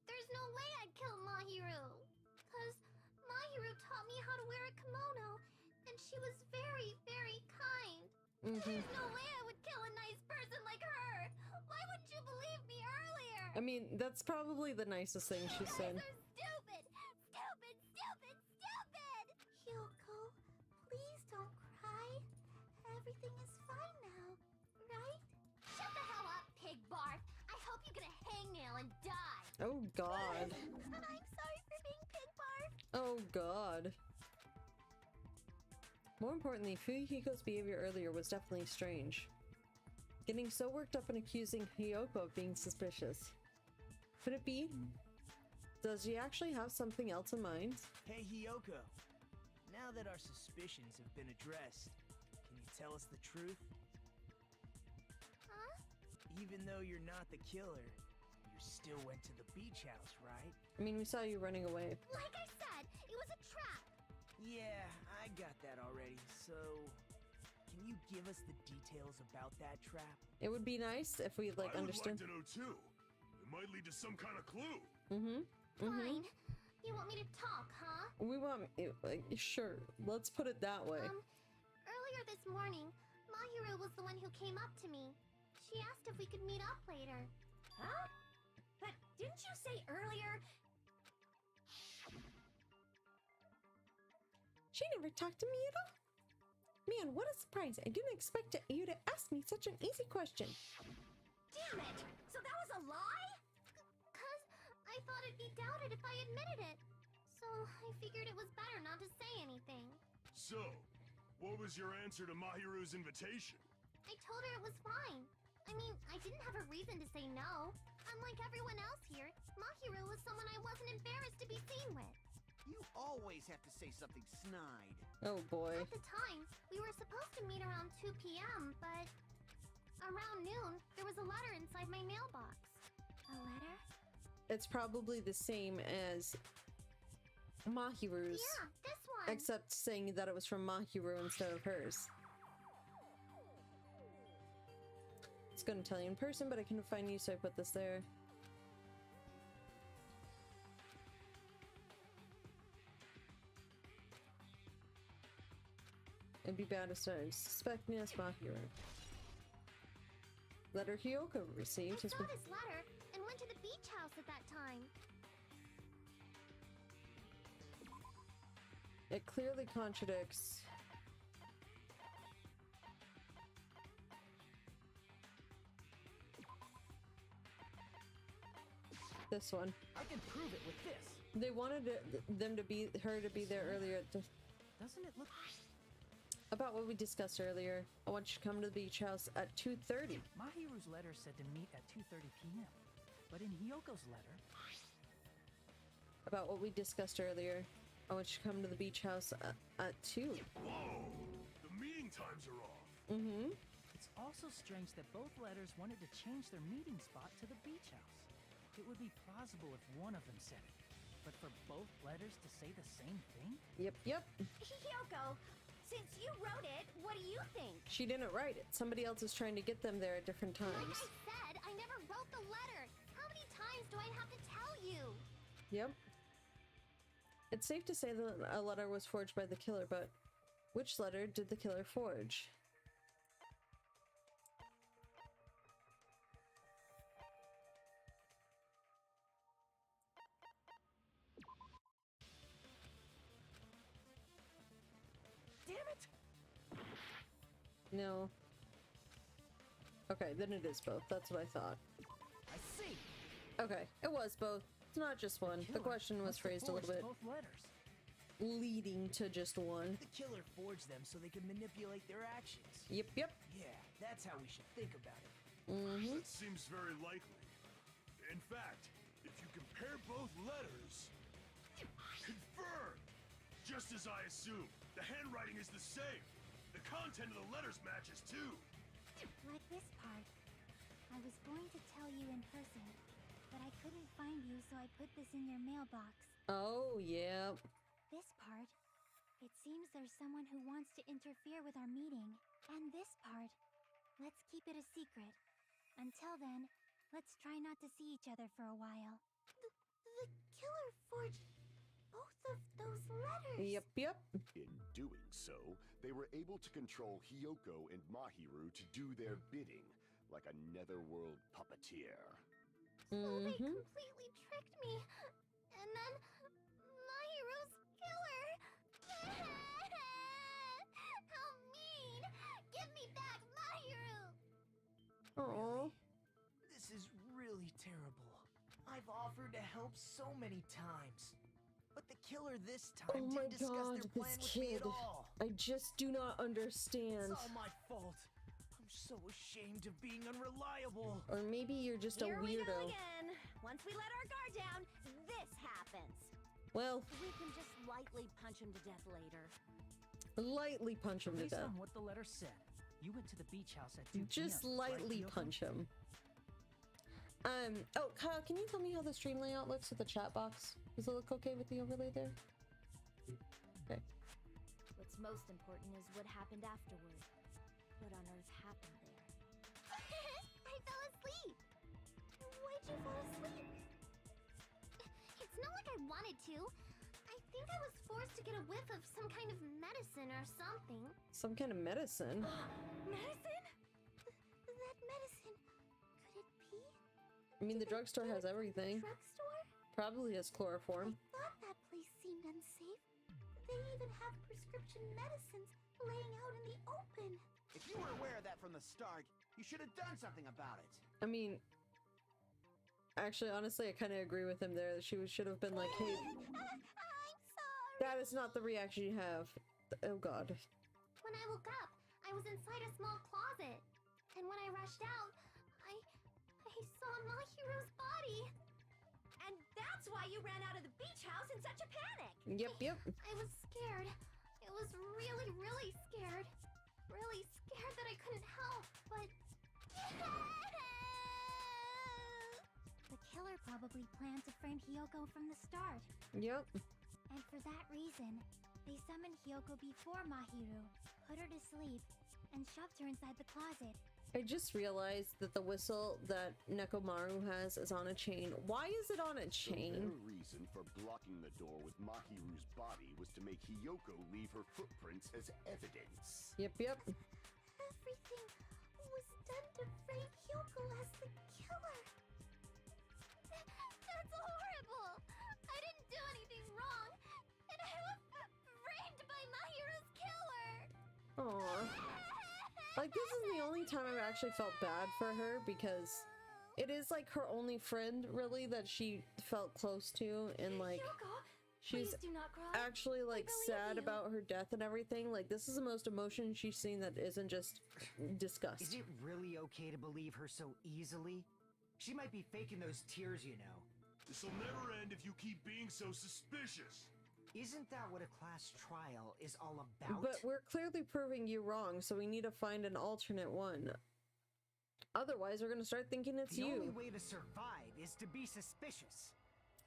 There's no way I'd kill Mahiru. Because Mahiru taught me how to wear a kimono, and she was very, very kind. There's no way I would kill a nice person like her. Why wouldn't you believe me earlier? I mean, that's probably the nicest thing she said. You guys are stupid! Stupid, stupid, stupid! Hyoko, please don't cry. Everything is fine now, right? Shut the hell up, pig barf! I hope you get a hangnail and die! Oh god. And I'm sorry for being pig barf! Oh god. More importantly, Fuyuhiko's behavior earlier was definitely strange. Getting so worked up and accusing Hiyoko of being suspicious. Could it be? Does he actually have something else in mind? Hey, Hiyoko. Now that our suspicions have been addressed, can you tell us the truth? Huh? Even though you're not the killer, you still went to the beach house, right? I mean, we saw you running away. Like I said, it was a trap! Yeah, I got that already, so... Can you give us the details about that trap? It would be nice if we like I understood. would like to know too. It might lead to some kind of clue. Fine. You want me to talk, huh? We want like sure. Let's put it that way. Earlier this morning, Mahiru was the one who came up to me. She asked if we could meet up later. Huh? But didn't you say earlier? She never talked to me at all. Man, what a surprise! I didn't expect you to ask me such an easy question. Damn it! So that was a lie? 'Cause I thought it'd be doubted if I admitted it. So I figured it was better not to say anything. So, what was your answer to Mahiru's invitation? I told her it was fine. I mean, I didn't have a reason to say no. Unlike everyone else here, Mahiru was someone I wasn't embarrassed to be seen with. You always have to say something snide. Oh boy. At the time, we were supposed to meet around 2 p.m., but around noon, there was a letter inside my mailbox. A letter? It's probably the same as Mahiru's. Yeah, this one. Except saying that it was from Mahiru instead of hers. It's gonna tell you in person, but I couldn't find you, so I put this there. It'd be bad to start suspecting us, Mahiru. Letter Hyoko received. I saw this letter and went to the beach house at that time. It clearly contradicts. This one. I can prove it with this. They wanted her to be there earlier at the. Doesn't it look About what we discussed earlier. I want you to come to the beach house at 2:30. Mahiru's letter said to meet at 2:30 p.m. But in Hyoko's letter, About what we discussed earlier. I want you to come to the beach house at 2. Whoa! The meeting times are off. it's also strange that both letters wanted to change their meeting spot to the beach house. It would be plausible if one of them said it, but for both letters to say the same thing? Yep. Hyoko, since you wrote it, what do you think? She didn't write it. Somebody else is trying to get them there at different Like times. I said, I never wrote the letter. How many times do I have to tell you? Yep. It's safe to say that a letter was forged by the killer, but which letter did the killer forge? Damn it! No. Okay, then it is both. That's what I thought. I see. Okay, it was both. It's not just one. The question was must have phrased a little forged bit both letters. leading to just one. The killer forged them so they could manipulate their actions. Yep. Yeah, that's how we should think about it. That seems very likely. In fact, if you compare both letters, confirmed! Just as I assumed, the handwriting is the same. The content of the letters matches too. Like this part. I was going to tell you in person, but I couldn't find you, so I put this in your mailbox. Oh, yeah. This part. It seems there's someone who wants to interfere with our meeting. And this part. Let's keep it a secret. Until then, let's try not to see each other for a while. The killer forged both of those letters. Yep. In doing so, they were able to control Hyoko and Mahiru to do their bidding, like a netherworld puppeteer. So they completely tricked me. And then Mahiru's killer. How mean! Give me back Mahiru! Oh. This is really terrible. I've offered to help so many times. But the killer this time Oh my didn't discuss god, their plan this with me kid. at all. I just do not understand. It's all my fault. I'm so ashamed of being unreliable. Or maybe you're just Here a we go weirdo. again. Once we let our guard down, this happens. Well, We can just lightly punch him to death later. lightly punch him to based death. on what the letter said, you went to the beach house at 2 Just p.m., lightly right, Hyoko? punch him. Oh, Kyle, can you tell me how the stream layout looks with the chat box? Does it look okay with the overlay there? Okay. What's most important is what happened afterward. happened there. I fell asleep. Why'd you fall asleep? It's not like I wanted to. I think I was forced to get a whiff of some kind of medicine or something. Some kind of medicine? Medicine? That medicine. Could it be? I mean, the drugstore has everything. Drugstore? Probably has chloroform. I thought that place seemed unsafe. They even have prescription medicines laying out in the open. If you were aware of that from the start, you should have done something about it. I mean, actually, honestly, I kind of agree with him there. She should have been like, hey, I'm sorry. that is not the reaction you have. Oh god. When I woke up, I was inside a small closet. And when I rushed out, I saw Mahiru's body. And that's why you ran out of the beach house in such a panic! Yep. I was scared. It was really, really scared. Really scared that I couldn't help, but... The killer probably planned to frame Hiyoko from the start. Yep. And for that reason, they summoned Hiyoko before Mahiru, put her to sleep, and shoved her inside the closet. I just realized that the whistle that Nekomaru has is on a chain. Why is it on a chain? So their reason for blocking the door with Mahiru's body was to make Hiyoko leave her footprints as evidence. Yep. Everything was done to frame Hiyoko as the killer. That's horrible. I didn't do anything wrong, and I was framed by Mahiru's killer. Aww. Like, this is the only time I've actually felt bad for her, because it is like her only friend, really, that she felt close to, and like Hiyoko, she's please do not cry. actually like believe sad you. about her death and everything. Like, this is the most emotion she's seen that isn't just disgust. Is it really okay to believe her so easily? She might be faking those tears, you know. This'll never end if you keep being so suspicious. Isn't that what a class trial is all about? But we're clearly proving you wrong, so we need to find an alternate one. Otherwise, we're gonna start thinking it's the you. only way to survive is to be suspicious.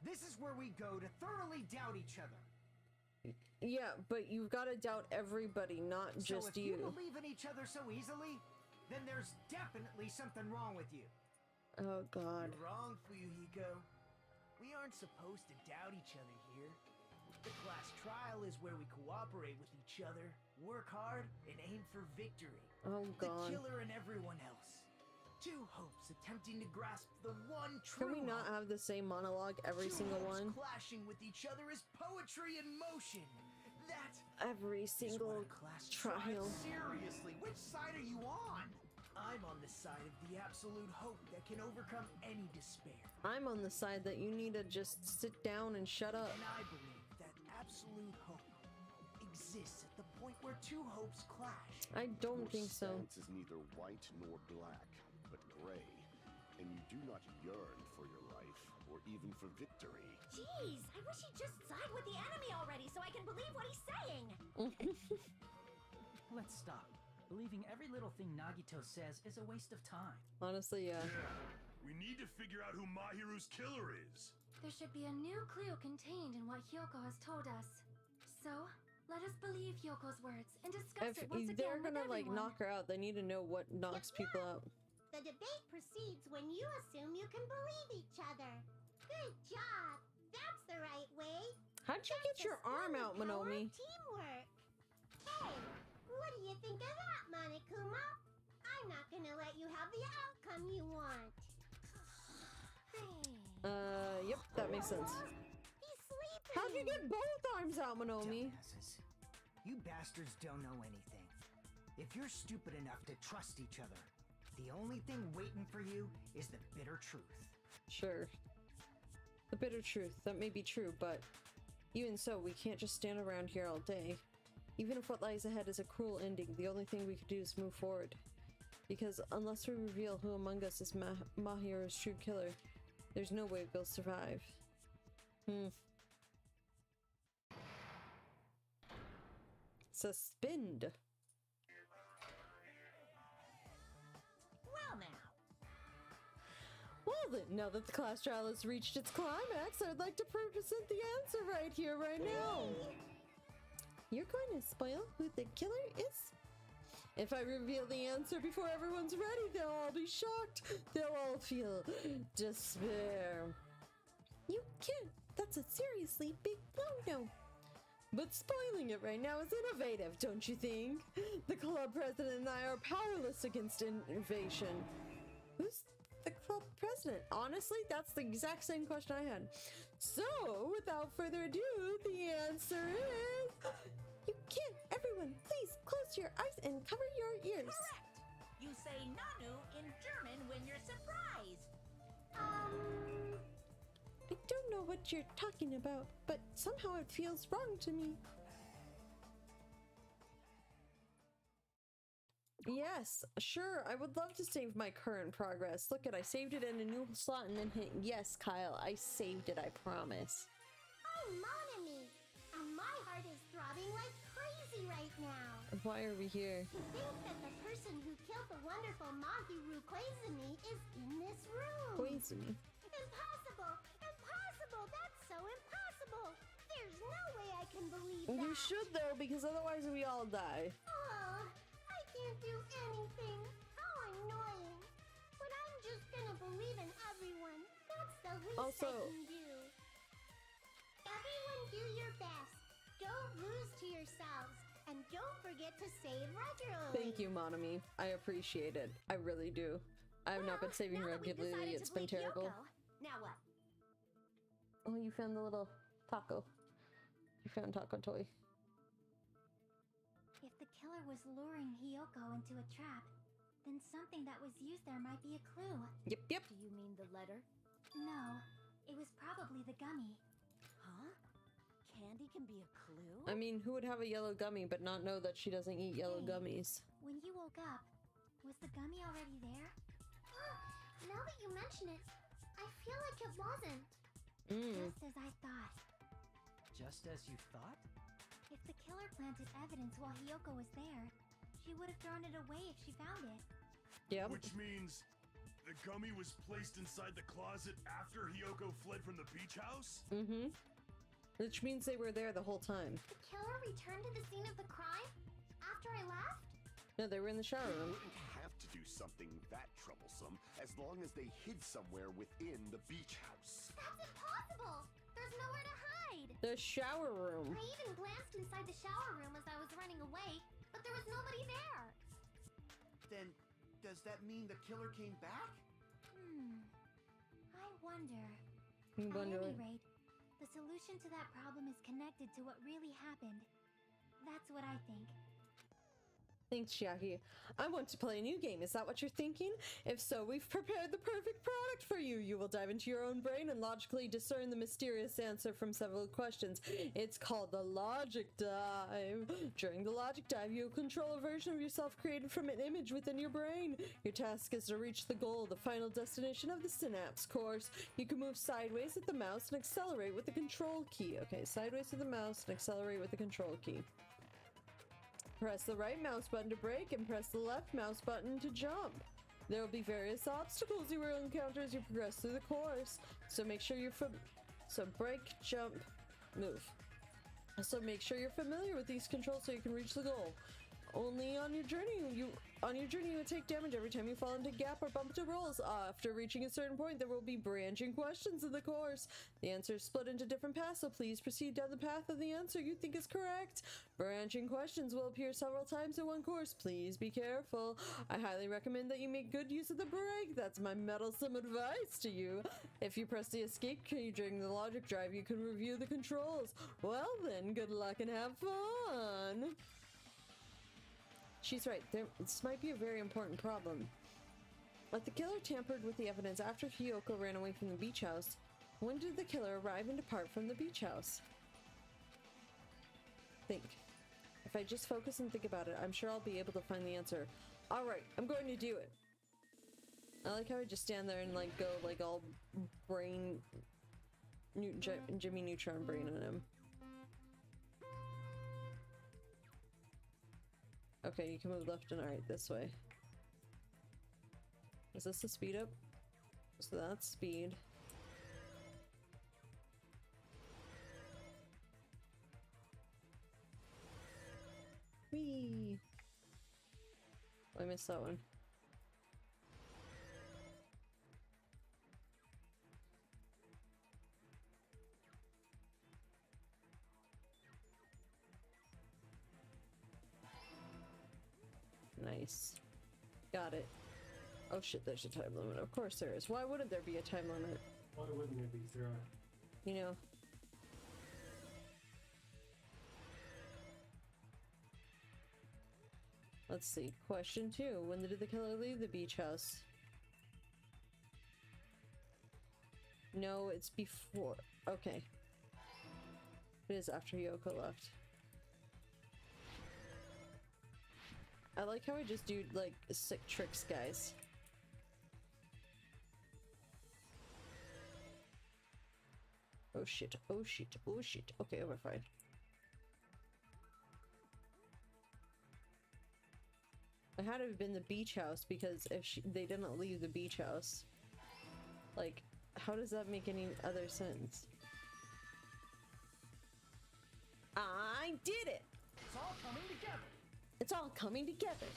This is where we go to thoroughly doubt each other. Yeah, but you've got to doubt everybody, not just so if you you. believe in each other so easily, then there's definitely something wrong with you. Oh god. You're wrong, Fuyuhiko. We aren't supposed to doubt each other here. The class trial is where we cooperate with each other, work hard, and aim for victory. Oh god. The killer and everyone else. Two hopes attempting to grasp the one Can true we not hope. have the same monologue every Two single hopes one? clashing with each other is poetry in motion. That Every is single what a class trial. Seriously, which side are you on? I'm on the side of the absolute hope that can overcome any despair. I'm on the side that you need to just sit down and shut up. And I believe that absolute hope exists at the point where two hopes clash. I don't Your think so. stance is neither white nor black, but gray, and you do not yearn for your life or even for victory. Jeez, I wish he'd just side with the enemy already so I can believe what he's saying! Let's stop. Believing every little thing Nagito says is a waste of time. Honestly, yeah. We need to figure out who Mahiru's killer is. There should be a new clue contained in what Hiyoko has told us. So, let us believe Hyoko's words and discuss If it once they're again gonna with like everyone. knock her out, they need to know what knocks people out. The debate proceeds when you assume you can believe each other. Good job. That's the right way. How'd you get your arm out, Monomi? Teamwork. Hey, what do you think of that, Monokuma? I'm not gonna let you have the outcome you want. Yep, that makes sense. He's sleeping. How'd you get both arms out, Monomi? Dumbasses. You bastards don't know anything. If you're stupid enough to trust each other, the only thing waiting for you is the bitter truth. Sure. The bitter truth, that may be true, but even so, we can't just stand around here all day. Even if what lies ahead is a cruel ending, the only thing we can do is move forward. Because unless we reveal who among us is Mahiru's true killer, there's no way we'll survive. Suspend. Well now, Well then, now that the class trial has reached its climax, I'd like to present the answer right here, right now. You're going to spoil who the killer is? If I reveal the answer before everyone's ready, they'll all be shocked. They'll all feel despair. You can't. That's a seriously big no-no. But spoiling it right now is innovative, don't you think? The club president and I are powerless against innovation. Who's the club president? Honestly, that's the exact same question I had. So, without further ado, the answer is... You can't. Everyone, please close your eyes and cover your ears. Correct! You say Nanu in German when you're surprised. I don't know what you're talking about, but somehow it feels wrong to me. Yes, sure, I would love to save my current progress. Look I saved it in a new slot and then hit yes, Kyle. I saved it, I promise. Oh, mon ami! And my heart is throbbing like crazy right now. Why are we here? To think that the person who killed the wonderful Mahiru Koizumi is in this room. Koizumi. Impossible! Impossible! That's so impossible! There's no way I can believe that. We should though, because otherwise we all die. Oh, I can't do anything. How annoying. But I'm just gonna believe in everyone. That's the least Also, I can do. Everyone do your best. Don't lose to yourselves. And don't forget to save regularly. thank you, Monami. I appreciate it. I really do. I have not been saving now that we've regularly. decided It's to been play terrible. Kyoko, now what? Oh, you found the little taco. You found taco toy. If the killer was luring Hiyoko into a trap, then something that was used there might be a clue. Yep, yep. Do you mean the letter? No, it was probably the gummy. Huh? Candy can be a clue? I mean, who would have a yellow gummy but not know that she doesn't eat yellow Hey. gummies? When you woke up, was the gummy already there? Now that you mention it, I feel like it wasn't. Just as I thought. Just as you thought? If the killer planted evidence while Hiyoko was there, she would have thrown it away if she found it. Yep. Which means the gummy was placed inside the closet after Hiyoko fled from the beach house? Mm-hmm. Which means they were there the whole time. The killer returned to the scene of the crime after I left? No, they were in the shower room. Wouldn't have to do something that troublesome as long as they hid somewhere within the beach house. That's impossible! There's nowhere to hide! The shower room. I even glanced inside the shower room as I was running away, but there was nobody there. Then, does that mean the killer came back? I wonder. You At wonder any what- rate, the solution to that problem is connected to what really happened. That's what I think. Thanks, Chiaki. I want to play a new game. Is that what you're thinking? If so, we've prepared the perfect product for you. You will dive into your own brain and logically discern the mysterious answer from several questions. It's called the Logic Dive. During the Logic Dive, you'll control a version of yourself created from an image within your brain. Your task is to reach the goal, the final destination of the Synapse course. You can move sideways with the mouse and accelerate with the control key. Okay, sideways with the mouse and accelerate with the control key. Press the right mouse button to brake and press the left mouse button to jump. There will be various obstacles you will encounter as you progress through the course. So make sure you're so brake, jump, move. So make sure you're familiar with these controls so you can reach the goal. Only on your journey you will take damage every time you fall into a gap or bump into rolls. After reaching a certain point, there will be branching questions in the course. The answer is split into different paths, so please proceed down the path of the answer you think is correct. Branching questions will appear several times in one course. Please be careful. I highly recommend that you make good use of the brake. That's my meddlesome advice to you. If you press the escape key during the logic drive, you can review the controls. Well then, good luck and have fun. She's right. This might be a very important problem. But the killer tampered with the evidence after Hiyoko ran away from the beach house. When did the killer arrive and depart from the beach house? Think. If I just focus and think about it, I'm sure I'll be able to find the answer. Alright, I'm going to do it. I like how I just stand there and like go like all brain... Jimmy Neutron brain on him. Okay, you can move left and right this way. Is this the speed up? So that's speed. Whee! missed that one. Nice. Got it. Oh shit, there's a time limit. Of course there is. Why wouldn't there be a time limit? Why wouldn't there be, Sarah? You know. Let's see. Question 2. When did the killer leave the beach house? No, it's before. Okay. It is after Yoko left. I like how I just do, like, sick tricks, guys. Oh shit, oh shit, oh shit. Okay, we're fine. It had to have been the beach house, because if they didn't leave the beach house, like, how does that make any other sense? I did it! It's all coming together. It's all coming together.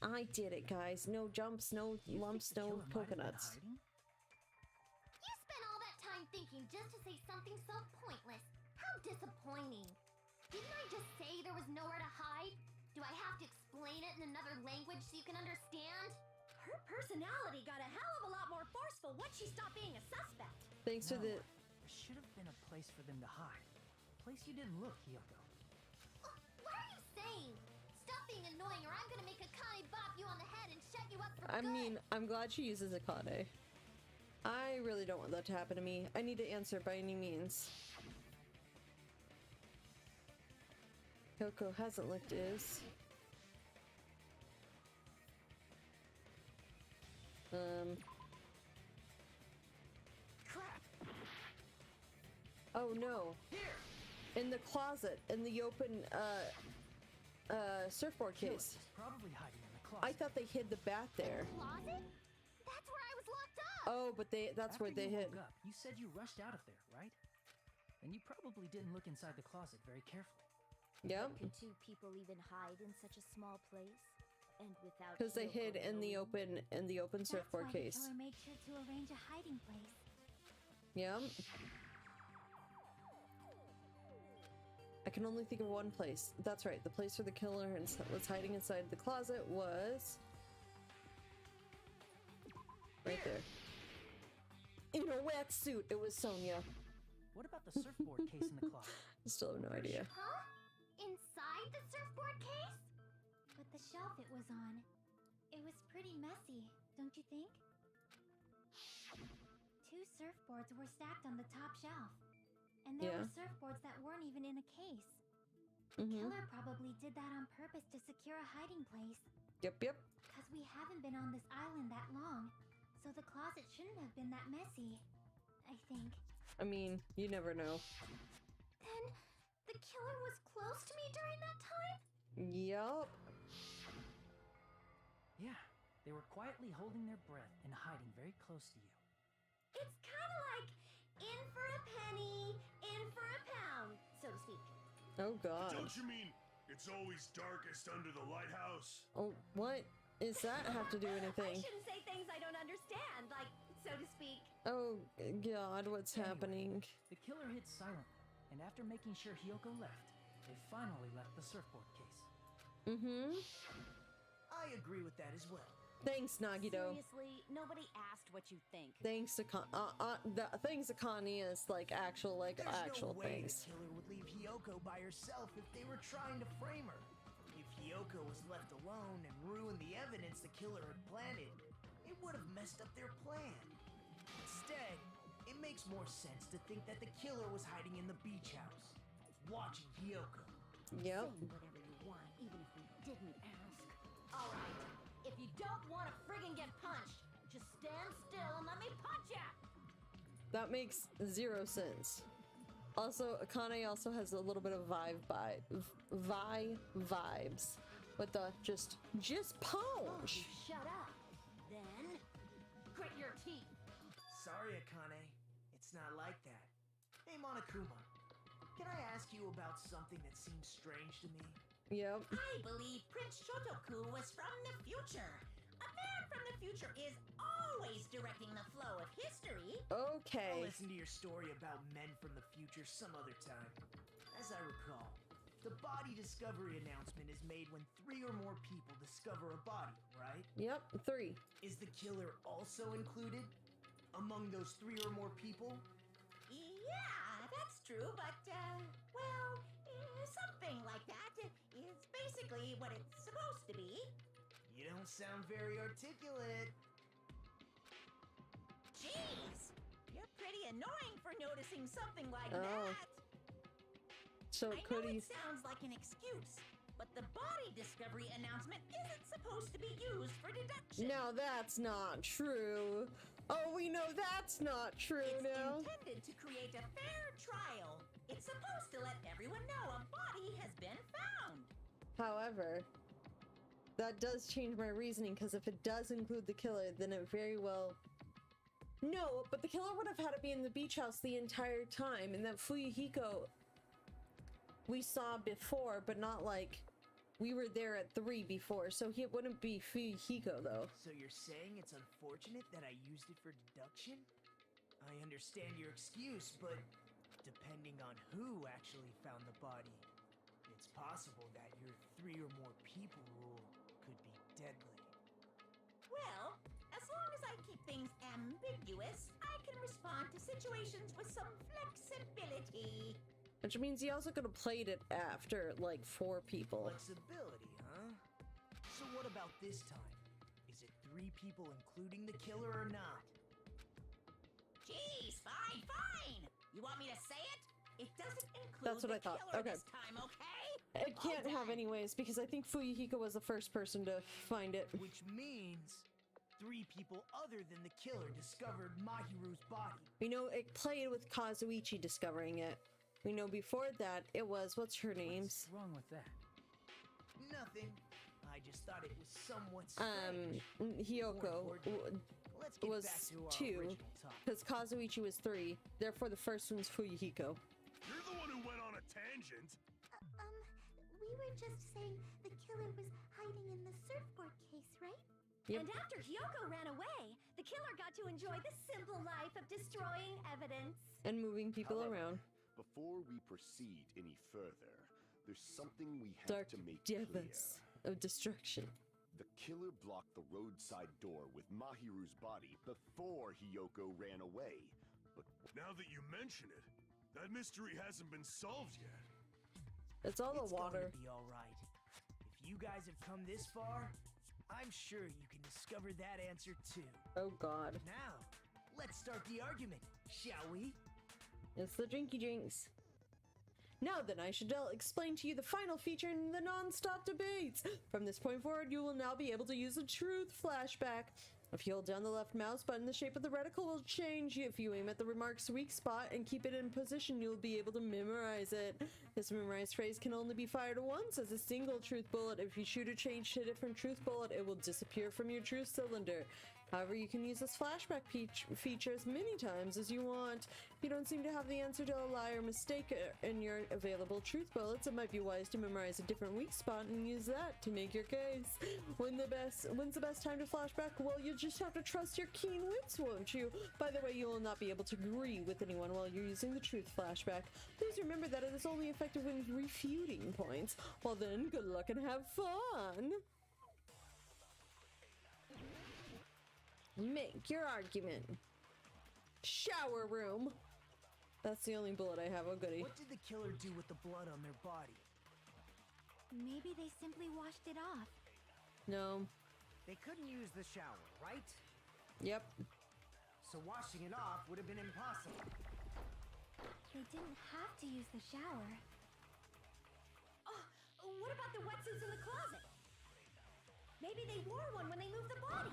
I did it, guys. No jumps, no lumps, no coconuts. You spent all that time thinking just to say something so pointless. How disappointing. Didn't I just say there was nowhere to hide? Do I have to explain it in another language so you can understand? Her personality got a hell of a lot more forceful once she stopped being a suspect. Thanks to the... There should have been a place for them to hide. A place you didn't look, Hiyoko. What are you saying? Stop being annoying or I'm gonna make Akane bop you on the head and shut you up for I good. mean, I'm glad she uses Akane. I really don't want that to happen to me. I need to answer by any means. Hiyoko hasn't looked is. Crap. Oh no. Here. In the closet, in the open, surfboard case. Probably hiding in the closet. I thought they hid the bat there. Closet? That's where I was locked up. Oh, but that's where they hid. Woke up, you said you rushed out of there, right? And you probably didn't look inside the closet very carefully. Yep. Can two people even hide in such a small place? And without Because they hid Hiyoko in the knowing? open surfboard case. That's why the killer made sure to arrange a hiding place. Yep. I can only think of one place. That's right. The place where the killer was hiding inside the closet was right there. In a wetsuit. It was Sonia. What about the surfboard case in the closet? I still have no idea. Huh? Inside the surfboard case? But the shelf it was on, it was pretty messy, don't you think? 2 surfboards were stacked on the top shelf. And there Yeah. were surfboards that weren't even in a case. Mm-hmm. Killer probably did that on purpose to secure a hiding place. Yep, yep. Because we haven't been on this island that long, so the closet shouldn't have been that messy, I think. I mean, you never know. Then the killer was close to me during that time? Yup. Yeah, they were quietly holding their breath and hiding very close to you. It's kind of like in for a penny, in for a pound, so to speak. Oh god. Don't you mean it's always darkest under the lighthouse? Oh, what does that have to do I anything? shouldn't say things I don't understand, like, so to speak. Oh god, what's happening? The killer hid silently, and after making sure Hiyoko left, they finally left the surfboard case. Mm-hmm. I agree with that as well. Thanks, Nagito. Seriously, nobody asked what you think. Thanks to thanks to Connie is like actual There's actual no way things. the killer would leave Hiyoko by herself if they were trying to frame her. If Hiyoko was left alone and ruined the evidence the killer had planted, it would have messed up their plan. Instead, it makes more sense to think that the killer was hiding in the beach house, watching Hiyoko. Yep. Say whatever you want, even if we didn't ask. All right, if you don't want to friggin' get punched, just stand still and let me punch ya! That makes 0 sense. Also, Akane also has a little bit of vibes with the just punch. Shut up. Then, grit your teeth. Sorry, Akane. It's not like that. Hey, Monokuma. Can I ask you about something that seems strange to me? Yep. I believe Prince Shotoku was from the future. A man from the future is always directing the flow of history. I'll Okay. listen to your story about men from the future some other time. As I recall, the body discovery announcement is made when 3 or more people discover a body, right? Yep, 3. Is the killer also included among those 3 or more people? Yeah, that's true, but, well, something like that is basically what it's supposed to be. You don't sound very articulate. Jeez, you're pretty annoying for noticing something like Oh. that. So I could know he? it sounds like an excuse, but the body discovery announcement isn't supposed to be used for deduction. Now that's not true. Oh, we know that's not true It's now. intended to create a fair trial. It's supposed to let everyone know a body has been found. However, that does change my reasoning, because if it does include the killer, then it very well... No, but the killer would have had to be in the beach house the entire time, and that Fuyuhiko we saw before, but not like we were there at 3 before, so it wouldn't be Fuyuhiko though. So you're saying it's unfortunate that I used it for deduction? I understand your excuse, but depending on who actually found the body, it's possible that your 3 or more people rule could be deadly. Well, as long as I keep things ambiguous, I can respond to situations with some flexibility. Which means he also could have played it after like 4 people. Flexibility, huh? So what about this time? Is it 3 people including the killer or not? Jeez, fine, fine. You want me to say it? It doesn't include That's what the I thought. killer Okay. this time, okay? It can't have anyways, because I think Fuyuhiko was the first person to find it. Which means 3 people other than the killer discovered Mahiru's body. We know it played with Kazuichi discovering it. We know before that it was, what's her name's? What's wrong with that? Nothing. I just thought it was somewhat strange. Hiyoko Let's get was back to our 2, original topic. because Kazuichi was 3. Therefore, the first one's Fuyuhiko. You're the one who went on a tangent. We were just saying the killer was hiding in the surfboard case, right? Yep. And after Hyoko ran away, the killer got to enjoy the simple life of destroying evidence. And moving people However, around. Before we proceed any further, there's something we have Dark to make clear. depths of destruction. The killer blocked the roadside door with Mahiru's body before Hiyoko ran away. But Now that you mention it, that mystery hasn't been solved yet. It's all the It's water. going to be all right. If you guys have come this far, I'm sure you can discover that answer too. Oh god. Now, let's start the argument, shall we? It's the Jinky Jinx. Now then, I should explain to you the final feature in the non-stop debates. From this point forward, you will now be able to use a truth flashback. If you hold down the left mouse button, the shape of the reticle will change. If you aim at the remark's weak spot and keep it in position, you'll be able to memorize it. This memorized phrase can only be fired once as a single truth bullet. If you shoot or change to a different truth bullet, it will disappear from your truth cylinder. However, you can use this flashback feature as many times as you want. If you don't seem to have the answer to a lie or mistake in your available truth bullets, it might be wise to memorize a different weak spot and use that to make your case. When's the best time to flashback? Well, you just have to trust your keen wits, won't you? By the way, you will not be able to agree with anyone while you're using the truth flashback. Please remember that it is only effective when refuting points. Well then, good luck and have fun! Make your argument. Shower room. That's the only bullet I have. Oh, goody. What did the killer do with the blood on their body? Maybe they simply washed it off. No. They couldn't use the shower, right? Yep. So washing it off would have been impossible. They didn't have to use the shower. Oh, what about the wetsuits in the closet? Maybe they wore one when they moved the body.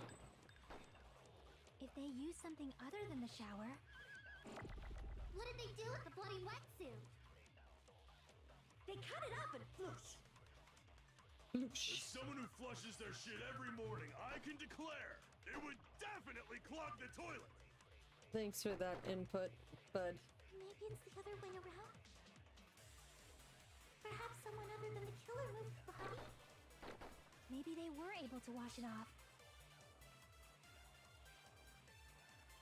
If they used something other than the shower, What did they do with the bloody wetsuit? They cut it up and floosh. As someone who flushes their shit every morning, I can declare it would definitely clog the toilet. Thanks for that input, bud. Maybe it's the other way around? Perhaps someone other than the killer moved the body? Maybe they were able to wash it off.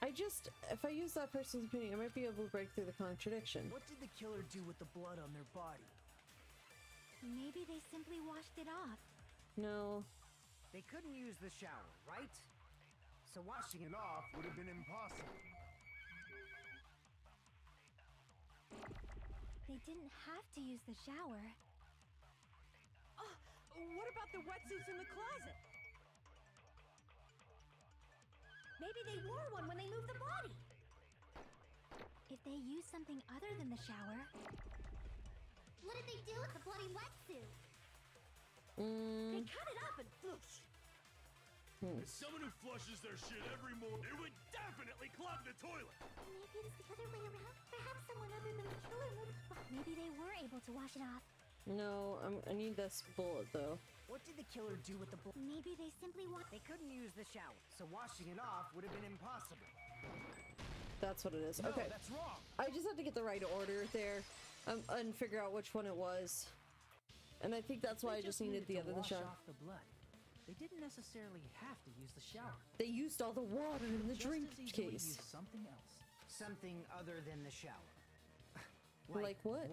If I use that person's opinion, I might be able to break through the contradiction. What did the killer do with the blood on their body? Maybe they simply washed it off. No. They couldn't use the shower, right? So washing it off would have been impossible. They didn't have to use the shower. Oh, what about the wetsuits in the closet? Maybe they wore one when they moved the body. If they used something other than the shower... What did they do with the bloody wetsuit? They cut it up and floosh. As someone who flushes their shit every morning, it would definitely clog the toilet. Maybe it's the other way around. Perhaps someone other than the killer moved the body. Maybe they were able to wash it off. No, I need this bullet though. What did the killer do with the blood? Maybe they simply They couldn't use the shower, so washing it off would have been impossible. That's what it is. No, Okay. that's wrong. I just had to get the right order there, and figure out which one it was. And I think that's why I just needed the to other than wash shower. off the blood. They didn't necessarily have to use the shower. They used all the water in the Just drink as easily case. use something else. Something other than the shower. Like what?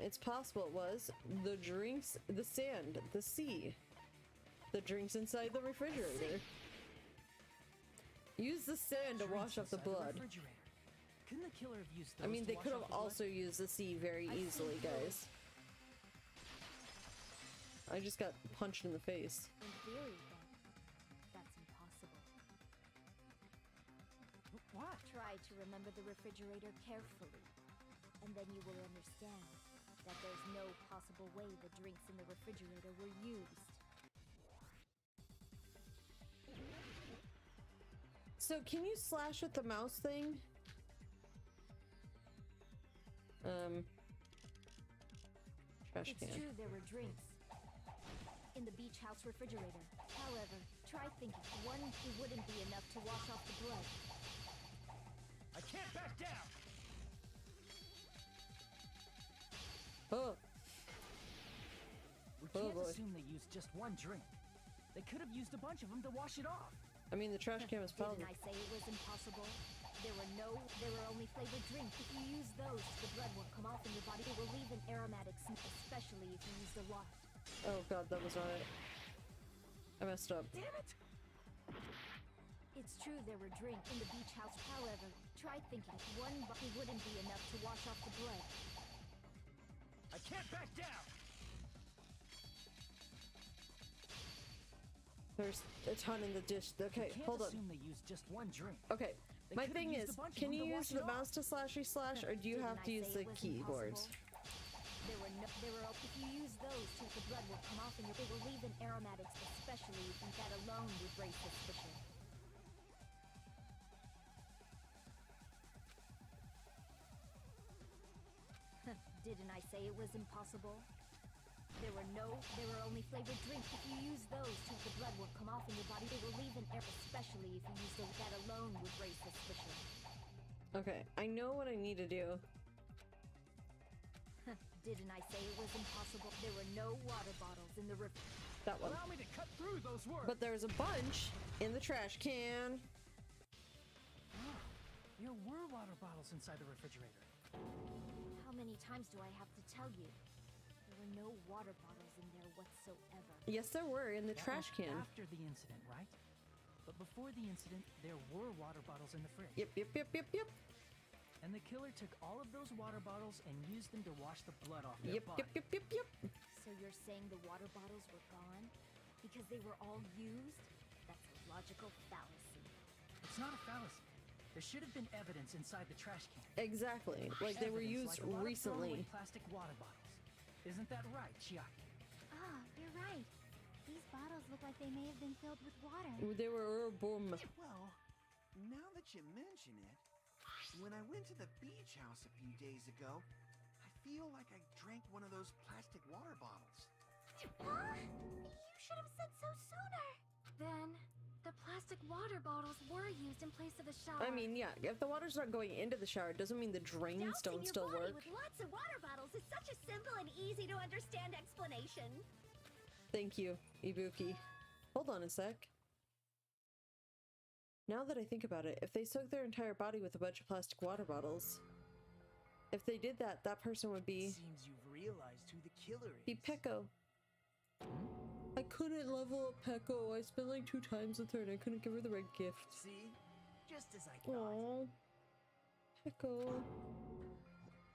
It's possible it was the drinks, the sand, the sea, the drinks inside the refrigerator. Use the sand to wash off the Drinks inside blood. refrigerator. Couldn't the killer have used those I mean, to they wash could off have the blood? also used the sea very easily, guys. I just got punched in the face. In theory, then, that's impossible. What? Try to remember the refrigerator carefully, and then you will understand that there's no possible way the drinks in the refrigerator were used. So, can you slash with the mouse thing? Trash It's can. true there were drinks in the beach house refrigerator. However, try thinking. One, it wouldn't be enough to wash off the blood. I can't back down. Oh. We Oh can't boy. assume they used just one drink. They could have used a bunch of them to wash it off. I mean, the trash can was probably. Didn't I say it was impossible? There were only flavored drinks. If you use those, the blood won't come off in your body. It will leave an aromatic scent, especially if you use a lot. Oh god, that was right. I messed up. Damn it! It's true there were drinks in the beach house. However, try thinking. One bottle wouldn't be enough to wash off the blood. I can't back down. There's a ton in the dish. Okay, You can't hold on. assume they used just one drink. Okay, They my could have thing used is, a bunch of can them you to use wash the it off. mouse to slashy slash, or do you have to Didn't I use say the it was keyboards? impossible? If you use those, the blood will come off and it will leave an aromatics, especially if that alone would raise suspicion. Didn't I say it was impossible? There were only flavored drinks. If you use those, the blood will come off in your body. It will leave an air, especially if you use those. That alone would raise suspicion. Okay, I know what I need to do. Didn't I say it was impossible? There were no water bottles in the That one. Allow me to cut through those words. But there's a bunch in the trash can. There were water bottles inside the refrigerator. How many times do I have to tell you? There were no water bottles in there whatsoever. Yes, there were in the That trash was can. after the incident, right? But before the incident, there were water bottles in the fridge. Yep. And the killer took all of those water bottles and used them to wash the blood off their Yep. body. So you're saying the water bottles were gone? Because they were all used? That's a logical fallacy. It's not a fallacy. There should have been evidence inside the trash can. Exactly. Like they were Evidence used like a lot of recently. throwaway plastic water bottles. Isn't that right, Chiaki? Ah, you're right. These bottles look like they may have been filled with water. They were boom. Well, now that you mention it, when I went to the beach house a few days ago, I feel like I drank one of those plastic water bottles. Huh? You should have said so sooner. Then, the plastic water bottles were used in place of a shower. I mean, yeah, if the water's not going into the shower, it doesn't mean the drains don't still work. With lots of water bottles is such a simple and easy to understand explanation. Thank you, Ibuki. Hold on a sec. Now that I think about it, if they soaked their entire body with a bunch of plastic water bottles, if they did that, that person would be... Seems you've realized who the killer is. Be Peko. I couldn't level up Peko. I spent like 2 times with her and I couldn't give her the right gift. See? Just as I thought. Aww. Peko.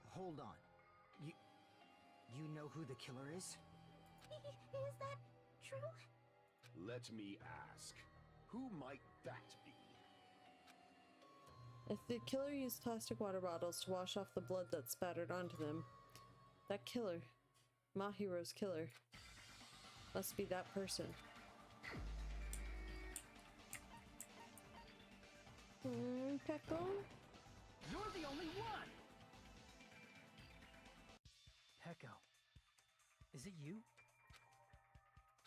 Hold on. You know who the killer is? Is that true? Let me ask. Who might that be? If the killer used plastic water bottles to wash off the blood that spattered onto them, that killer, Mahiro's killer, must be that person. Peko? You're the only one! Peko. Is it you?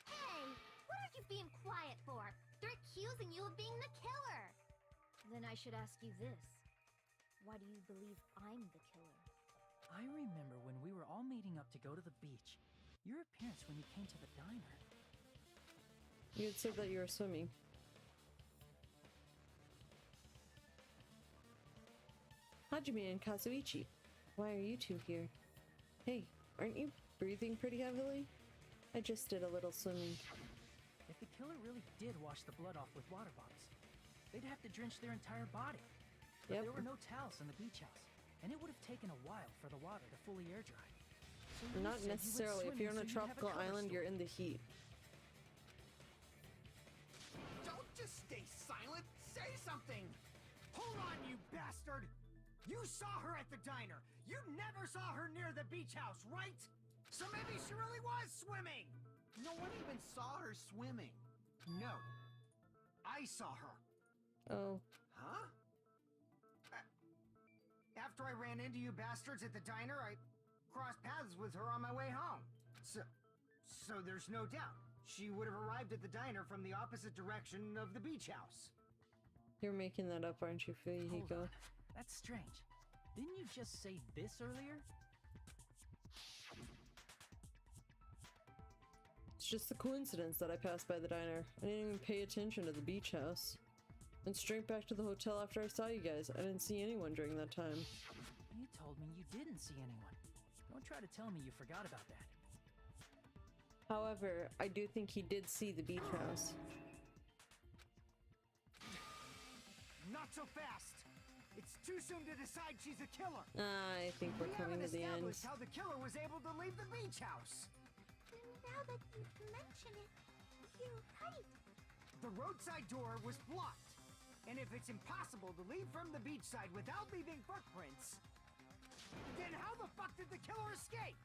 Hey, what are you being quiet for? They're accusing you of being the killer. Then I should ask you this. Why do you believe I'm the killer? I remember when we were all meeting up to go to the beach. Your appearance when you came to the diner. You had said that you were swimming. Hajime and Kazuichi, why are you two here? Hey, aren't you breathing pretty heavily? I just did a little swimming. If the killer really did wash the blood off with water bottles, they'd have to drench their entire body. But there were no towels in the beach house, and it would have taken a while for the water to fully air dry. So Not necessarily. If you're on a tropical island, you're in the heat. Don't just stay silent! Say something! Hold on, you bastard! You saw her at the diner! You never saw her near the beach house, right? So maybe she really was swimming! No one even saw her swimming. No. I saw her. Oh. Huh? After I ran into you bastards at the diner, I crossed paths with her on my way home. So there's no doubt. She would have arrived at the diner from the opposite direction of the beach house. You're making that up, aren't you, Fuyuhiko? That's strange. Didn't you just say this earlier? It's just a coincidence that I passed by the diner. I didn't even pay attention to the beach house. Went straight back to the hotel after I saw you guys. I didn't see anyone during that time. You told me you didn't see anyone. Don't try to tell me you forgot about that. However, I do think he did see the beach house. Not so fast! It's too soon to decide she's a killer! I think we're coming to the end. We haven't established how the killer was able to leave the beach house! Now that you mention it, you're right. The roadside door was blocked. And if it's impossible to leave from the beachside without leaving footprints, then how the fuck did the killer escape?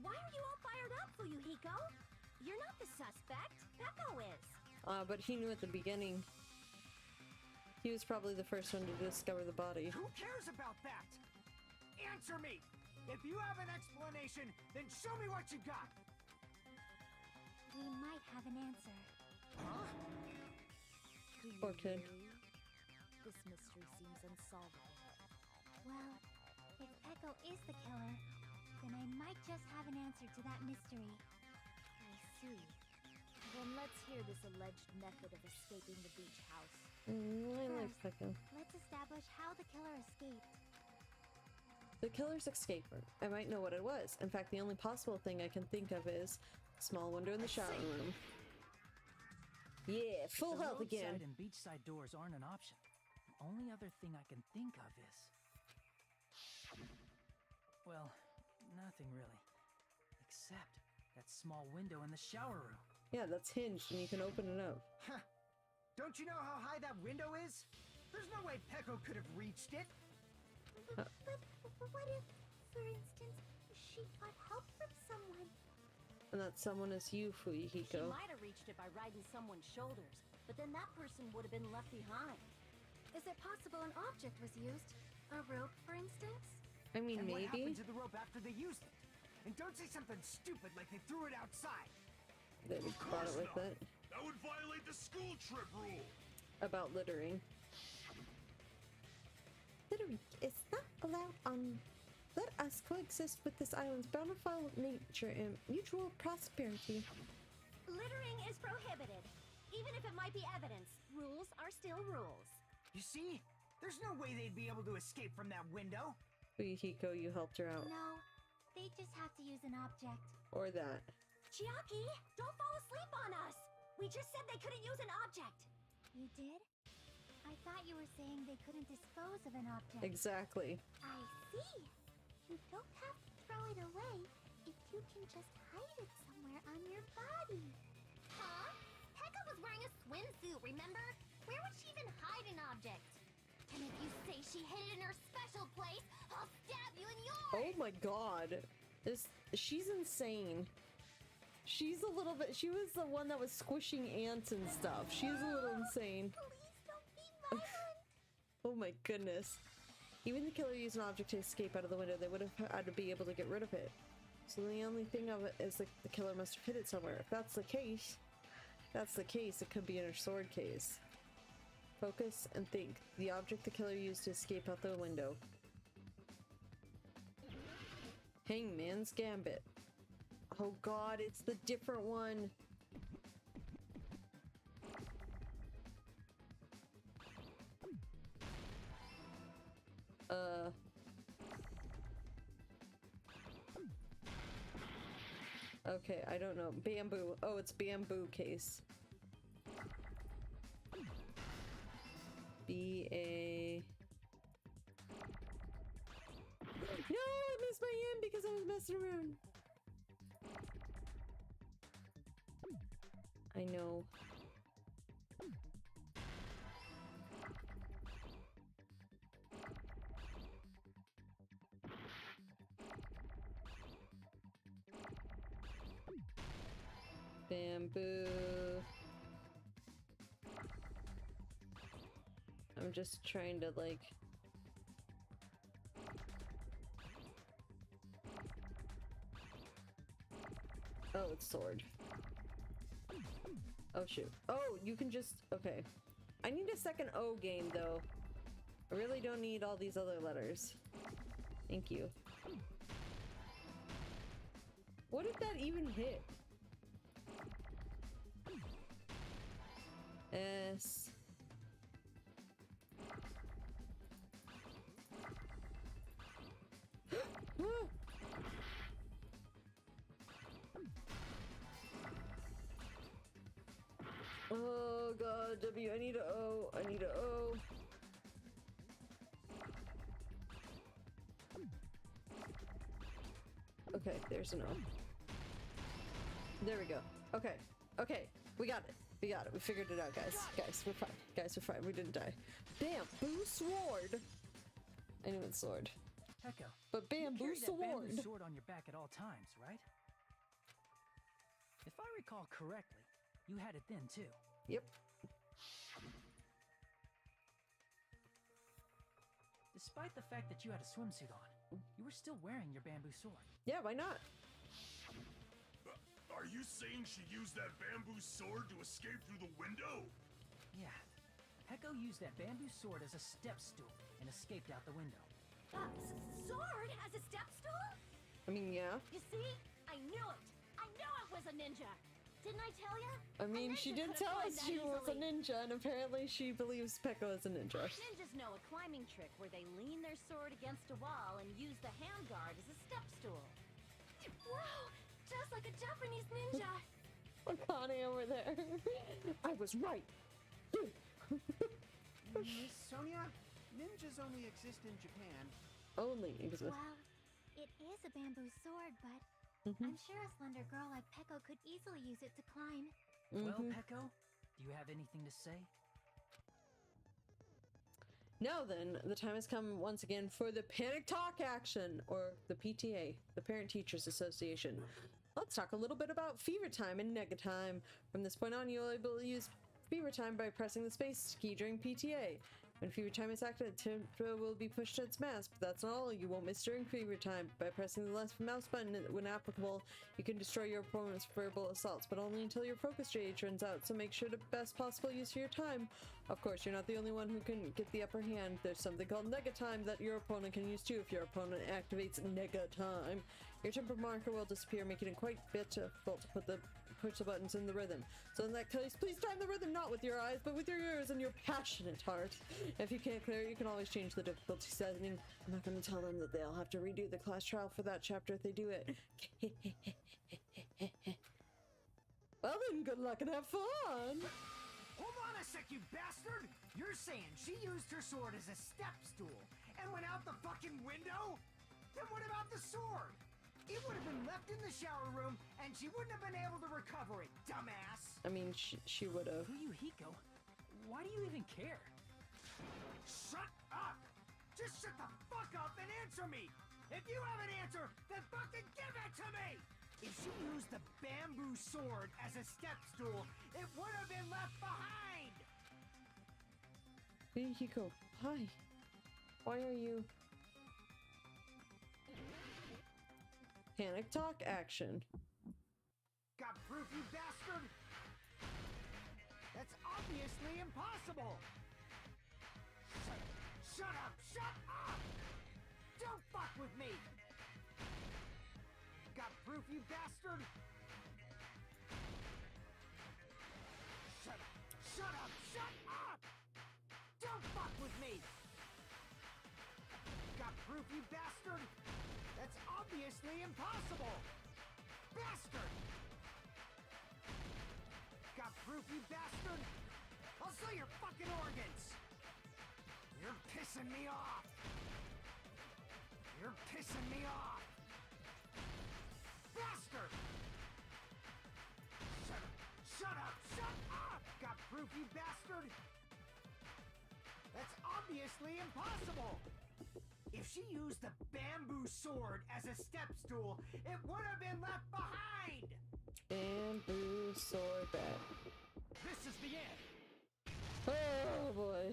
Why are you all fired up, Fuyuhiko? You're not the suspect. Peko is. But he knew at the beginning. He was probably the first one to discover the body. Who cares about that? Answer me! If you have an explanation, then show me what you got! We might have an answer. Huh? Poor kid. This mystery seems unsolvable. Well, if Peko is the killer, then I might just have an answer to that mystery. I see. Then let's hear this alleged method of escaping the beach house. I like Peko. Let's establish how the killer escaped. The killer's escape route. I might know what it was. In fact, the only possible thing I can think of is a small window in the shower room. Yeah, full health again. Roadside and beachside doors aren't an option. The only other thing I can think of is... well, nothing really. Except that small window in the shower room. Yeah, that's hinged and you can open it up. Huh. Don't you know how high that window is? There's no way Peko could have reached it. But what if, for instance, she got help from someone? And that someone is you, She Fuyuhiko. might have reached it by riding someone's shoulders, but then that person would have been left behind. Is it possible an object was used? A rope, for instance? I mean, And what maybe. happened to the rope after they used it? And don't say something stupid like they threw it outside. They brought it with it. That would violate the school trip rule. About littering. Littering is not allowed on. Let us coexist with this island's bountiful nature and mutual prosperity. Littering is prohibited. Even if it might be evidence, rules are still rules. You see? There's no way they'd be able to escape from that window. Hiko, you helped her out. No, they just have to use an object. Or that. Chiaki, don't fall asleep on us! We just said they couldn't use an object! You did? I thought you were saying they couldn't dispose of an object. Exactly. I see. You don't have to throw it away if you can just hide it somewhere on your body. Huh? Pekka was wearing a swimsuit, remember? Where would she even hide an object? And if you say she hid it in her special place, I'll stab you in yours! Oh my god. She's insane. She's a little bit. She was the one that was squishing ants and stuff. She's a little insane. Please don't be violent! Oh my goodness. Even the killer used an object to escape out of the window. They would have had to be able to get rid of it. So the only thing of it is that the killer must have hid it somewhere. If that's the case, it could be in her sword case. Focus and think. The object the killer used to escape out the window. Hangman's Gambit. Oh god, it's the different one. Okay, I don't know. Bamboo. Oh, it's bamboo case. B-A... No, I missed my M because I was messing around. I know. Bamboo. I'm just trying to like... Oh, it's sword. Oh shoot. Oh, you can just... Okay. I need a second O game though. I really don't need all these other letters. Thank you. What did that even hit? S. Oh god, W, I need a O, I need a O. Okay, there's an O. There we go. Okay, okay, we got it. We got it. We figured it out, guys. Guys, we're fine. Guys, we're fine. We didn't die. Bamboo sword. I knew it's sword. Pekka, but bamboo you carry sword. That bamboo sword on your back at all times, right? If I recall correctly, you had it then too. Yep. Despite the fact that you had a swimsuit on, you were still wearing your bamboo sword. Yeah, why not? Are you saying she used that bamboo sword to escape through the window? Yeah. Pekka used that bamboo sword as a step stool and escaped out the window. Sword as a step stool? I mean, yeah. You see? I knew it! I knew it was a ninja! Didn't I tell you? I mean, she did tell us she was a ninja, and apparently she believes Pekka is a ninja. Ninjas know a climbing trick where they lean their sword against a wall and use the handguard as a step stool. Wow! Just like a Japanese ninja! Akane over there. I was right. Miss Sonia, ninjas only exist in Japan. Only exist. Well, it is a bamboo sword, but I'm sure a slender girl like Pekko could easily use it to climb. Well, Pekko, do you have anything to say? Now then, the time has come once again for the Panic Talk action, or the PTA, the Parent Teachers Association. Let's talk a little bit about Fever Time and Nega Time. From this point on, you'll be able to use Fever Time by pressing the space key during PTA. When fever time is active, the temperature will be pushed to its max, but that's not all. You won't miss during fever time. By pressing the left mouse button when applicable, you can destroy your opponent's verbal assaults, but only until your focus gauge runs out, so make sure to best possible use of your time. Of course, you're not the only one who can get the upper hand. There's something called Nega Time that your opponent can use too if your opponent activates Nega Time. Your temper marker will disappear, making it quite difficult to push the buttons in the rhythm. So in that case, please time the rhythm not with your eyes, but with your ears and your passionate heart. If you can't clear it, you can always change the difficulty setting. I'm not going to tell them that they'll have to redo the class trial for that chapter if they do it. Well then, good luck and have fun! Hold on a sec, you bastard! You're saying she used her sword as a step stool and went out the fucking window? Then what about the sword? It would have been left in the shower room, and she wouldn't have been able to recover it, dumbass! I mean, she would have. Fuyuhiko, why do you even care? Shut up! Just shut the fuck up and answer me! If you have an answer, then fucking give it to me! If she used the bamboo sword as a step stool, it would have been left behind! Fuyuhiko, hi. Why are you... Panic talk action. Got proof, you bastard? That's obviously impossible! Shut up! Shut up! Don't fuck with me! Got proof, you bastard? Shut up! Shut up! Shut up! Don't fuck with me! Got proof, you bastard? That's obviously impossible! Bastard! Got proof, you bastard? I'll sell your fucking organs! You're pissing me off! You're pissing me off! Bastard! Shut up! Shut up! Shut up! Got proof, you bastard? That's obviously impossible! If she used the bamboo sword as a step stool, it would have been left behind! Bamboo sword back. This is the end! Oh boy.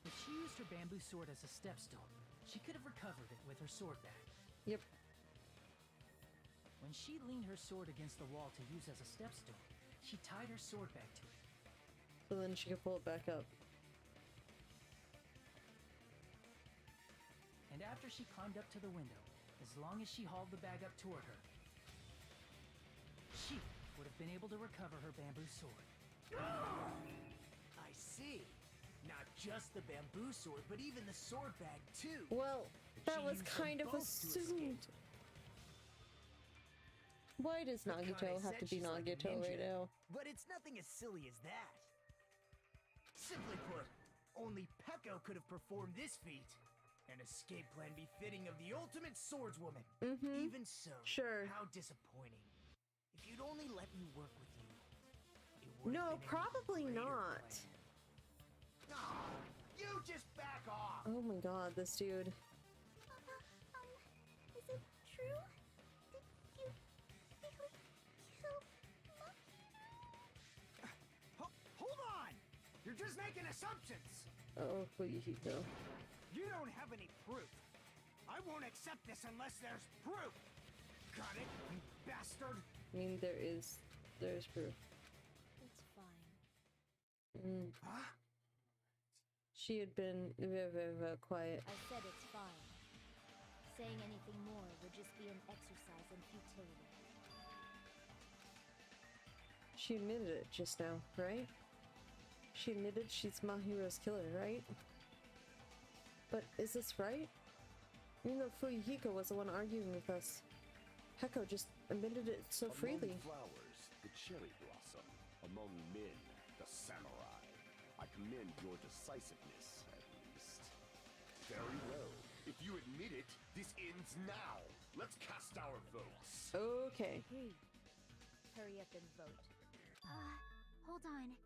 If she used her bamboo sword as a step stool, she could have recovered it with her sword back. Yep. When she leaned her sword against the wall to use as a step stool, she tied her sword back to it. So then she could pull it back up. And after she climbed up to the window, as long as she hauled the bag up toward her, she would have been able to recover her bamboo sword. I see. Not just the bamboo sword, but even the sword bag too. Well, that was used them kind of both to assumed. Why does Nagito have to be Nagito right now? But it's nothing as silly as that. Simply put, only Peko could have performed this feat. An escape plan befitting of the ultimate swordswoman. Even so, Sure. How disappointing. If you'd only let me work with you, it would No, have been probably a greater not. plan. No, you just back off. Oh my god, this dude. Is it true? Did you really kill Hold on! You're just making assumptions! Oh, Fuyuhiko. You don't have any proof. I won't accept this unless there's proof! Got it, you bastard? I mean, there's proof. It's fine. Huh? She had been very quiet. I said it's fine. Saying anything more would just be an exercise in futility. She admitted it just now, right? She admitted she's Mahiro's killer, right? But is this right? Even though Fuyuhiko was the one arguing with us, Peko just admitted it so freely. Among flowers, the cherry blossom. Among men, the samurai. I commend your decisiveness, at least. Very well. If you admit it, this ends now. Let's cast our votes. Okay. Agreed. Hurry up and vote. Hold on.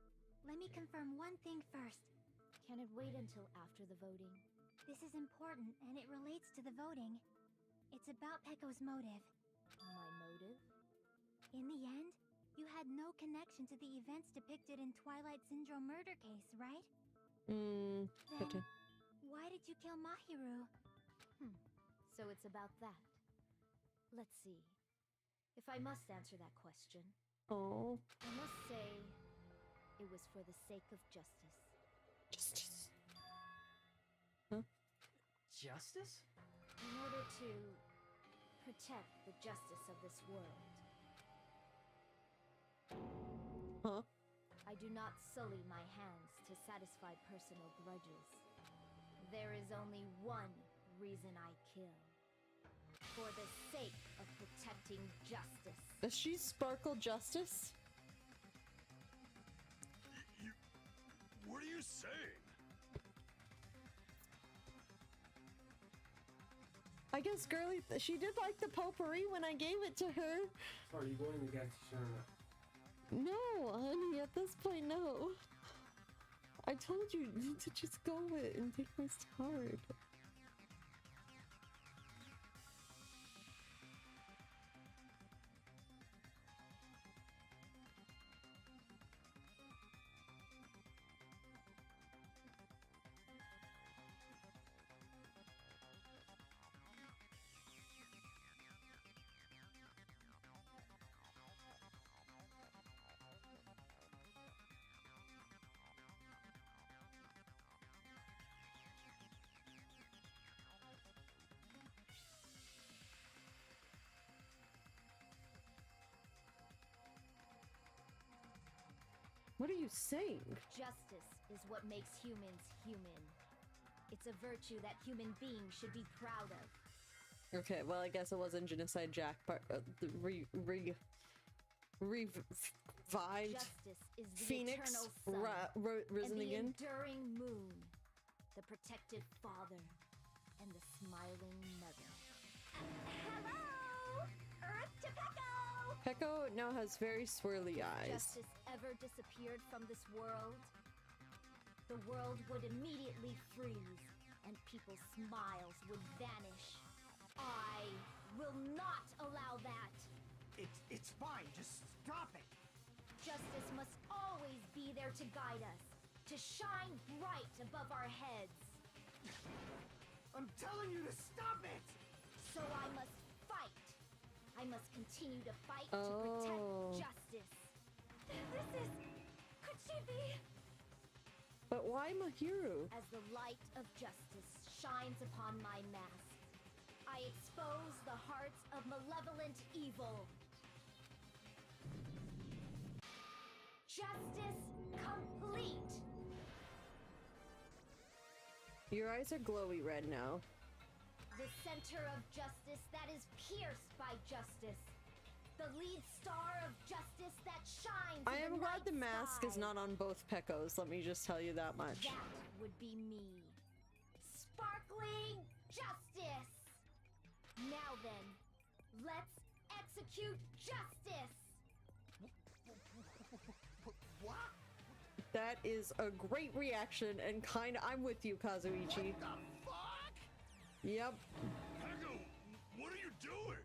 Let me confirm one thing first. Can it wait until after the voting? This is important, and it relates to the voting. It's about Peko's motive. My motive? In the end, you had had no connection to the events depicted in Twilight Syndrome murder case, right? Then why did you kill Mahiru? So it's about that. Let's see. If I must answer that question, Oh. I must say it was for the sake of justice. Justice. Huh? Justice? In order to protect the justice of this world. Huh? I do not sully my hands to satisfy personal grudges. There is only one reason I kill. For the sake of protecting justice. Does she sparkle justice? What are you saying? I guess girly, she did like the potpourri when I gave it to her. So are you going against Shona? No, honey, at this point, no. I told you to just go with it and take my card. What are you saying? Justice is what makes humans human. It's a virtue that human beings should be proud of. Okay, well, I guess it wasn't Genocide Jack, but revived Justice is the Phoenix eternal sun, risen and the again. enduring moon, the protective father, and the smiling mother. Hello! Earth to Pecco! Pecco now has very swirly eyes. Justice ever disappeared from this world, the world would immediately freeze, and people's smiles would vanish. I will not allow that. It's fine. Just stop it. Justice must always be there to guide us, to shine bright above our heads. I'm telling you to stop it. So I must fight. I must continue to fight to protect justice. This is... could she be? But why Mahiru? As the light of justice shines upon my mask, I expose the hearts of malevolent evil. Justice complete! Your eyes are glowy red now. The center of justice that is pierced by justice. The lead star of justice that shines. I am glad the mask is not on both Peccos, let me just tell you that much. That would be me. Sparkling justice! Now then, let's execute justice! What? That is a great reaction, and I'm with you, Kazuichi. What the fuck? Yep. Pecco, what are you doing?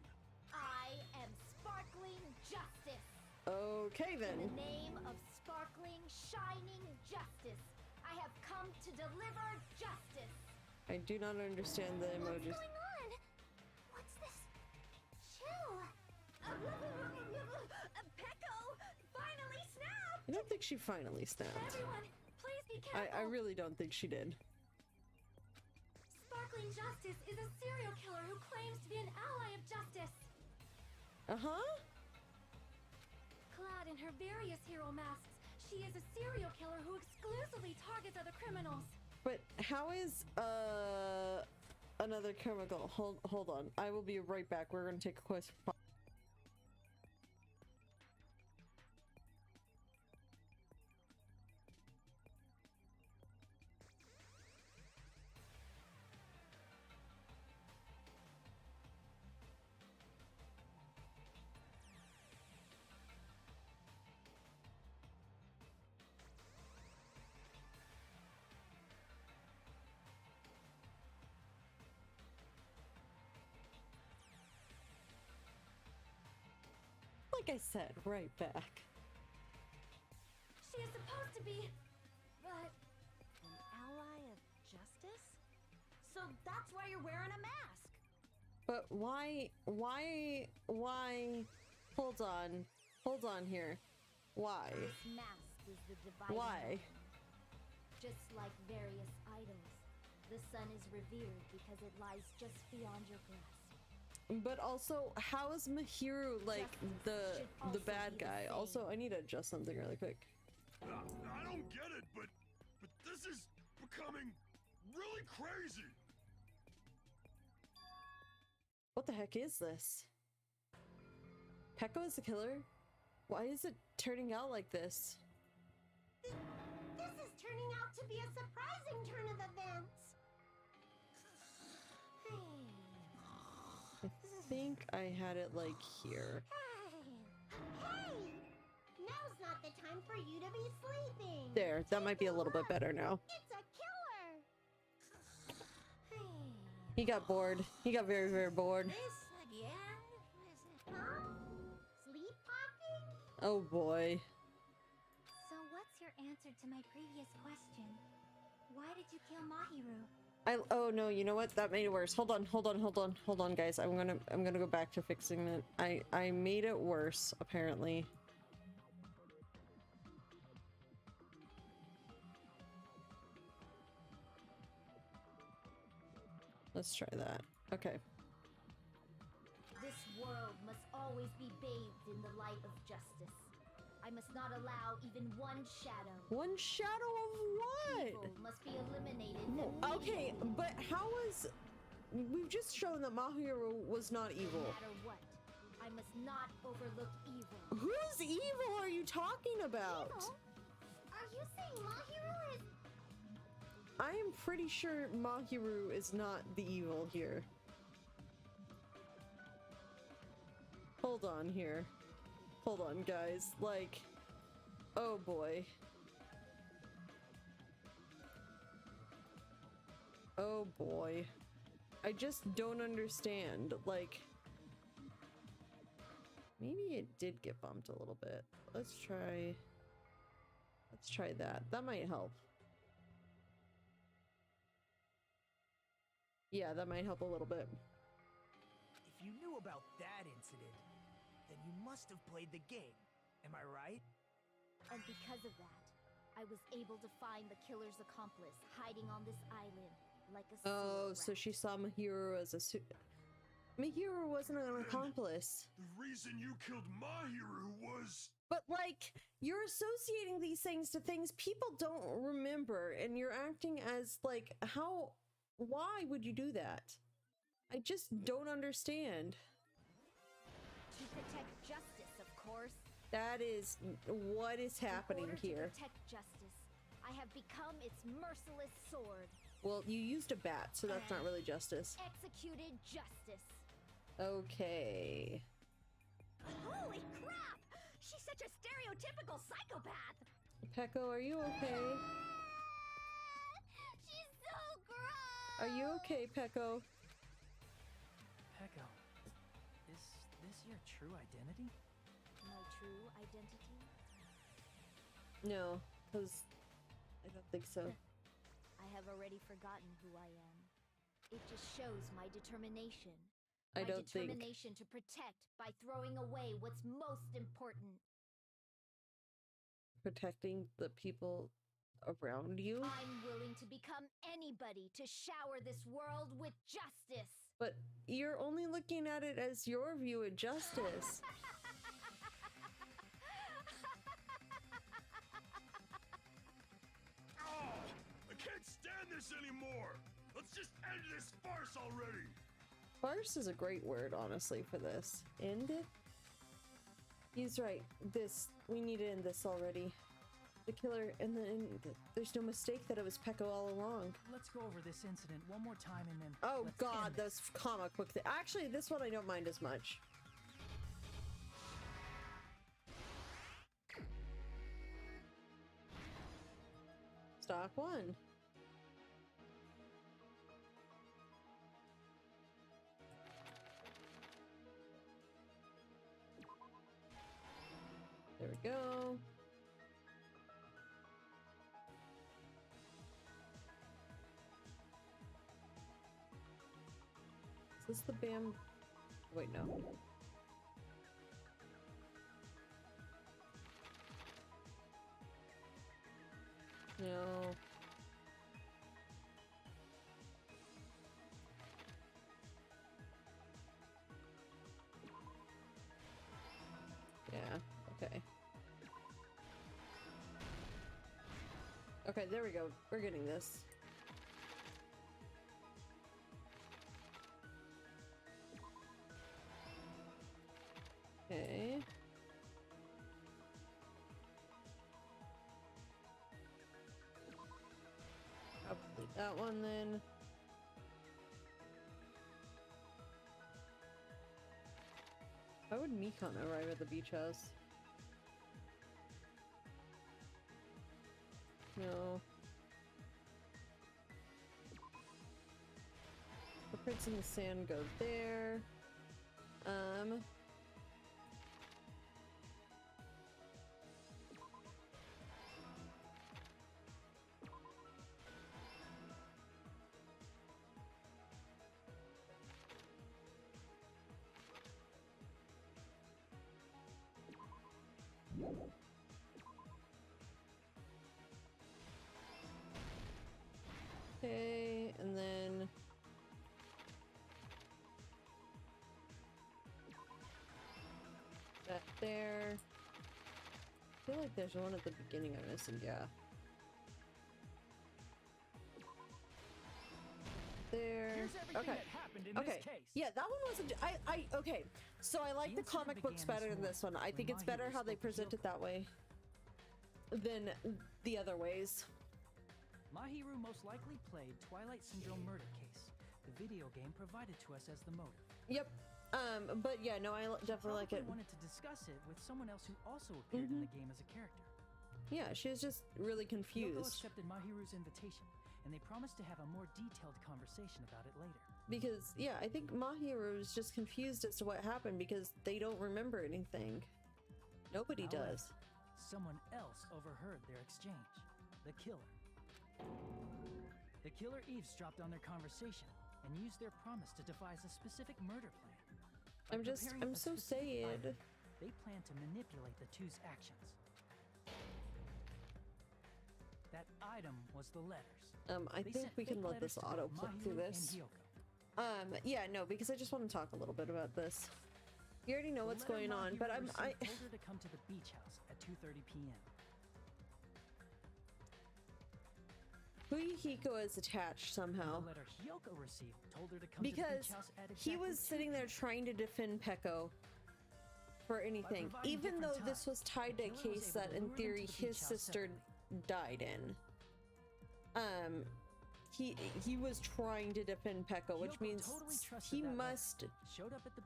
I am sparkling justice. Okay then. In the name of sparkling, shining justice, I have come to deliver justice. I do not understand the emojis. What's going on? What's this? Chill. Pecco finally snapped! I don't think she finally snapped. Everyone, please be careful. I really don't think she did. Sparkling Justice is a serial killer who claims to be an ally of justice. Uh-huh. Clad in her various hero masks, she is a serial killer who exclusively targets other criminals. But how is another chemical? Hold on. I will be right back. We're gonna take a quick pause. Like I said, right back. she is supposed to be, but An ally of justice? So that's why you're wearing a mask. But why, hold on here. Why? This mask is the dividing Why? line. Just like various idols, the sun is revered because it lies just beyond your grasp. But also, how is Mahiru like the bad guy? Also, I need to adjust something really quick. I don't get it, but this is becoming really crazy. What the heck is this? Peko is the killer? Why is it turning out like this? This is turning out to be a surprising turn of events. I think I had it like here. Hey! Now's not the time for you to be sleeping. There, that might be a little bit better now. It's a killer. He got bored. He got very, very bored. This again? Huh? Sleepwalking? Oh boy. So what's your answer to my previous question? Why did you kill Mahiru? Oh no, you know what? That made it worse. Hold on, guys. I'm gonna go back to fixing it. I made it worse, apparently. Let's try that. Okay. This world must always be bathed in the light of justice. I must not allow even one shadow. One shadow of what? Evil must be eliminated. Okay, but how was... We've just shown that Mahiru was not evil. No matter what, I must not overlook evil. Whose evil are you talking about? Evil? Are you saying Mahiru is... I am pretty sure Mahiru is not the evil here. Hold on here. Hold on, guys. Like, oh boy. Oh boy. I just don't understand. Like, maybe it did get bumped a little bit. Let's try that. That might help. Yeah, that might help a little bit. If you knew about that incident, then you must have played the game. Am I right? And because of that, I was able to find the killer's accomplice hiding on this island like a Oh, sewer so rat. she saw Mahiru as a Mahiru wasn't an accomplice. The reason you killed Mahiru was... But like, you're associating these things to things people don't remember, and you're acting as like, how... Why would you do that? I just don't understand. To protect justice, of course. That is what is happening In order here. To protect justice, I have become its merciless sword. Well, you used a bat, so that's not really justice. Executed justice. Okay. Holy crap! She's such a stereotypical psychopath! Peko, are you okay? She's so gross! Are you okay, Peko? Peko, is this your true identity? My true identity? No, because I don't think so. I have already forgotten who I am. It just shows my determination. I don't think. My determination to protect by throwing away what's most important. Protecting the people around you? I'm willing to become anybody to shower this world with justice. But you're only looking at it as your view of justice. Oh, I can't stand this anymore! Let's just end this farce already! Farce is a great word, honestly, for this. End it? He's right. We need to end this already. The killer, and then there's no mistake that it was Peko all along. Let's go over this incident one more time and then... Oh let's god, end those comic book actually, this one I don't mind as much. Stock 1. There we go. Is this the BAM? Wait, no. No. Yeah, okay. Okay, there we go. We're getting this. Okay. Probably that one then. Why would Mikon arrive at the beach house? No. The prints in the sand go there. Okay, and then that there. I feel like there's one at the beginning I'm missing, yeah. There. Okay. Okay. Yeah, that one wasn't. Okay. So I like the comic books better than this one. I think it's better how they present it that way than the other ways. Mahiru most likely played Twilight Syndrome murder case. The video game provided to us as the motive. Yep. But yeah, no, I definitely like it. I wanted to discuss it with someone else who also appeared in the game as a character. Yeah, she was just really confused. Yoko accepted Mahiru's invitation, and they promised to have a more detailed conversation about it later. Because, yeah, I think Mahiru is just confused as to what happened because they don't remember anything. Nobody does. Someone else overheard their exchange. The killer. The killer eavesdropped on their conversation and used their promise to devise a specific murder plan. I'm so sad. They plan to manipulate the two's actions. That item was the letters. I think we can let this auto click through this. Yeah, no, because I just want to talk a little bit about this. You already know what's going on, but I told her to come to the beach house at 2:30 p.m. Fuyuhiko is attached somehow. The letter Hyoko received told her to come because to the beach house at exactly he was sitting there trying to defend Peko for anything, even though this was tied to a case that in theory his sister died in. He was trying to defend Peko, which means he must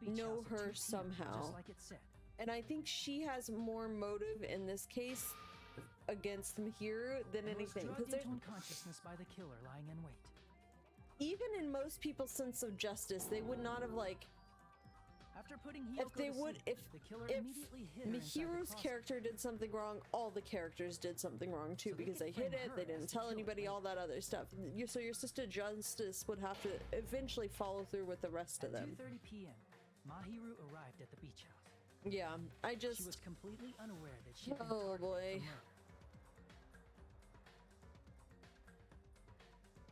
know her somehow. Just like it said. And I think she has more motive in this case against Mahiru than anything. Drugged into unconsciousness by the killer lying in wait. Even in most people's sense of justice, they would not have After putting Hyoko the killer immediately hid her Mahiru's character did something wrong, all the characters did something wrong too, because they hid it, they didn't tell anybody, all that other stuff. So your sister Justice would have to eventually follow through with the rest of them. At 2:30 p.m., Mahiru arrived at the beach house. Yeah, She was completely unaware that she had been targeted boy. for murder.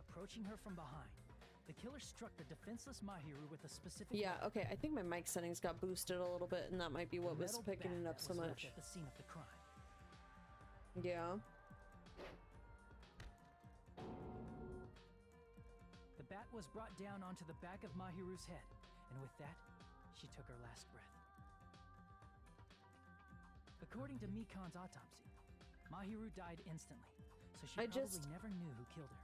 Approaching her from behind, the killer struck the defenseless Mahiru with a specific Yeah, weapon. okay, I think my mic settings got boosted a little bit, and that might be what was Metal picking bat it up that so was left much. At the scene of the crime. Yeah. The bat was brought down onto the back of Mahiru's head, and with that, she took her last breath. According to Mikon's autopsy, Mahiru died instantly, so she probably never knew who killed her.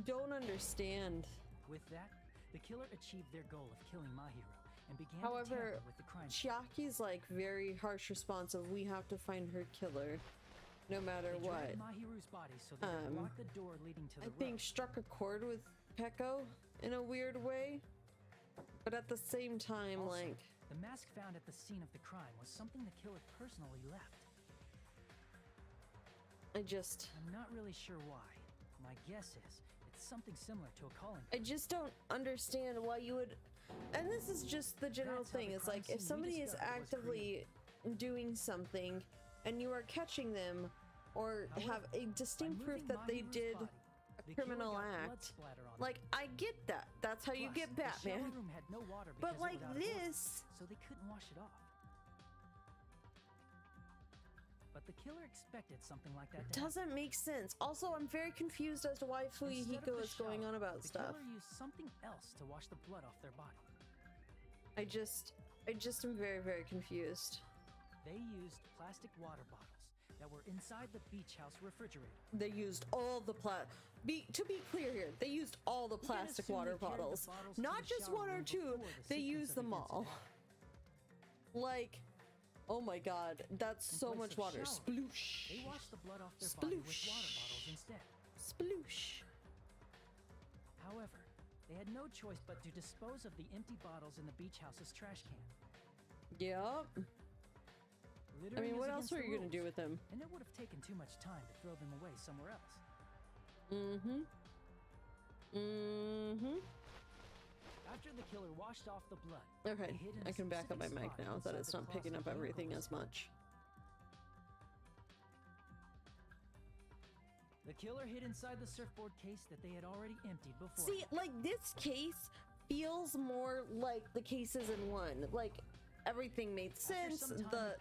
Don't understand. With that, the killer achieved their goal of killing Mahiru and began to However, tamper with the crime. Chiaki's very harsh response of we have to find her killer, no matter They what. dragged Mahiru's body so they could block the door leading to the I think road. struck a chord with Peko in a weird way, but at the same time, Also, the mask found at the scene of the crime was something the killer personally left. I'm not really sure why. My guess is it's It's something similar to a calling. I just don't understand why you would. And this is just the general thing. It's like if somebody is actively doing something and you are catching them or have a distinct proof that they did a criminal act, like I get that. That's how you get Batman. But like this, so they couldn't wash it off. But the killer expected something like that to doesn't make sense. Also, I'm very confused as to why Fuyuhiko is going on about stuff. The killer used something else to wash the blood off their body. I just am very, very confused. They used plastic water bottles that were inside the beach house refrigerator. They used all the to be clear here, they used all the plastic water bottles. Not just one or two, they used them all. Like, oh my god, that's so much water. Sploosh. They washed the blood off their body with water bottles instead. Sploosh. However, they had no choice but to dispose of the empty bottles in the beach house's trash can. Yep. I mean, what else were you gonna do with them? And it would have taken too much time to throw them away somewhere else. After the killer washed off the blood, okay, I can back up my mic now that it's not picking up everything as much. The killer hid inside the surfboard case that they had already emptied before. See, like this case feels more like the cases in one. Like everything made sense. The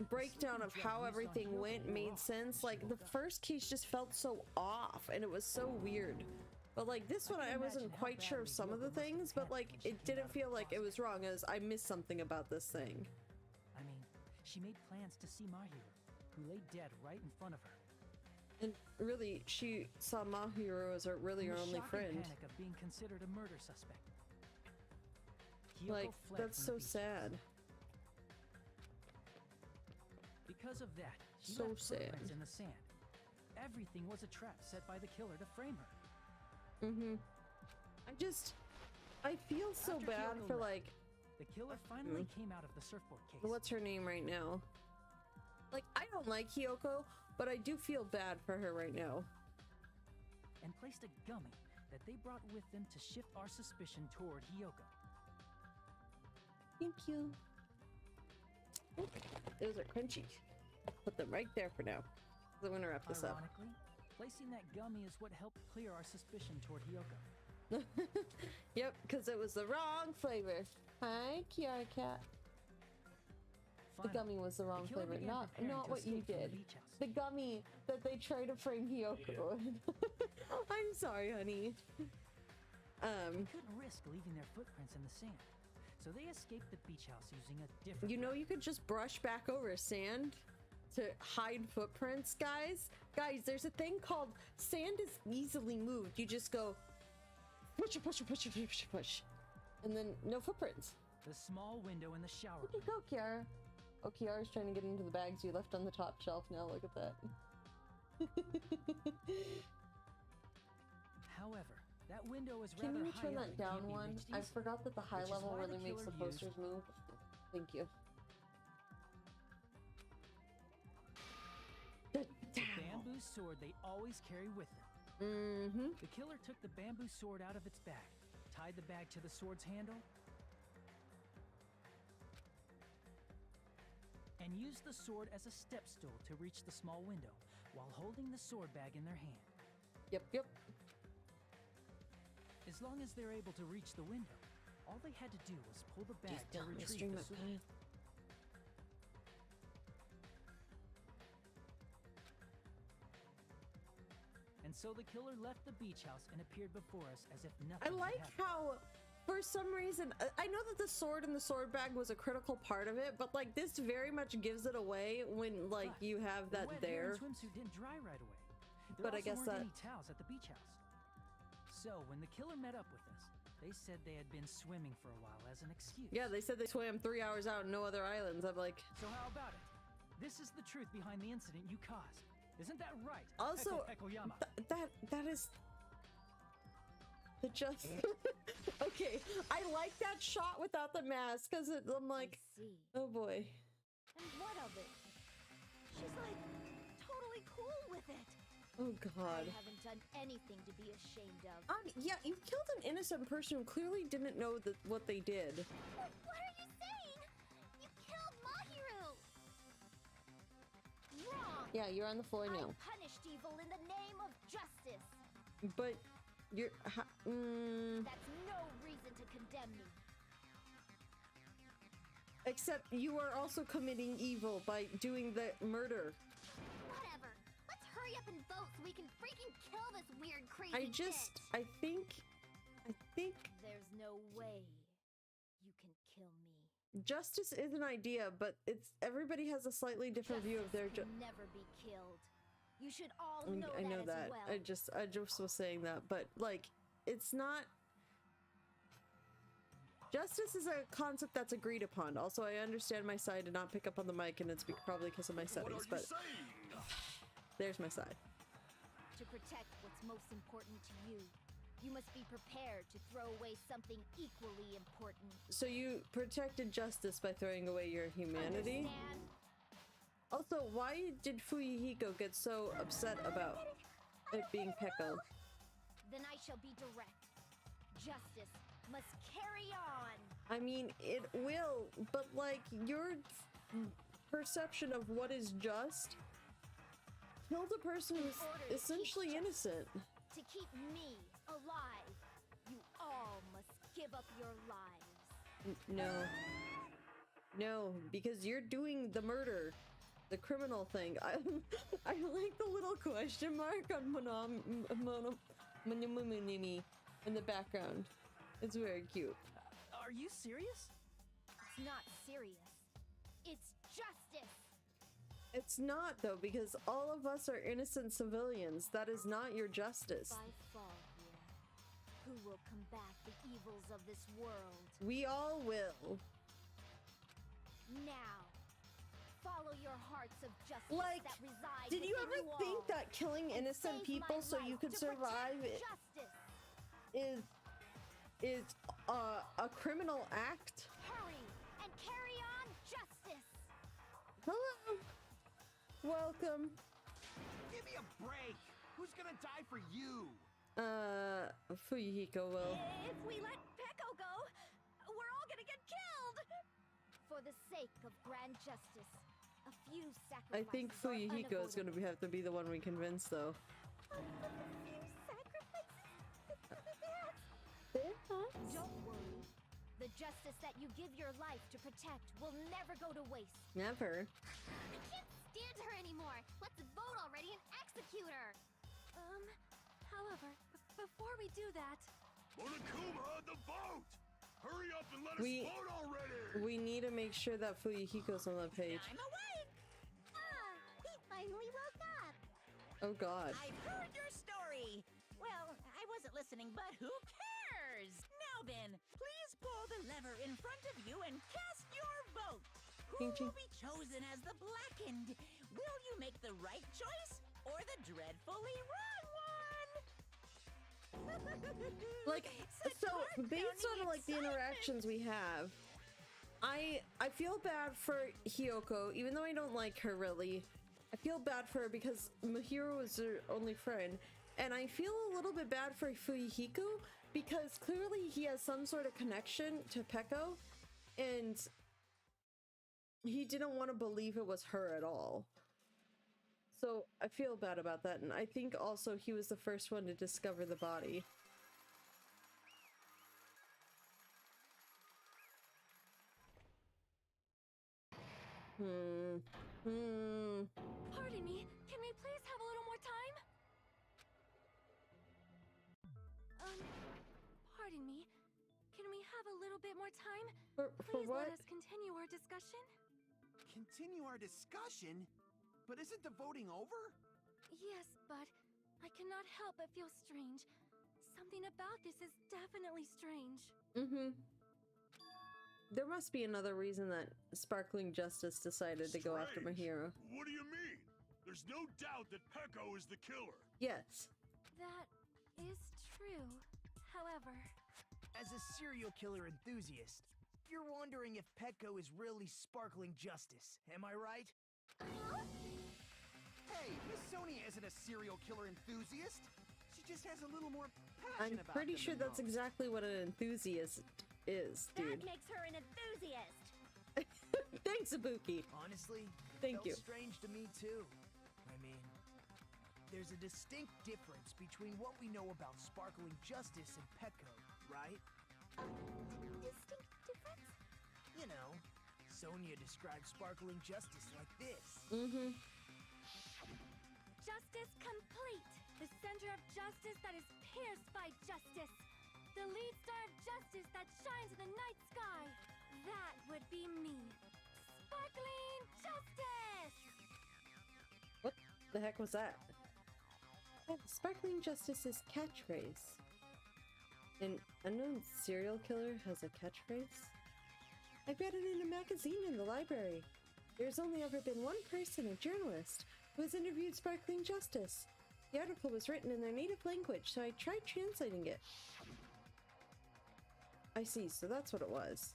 breakdown of how everything went made sense. Like the first case just felt so off and it was so weird. But like this one, I wasn't quite sure of some of the things, but like it didn't feel like it was wrong as I missed something about this thing. I mean, she made plans to see Mahiru, who lay dead right in front of her. And really, she saw Mahiru as her only friend. Panic of being considered a murder suspect. Kyoko like that's so sad. Because of that, she so left sad. Footprints in the sand. Everything was a trap set by the killer to frame her. I feel so After bad Kyoko for left, like. The killer finally came out of the surfboard case. What's her name right now? Like I don't like Kyoko, but I do feel bad for her right now. And placed a gummy that they brought with them to shift our suspicion toward Hiyoko. Thank you. Those are crunchy. Put them right there for now. I'm gonna wrap this up. Ironically, placing that gummy is what helped clear our suspicion toward Hiyoko. Yep, because it was the wrong flavor. Hi, Kiara Cat. The gummy was the wrong flavor, not what you did. The gummy that they tried to frame Hiyoko with. I'm sorry, honey. They couldn't risk leaving their footprints in the sand, so they escaped the beach house using a different. You know, you could just brush back over sand to hide footprints, guys. Guys, there's a thing called sand is easily moved. You just go push, push, push, push, push, push, and then no footprints. The small window in the shower. Where'd you go, Kiara? Oh, Kiara's trying to get into the bags you left on the top shelf now. Look at that. However, that window is Can rather you turn high that up and down can't be one? reached I easily, forgot that the high which is level why really makes the killer posters move. Thank you. The bamboo sword they always carry with them. The killer took the bamboo sword out of its bag, tied the bag to the sword's handle, and used the sword as a step stool to reach the small window while holding the sword bag in their hand. Yep. As long as they're able to reach the window, all they had to do was pull the bag to retrieve the sword. And so the killer left the beach house and appeared before us as if nothing I like had happened. how, for some reason, I know that the sword and the sword bag was a critical part of it, but like this very much gives it away when like you have that the wet hair there. and swimsuit didn't dry right away. There But I also guess weren't that any towels at the beach house. So when the killer met up with us, they said they had been swimming for a while as an excuse. Yeah, they said they swam 3 hours out and no other islands. I'm like, so how about it? This is the truth behind the incident you caused. Isn't that right? Also, Hekoyama? that is the just okay. I like that shot without the mask because I'm like, oh boy. And what of it? She's like totally cool with it. Oh God. I haven't done anything to be ashamed of. Yeah, you killed an innocent person who clearly didn't know what they did. What are you saying? You killed Mahiru! Wrong! Yeah, you're on the floor now. I punished evil in the name of justice. But you're That's no reason to condemn me. except you are also committing evil by doing the murder. Whatever. Let's hurry up and vote so we can freaking kill this weird, crazy I think There's no way you can kill me. justice is an idea, but everybody has a slightly different view of their Justice can never be killed. You should all know I know that that. as well. I just was saying that, but like, it's not. Justice is a concept that's agreed upon. Also, I understand my side did not pick up on the mic, and it's probably because of my settings. But there's my side. To protect what's most important to you, you must be prepared to throw away something equally important. So you protected justice by throwing away your humanity. Understand? Also, why did Fuyuhiko get so upset about it being Peko? Then I shall be direct. Justice must carry on. I mean, it will, but like, your perception of what is just killed a person who's essentially innocent. To keep me alive, you all must give up your lives. No, because you're doing the murder, the criminal thing. I like the little question mark on Monomonimi in the background. It's very cute. Are you serious? It's not serious. It's justice. It's not, though, because all of us are innocent civilians. That is not your justice. If I fall here, who will combat the evils of this world? We all will. Now, follow your hearts of justice Like, that reside did you within ever think all, that killing and innocent save people my so you life could to survive protect justice? is a criminal act? Hurry and carry on justice. Hello. Welcome. Give me a break. Who's gonna die for you? Fuyuhiko will. If we let Peko go, we're all gonna get killed. For the sake of grand justice, a few sacrifices. I think Fuyuhiko is gonna have to be the one we convince, though. Don't worry. The justice that you give your life to protect will never go to waste. Never. I can't stand her anymore. Let's vote already and execute her. However, before we do that... Monokuma, the vote! Hurry up and let us We- vote already! We need to make sure that Fuyuhiko's on that page. I'm awake! He finally woke up. Oh God. I've heard your story! Well, I wasn't listening, but who cares? Now then, please pull the lever in front of you and cast your vote. Who Ching, ching. will be chosen as the blackened? Will you make the right choice or the dreadfully wrong one? Like, so based on like the interactions we have, I feel bad for Hiyoko, even though I don't like her really. I feel bad for her because Mahiro was her only friend, and I feel a little bit bad for Fuyuhiko because clearly he has some sort of connection to Peko, and he didn't want to believe it was her at all. So I feel bad about that, and I think also he was the first one to discover the body. Pardon me, can we please have a little more time? Pardon me, can we have a little bit more time? For Please what? let us continue our discussion. Continue our discussion? But isn't the voting over? Yes, but I cannot help but feel strange. Something about this is definitely strange. There must be another reason that Sparkling Justice decided to go after Mahiro. What do you mean? There's no doubt that Peko is the killer. Yes. That is true. However, As a serial killer enthusiast, you're wondering if Peko is really Sparkling Justice, am I right? Hey, Miss Sonia isn't a serial killer enthusiast. She just has a little more passion I'm about pretty them sure than that's most. exactly what an enthusiast is, dude. That makes her an enthusiast. Thanks, Ibuki. Honestly, it Thank felt you. strange to me too. I mean, there's a distinct difference between what we know about Sparkling Justice and Petco, right? Distinct difference? You know, Sonia describes Sparkling Justice like this. Mm-hmm. Justice complete. The center of justice that is pierced by justice. The lead star of justice that shines in the night sky. That would be me. Sparkling Justice! What the heck was that? Yeah, Sparkling Justice's catchphrase. An unknown serial killer has a catchphrase? I read it in a magazine in the library. There's only ever been one person, a journalist, who has interviewed Sparkling Justice. The article was written in their native language, so I tried translating it. I see, so that's what it was.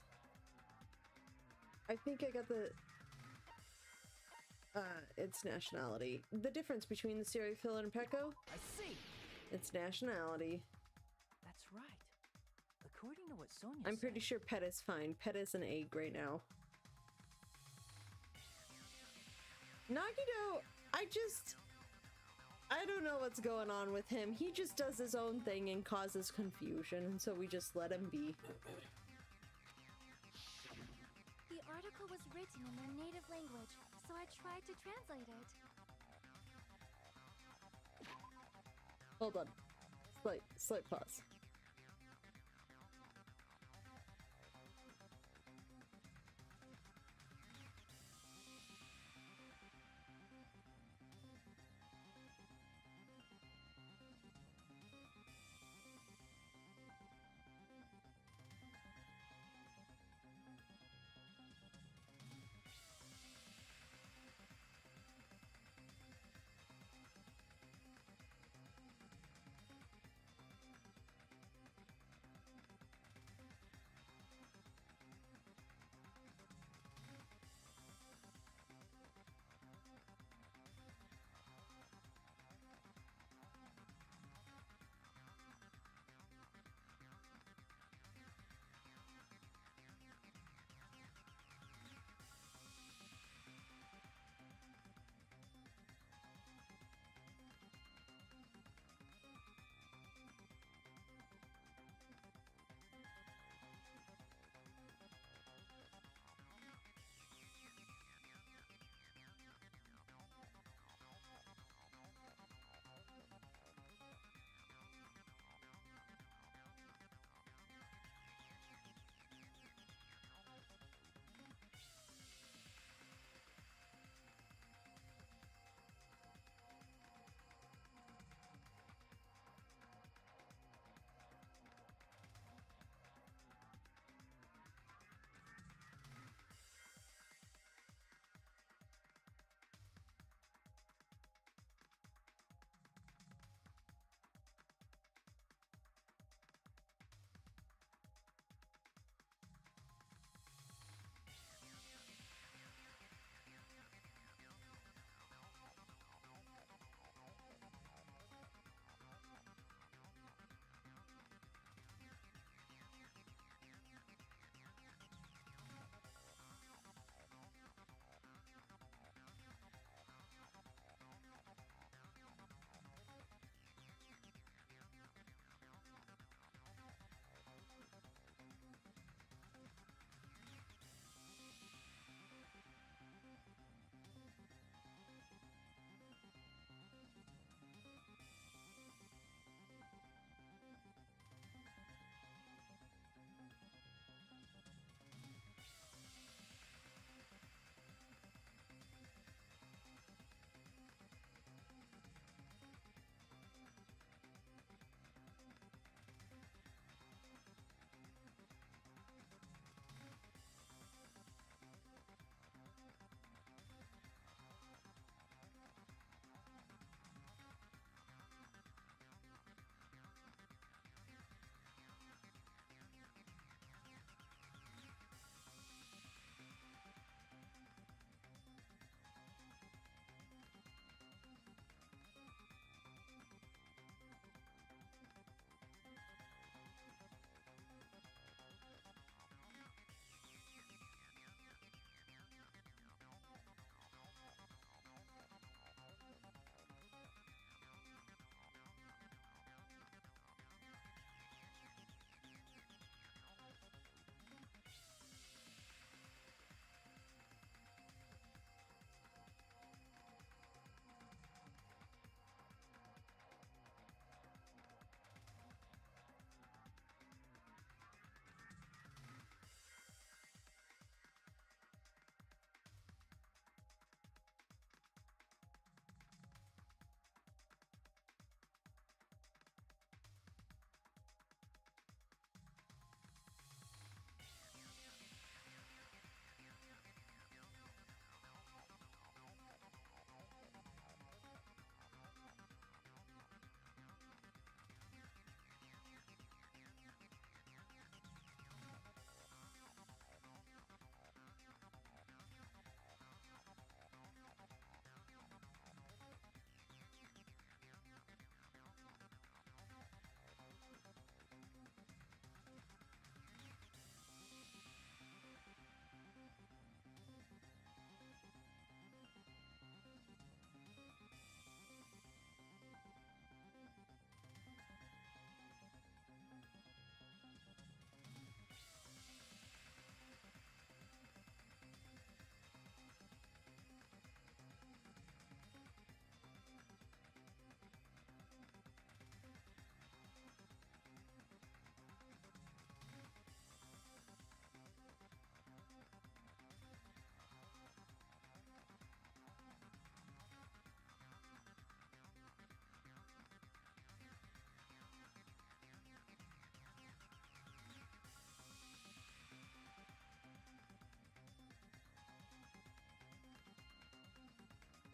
I think I got the... its nationality. The difference between the serial killer and Petco? I see. Its nationality. That's right. According to what Sonia I'm said, pretty sure Pet is fine. Pet is an egg right now. Nagito, I don't know what's going on with him. He just does his own thing and causes confusion, and so we just let him be. The article was written in their native language, so I tried to translate it. Hold on. Slight pause.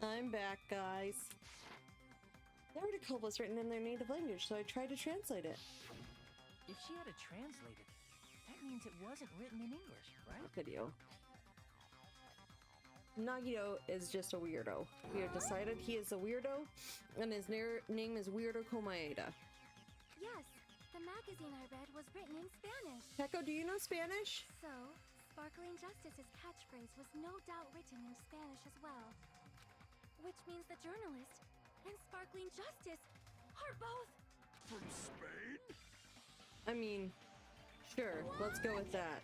I'm back, guys. The article was written in their native language, so I tried to translate it. If she had to translate it, that means it wasn't written in English, right? Video. Nagito is just a weirdo. We have decided he is a weirdo, and his name is Weirdo Komaeda. Yes, the magazine I read was written in Spanish. Peko, do you know Spanish? So, Sparkling Justice's catchphrase was no doubt written in Spanish as well. Which means the journalist and Sparkling Justice are both From Spain? I mean, sure, let's go with that.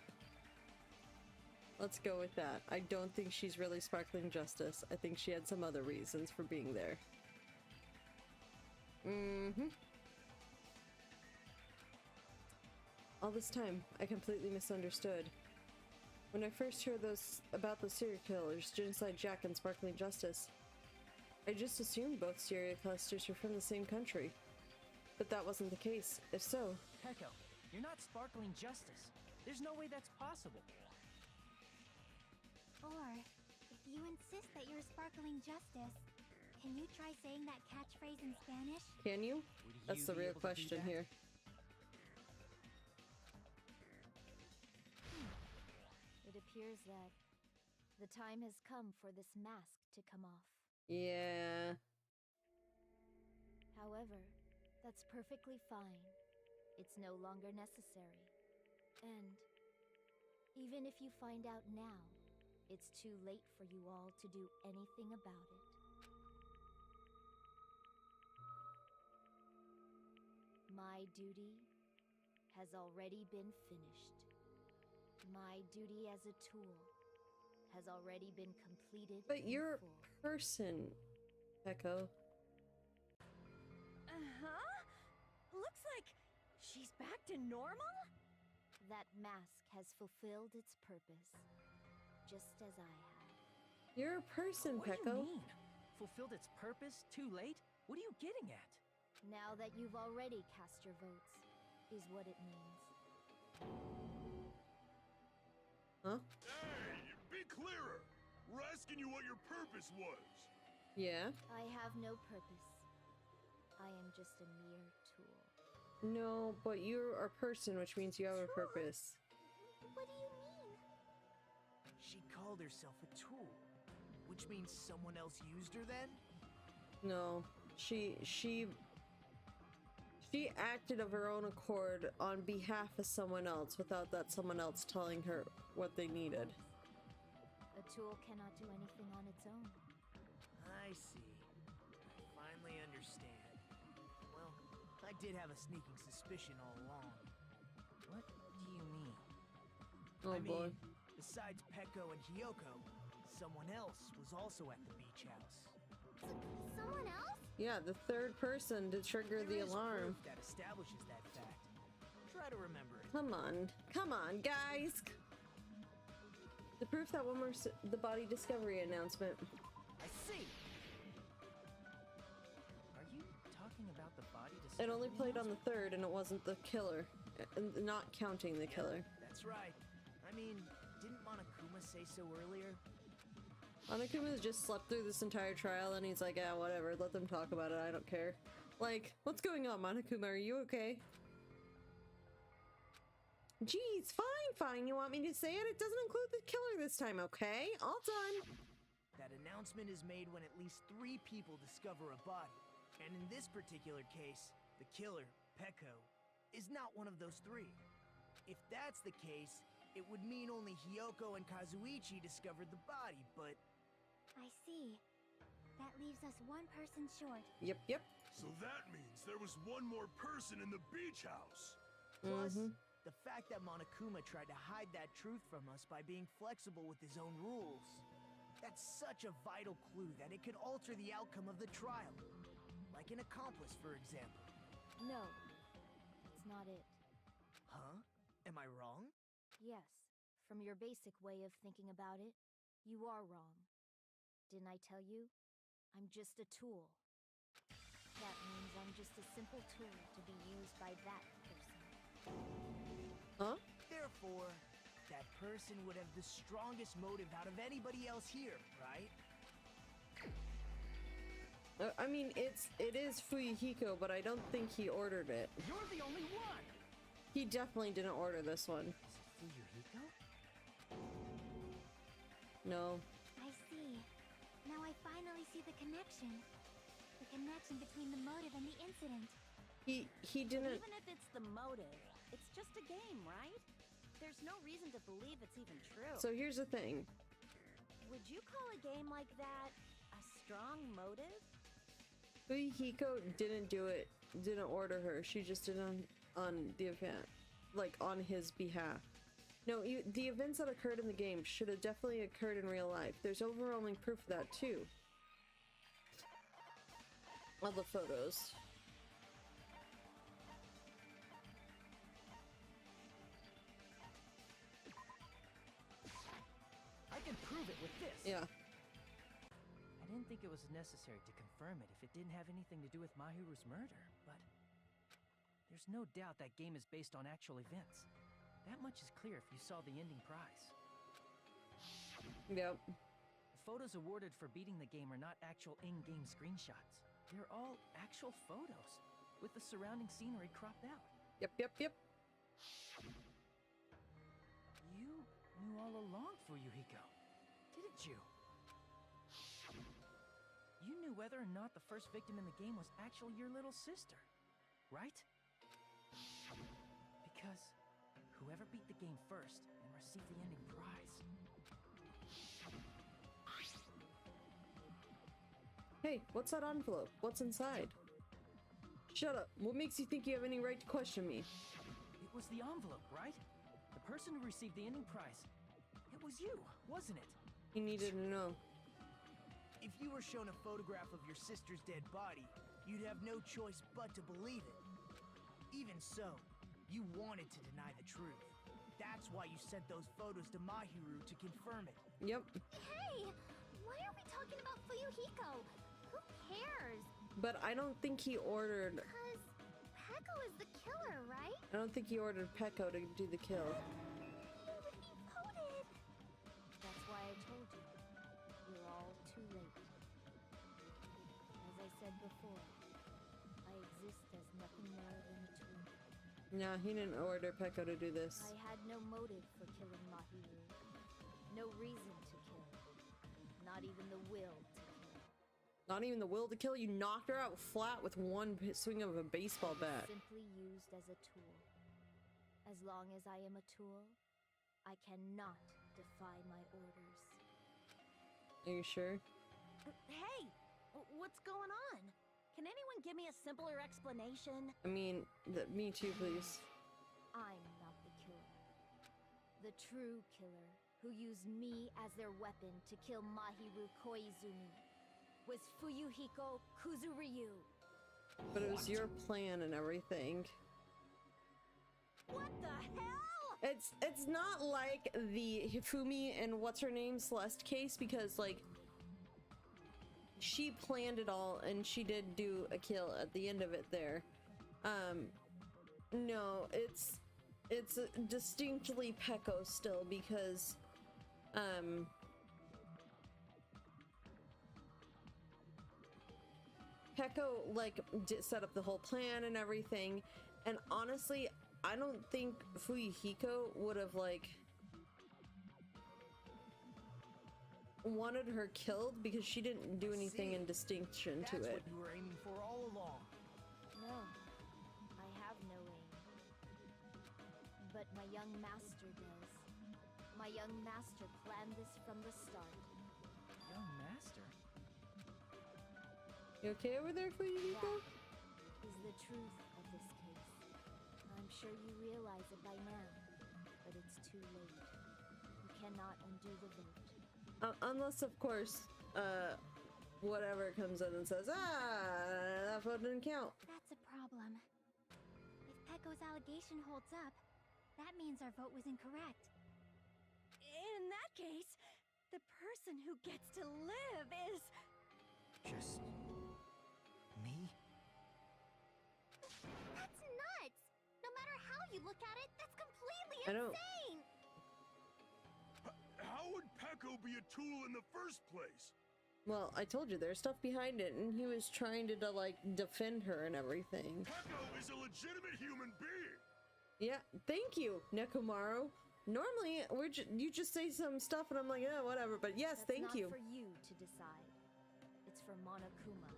Let's go with that. I don't think she's really Sparkling Justice. I think she had some other reasons for being there. All this time, I completely misunderstood. When I first heard about those serial killers, Genocide Jack and Sparkling Justice, I just assumed both serial clusters were from the same country. But that wasn't the case. If so... Peko, you're not Sparkling Justice. There's no way that's possible. Or, if you insist that you're Sparkling Justice, can you try saying that catchphrase in Spanish? Can you? That's the real question here. It appears that the time has come for this mask to come off. Yeah. However, that's perfectly fine. It's no longer necessary. And even if you find out now, it's too late for you all to do anything about it. My duty has already been finished. My duty as a tool has already been completed. But you're a person, Peko. Looks like she's back to normal? That mask has fulfilled its purpose, just as I have. You're a person, What do Peko. you mean? Fulfilled its purpose? Too late? What are you getting at? Now that you've already cast your votes, is what it means. Huh? Hey, be clearer! We're asking you what your purpose was! Yeah? I have no purpose. I am just a mere tool. No, but you're a person, which means you have a purpose. What do you mean? She called herself a tool, which means someone else used her then? No. She acted of her own accord on behalf of someone else without that someone else telling her what they needed. A tool cannot do anything on its own. I see. I finally understand. Well, I did have a sneaking suspicion all along. What do you mean? Oh I boy. mean, besides Peko and Hiyoko, someone else was also at the beach house. Someone else? Yeah, the third person to trigger the There is alarm. proof that establishes that fact. Try to remember it. Come on, guys! The proof that one more the body discovery announcement. I see. Are you talking about the body It discovery only played on the announcement? third, and it wasn't the killer. Not counting the killer. That's right. I mean, didn't Monokuma say so earlier? Monokuma just slept through this entire trial, and he's like, yeah, whatever, let them talk about it, I don't care. Like, what's going on, Monokuma? Are you okay? Geez, fine, you want me to say it? It doesn't include the killer this time, okay? All done. That announcement is made when at least 3 people discover a body. And in this particular case, the killer, Peko, is not one of those 3. If that's the case, it would mean only Hiyoko and Kazuichi discovered the body, but... I see. That leaves us one person short. Yep. So that means there was one more person in the beach house! Plus, the fact that Monokuma tried to hide that truth from us by being flexible with his own rules. That's such a vital clue that it could alter the outcome of the trial. Like an accomplice, for example. No, that's not it. Huh? Am I wrong? Yes, from your basic way of thinking about it, you are wrong. Didn't I tell you? I'm just a tool. That means I'm just a simple tool to be used by that person. Huh? Therefore, that person would have the strongest motive out of anybody else here, right? I mean, it is Fuyuhiko, but I don't think he ordered it. You're the only one! He definitely didn't order this one. Is it Fuyuhiko? No. I see. Now I finally see the connection. The connection between the motive and the incident. He didn't. Even if it's the motive, it's just a game, right? There's no reason to believe it's even true. So here's the thing. Would you call a game like that a strong motive? Fuyuhiko didn't do it. Didn't order her. She just did it on the event, like on his behalf. No, the events that occurred in the game should have definitely occurred in real life. There's overwhelming proof of that too. All the photos. I can prove it with this. Yeah. I didn't think it was necessary to confirm it if it didn't have anything to do with Mahiru's murder, but there's no doubt that game is based on actual events. That much is clear if you saw the ending prize. Yep. The photos awarded for beating the game are not actual in-game screenshots. They're all actual photos, with the surrounding scenery cropped out. Yep. You knew all along, Fuyuhiko, didn't you? You knew whether or not the first victim in the game was actually your little sister, right? Because whoever beat the game first and received the ending prize. Hey, what's that envelope? What's inside? Shut up. What makes you think you have any right to question me? It was the envelope, right? The person who received the ending prize. It was you, wasn't it? He needed to know. If you were shown a photograph of your sister's dead body, you'd have no choice but to believe it. Even so, you wanted to deny the truth. That's why you sent those photos to Mahiru to confirm it. Yep. Hey! Why are we talking about Fuyuhiko? Who cares? But I don't think he ordered... Because Peko is the killer, right? I don't think he ordered Peko to do the kill. Who would be voted? That's why I told you. You're all too late. As I said before, I exist as nothing more than a tool. Nah, he didn't order Peko to do this. I had no motive for killing Mahiru. No reason to kill. Not even the will to kill. Not even the will to kill? You knocked her out flat with one swing of a baseball bat. Simply used as a tool. As long as I am a tool, I cannot defy my orders. Are you sure? Hey! What's going on? Can anyone give me a simpler explanation? I mean, me too, please. I'm not the killer. The true killer, who used me as their weapon to kill Mahiru Koizumi, was Fuyuhiko Kuzuryu. But it was your plan and everything. What the hell? It's not like the Hifumi and what's her name Celeste case, because like she planned it all and she did do a kill at the end of it there. No, it's distinctly Peko still, because Peko like set up the whole plan and everything, and honestly I don't think Fuyuhiko would have like wanted her killed, because she didn't do anything in distinction to it. That's what you were aiming for all along. No, I have no aim. But my young master does. My young master planned this from the start. Young master? You okay over there, Fuyuhiko? That is the truth of this case. I'm sure you realize it by now, but it's too late. You cannot undo the vote. Unless, of course, whatever comes in and says, that vote didn't count. That's a problem. If Peko's allegation holds up, that means our vote was incorrect. In that case, the person who gets to live is... Just... me? That's nuts! No matter how you look at it, that's completely I don't- insane! How would Peko be a tool in the first place? Well, I told you there's stuff behind it, and he was trying to like defend her and everything. Peko is a legitimate human being. Yeah, thank you, Nekomaru. Normally, you just say some stuff, and I'm like, yeah, whatever. But yes, thank you. It's not for you to decide. It's for Monokuma.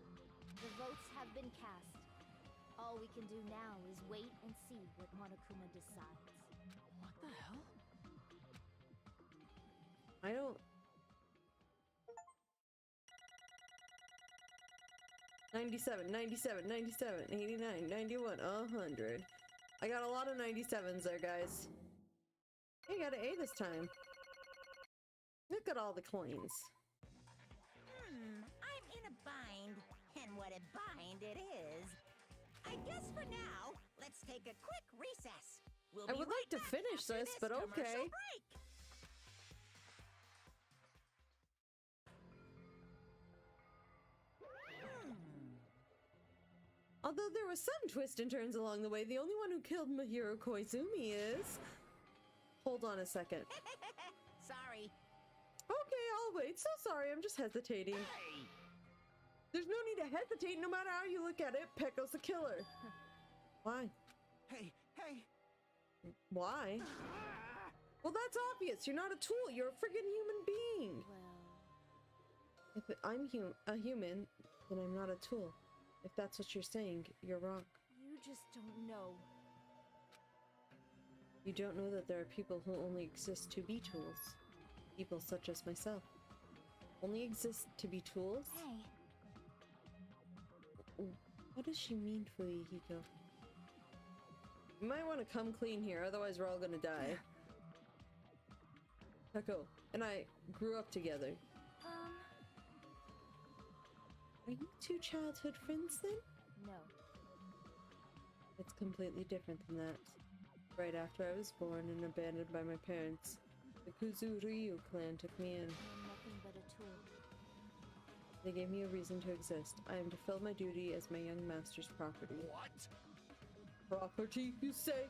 The votes have been cast. All we can do now is wait and see what Monokuma decides. What the hell? I don't... 97, 97, 97, 89, 91, 100. I got a lot of 97s there, guys. I got an A this time. Look at all the coins. I'm in a bind, and what a bind it is. I guess for now, let's take a quick recess. I would like to finish this, but okay. Although there was some twists and turns along the way, the only one who killed Mahiro Koizumi is... Hold on a second. Sorry. Okay, I'll wait. So sorry, I'm just hesitating. Hey. There's no need to hesitate no matter how you look at it. Peko's the killer. Why? Hey, hey. Why? Well, that's obvious. You're not a tool. You're a friggin' human being. Well... If I'm a human, then I'm not a tool. If that's what you're saying, you're wrong. You just don't know. You don't know that there are people who only exist to be tools. People such as myself. Only exist to be tools? Hey. What does she mean, Fuyuhiko? You might want to come clean here, otherwise we're all gonna die. Peko and I grew up together. Are you two childhood friends then? No. It's completely different than that. Right after I was born and abandoned by my parents, the Kuzuryu clan took me in. I'm nothing but a tool. They gave me a reason to exist. I am to fill my duty as my young master's property. What? Property, you say?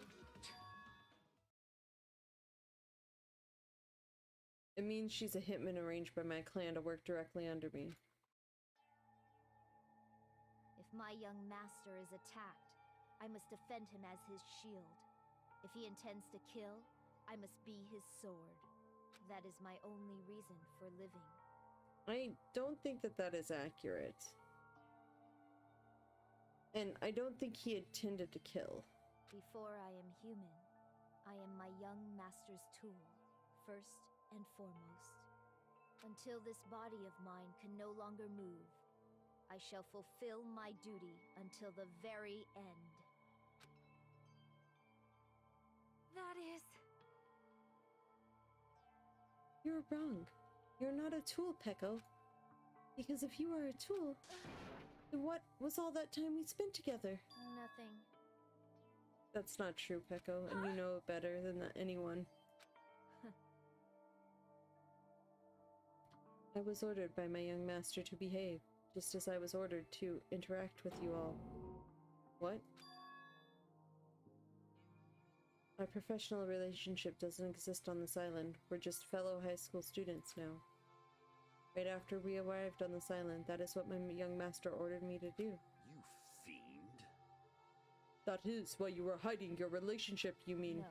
It means she's a hitman arranged by my clan to work directly under me. If my young master is attacked, I must defend him as his shield. If he intends to kill, I must be his sword. That is my only reason for living. I don't think that that is accurate. And I don't think he intended to kill. Before I am human, I am my young master's tool, first and foremost. Until this body of mine can no longer move, I shall fulfill my duty until the very end. That is... You're wrong. You're not a tool, Peko. Because if you are a tool, then what was all that time we spent together? Nothing. That's not true, Peko, and you know it better than anyone. I was ordered by my young master to behave, just as I was ordered to interact with you all. What? Our professional relationship doesn't exist on this island. We're just fellow high school students now. Right after we arrived on this island, that is what my young master ordered me to do. You fiend. That is why you were hiding your relationship, you mean? No.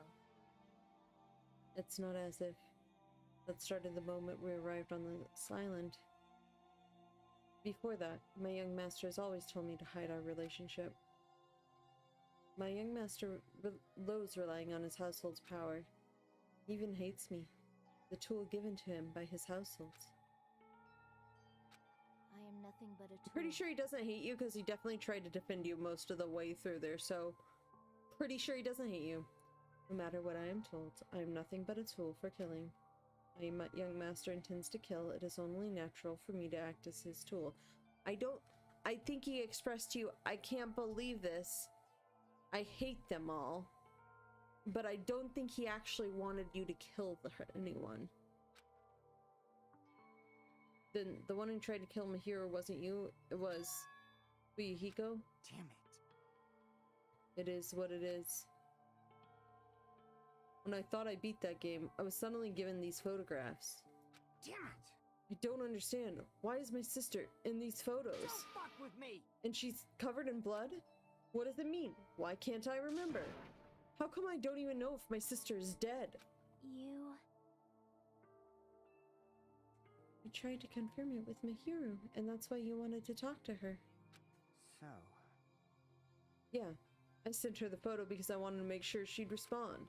It's not as if that started the moment we arrived on this island. Before that, my young master has always told me to hide our relationship. My young master loathes relying on his household's power. He even hates me, the tool given to him by his household. I am nothing but a tool. I'm pretty sure he doesn't hate you because he definitely tried to defend you most of the way through there, so pretty sure he doesn't hate you. No matter what I am told, I am nothing but a tool for killing. My young master intends to kill. It is only natural for me to act as his tool. I think he expressed to you, I can't believe this. I hate them all. But I don't think he actually wanted you to kill anyone. Then the one who tried to kill Mahiro wasn't you, it was Fuyuhiko. Damn it. It is what it is. When I thought I beat that game, I was suddenly given these photographs. Damn it! I don't understand. Why is my sister in these photos? Don't fuck with me! And she's covered in blood? What does it mean? Why can't I remember? How come I don't even know if my sister is dead? I tried to confirm it with Mahiru, and that's why you wanted to talk to her. So? Yeah, I sent her the photo because I wanted to make sure she'd respond.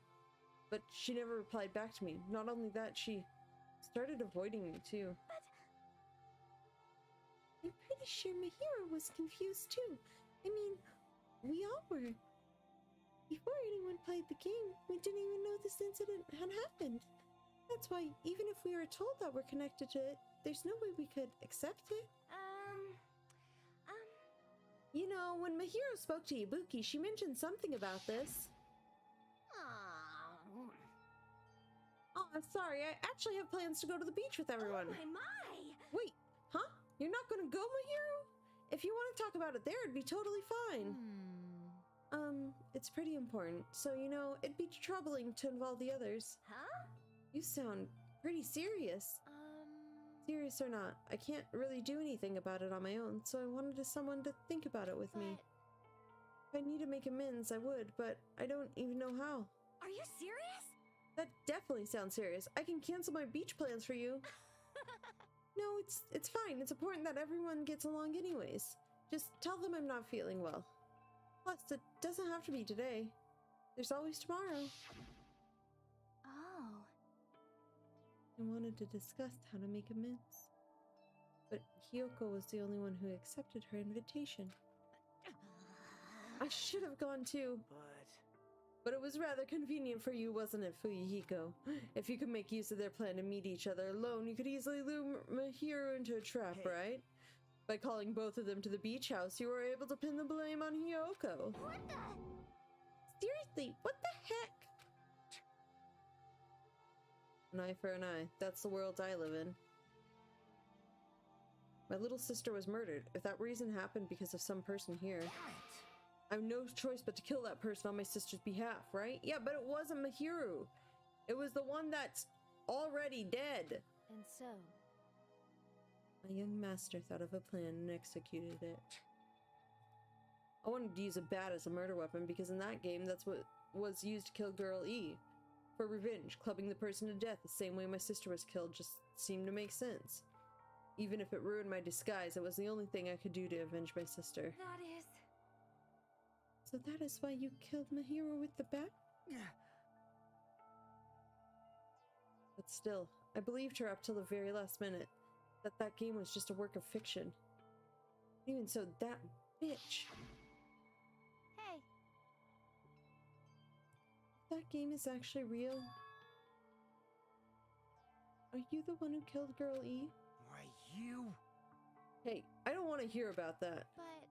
But she never replied back to me. Not only that, she started avoiding me too. But I'm pretty sure Mahiru was confused too. I mean, we all were. Before anyone played the game, we didn't even know this incident had happened. That's why, even if we were told that we're connected to it, there's no way we could accept it. You know, when Mahiru spoke to Ibuki, she mentioned something about this. Oh, I'm sorry. I actually have plans to go to the beach with everyone. Oh my! Wait, huh? You're not gonna go, Mahiru? If you want to talk about it there, it'd be totally fine. It's pretty important, so you know, it'd be troubling to involve the others. Huh? You sound pretty serious. Serious or not, I can't really do anything about it on my own, so I wanted someone to think about it with me. If I need to make amends, I would, but I don't even know how. Are you serious? That definitely sounds serious. I can cancel my beach plans for you. No, it's fine. It's important that everyone gets along anyways. Just tell them I'm not feeling well. Plus, it doesn't have to be today. There's always tomorrow. Oh. I wanted to discuss how to make amends. But Hiyoko was the only one who accepted her invitation. I should have gone too. But it was rather convenient for you, wasn't it, Fuyuhiko? If you could make use of their plan to meet each other alone, you could easily lure Mahiru into a trap, right? By calling both of them to the beach house, you were able to pin the blame on Hiyoko. What the? Seriously, what the heck? An eye for an eye. That's the world I live in. My little sister was murdered. If that reason happened because of some person here, I have no choice but to kill that person on my sister's behalf, right? Yeah, but it wasn't Mahiru. It was the one that's already dead. And so? My young master thought of a plan and executed it. I wanted to use a bat as a murder weapon because in that game, that's what was used to kill Girl E. For revenge, clubbing the person to death the same way my sister was killed just seemed to make sense. Even if it ruined my disguise, it was the only thing I could do to avenge my sister. That is... So that is why you killed Mahiru with the bat? But still, I believed her up till the very last minute. That game was just a work of fiction. Even so, that bitch... Hey. That game is actually real. Are you the one who killed Girl E? Why, you? Hey, I don't want to hear about that. But...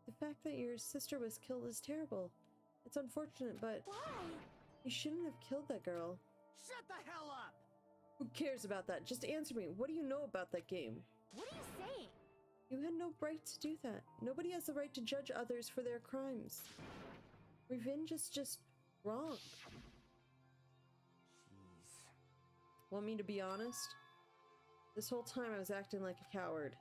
The fact that your sister was killed is terrible. It's unfortunate, but... Why? You shouldn't have killed that girl. Shut the hell up! Who cares about that? Just answer me. What do you know about that game? What are you saying? You had no right to do that. Nobody has the right to judge others for their crimes. Revenge is just wrong. Jeez. Want me to be honest? This whole time I was acting like a coward.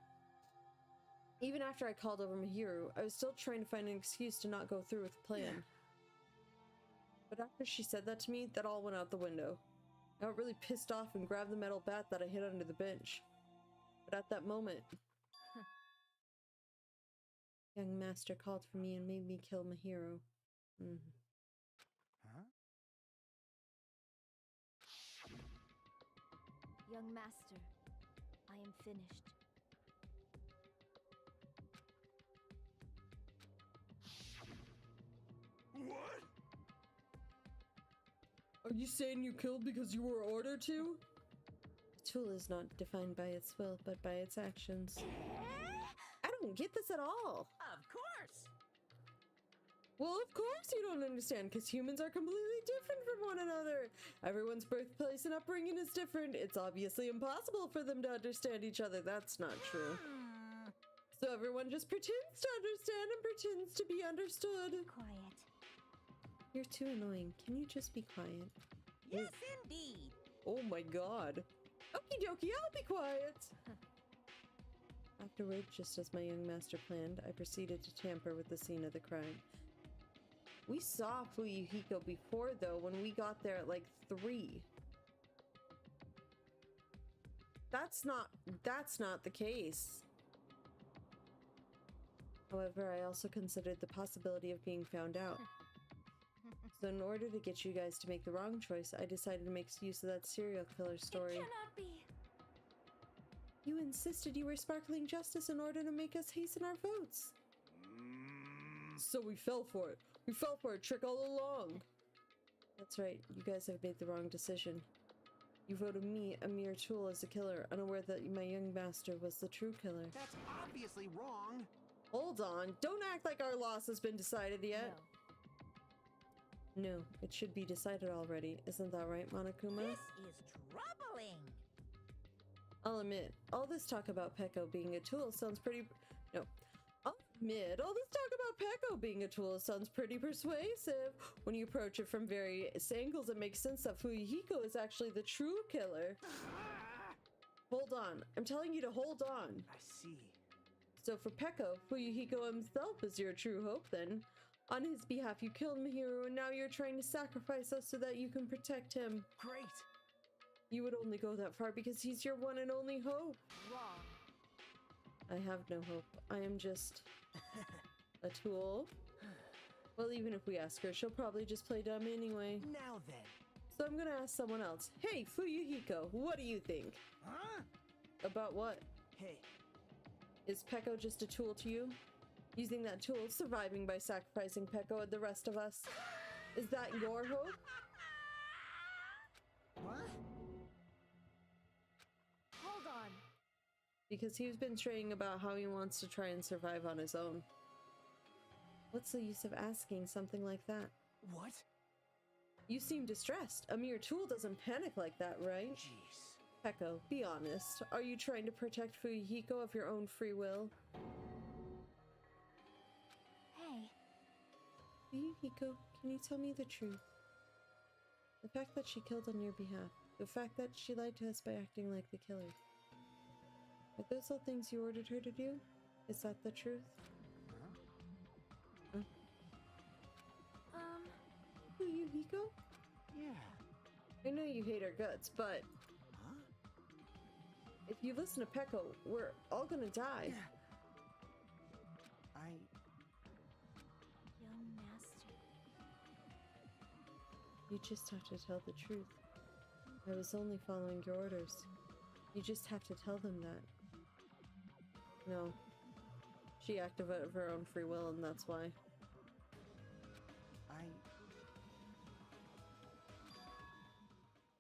Even after I called over Mahiru, I was still trying to find an excuse to not go through with the plan. But after she said that to me, that all went out the window. I got really pissed off and grabbed the metal bat that I hid under the bench. But at that moment, young master called for me and made me kill Mahiru. Huh? Young master, I am finished. What? Are you saying you killed because you were ordered to? A tool is not defined by its will, but by its actions. I don't get this at all. Of course! Well, of course you don't understand, because humans are completely different from one another. Everyone's birthplace and upbringing is different. It's obviously impossible for them to understand each other. That's not true. So everyone just pretends to understand and pretends to be understood. Quiet. You're too annoying. Can you just be quiet? Yes, indeed! Oh my god. Okie dokie, I'll be quiet. Afterward, just as my young master planned, I proceeded to tamper with the scene of the crime. We saw Fuyuhiko before, though, when we got there at like 3. That's not the case. However, I also considered the possibility of being found out. So in order to get you guys to make the wrong choice, I decided to make use of that serial killer story. It cannot be. You insisted you were sparkling justice in order to make us hasten our votes. So we fell for it. We fell for a trick all along. That's right. You guys have made the wrong decision. You voted me, a mere tool, as a killer, unaware that my young master was the true killer. That's obviously wrong. Hold on. Don't act like our loss has been decided yet. No, it should be decided already. Isn't that right, Monokuma? This is troubling. I'll admit, all this talk about Peko being a tool sounds pretty... No. I'll admit, all this talk about Peko being a tool sounds pretty persuasive. When you approach it from various angles, it makes sense that Fuyuhiko is actually the true killer. Hold on. I'm telling you to hold on. I see. So for Peko, Fuyuhiko himself is your true hope then. On his behalf, you killed Mihiru, and now you're trying to sacrifice us so that you can protect him. Great. You would only go that far because he's your one and only hope. Wrong. I have no hope. I am just a tool. Well, even if we ask her, she'll probably just play dumb anyway. Now then. So I'm gonna ask someone else. Hey, Fuyuhiko, what do you think? Huh? About what? Hey. Is Peko just a tool to you? Using that tool, surviving by sacrificing Peko and the rest of us. Is that your hope? What? Hold on. Because he's been straying about how he wants to try and survive on his own. What's the use of asking something like that? What? You seem distressed. A mere tool doesn't panic like that, right? Jeez. Peko, be honest. Are you trying to protect Fuyuhiko of your own free will? Hey, Fuyuhiko, can you tell me the truth? The fact that she killed on your behalf. The fact that she lied to us by acting like the killer. Are those all things you ordered her to do? Is that the truth? Fuyuhiko? Yeah. I know you hate our guts, but... Huh? If you listen to Peko, we're all gonna die. young master. You just have to tell the truth. I was only following your orders. You just have to tell them that. No. She acted of her own free will, and that's why.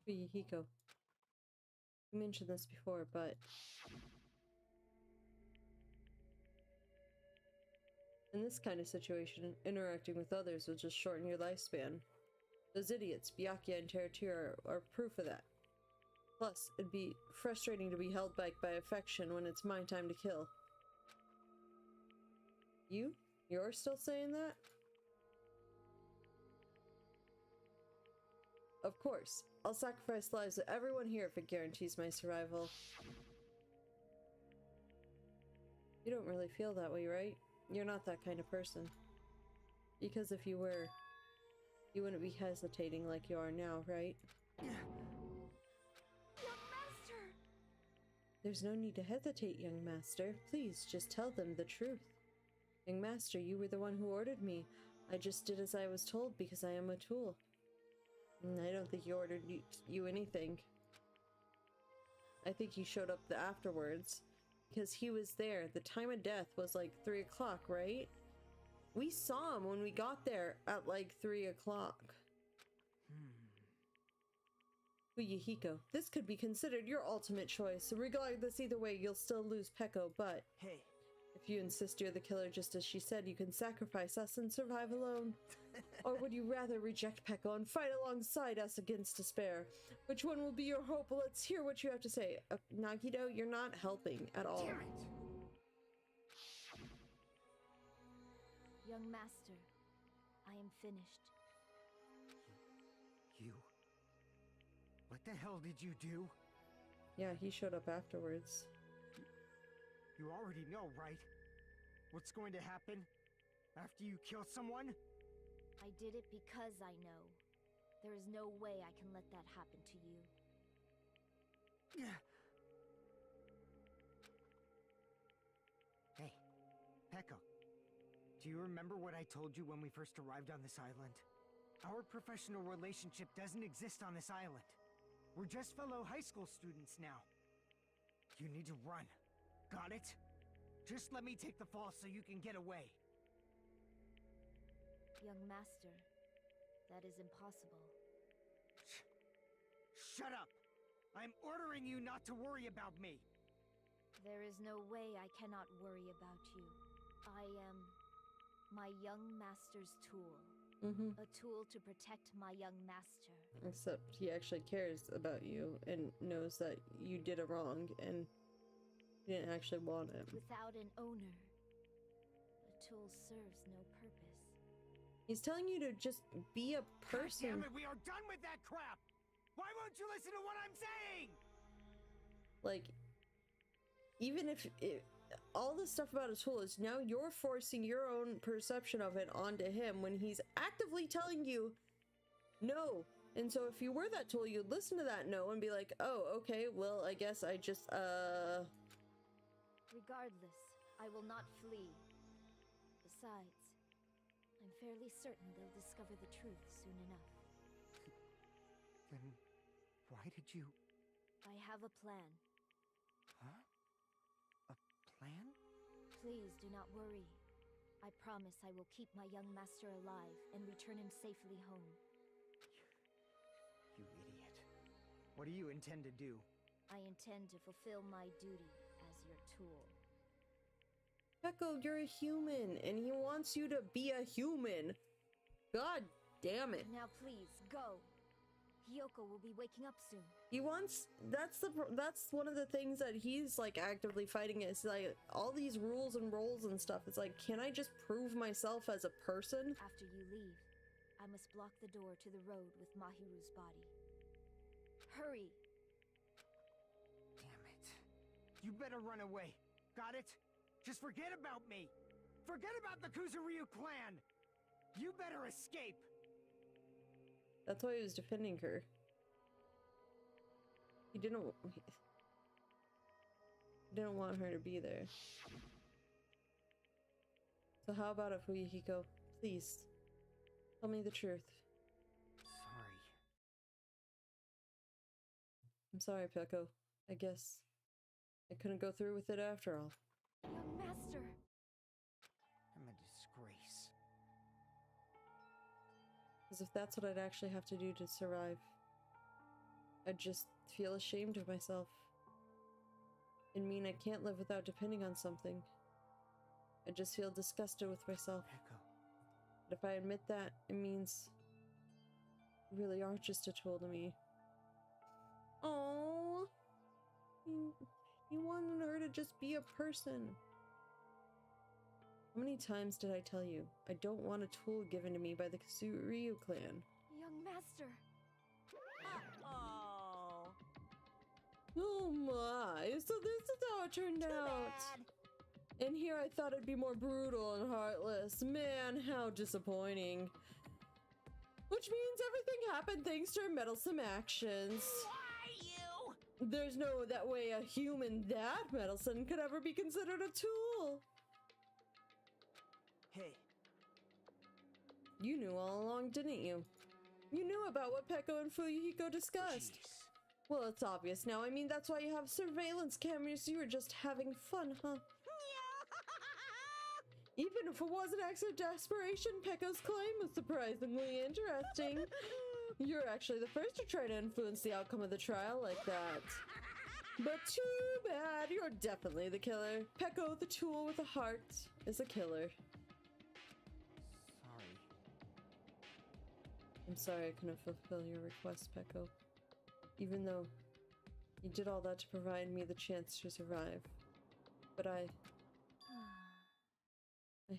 Fuyuhiko. You mentioned this before, but... in this kind of situation, interacting with others will just shorten your lifespan. Those idiots, Byakuya and Teratira, are proof of that. Plus, it'd be frustrating to be held back by affection when it's my time to kill. You're still saying that? Of course. I'll sacrifice lives of everyone here if it guarantees my survival. You don't really feel that way, right? You're not that kind of person. Because if you were, you wouldn't be hesitating like you are now, right? Young master! There's no need to hesitate, young master. Please, just tell them the truth. Young master, you were the one who ordered me. I just did as I was told because I am a tool. I don't think he ordered you anything. I think he showed up afterwards. Because he was there. The time of death was like 3 o'clock, right? We saw him when we got there at like 3 o'clock. Fuyuhiko, this could be considered your ultimate choice. Regardless, either way, you'll still lose Peko, but... Hey. If you insist you're the killer just as she said, you can sacrifice us and survive alone. Or would you rather reject Peko and fight alongside us against despair? Which one will be your hope? Let's hear what you have to say. Nagito, you're not helping at all. Damn it! Young master, I am finished. You? What the hell did you do? Yeah, he showed up afterwards. You already know, right? What's going to happen after you kill someone? I did it because I know. There is no way I can let that happen to you. Hey, Peko. Do you remember what I told you when we first arrived on this island? Our professional relationship doesn't exist on this island. We're just fellow high school students now. You need to run. Got it? Just let me take the fall so you can get away. Young master, that is impossible. Shut up! I'm ordering you not to worry about me! There is no way I cannot worry about you. I am my young master's tool. A tool to protect my young master. Except he actually cares about you and knows that you did a wrong and you didn't actually want it. Without an owner, the tool serves no purpose. He's telling you to just be a person. God damn it, we are done with that crap! Why won't you listen to what I'm saying? Like, even if all this stuff about a tool is now you're forcing your own perception of it onto him when he's actively telling you no. And so if you were that tool, you'd listen to that no and be like, oh, okay, well, I guess I just, Regardless, I will not flee. Besides, I'm fairly certain they'll discover the truth soon enough. Then why did you... I have a plan. Huh? A plan? Please do not worry. I promise I will keep my young master alive and return him safely home. You idiot. What do you intend to do? I intend to fulfill my duty as your tool. Peko, you're a human and he wants you to be a human. God damn it. Now please, go. Hiyoko will be waking up soon. He wants, that's one of the things that he's like actively fighting is like all these rules and roles and stuff. It's like, can I just prove myself as a person? After you leave, I must block the door to the road with Mahiru's body. Hurry! Damn it. You better run away. Got it? Just forget about me. Forget about the Kuzuryu clan. You better escape. That's why he was defending her. He didn't want her to be there. So how about it, Fuyuhiko? Please, tell me the truth. Sorry. I'm sorry, Peko. I guess I couldn't go through with it after all. Young master! I'm a disgrace. As if that's what I'd actually have to do to survive. I'd just feel ashamed of myself. It'd mean I can't live without depending on something. I just feel disgusted with myself. Peko. But if I admit that, it means you really are just a tool to me. Oh, you wanted her to just be a person. How many times did I tell you I don't want a tool given to me by the Kuzuryu clan? Young master! Oh. Oh my, so this is how it turned out. And here I thought it'd be more brutal and heartless. Man, how disappointing. Which means everything happened thanks to her meddlesome actions. Why you? There's no that way a human that meddlesome could ever be considered a tool. Hey. You knew all along, didn't you? You knew about what Peko and Fuyuhiko discussed. Jeez. Well, it's obvious now. I mean, that's why you have surveillance cameras. You were just having fun, huh? Even if it was an acts of desperation, Peko's claim was surprisingly interesting. You're actually the first to try to influence the outcome of the trial like that. But too bad, you're definitely the killer. Peko, the tool with a heart, is a killer. Sorry. I'm sorry I couldn't fulfill your request, Peko. Even though you did all that to provide me the chance to survive. But I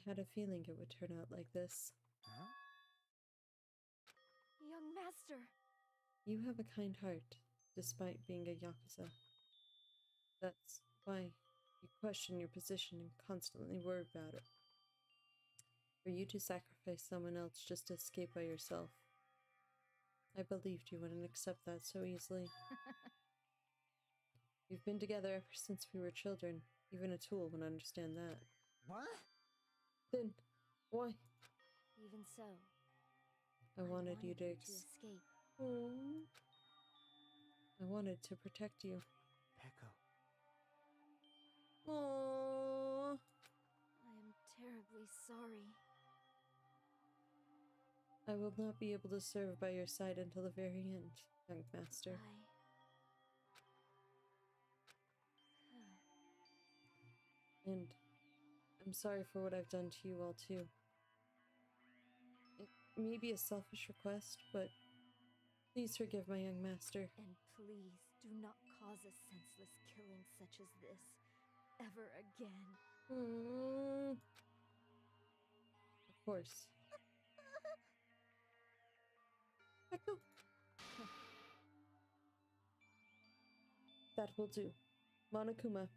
had a feeling it would turn out like this. Huh? Young master! You have a kind heart, despite being a Yakuza. That's why you question your position and constantly worry about it. For you to sacrifice someone else just to escape by yourself. I believed you wouldn't accept that so easily. We've been together ever since we were children. Even a tool would understand that. What? Then, why? Even so, I wanted you to escape. Oh. I wanted to protect you. Peko. Aww. I am terribly sorry. I will not be able to serve by your side until the very end, young master. And I'm sorry for what I've done to you all too. It may be a selfish request, but please forgive my young master. And please do not cause a senseless killing such as this ever again. Of course. Echo. That will do. Monokuma,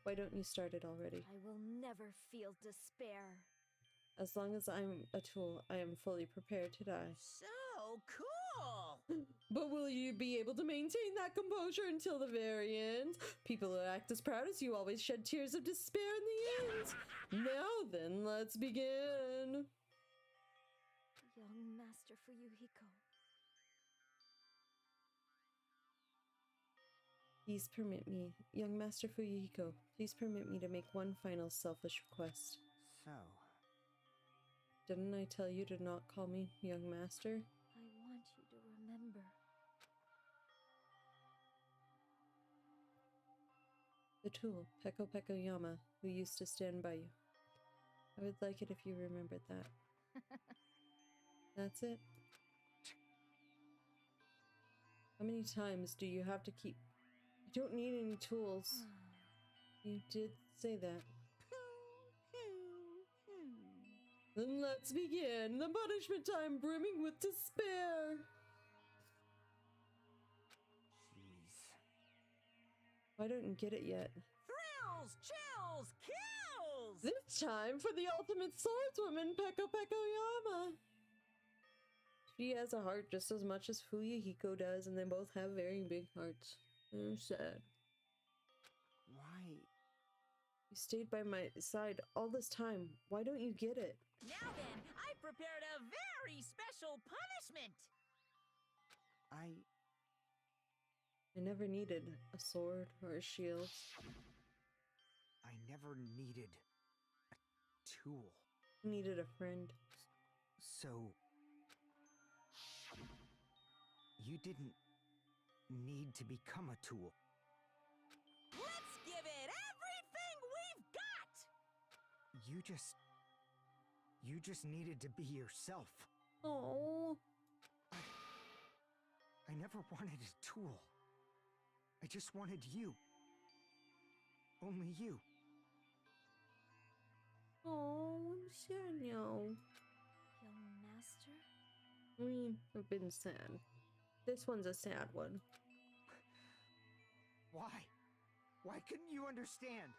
why don't you start it already? I will never feel despair. As long as I'm a tool, I am fully prepared to die. So cool! But will you be able to maintain that composure until the very end? People who act as proud as you always shed tears of despair in the end. Now then, let's begin. Young Master Fuyuhiko. Please permit me, young Master Fuyuhiko, please permit me to make one final selfish request. So? Didn't I tell you to not call me young master? I want you to remember. The tool, Peko Peko Yama, who used to stand by you. I would like it if you remembered that. That's it. How many times do you have to keep... I don't need any tools. You did say that. Then let's begin. The punishment time brimming with despair. Jeez. Why don't you get it yet? Thrills, chills, kills! This time for the ultimate swordswoman, Peko Peko Yama. She has a heart just as much as Fuyuhiko does, and they both have very big hearts. I'm sad. Why? You stayed by my side all this time. Why don't you get it? Now then, I prepared a very special punishment! I never needed a sword or a shield. I never needed a tool. I needed a friend. So... you didn't need to become a tool. Let's give it everything we've got! You just needed to be yourself. Oh. I never wanted a tool. I just wanted you. Only you. Oh, I'm sad now. Young Master? I mean, I've been sad. This one's a sad one. Why? Why couldn't you understand?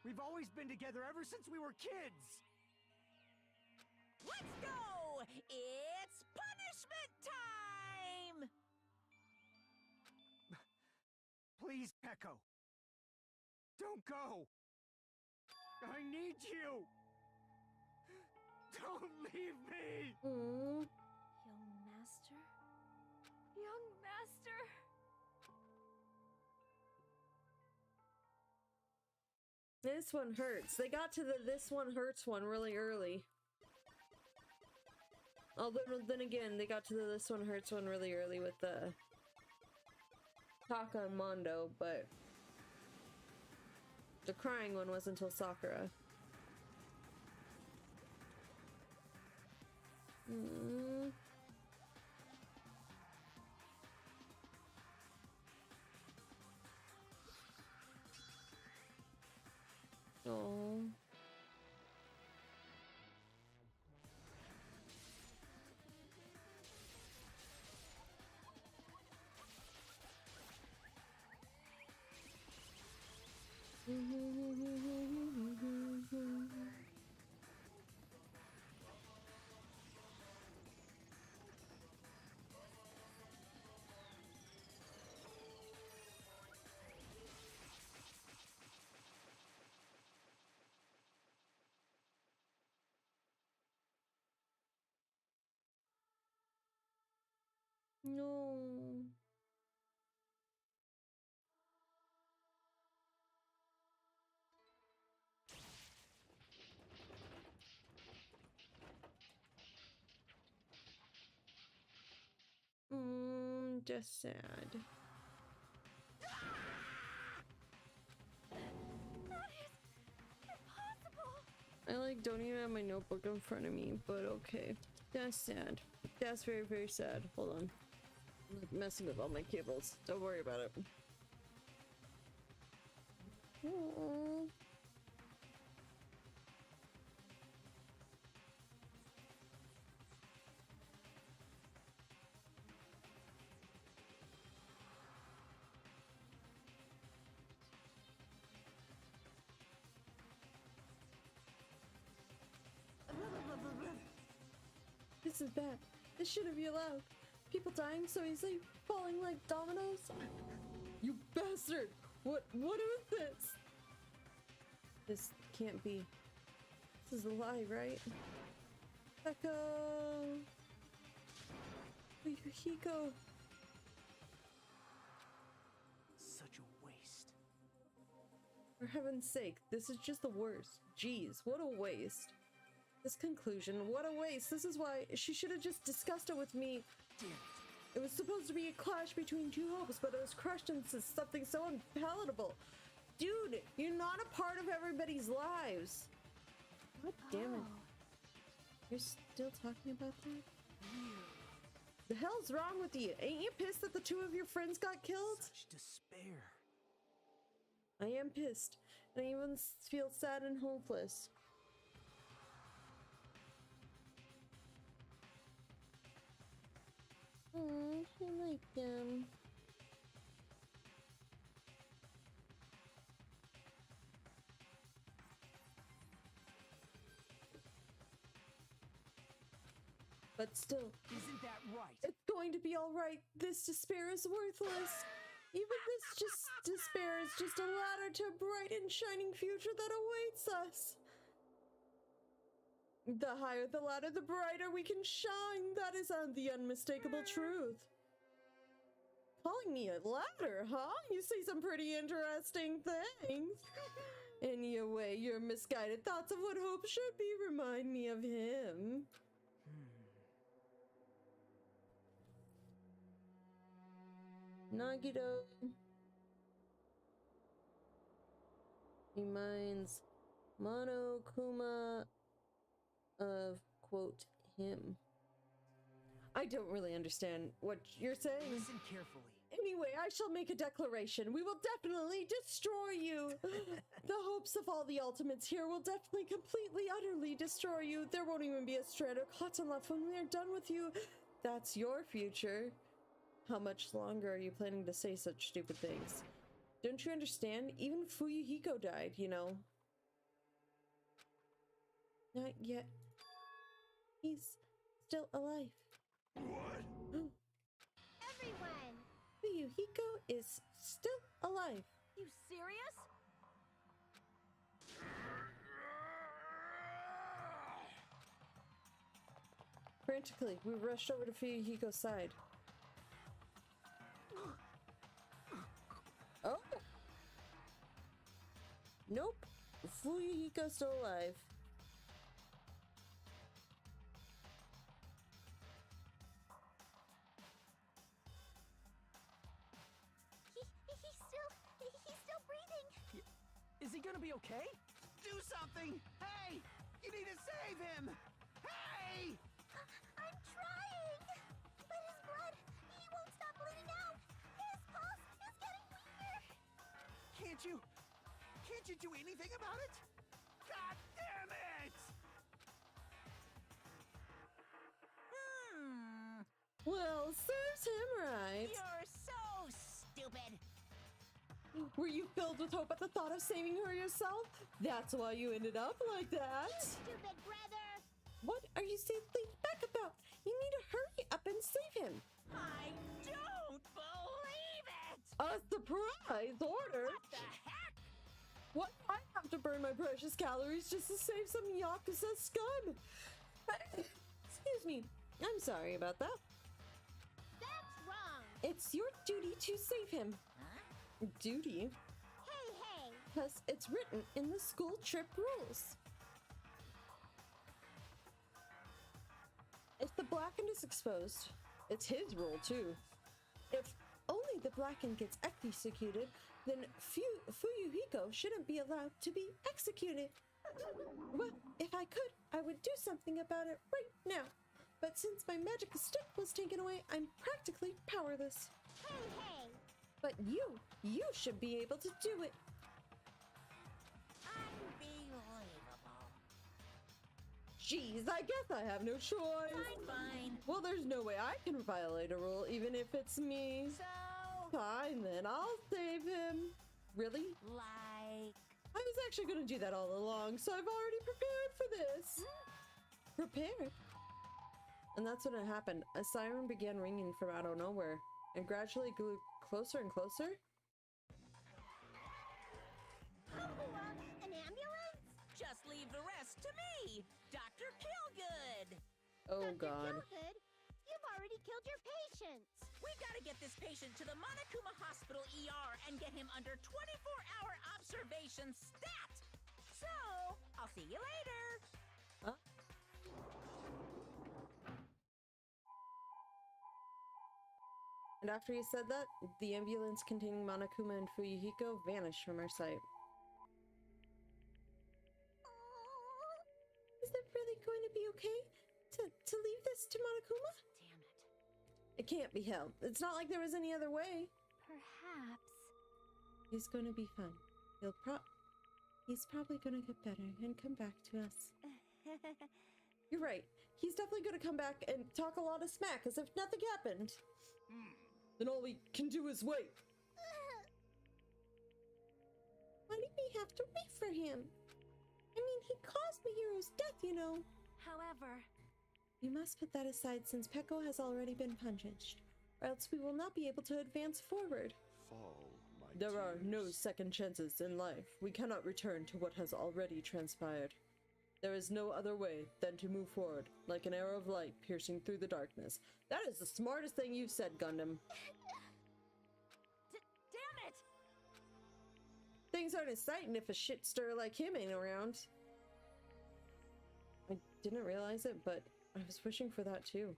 We've always been together ever since we were kids! Let's go! It's punishment time! Please, Peko. Don't go! I need you! Don't leave me! Aww. Young Master? Young Master! This one hurts. They got to the this one hurts one really early. Although, then again, they got to the this one hurts one really early with the Taka and Mondo, but the crying one was until Sakura. Oh. No. Just sad. That is impossible. I like don't even have my notebook in front of me, but okay. That's sad. That's very, very sad. Hold on. I'm like messing with all my cables. Don't worry about it. Aww. This is bad. This shouldn't be allowed. People dying so easily, falling like dominoes. You bastard! What is this? This can't be. This is a lie, right? Echo! Hiko! Such a waste. For heaven's sake, this is just the worst. Jeez, what a waste. This conclusion, what a waste. This is why she should have just discussed it with me. Damn it. It was supposed to be a clash between two hopes, but it was crushed into something so unpalatable. Dude, you're not a part of everybody's lives. God damn it. You're still talking about that? The hell's wrong with you? Ain't you pissed that the two of your friends got killed? Such despair. I am pissed, and I even feel sad and hopeless. I like them. But still, Isn't that right? it's going to be all right. This despair is worthless. Even this despair is just a ladder to a bright and shining future that awaits us. The higher the ladder, the brighter we can shine. That is the unmistakable truth. Calling me a ladder, huh? You say some pretty interesting things. Anyway, your misguided thoughts of what hope should be remind me of him. Nagito reminds Monokuma of, quote, him. I don't really understand what you're saying. Listen carefully. Anyway, I shall make a declaration. We will definitely destroy you. The hopes of all the ultimates here will definitely, completely, utterly destroy you. There won't even be a shred of cotton left when we are done with you. That's your future. How much longer are you planning to say such stupid things? Don't you understand? Even Fuyuhiko died, you know. Not yet. He's still alive. What? Everyone! Fuyuhiko is still alive. You serious? Frantically, we rushed over to Fuyuhiko's side. Oh! Nope. Fuyuhiko's still alive. He's still breathing. Is he gonna be okay? Do something! Hey! You need to save him! Hey! I'm trying! But his blood, he won't stop bleeding out! His pulse is getting weaker! Can't you do anything about it? God damn it! Well, serves him right. You're so stupid. Were you filled with hope at the thought of saving her yourself? That's why you ended up like that? You stupid brother! What are you safely back about? You need to hurry up and save him. I don't believe it! A surprise order? What the heck? What? I have to burn my precious calories just to save some Yakuza scum. Excuse me. I'm sorry about that. That's wrong! It's your duty to save him. Huh? Duty? Hey! Plus, it's written in the school trip rules. If the blackened is exposed, it's his rule too. If only the blackened gets executed, then Fuyuhiko shouldn't be allowed to be executed. Well, if I could, I would do something about it right now. But since my magic stick was taken away, I'm practically powerless. Hey! But you should be able to do it. Unbelievable. Jeez, I guess I have no choice. Fine. Well, there's no way I can violate a rule, even if it's me. So, Fine, then I'll save him. Really? like... I was actually going to do that all along, so I've already prepared for this. Prepared? And that's when it happened. A siren began ringing from out of nowhere, and gradually grew closer and closer. An ambulance? Just leave the rest to me, Dr. Killgood. Oh, Dr. God. Gilgood, you've already killed your patients. We gotta get this patient to the Monokuma Hospital ER and get him under 24-hour observation stat. So, I'll see you later. Huh? And after he said that, the ambulance containing Monokuma and Fuyuhiko vanished from our sight. Is it really going to be okay to leave this to Monokuma? Damn it. It can't be helped. It's not like there was any other way. Perhaps. He's going to be fine. He's probably going to get better and come back to us. You're right. He's definitely going to come back and talk a lot of smack as if nothing happened. Then all we can do is wait. Why did we have to wait for him? I mean, he caused Mihiro's death, you know. However, We must put that aside since Peko has already been punished, or else we will not be able to advance forward. Fall, my There are no tears. second chances in life. We cannot return to what has already transpired. There is no other way than to move forward, like an arrow of light piercing through the darkness. That is the smartest thing you've said, Gundam. Damn it! Things aren't exciting if a shit stir like him ain't around. I didn't realize it, but I was wishing for that too.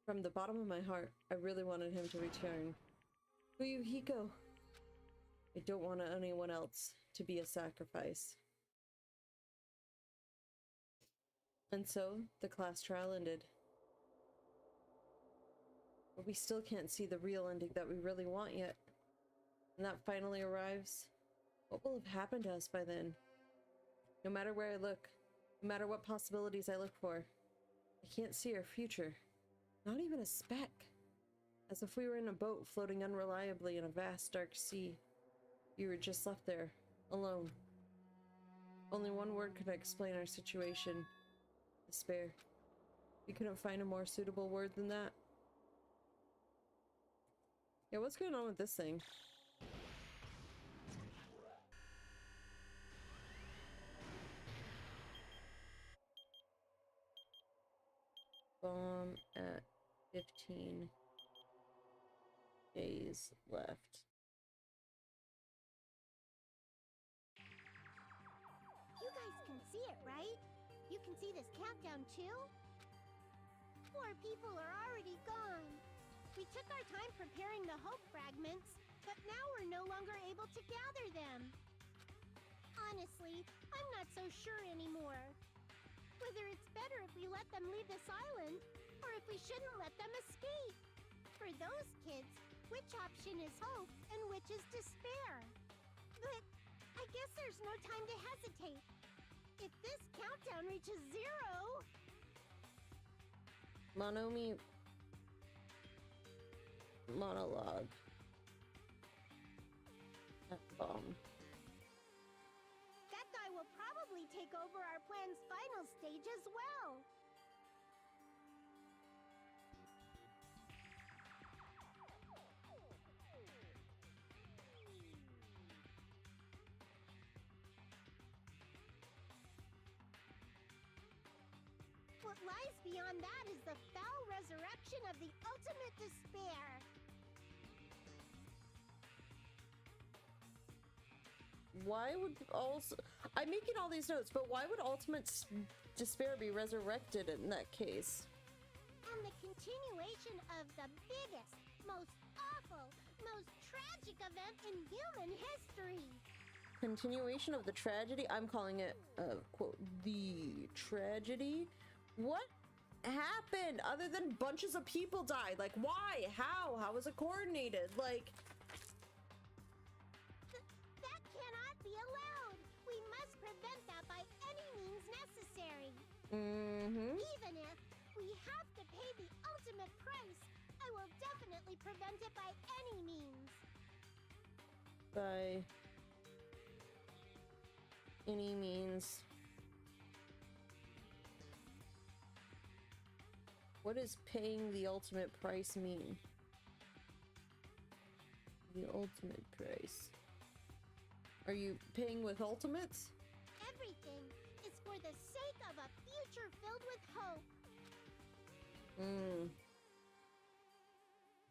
From the bottom of my heart, I really wanted him to return. Fuyuhiko. I don't want anyone else to be a sacrifice. And so, the class trial ended. But we still can't see the real ending that we really want yet. When that finally arrives, what will have happened to us by then? No matter where I look, no matter what possibilities I look for, I can't see our future. Not even a speck. As if we were in a boat floating unreliably in a vast dark sea. We were just left there, alone. Only one word could explain our situation. Despair. We couldn't find a more suitable word than that. Yeah, what's going on with this thing? Bomb at 15 days left. You guys can see it, right? You can see this countdown too? Poor people are already gone. We took our time preparing the hope fragments, but now we're no longer able to gather them. Honestly, I'm not so sure anymore. Whether it's better if we let them leave this island, or if we shouldn't let them escape. For those kids, which option is hope and which is despair? But I guess there's no time to hesitate. If this countdown reaches 0... Monomi... Monologue. take over our plan's final stage as well. What lies beyond that is the foul resurrection of the ultimate despair. Why would also... I'm making all these notes, but why would ultimate despair be resurrected in that case? And the continuation of the biggest, most awful, most tragic event in human history. Continuation of the tragedy? I'm calling it, quote, the tragedy? What happened other than bunches of people died? Like, why? How? How was it coordinated? Like... That cannot be allowed. We must prevent that by any means necessary. Mm-hmm. Even if we have to pay the ultimate price, I will definitely prevent it by any means. By any means. What does paying the ultimate price mean? The ultimate price. Are you paying with ultimates? Everything is for the sake of a future filled with hope.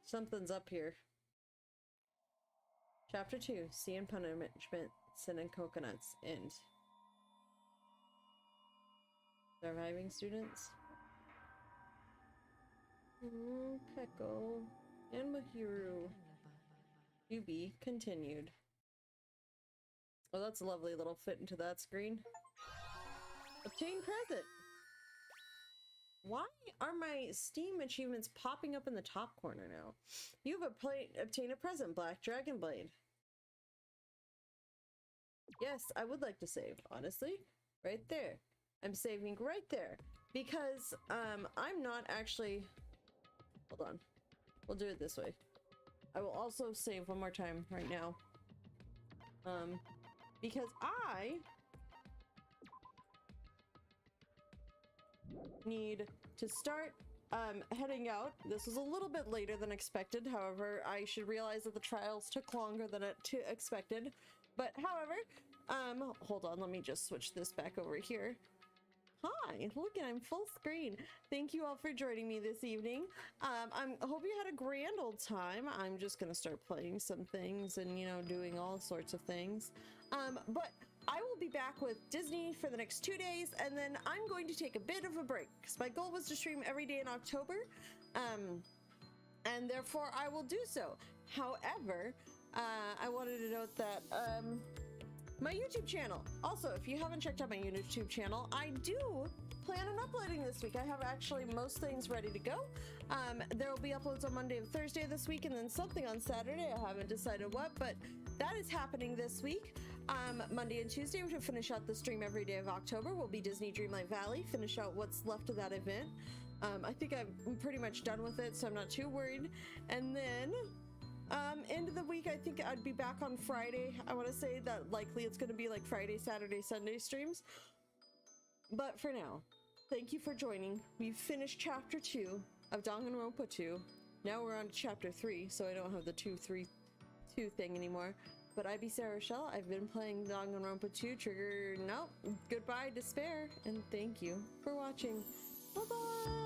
Something's up here. Chapter 2, Sea and Punishment, Sin and Coconuts, End. Surviving students? Peko and Mahiru. Goodby continued. Oh, that's a lovely little fit into that screen. Obtain present! Why are my Steam achievements popping up in the top corner now? You've obtained a present, Black Dragon Blade. Yes, I would like to save, honestly. Right there. I'm saving right there. Because, I'm not actually... Hold on. We'll do it this way. I will also save one more time right now. Because I need to start heading out. This was a little bit later than expected. However, I should realize that the trials took longer than expected. But however, hold on, let me just switch this back over here. Hi, look, I'm full screen. Thank you all for joining me this evening. I hope you had a grand old time. I'm just gonna start playing some things and, you know, doing all sorts of things. But I will be back with Disney for the next 2 days, and then I'm going to take a bit of a break because my goal was to stream every day in October, and therefore I will do so. However, I wanted to note that my YouTube channel. Also, if you haven't checked out my YouTube channel, I do plan on uploading this week. I have actually most things ready to go. There will be uploads on Monday and Thursday this week, and then something on Saturday. I haven't decided what, but that is happening this week. Monday and Tuesday, we will finish out the stream every day of October. Will be Disney Dreamlight Valley, finish out what's left of that event. I think I'm pretty much done with it, so I'm not too worried. And then end of the week, I think I'd be back on Friday. I want to say that likely it's going to be like Friday, Saturday, Sunday streams. But for now, thank you for joining. We've finished chapter 2 of Danganronpa 2. Now we're on to chapter 3, so I don't have the 2-3-2 thing anymore. But I be Sarah Rochelle. I've been playing Danganronpa 2. Goodbye, despair, and thank you for watching. Bye-bye!